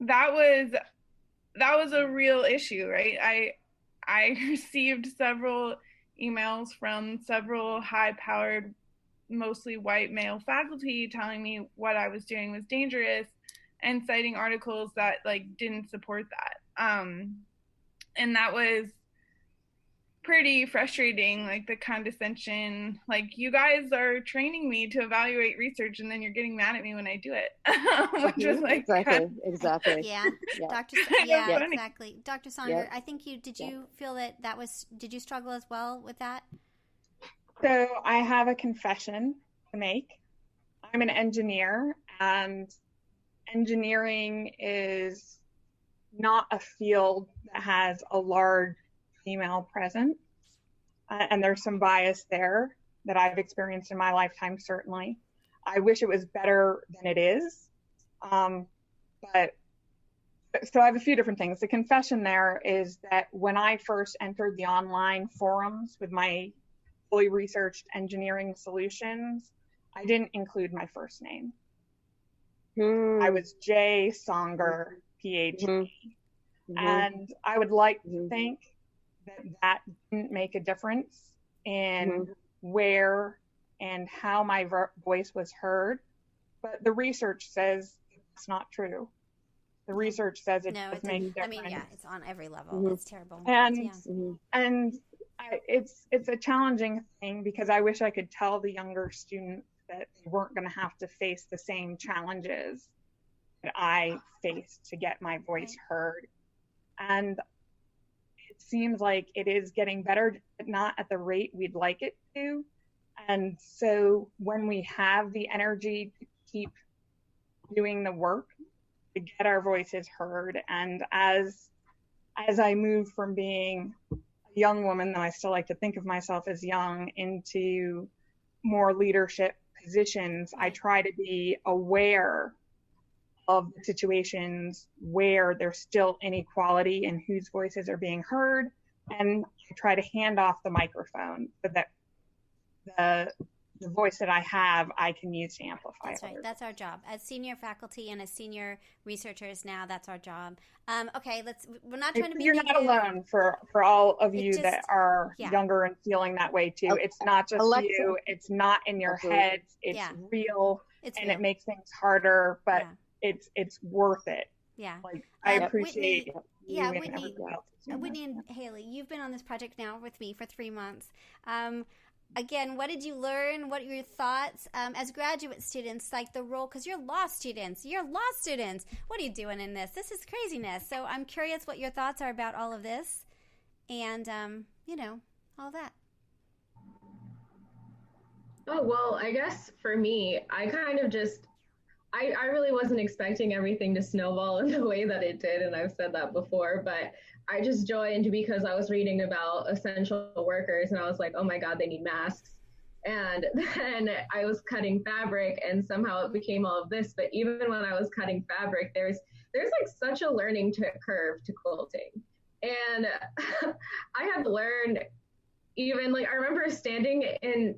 that was a real issue, right? I received several emails from several high-powered, mostly white male faculty telling me what I was doing was dangerous and citing articles that like didn't support that. And that was pretty frustrating, like the condescension, like you guys are training me to evaluate research and then you're getting mad at me when I do it. Which was like exactly. Yeah. Dr. Exactly. Dr. Songer, I think did you feel that was, did you struggle as well with that? So I have a confession to make. I'm an engineer, and engineering is not a field that has a large female presence, and there's some bias there that I've experienced in my lifetime, certainly. I wish it was better than it is, but so I have a few different things. The confession there is that when I first entered the online forums with my fully researched engineering solutions, I didn't include my first name. I was J. Songer, PhD. And I would like to think that didn't make a difference in where and how my voice was heard. But the research says it's not true. The research says it does make a difference. I mean, yeah, it's on every level. It's terrible. And it's a challenging thing because I wish I could tell the younger students that they weren't going to have to face the same challenges that I faced to get my voice heard. And it seems like it is getting better, but not at the rate we'd like it to. And so when we have the energy to keep doing the work to get our voices heard, and as I move from being a young woman, though I still like to think of myself as young, into more leadership positions, I try to be aware of the situations where there's still inequality and whose voices are being heard, and I try to hand off the microphone so that the voice that I have, I can use to amplify. That's right. That's our job as senior faculty and as senior researchers. Now, that's our job. Okay, we're not trying to be. You're not alone for all of you that are younger and feeling that way too. It's not just Alexa. You. It's not in your heads. It's real, and real. It makes things harder, but it's worth it. Yeah. Like I appreciate. Whitney and Hailey, you've been on this project now with me for 3 months. Again, what did you learn? What are your thoughts as graduate students, like the role, because you're law students. What are you doing in this? This is craziness. So I'm curious what your thoughts are about all of this and, all that. Oh, well, I guess for me, I kind of just, I really wasn't expecting everything to snowball in the way that it did. And I've said that before, but I just joined because I was reading about essential workers and I was like, oh my God, they need masks. And then I was cutting fabric and somehow it became all of this. But even when I was cutting fabric, there's like such a learning curve to quilting. And I had to learn even like, I remember standing in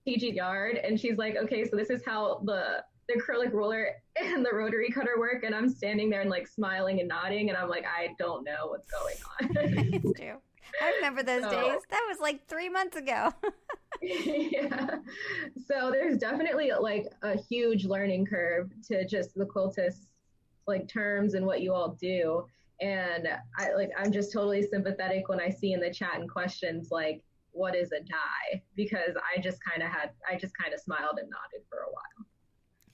TG's yard and she's like, okay, so this is how the acrylic ruler and the rotary cutter work, and I'm standing there and like smiling and nodding, and I'm like, I don't know what's going on. It's true. I remember those days. That was like 3 months ago. Yeah. So there's definitely like a huge learning curve to just the quiltist like terms and what you all do. And I'm just totally sympathetic when I see in the chat and questions like, what is a die? Because I just kind of smiled and nodded for a while.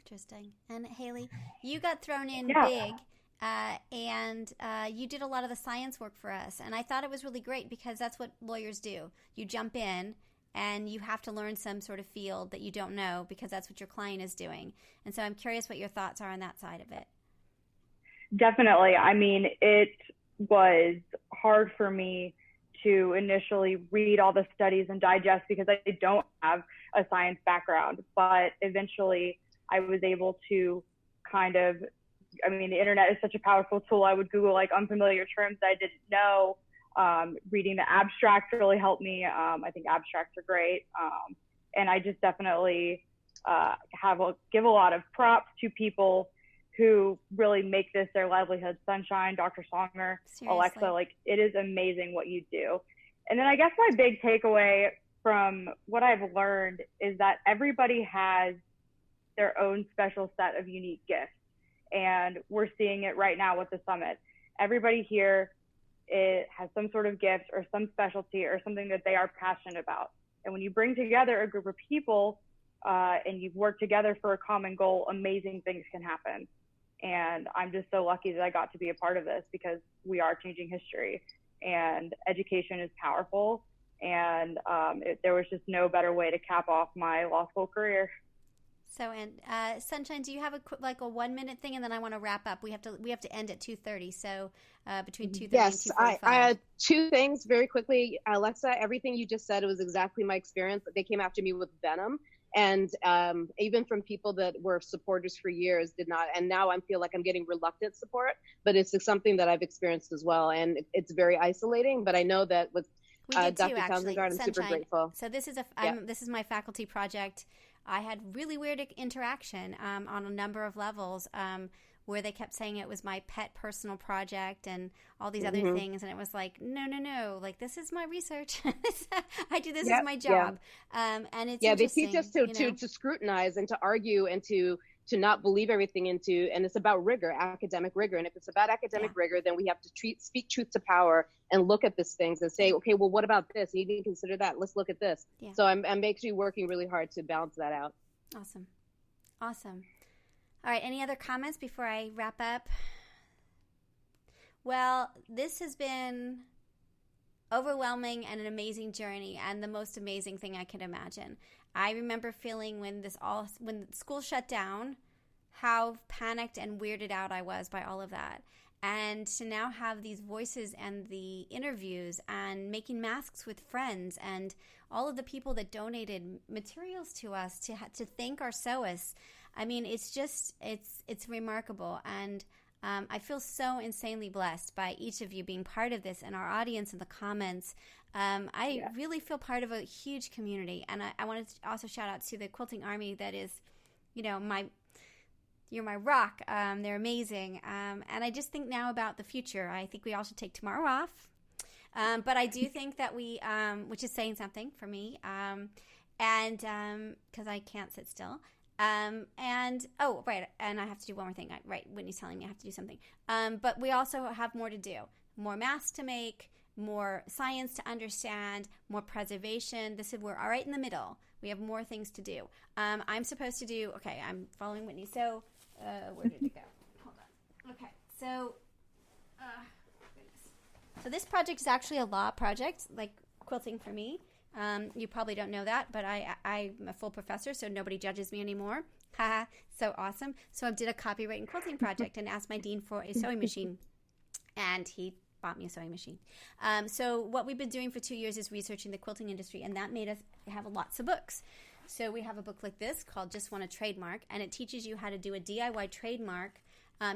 Interesting. And Hailey, you got thrown in big, and you did a lot of the science work for us. And I thought it was really great because that's what lawyers do. You jump in and you have to learn some sort of field that you don't know because that's what your client is doing. And so I'm curious what your thoughts are on that side of it. Definitely. I mean, it was hard for me to initially read all the studies and digest because I don't have a science background, but eventually I was able to the internet is such a powerful tool. I would Google like unfamiliar terms that I didn't know. Reading the abstract really helped me. I think abstracts are great. And I just definitely give a lot of props to people who really make this their livelihood. Sunshine, Dr. Songer, seriously. Alexa, like it is amazing what you do. And then I guess my big takeaway from what I've learned is that everybody has their own special set of unique gifts. And we're seeing it right now with the summit. Everybody here has some sort of gift or some specialty or something that they are passionate about. And when you bring together a group of people and you work together for a common goal, amazing things can happen. And I'm just so lucky that I got to be a part of this because we are changing history and education is powerful. And there was just no better way to cap off my law school career. So, and Sunshine, do you have a 1 minute thing, and then I want to wrap up. We have to end at 2:30. So between 2:30 and 2:45. Yes, I had two things very quickly. Alexa, everything you just said, it was exactly my experience. They came after me with venom, and even from people that were supporters for years did not. And now I feel like I'm getting reluctant support, but it's something that I've experienced as well, and it's very isolating. But I know that with Dr. Townsend, I'm super grateful. So this is this is my faculty project. I had really weird interaction on a number of levels where they kept saying it was my pet personal project and all these other things. And it was like, no, like, this is my research. I do this as my job. And it's they teach us to scrutinize and to argue and to not believe everything and it's about rigor, academic rigor. And if it's about academic rigor, then we have to speak truth to power and look at these things and say, okay, well, what about this? You need to consider that. Let's look at this. Yeah. So I'm actually working really hard to balance that out. Awesome. All right. Any other comments before I wrap up? Well, this has been overwhelming and an amazing journey, and the most amazing thing I can imagine. I remember feeling when school shut down, how panicked and weirded out I was by all of that. And to now have these voices and the interviews and making masks with friends and all of the people that donated materials to us to thank our sewists. I mean, it's remarkable. And I feel so insanely blessed by each of you being part of this and our audience in the comments. I really feel part of a huge community. And I wanted to also shout out to the Quilting Army that is, you're my rock. They're amazing. And I just think now about the future. I think we all should take tomorrow off. But I do think that we, which is saying something for me, and because I can't sit still. And I have to do one more thing. Whitney's telling me I have to do something. But we also have more to do. More masks to make, more science to understand, more preservation. We're all right in the middle. We have more things to do. I'm supposed to do, I'm following Whitney. So, where did it go? Hold on. Okay, so, goodness. So this project is actually a law project, like quilting for me. You probably don't know that, but I'm a full professor, so nobody judges me anymore. Haha, so awesome. So I did a copyright and quilting project and asked my dean for a sewing machine, and he bought me a sewing machine. So what we've been doing for 2 years is researching the quilting industry, and that made us have lots of books. So we have a book like this called Just Wanna Trademark, and it teaches you how to do a DIY trademark.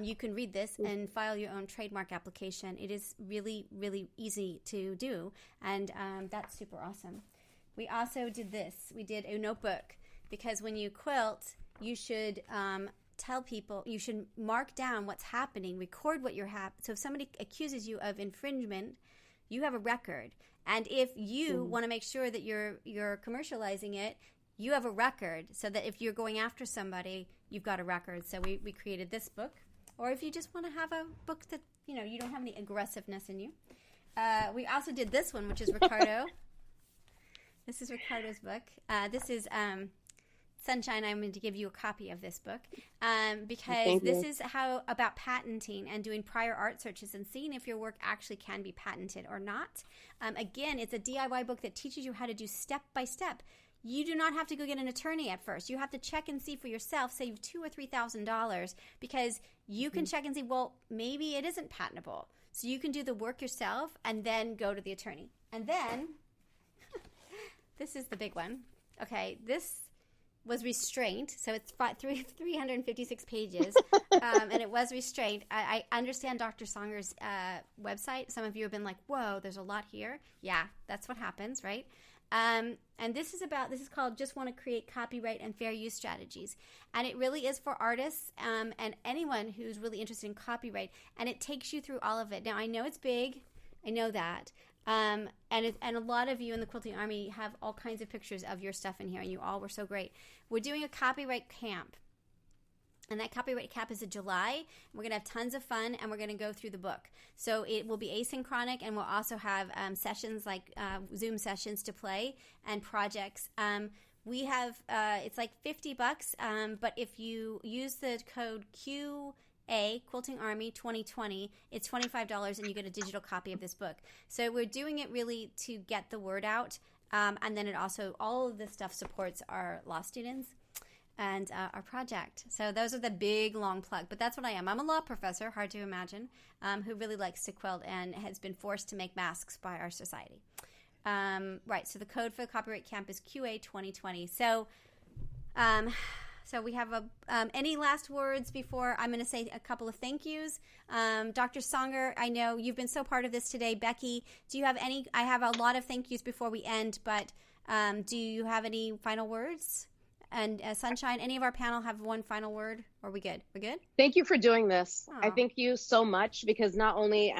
You can read this and file your own trademark application. It is really, really easy to do, and that's super awesome. We also did this. We did a notebook, because when you quilt, you should tell people, you should mark down what's happening, record what you're so if somebody accuses you of infringement, you have a record. And if you want to make sure that you're commercializing it, you have a record, so that if you're going after somebody, you've got a record. So we created this book. Or if you just want to have a book that, you don't have any aggressiveness in you. We also did this one, which is Ricardo. This is Ricardo's book. This is Sunshine. I'm going to give you a copy of this book because this is about patenting and doing prior art searches and seeing if your work actually can be patented or not. Again, it's a DIY book that teaches you how to do step by step. You do not have to go get an attorney at first. You have to check and see for yourself, save $2,000 or $3,000, because you can check and see, well, maybe it isn't patentable. So you can do the work yourself and then go to the attorney. And then, this is the big one. Okay, this was restraint. So it's 356 pages, and it was restraint. I understand Dr. Songer's website. Some of you have been like, whoa, there's a lot here. Yeah, that's what happens, right? And this is called Just Want to Create Copyright and Fair Use Strategies. And it really is for artists and anyone who's really interested in copyright. And it takes you through all of it. Now, I know it's big. I know that. And a lot of you in the Quilting Army have all kinds of pictures of your stuff in here, and you all were so great. We're doing a copyright camp. And that copyright camp is in July. We're going to have tons of fun, and we're going to go through the book. So it will be asynchronic, and we'll also have sessions like Zoom sessions to play and projects. We have, it's like $50, but if you use the code QA, Quilting Army 2020, it's $25, and you get a digital copy of this book. So we're doing it really to get the word out, and then it also, all of this stuff supports our law students and our project. So those are the big, long plug. But that's what I am. I'm a law professor, hard to imagine, who really likes to quilt and has been forced to make masks by our society. Right, so the code for the copyright camp is QA 2020. So we have any last words before I'm going to say a couple of thank yous? Dr. Songer, I know you've been so part of this today. Becky, do you have any? I have a lot of thank yous before we end, but do you have any final words? and Sunshine, any of our panel have one final word? Or are we good? We're good? Thank you for doing this. Aw. I thank you so much, because not only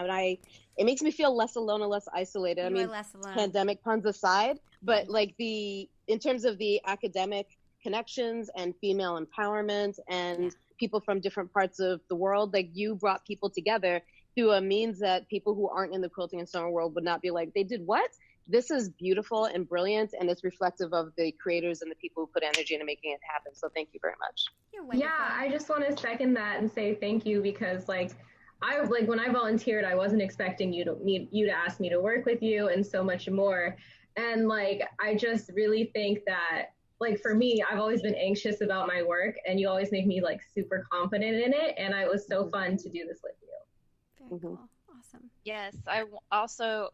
it makes me feel less alone and less isolated. You I are mean, less alone. pandemic puns aside, but like in terms of the academic connections and female empowerment and people from different parts of the world, like you brought people together through a means that people who aren't in the quilting and sewing world would not be like, they did what? This is beautiful and brilliant, and it's reflective of the creators and the people who put energy into making it happen. So thank you very much. Yeah, I just want to second that and say thank you, because like I was like, when I volunteered, I wasn't expecting you to ask me to work with you and so much more. And like, I just really think that, like, for me, I've always been anxious about my work, and you always make me like super confident in it. And it was so fun to do this with you. Very cool. Awesome. Yes, also,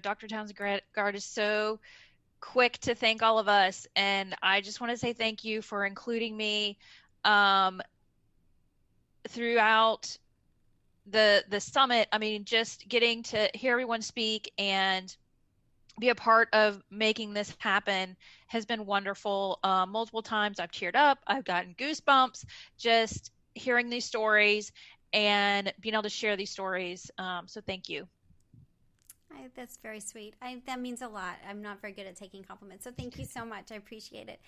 Dr. Townsend-Gard is so quick to thank all of us, and I just want to say thank you for including me throughout the summit. I mean, just getting to hear everyone speak and be a part of making this happen has been wonderful. Multiple times I've teared up, I've gotten goosebumps just hearing these stories and being able to share these stories. So thank you. That's very sweet. That means a lot. I'm not very good at taking compliments, so thank you so much. I appreciate it.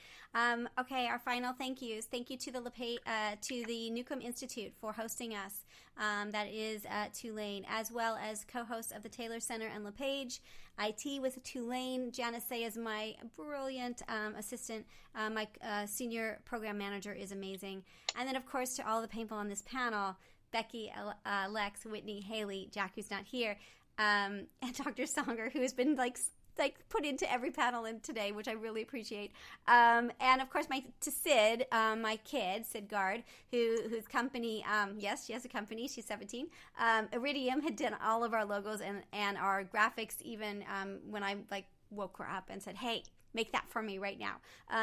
Okay, our final thank yous. Thank you to the Newcomb Institute for hosting us. That is at Tulane, as well as co-hosts of the Taylor Center and LePage. IT with Tulane. Janice Say is my brilliant assistant. My senior program manager is amazing. And then, of course, to all the people on this panel, Becky, Lex, Whitney, Hailey, Jack, who's not here, and Dr. Songer, who has been like put into every panel in today, which I really appreciate. And of course, to Sid, my kid, Sid Gard, whose company, yes, she has a company. She's 17. Iridium had done all of our logos and our graphics, even when I woke her up and said, "Hey, make that for me right now."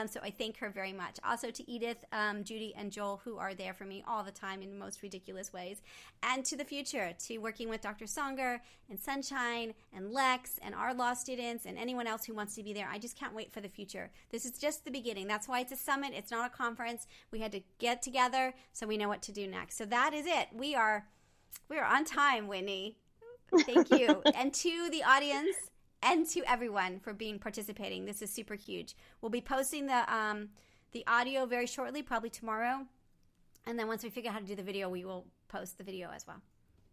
So I thank her very much. Also to Edith, Judy, and Joel, who are there for me all the time in the most ridiculous ways. And to the future, to working with Dr. Songer and Sunshine and Lex and our law students and anyone else who wants to be there. I just can't wait for the future. This is just the beginning. That's why it's a summit. It's not a conference. We had to get together so we know what to do next. So that is it. We are on time, Whitney. Thank you. And to the audience, and to everyone for participating. This is super huge. We'll be posting the audio very shortly, probably tomorrow. And then once we figure out how to do the video, we will post the video as well.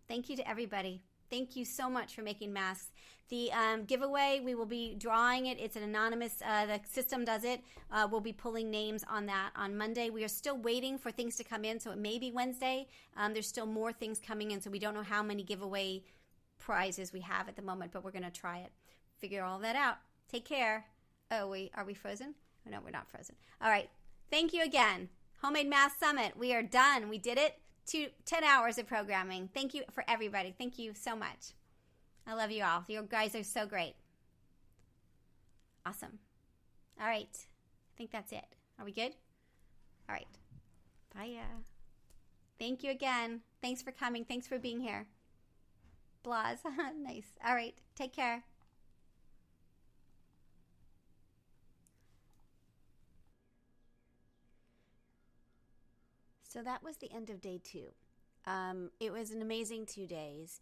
Thank you to everybody. Thank you so much for making masks. The giveaway, we will be drawing it. It's an anonymous, the system does it. We'll be pulling names on that on Monday. We are still waiting for things to come in, so it may be Wednesday. There's still more things coming in, so we don't know how many giveaway prizes we have at the moment, but we're going to try it. Figure all that out. Take care. Oh, wait, are we frozen? Oh, no, we're not frozen. All right. Thank you again. Homemade Mask Summit. We are done. We did it. 10 hours of programming. Thank you for everybody. Thank you so much. I love you all. You guys are so great. Awesome. All right. I think that's it. Are we good? All right. Bye. Thank you again. Thanks for coming. Thanks for being here. Blas. Nice. All right. Take care. So that was the end of day 2. It was an amazing 2 days.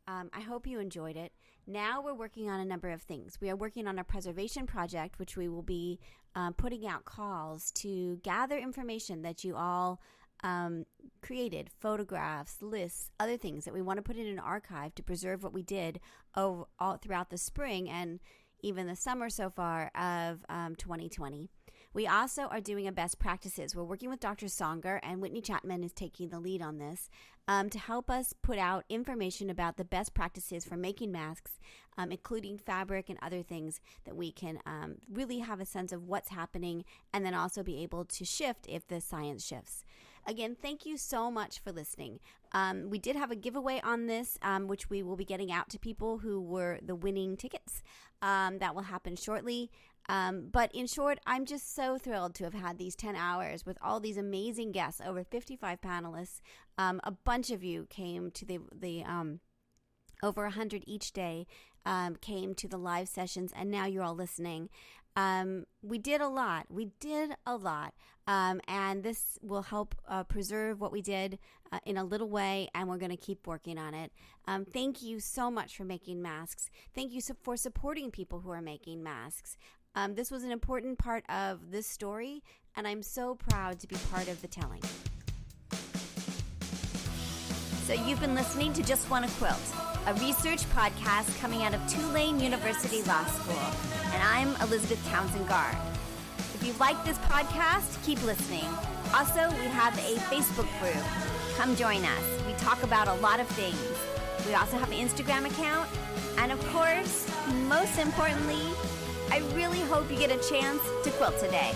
I hope you enjoyed it. Now we're working on a number of things. We are working on a preservation project, which we will be putting out calls to gather information that you all created, photographs, lists, other things that we want to put in an archive to preserve what we did all throughout the spring and even the summer so far of 2020. We also are doing a best practices. We're working with Dr. Songer, and Whitney Chapman is taking the lead on this to help us put out information about the best practices for making masks, including fabric and other things that we can really have a sense of what's happening and then also be able to shift if the science shifts. Again, thank you so much for listening. We did have a giveaway on this, which we will be getting out to people who were the winning tickets. That will happen shortly. But in short, I'm just so thrilled to have had these 10 hours with all these amazing guests, over 55 panelists. A bunch of you came to the over 100 each day came to the live sessions, and now you're all listening. We did a lot. And this will help preserve what we did in a little way, and we're going to keep working on it. Thank you so much for making masks. Thank you for supporting people who are making masks. This was an important part of this story, and I'm so proud to be part of the telling. So you've been listening to Just Wanna Quilt, a research podcast coming out of Tulane University Law School. And I'm Elizabeth Townsend Garr. If you like this podcast, keep listening. Also, we have a Facebook group. Come join us. We talk about a lot of things. We also have an Instagram account. And of course, most importantly, I really hope you get a chance to quilt today.